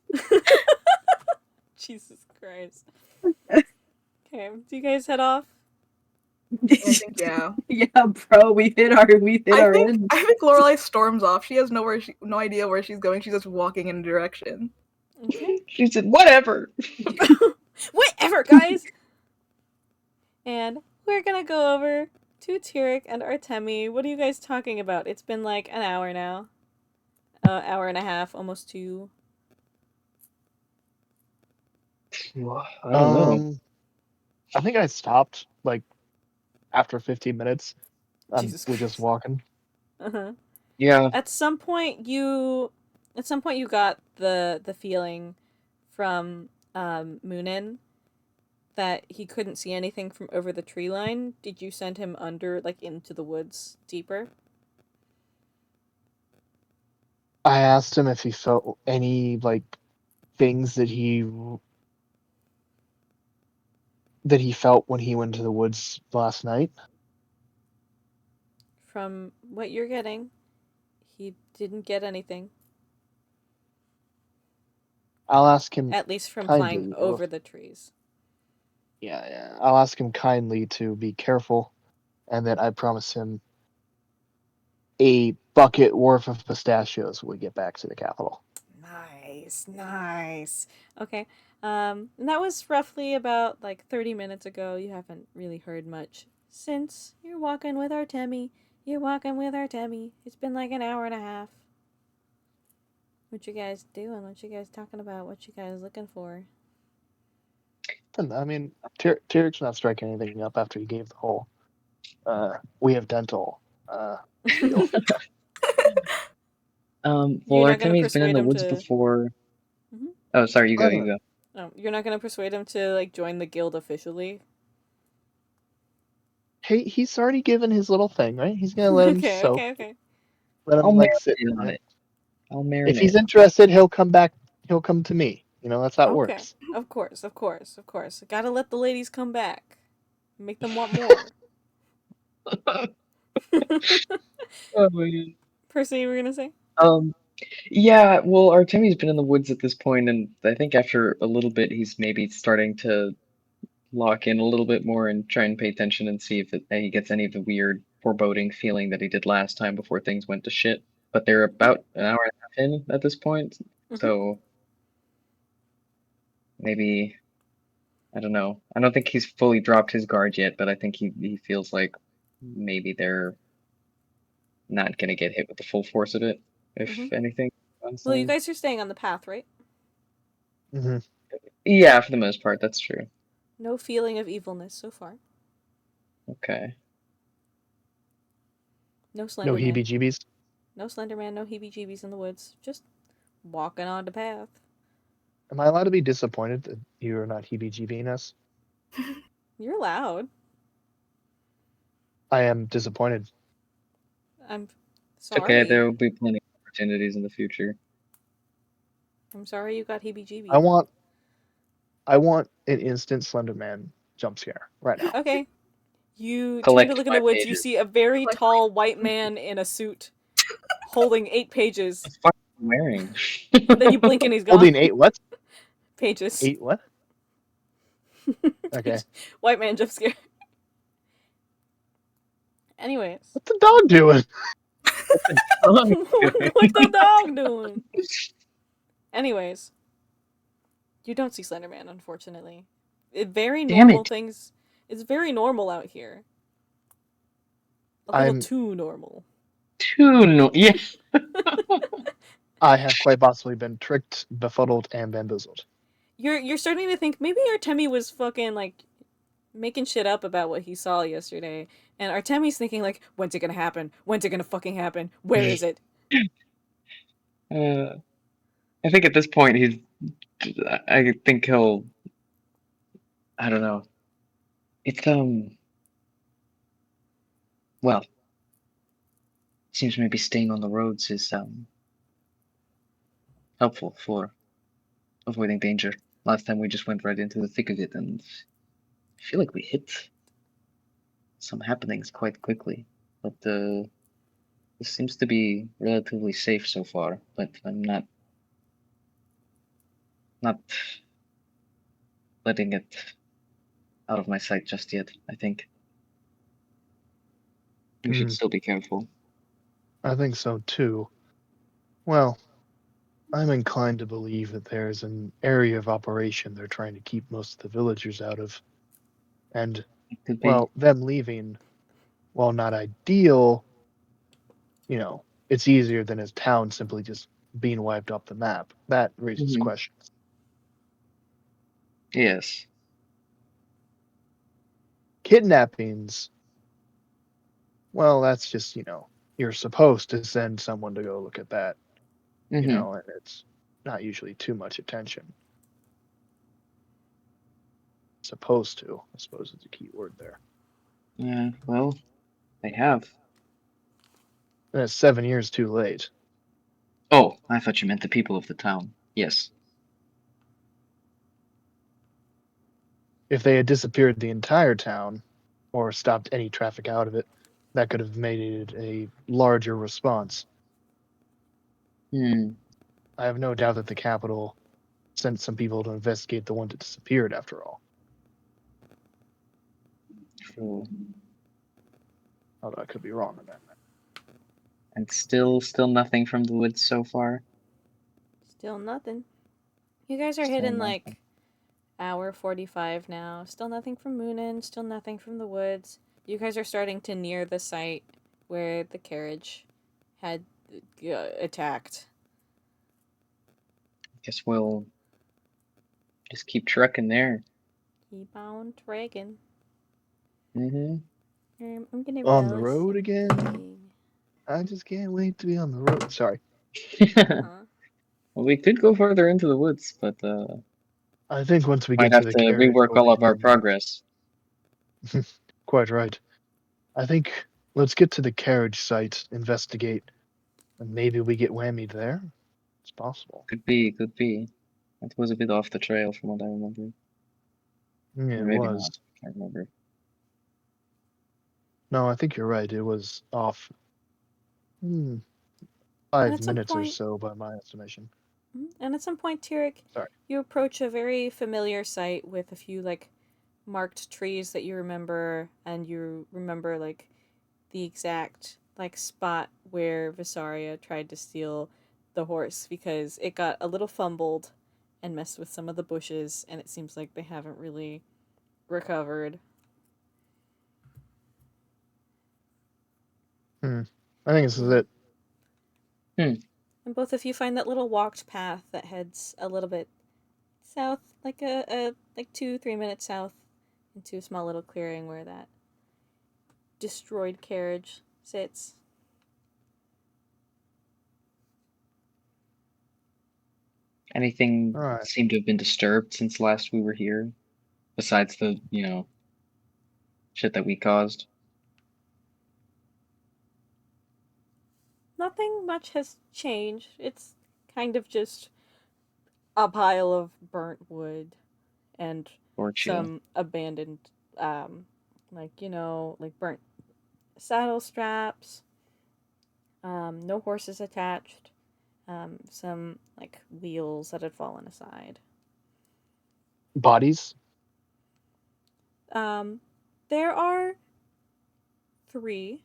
Jesus Christ. Okay, do you guys head off? I think yeah. Yeah, bro, we hit our end. I think Lorelai storms off. She has no idea where she's going. She's just walking in a direction. Okay. She said, "Whatever." Whatever, guys. And we're gonna go over to Tyric and Artemi. What are you guys talking about? It's been like an hour now. Hour and a half, almost 2. I don't know. I think I stopped like after 15 minutes. Jesus We're just walking. Uh-huh. Yeah. At some point you got the feeling from Moonin that he couldn't see anything from over the tree line. Did you send him under, like, into the woods deeper? I asked him if he felt any like things that he felt when he went to the woods last night. From what you're getting, he didn't get anything. I'll ask him. At least from kindly, flying over the trees. Yeah. I'll ask him kindly to be careful, and that I promise him a bucket worth of pistachios when we get back to the capital. Nice. Okay. And that was roughly about like 30 minutes ago. You haven't really heard much since. You're walking with Artemi. It's been like an hour and a half. What you guys doing? What you guys talking about? What you guys looking for? I mean, Tyric's not striking anything up after he gave the whole we have dental spiel. Well, You're not gonna Artemi's been in persuade the him woods to- before. Mhm. Oh, sorry, you go. No, you're not gonna persuade him to like join the guild officially. Hey, he's already given his little thing, right? He's gonna let him soak. Okay. Let him I'll like sit marinate on in it. I'll marinate. If he's interested, he'll come back. He'll come to me. You know, that's how it works. Of course. Gotta let the ladies come back. Make them want more. Oh man. Percy, you were gonna say? Yeah, well, Artemi's been in the woods at this point, and I think after a little bit, he's maybe starting to lock in a little bit more and try and pay attention and see if he gets any of the weird foreboding feeling that he did last time before things went to shit. But they're about an hour and a half in at this point, so maybe, I don't know. I don't think he's fully dropped his guard yet, but I think he feels like maybe they're not gonna get hit with the full force of it, if anything. Well, you guys are staying on the path, right? Mm-hmm. Yeah, for the most part, that's true. No feeling of evilness so far. Okay. No Slenderman. No heebie-jeebies? No Slenderman, no heebie-jeebies in the woods. Just walking on the path. Am I allowed to be disappointed that you're not heebie-jeebying us? You're loud. I am disappointed. I'm It's sorry. okay, there will be plenty of opportunities in the future. I'm sorry you got heebie-jeebies. I want an instant Slenderman jump scare right now. Okay. You Collect turn to look in the 5 woods, you pages. see a very tall white man in a suit holding 8 pages. wearing? Then you blink and he's gone. Holding 8 what? Pages. 8 what? Okay. White man jump scare. Anyways. What's the dog doing? What's the dog doing? Anyways. You don't see Slenderman, unfortunately. Very normal things. It's very normal out here. A little too normal. Yeah. I have quite possibly been tricked, befuddled, and bamboozled. You're starting to think maybe Artemi was fucking like making shit up about what he saw yesterday, and Artemi's thinking like, when's it gonna happen? When's it gonna fucking happen? Where is it? I think at this point I think he'll. I don't know. It's well, seems maybe staying on the roads is helpful for avoiding danger. Last time we just went right into the thick of it, and I feel like we hit some happenings quite quickly. But this seems to be relatively safe so far. But I'm not letting it out of my sight just yet. I think we should still be careful. I think so too. Well, I'm inclined to believe that there's an area of operation they're trying to keep most of the villagers out of. And, well, them leaving, while not ideal, you know, it's easier than his town simply just being wiped off the map. That raises questions. Yes. Kidnappings, well, that's just, you're supposed to send someone to go look at that. And it's not usually too much attention. Supposed to, I suppose, is a key word there. Yeah, well, they have. And it's 7 years too late. Oh, I thought you meant the people of the town. Yes. If they had disappeared the entire town, or stopped any traffic out of it, that could have made it a larger response. I have no doubt that the capital sent some people to investigate the one that disappeared, after all. True. Although I could be wrong on that. And still nothing from the woods so far? Still nothing. You guys are hitting like hour 45 now. Still nothing from Moonin, still nothing from the woods. You guys are starting to near the site where the carriage had attacked. Guess we'll just keep trucking there. Keep on trucking. On the road again? I just can't wait to be on the road. Sorry. Well, we could go further into the woods, but I think once we might get have to the to carriage, rework all of our progress. Quite right. I think let's get to the carriage site, investigate, and maybe we get whammied there. It's possible. Could be. It was a bit off the trail from what I remember. Yeah, it maybe was. Not. I remember. No, I think you're right. It was off 5 minutes or so by my estimation. And at some point, Tyric, you approach a very familiar site with a few like marked trees that you remember, and you remember like the exact like spot where Vysaria tried to steal the horse because it got a little fumbled and messed with some of the bushes, and it seems like they haven't really recovered. I think this is it. And both of you find that little walked path that heads a little bit south, like like 2-3 minutes south, into a small little clearing where that destroyed carriage sits. Anything seem to have been disturbed since last we were here, besides the shit that we caused? Nothing much has changed. It's kind of just a pile of burnt wood and some abandoned, like burnt saddle straps. No horses attached, some like wheels that had fallen aside. Bodies? There are 3.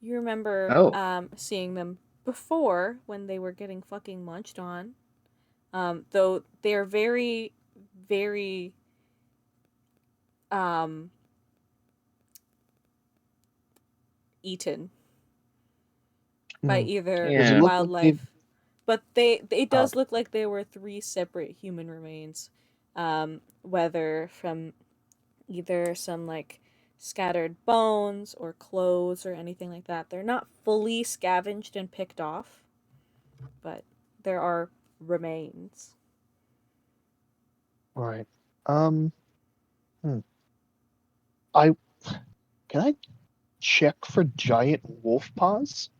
You remember Oh. seeing them before when they were getting fucking munched on. Though they're very, very eaten by either Does it Yeah. look like wildlife. But it does Okay. look like there were 3 separate human remains. Whether from either some like scattered bones or clothes or anything like that. They're not fully scavenged and picked off, but there are remains. All right. I can I check for giant wolf paws?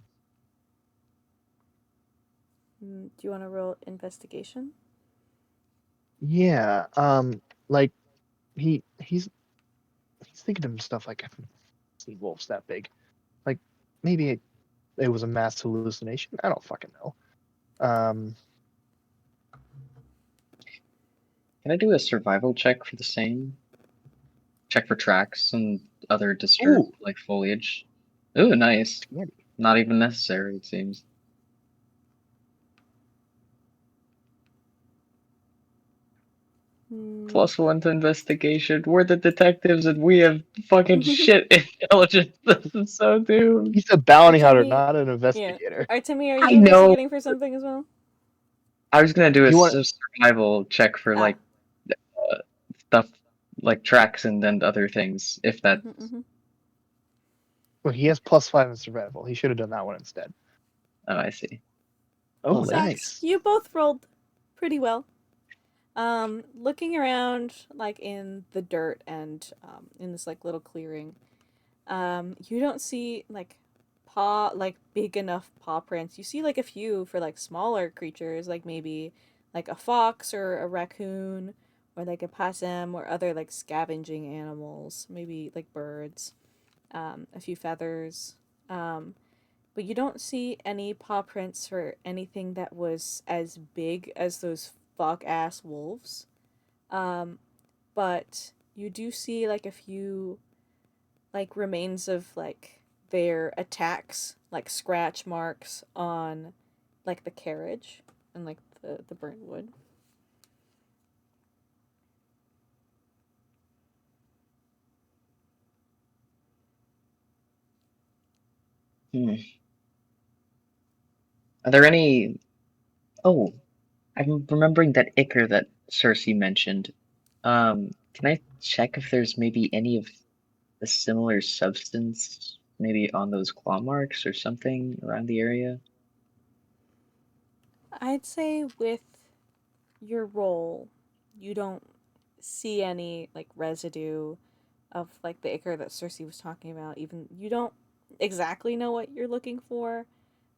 Do you want to roll investigation? Yeah. Like he's thinking of stuff like I haven't seen wolves that big. Like maybe it was a mass hallucination. I don't fucking know. Can I do a survival check for the same? Check for tracks and other disturbed Ooh. like foliage. Ooh, nice. Dandy. Not even necessary, it seems. +1 to investigation. We're the detectives and we have fucking shit intelligence. This is so doomed. He's a bounty hunter, Artemi, not an yeah. investigator. Artemi, are I you know. investigating for something as well? I was gonna do a You want- survival check for like stuff like tracks and then other things. If that. Well, he has +5 in survival. He should have done that one instead. Oh, I see. Oh, Lovely. nice. You both rolled pretty well. Looking around like in the dirt and in this like little clearing, you don't see like big enough paw prints. You see like a few for like smaller creatures, like maybe like a fox or a raccoon or like a possum or other like scavenging animals, maybe like birds, a few feathers. But you don't see any paw prints for anything that was as big as those fuck ass wolves. But you do see like a few like remains of like their attacks, like scratch marks on like the carriage and like the burnt wood. Are there any? Oh, I'm remembering that ichor that Circe mentioned. Can I check if there's maybe any of a similar substance, maybe on those claw marks or something around the area? I'd say with your roll, you don't see any like residue of like the ichor that Circe was talking about. Even you don't exactly know what you're looking for,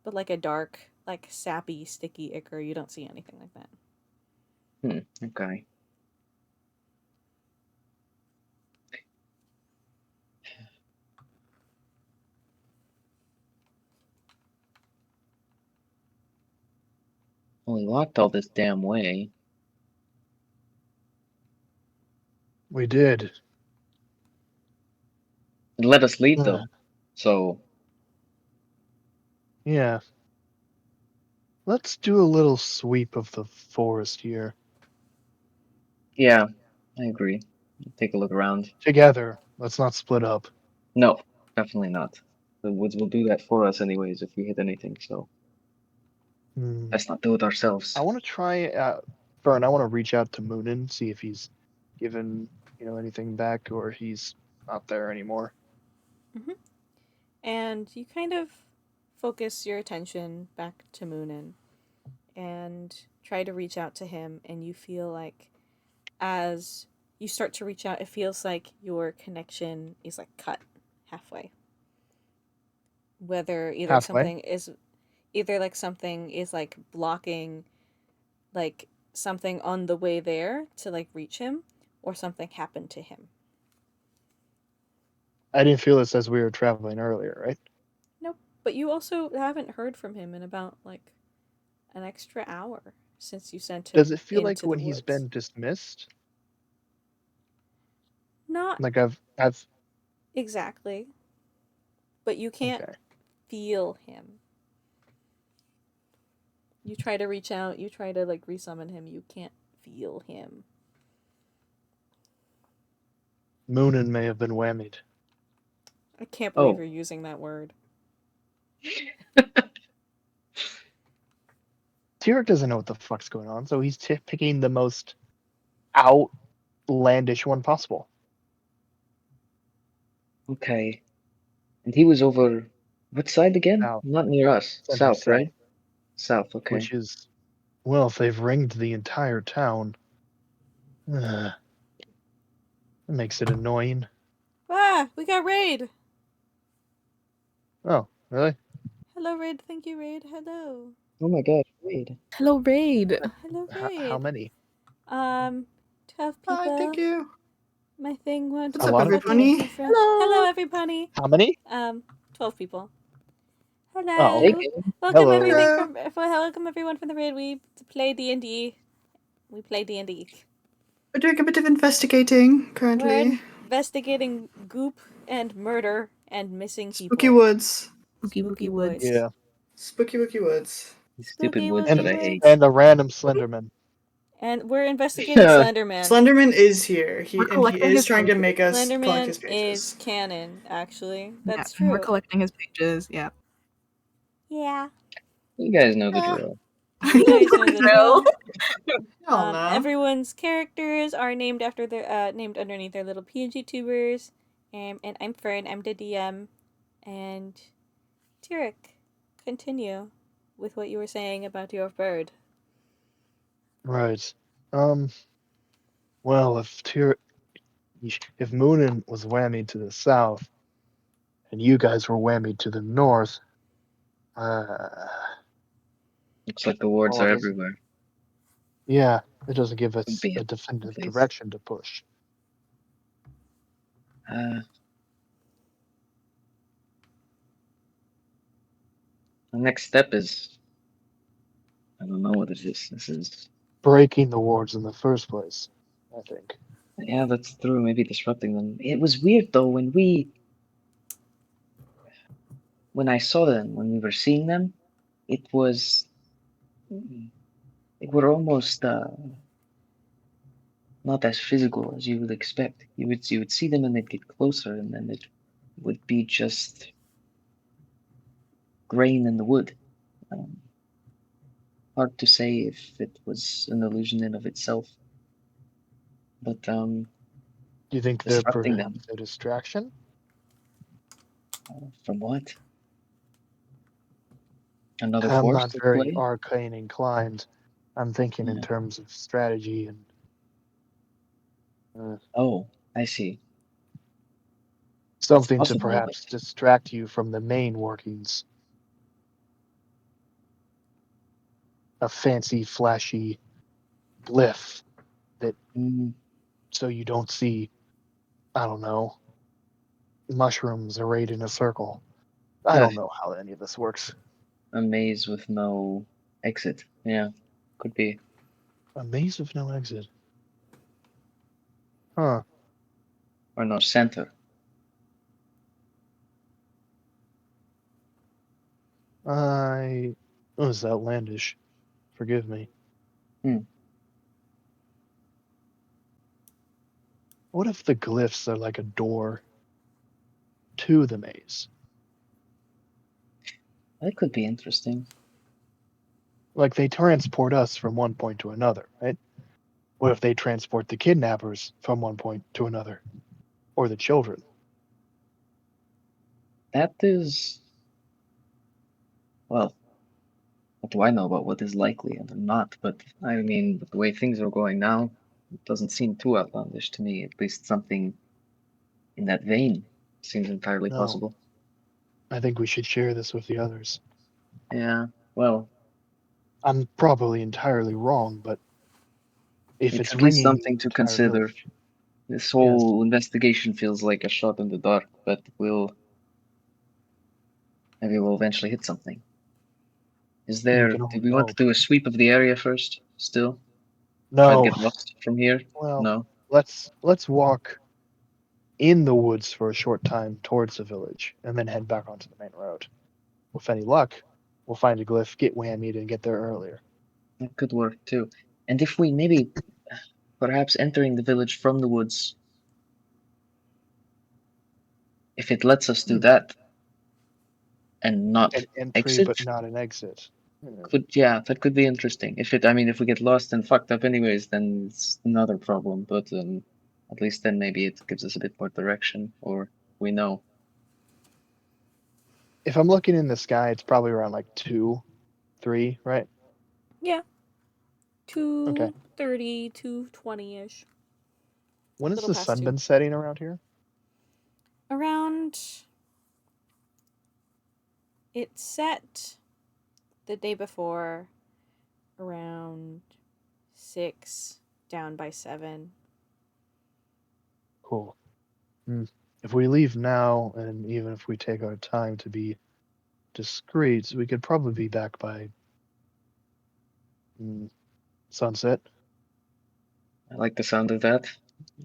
but like a dark, like sappy, sticky ichor, you don't see anything like that. Okay. Well, we walked all this damn way. We did. It let us leave though. So Yeah. Let's do a little sweep of the forest here. yeah, I agree. Take a look around. Together. Let's not split up. No, definitely not. The woods will do that for us anyways if we hit anything, so let's not do it ourselves. I want to try, Fern, I want to reach out to Moonin, see if he's given, anything back or he's not there anymore. And you kind of focus your attention back to Moonin and try to reach out to him, and you feel like as you start to reach out, it feels like your connection is like cut halfway. Whether either Halfway? something is like blocking like something on the way there to like reach him, or something happened to him. I didn't feel this as we were traveling earlier, right? Nope. But you also haven't heard from him in about like an extra hour since you sent him Does it feel into like the when he's woods. been dismissed? Not Like I've exactly, but you can't okay. feel him. You try to reach out, you try to like resummon him, you can't feel him. Moonin may have been whammied. I can't believe Oh. you're using that word. Tyric doesn't know what the fuck's going on, so he's picking the most outlandish one possible. Okay. And he was over what side again? South. Not near us. Center South, right? South, okay. Which is, well, if they've ringed the entire town, it makes it annoying. Ah, we got raid. Oh, really? Hello, raid. Thank you, raid. Hello. Oh my gosh, raid. Hello, Raid. Hello, raid. How many? 12 people. Hi, thank you. My thing went. What's A up, lot of everybody? Hello, everybody. How many? 12 people. Hello. Oh, Hey, okay. Kevin. Welcome Hello. everything welcome everyone from the raid. We play D&D. We play D&D. We're doing a bit of investigating We're currently. investigating goop and murder and missing people. Spooky woods. Spooky woods. Yeah. Spooky Wookie Woods. These stupid Spooky woods woods. that I hate. And a random Slenderman. And we're investigating Yeah. Slenderman. Slenderman is here. He We're collecting is his trying to pages. make us collect Slenderman his pages. is canon, actually. That's Yeah, and we're true. collecting his pages. Yeah. Yeah. You guys know the drill. You guys know the drill. Hell no. Everyone's characters are named after their named underneath their little PNG tubers. And I'm Fern, I'm the DM. And Tyric, continue with what you were saying about your bird. Right. Well, if Moonin was whammied to the south, and you guys were whammied to the north, Looks like the wards Oh, are it doesn't- everywhere. yeah, it doesn't give us Be a a definitive place. direction to push. The next step is, I don't know what it is. This is, Breaking the wards in the first place, I think. yeah, that's true. Maybe disrupting them. It was weird though when I saw them, when we were seeing them, it was, they were almost not as physical as you would expect. You would see them and they'd get closer, and then it would be just grain in the wood. Hard to say if it was an illusion in of itself, but Do you think they're disrupting preventing them the distraction? from what? Another I'm force not to very play? arcane inclined. I'm thinking in Yeah. terms of strategy and Oh, I see. something to Possible, perhaps distract you from the main workings. A fancy, flashy glyph that so you don't see, I don't know, mushrooms arrayed in a circle. I don't know how any of this works. a maze with no exit. Yeah, could be. A maze with no exit. Huh. Or no center. It was outlandish. Forgive me. What if the glyphs are like a door to the maze? That could be interesting. Like they transport us from one point to another, right? What if they transport the kidnappers from one point to another? Or the children? That is, well, what do I know about what is likely and not? But I mean, the way things are going now, it doesn't seem too outlandish to me. At least something in that vein seems entirely No. possible. I think we should share this with the others. Yeah, well, I'm probably entirely wrong, but if it's at least ringing something the to entire consider. village, This whole investigation feels like a shot in the dark, but maybe we'll eventually hit something. Is there? can Do only we want to hope. do a sweep of the area first? Still, try to No. get lost from here. Well, No. let's walk in the woods for a short time towards the village, and then head back onto the main road. With any luck, we'll find a glyph, get whammied, and get there earlier. That could work too. And if we maybe, perhaps entering the village from the woods, if it lets us do that, and not An entry, exit, but not an exit. that could be interesting. If we get lost and fucked up anyways, then it's another problem. But at least then maybe it gives us a bit more direction, or we know. If I'm looking in the sky, it's probably around like 2, 3, right? Yeah. Okay. 2:30, 2:20-ish. When has Little the past sun 2. been setting around here? Around. It set the day before around 6, down by 7. Cool. If we leave now, and even if we take our time to be discreet, we could probably be back by sunset. I like the sound of that.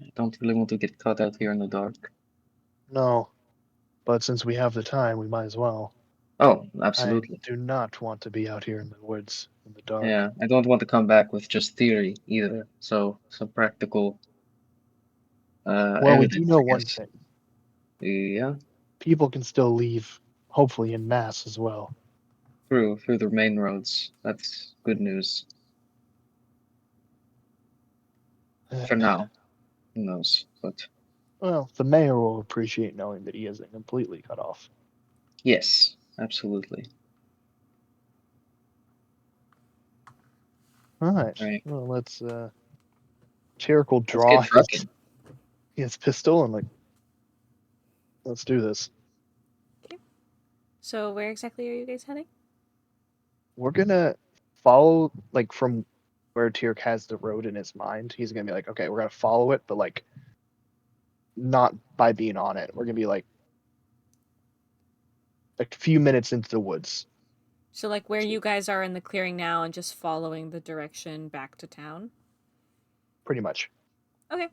I don't really want to get caught out here in the dark. No, but since we have the time, we might as well. Oh, I absolutely. do not want to be out here in the woods in the dark. Yeah, I don't want to come back with just theory either. So some practical Well, we do evidence, know I one guess. thing. Yeah, People can still leave, hopefully in mass as well. through the main roads. That's good news for now. Who knows? But Well, the mayor will appreciate knowing that he isn't completely cut off. yes, absolutely. All right. Right. Well, let's. Tyric will Let's draw get trucking. his pistol and let's do this. So where exactly are you guys heading? We're gonna follow from where Tyric has the road in his mind. He's gonna be like, okay, we're gonna follow it, but not by being on it. We're gonna be like a few minutes into the woods. So where you guys are in the clearing now and just following the direction back to town? Pretty much. Okay.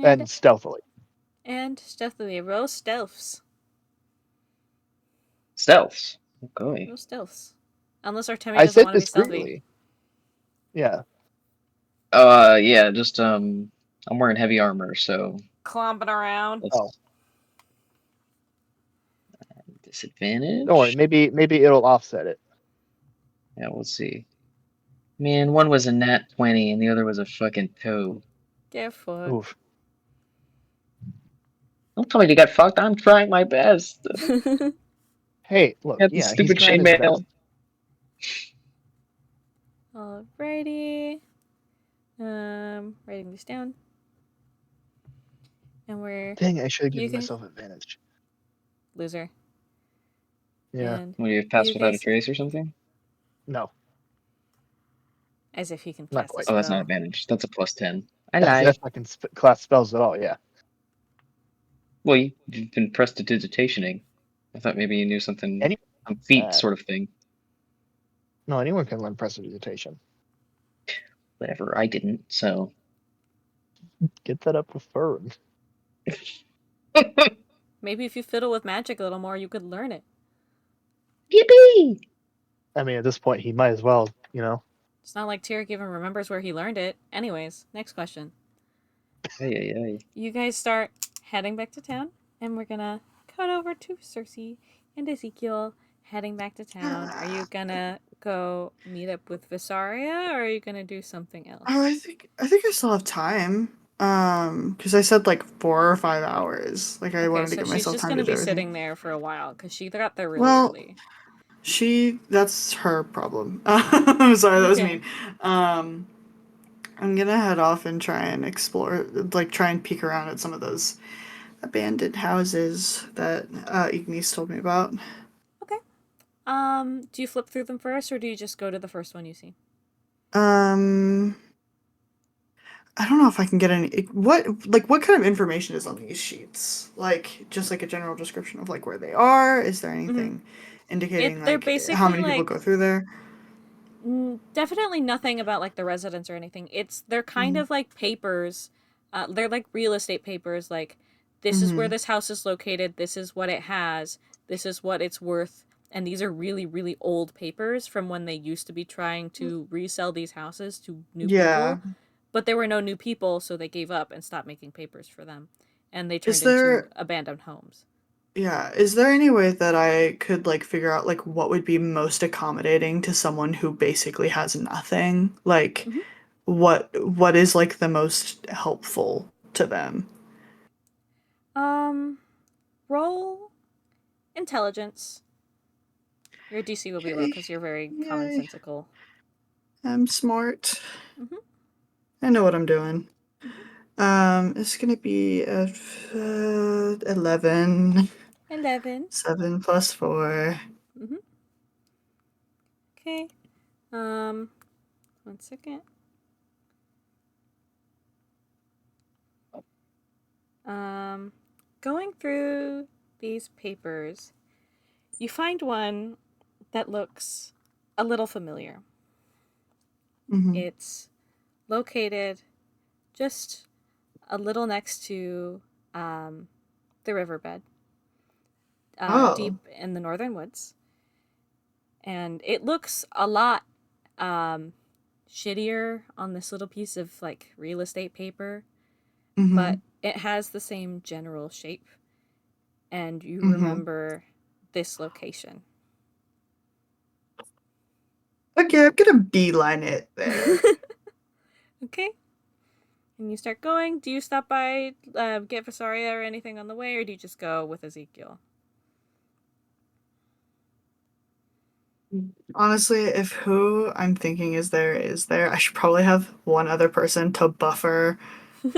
And stealthily. And stealthily. Roll stealths. Stealths. Okay. Roll stealths. Unless Artemi I doesn't said want to be stealthy. discreetly. Yeah. Yeah, just I'm wearing heavy armor, so Clomping around. Oh. Disadvantage? Don't worry, maybe it'll offset it. Yeah, we'll see. Man, one was a nat 20 and the other was a fucking toe. Get fucked. Oof. Don't tell me you got fucked. I'm trying my best. Hey, look, Got the he's stupid trying his chainmail. best. Alrighty. Writing this down. And we're Dang, I should have given myself advantage. loser. Yeah. And Will you have passed you without a guys- trace or something? No. As if you can Not cast quite. a Oh, that's not spell. advantage. That's a plus 10. I As lied. if I can class spells at all, yeah. Well, you've been prestidigitationing. I thought maybe you knew something, some feat sort of thing. No, anyone can learn prestidigitation. Whatever, I didn't, so. Get that up with Fern. Maybe if you fiddle with magic a little more, you could learn it. Yippee! I mean, at this point, he might as well, It's not like Tyric even remembers where he learned it. Anyways, next question. Hey. You guys start heading back to town, and we're gonna cut over to Circe and Ezekiel heading back to town. Are you gonna go meet up with Vysaria, or are you gonna do something else? I think I still have time. Because I said 4 or 5 hours. I wanted to give myself she's just time gonna to do be everything. sitting there for a while because she got there really Well, early. That's her problem. I'm sorry, that was Okay. mean. I'm gonna head off and try and explore, try and peek around at some of those abandoned houses that Ignis told me about. Okay. Do you flip through them first, or do you just go to the first one you see? I don't know if I can get any. What kind of information is on these sheets? Just a general description of where they are. Is there anything indicating they're like how basically, many people like- go through there? Definitely nothing about like the residents or anything. They're kind of like papers. They're like real estate papers. Like, this is where this house is located. This is what it has. This is what it's worth. And these are really, really old papers from when they used to be trying to resell these houses to new people. But there were no new people, so they gave up and stopped making papers for them. And they turned into abandoned homes. Yeah, is there any way that I could like figure out like what would be most accommodating to someone who basically has nothing? Like what is like the most helpful to them? Roll intelligence. Your DC will be low because you're very commonsensical. I'm smart. Mhm. I know what I'm doing. It's gonna be 11. 11. 7 plus 4. Okay. 1 second. Going through these papers, you find one that looks a little familiar. It's located just a little next to the riverbed, deep in the northern woods. And it looks a lot shittier on this little piece of like real estate paper, but it has the same general shape, and you remember this location. Okay, I'm gonna beeline it there. Okay. And you start going. Do you stop by, get Vysaria or anything on the way, or do you just go with Ezekiel? Honestly, if who I'm thinking is there, I should probably have one other person to buffer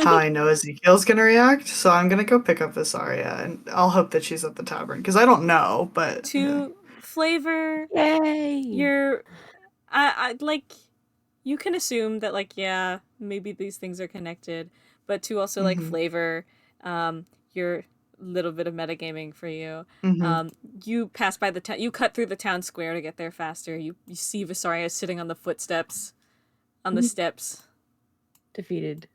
how I know Ezekiel's gonna react. So I'm gonna go pick up Vysaria, and I'll hope that she's at the tavern because I don't know. But To flavor your, I like, you can assume that like, yeah, maybe these things are connected, but to also like flavor your little bit of metagaming for you. You pass by the town, you cut through the town square to get there faster. You see Vysaria sitting on the footsteps, on the steps, Defeated.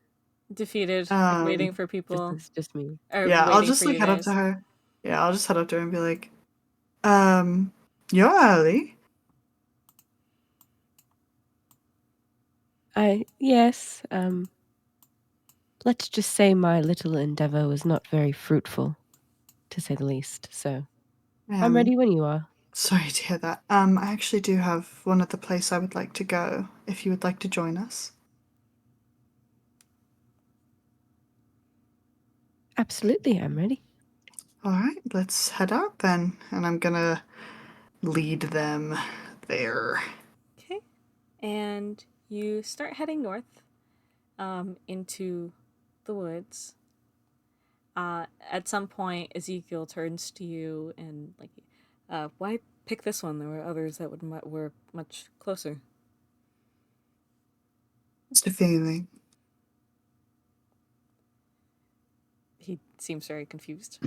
like, waiting for people. It's just me. Yeah, I'll just like head up to her. Yeah, I'll just head up to her and be like, you're early. Yes, let's just say my little endeavor was not very fruitful, to say the least, so I'm ready when you are. Sorry to hear that. I actually do have one other place I would like to go, if you would like to join us. Absolutely, I'm ready. Alright, let's head out then, and I'm gonna lead them there. Okay. And you start heading north into the woods. At some point, Ezekiel turns to you and like, why pick this one? There were others that were much closer. Just a feeling. He seems very confused.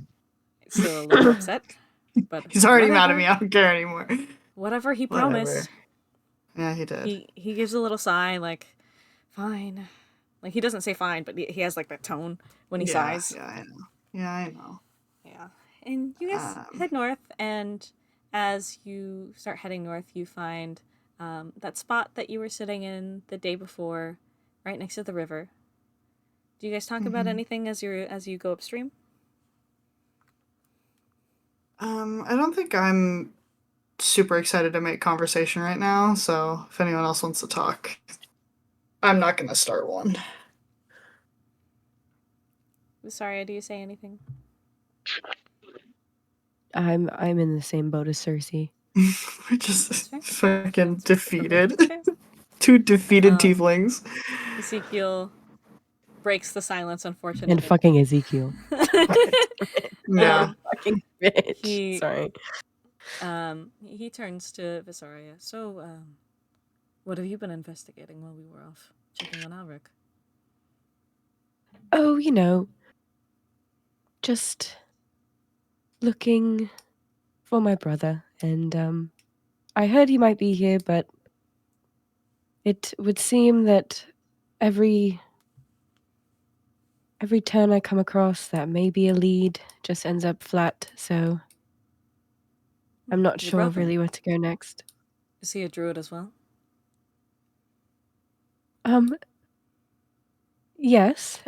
Still a little upset, but He's already mad at me. I don't care anymore. Whatever he promised. Yeah, he did. He gives a little sigh, like, fine. Like, he doesn't say fine, but he has like that tone when he sighs. Yeah, I know. Yeah, I know. Yeah. And you guys head north, and as you start heading north, you find that spot that you were sitting in the day before, right next to the river. Do you guys talk about anything as you go upstream? I don't think I'm super excited to make conversation right now, so if anyone else wants to talk, I'm not gonna start one. Vysaria, do you say anything? I'm in the same boat as Circe. We're just fucking defeated. Okay. Two defeated tieflings. Ezekiel breaks the silence, unfortunately. And fucking Ezekiel. Yeah. Fucking bitch. Sorry. He turns to Vysaria. So, what have you been investigating while we were off checking on Alaric? Oh, you know, just looking for my brother and I heard he might be here, but it would seem that every turn I come across that may be a lead just ends up flat, so I'm not Your sure brother. really where to go next. Is he a druid as well? Yes.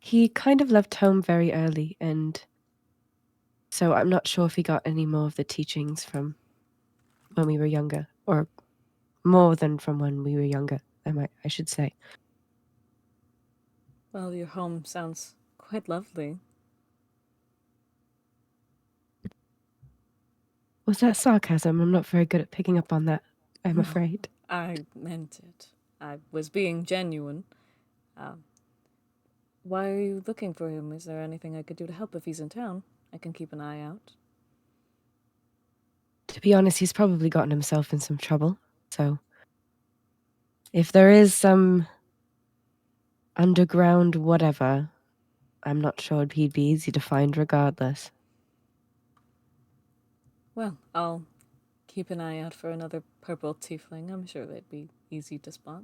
He kind of left home very early, and so I'm not sure if he got any more of the teachings from when we were younger, or more than from when we were younger, I should say. Well, your home sounds quite lovely. Was that sarcasm? I'm not very good at picking up on that, I'm afraid. I meant it. I was being genuine. Why are you looking for him? Is there anything I could do to help if he's in town? I can keep an eye out. To be honest, he's probably gotten himself in some trouble, so if there is some underground whatever, I'm not sure he'd be easy to find regardless. Well, I'll keep an eye out for another purple tiefling. I'm sure they'd be easy to spot.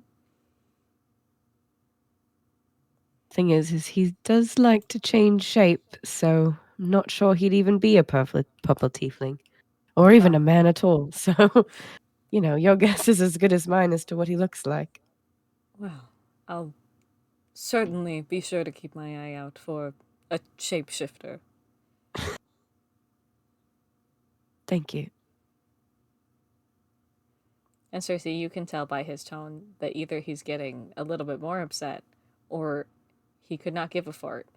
Thing is he does like to change shape, so I'm not sure he'd even be a purple tiefling. Or even a man at all, so, your guess is as good as mine as to what he looks like. Well, I'll certainly be sure to keep my eye out for a shapeshifter. Thank you. And Circe, you can tell by his tone that either he's getting a little bit more upset, or he could not give a fart.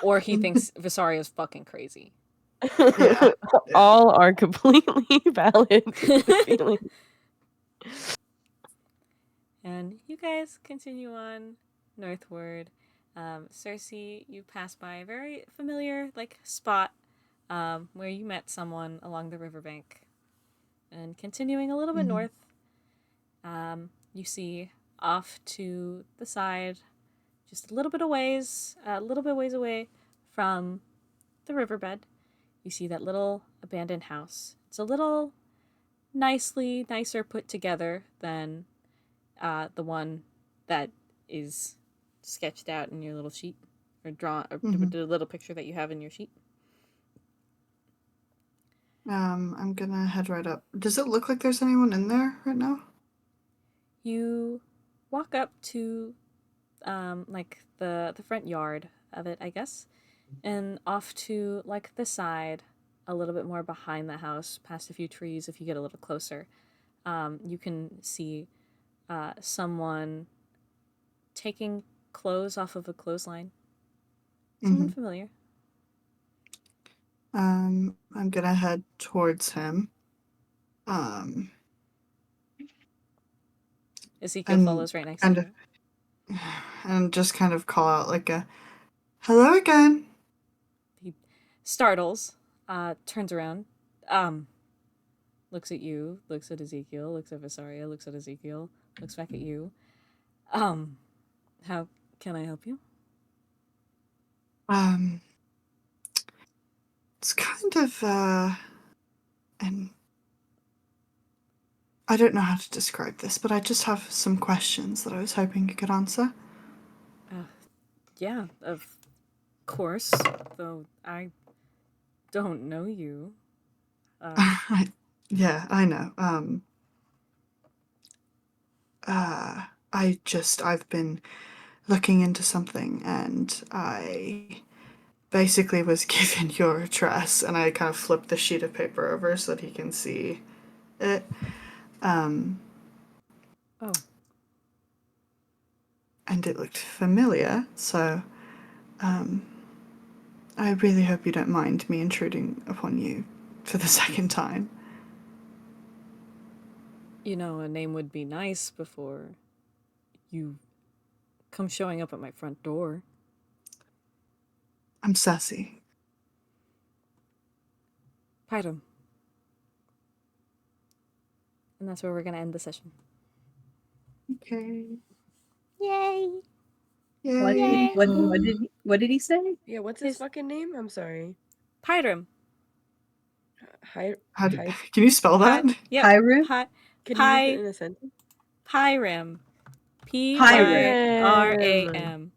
Or he thinks Vysaria is fucking crazy. Yeah. All are completely valid feelings. And you guys continue on northward. Circe, you pass by a very familiar spot where you met someone along the riverbank. And continuing a little bit north, you see off to the side, just a little bit ways away from the riverbed, you see that little abandoned house. It's a little nicer put together than the one that is sketched out in your little sheet, or drawn, or the little picture that you have in your sheet. I'm gonna head right up. Does it look like there's anyone in there right now? You walk up to the front yard of it, I guess, and off to the side, a little bit more behind the house, past a few trees. If you get a little closer, you can see someone taking clothes off of a clothesline. Someone familiar. I'm gonna head towards him. Ezekiel follows right next to you. And just kind of call out like a, "Hello again." He startles, turns around, looks at you, looks at Ezekiel, looks at Vysaria, looks at Ezekiel, looks back at you. How can I help you? It's kind of, and I don't know how to describe this, but I just have some questions that I was hoping you could answer. Yeah, of course, though I don't know you. Yeah, I know. I've been looking into something, and I basically was given your address, and I kind of flipped the sheet of paper over so that he can see it. And it looked familiar, so I really hope you don't mind me intruding upon you for the second time. A name would be nice before you come showing up at my front door. I'm Sassy. Pyram. And that's where we're going to end the session. Okay. Yay! Yay! What did he say? Yeah, what's his fucking name? I'm sorry. Pyram. Hi. Can you spell that? Yep. Pyrim? Can you use it in a sentence? Pyram. Pyram. Pyram.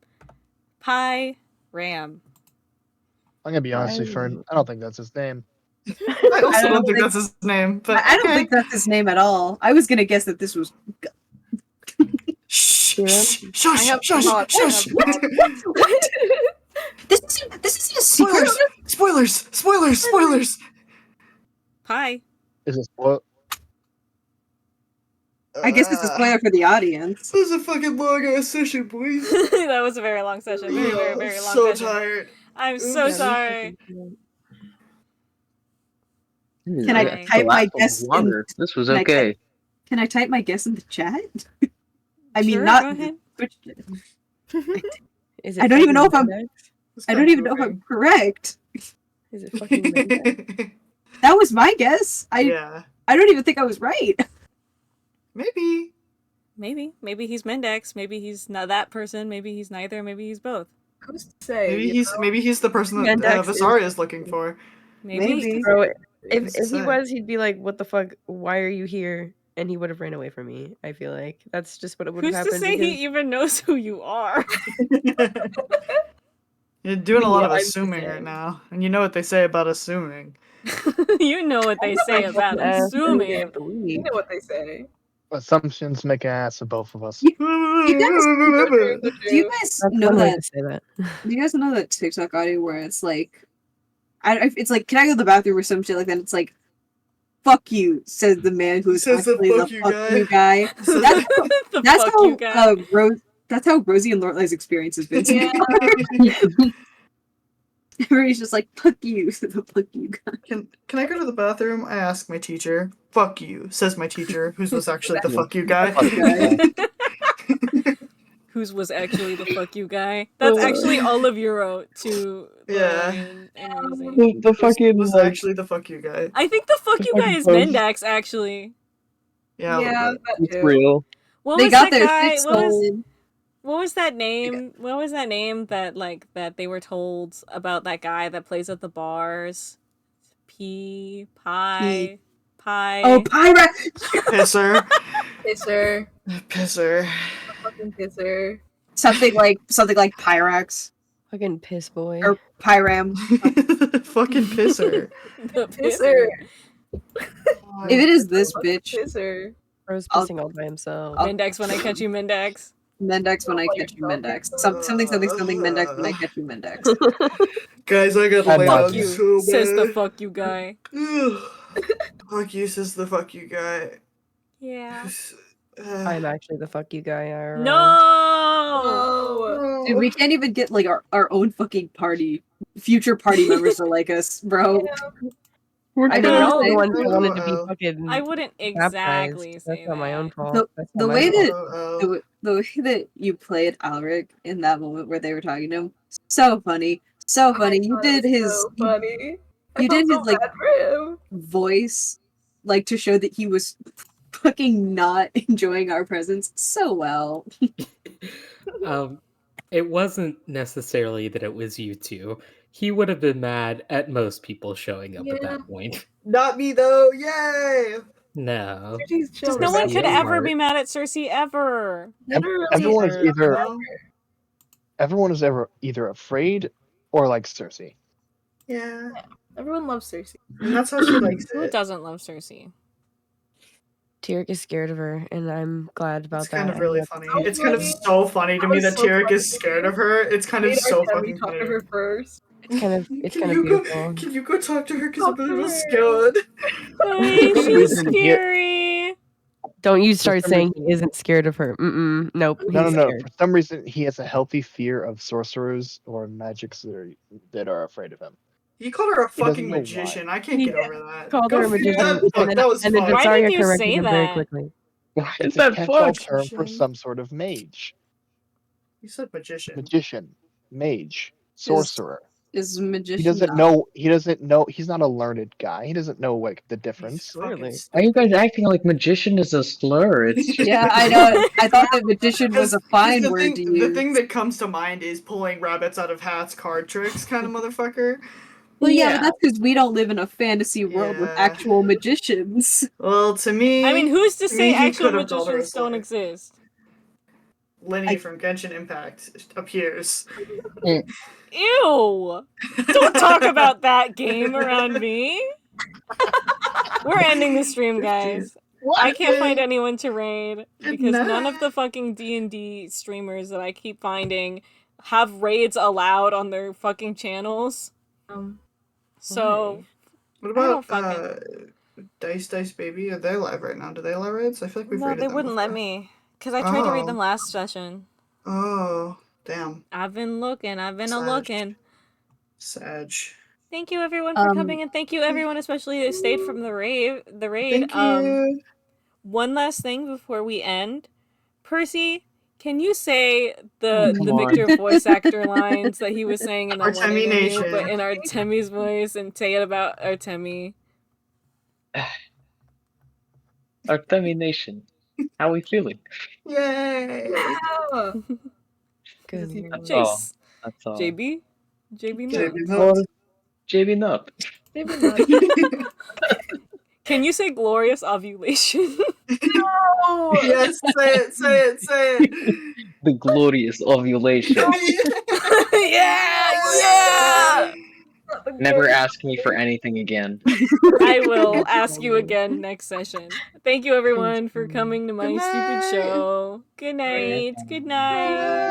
Pyram. I'm gonna be honest with you, Fern. I don't think that's his name. I also don't think that's his name. But I don't think that's his name at all. I was gonna guess that this was. Shh! Pyram? Shush! Shush! Shush! What? This isn't a secret. Spoilers! Pie. Is it what? I guess it's a spoiler for the audience. This is a fucking long ass session, boys. That was a very long session. Very long so session. tired. I'm so sorry. Can I Nice. type my guess in? Longer. This was Can I okay. Can I type my guess in the chat? I mean, Sure, not. go ahead. Is it I don't even know if fucking I'm. Mendex? I don't even know if I'm correct. Is it fucking Mendex? That was my guess. Yeah. I don't even think I was right. Maybe. Maybe he's Mendex. Maybe he's not that person. Maybe he's neither. Maybe he's both. Who's to say? Maybe he's the person that Mendex Vysaria is looking for. Maybe. Bro, if Who's to he say? was, he'd be like, "What the fuck? Why are you here?" And he would have ran away from me. I feel like that's just what it would have Who's to happened. say because- he even knows who you are? You're doing a lot of Yeah, I'm just assuming right saying. now, and you know what they say about assuming. You know what they say about assuming. You know what they say. Assumptions make an ass of both of us. Do you guys That's know one way that? to say that. Do you guys know that TikTok audio where it's like, it's like, can I go to the bathroom or some shit like that? It's like, "Fuck you," says the man who's Says the actually fuck the you fuck guy. you guy. The That's fuck how you guy. That's how Rosie and Lorelai's experience has been. Yeah. Everybody's just like, "Fuck you," the fuck you guy. Can I go to the bathroom? I ask my teacher. Fuck you, says my teacher, who was actually the fuck you guy. Whose was actually the fuck you guy? That's actually all of you wrote to Yeah. and Rosie. The fucking was like, actually the fuck you guy. I think the fuck The you guy fucking is post. Mendax, actually. Yeah. a little Yeah, bit. that it's too. real. What They was got that their guy? shit stolen. What was that name? What was that name that that they were told about that guy that plays at the bars? Pie. Oh, pirate! Pisser. Pisser. Fucking pisser. Something like Pyrax Fucking piss boy. or Pyram. Fucking pisser. The Pisser. If it is this bitch, Pisser. Bro's I'll- pissing all by himself. Mendax when I catch you, Mendax. Mendex when I catch you, Mendex. Something Mendex when I catch you, Mendex. Guys, I gotta I'm lay not down You so says the bad. fuck you guy. Ugh. Fuck you, says the fuck you guy. Yeah. I'm actually the fuck you guy. IRL. No. Oh. Dude, we can't even get like our own fucking future party members to like us, bro. I I know don't you're know. the one who wanted to be Uh-oh. fucking I wouldn't exactly baptized. say That's not my that. own fault. That's The not my way fault. that the way that you played Alaric in that moment where they were talking to him, so funny, so funny. You did his So funny. you did his like bad for him. voice, like to show that he was fucking not enjoying our presence so well. It wasn't necessarily that it was you two. He would have been mad at most people showing up at Yeah. that point. Not me though, yay! No. She's Just chilling. no one Circe could is ever smart. be mad at Circe ever. Literally. Everyone is either Well, either afraid or like Circe. yeah. Everyone loves Circe. And that's how she likes Who it. doesn't love Circe? Tyric is scared of her, and I'm glad about It's that. kind of and really that's- funny. so It's kind of funny. so funny to That me was that so Tyric funny is to scared me. of her. It's kind of Made so Artemi fucking talk funny. to her first. It's kind of Can you beautiful. Can you go talk to her? Because Talk I'm to really her. scared. Hey, For some she's reason, scary. Don't you start some saying he isn't scared of her. Nope. No. He's scared. For some reason, he has a healthy fear of sorcerers or magics that are afraid of him. You called her a He doesn't fucking know why. magician. I can't He get over that. Called Go her a figure magician, that- Look, that was and then fun. Why Vysaria did you corrected say him very that? quickly. It's that a catch-all fuck? term for some sort of mage. You said magician. Magician, mage, sorcerer. Is magician? He doesn't know. He doesn't know. He's not a learned guy. He doesn't know like the difference. Fucking Clearly. Why are you stupid. guys acting like magician is a slur? It's just Yeah, I know. I thought that magician was a 'Cause fine the word thing, to use. The thing that comes to mind is pulling rabbits out of hats, card tricks, kind of motherfucker. Well, yeah, but that's because we don't live in a fantasy world with Yeah. actual magicians. Well, to me, I mean, who's to say he actual could have told her magicians a don't story. exist? Lenny from Genshin Impact appears. Ew! Don't talk about that game around me. We're ending the stream, guys. I can't find anyone to raid because none of the fucking D&D streamers that I keep finding have raids allowed on their fucking channels. So What I don't about Dice Baby? Are they live right now? Do they allow raids? I feel like we've no, raided they them wouldn't let before. me because I tried to read them last session. Oh, damn. I've been looking. I've been a-looking. Sag. Thank you everyone for coming, and thank you everyone, especially who stayed from the raid. Thank you. One last thing before we end. Percy, can you say the come Victor on. voice actor lines that he was saying in that one Artemi interview, Nation. but in Artemi's voice, and say it about Artemi? Artemi Nation. How we feeling? Yay! Good That's lord. all. Chase. That's all. JB? JB JB Nuts. Well, JB Nup. Can you say glorious ovulation? No! Yes, say it. The glorious ovulation. yeah! Never ask me for anything again. I will ask you again next session. Thank you everyone for coming to my stupid show. Good night. Good night.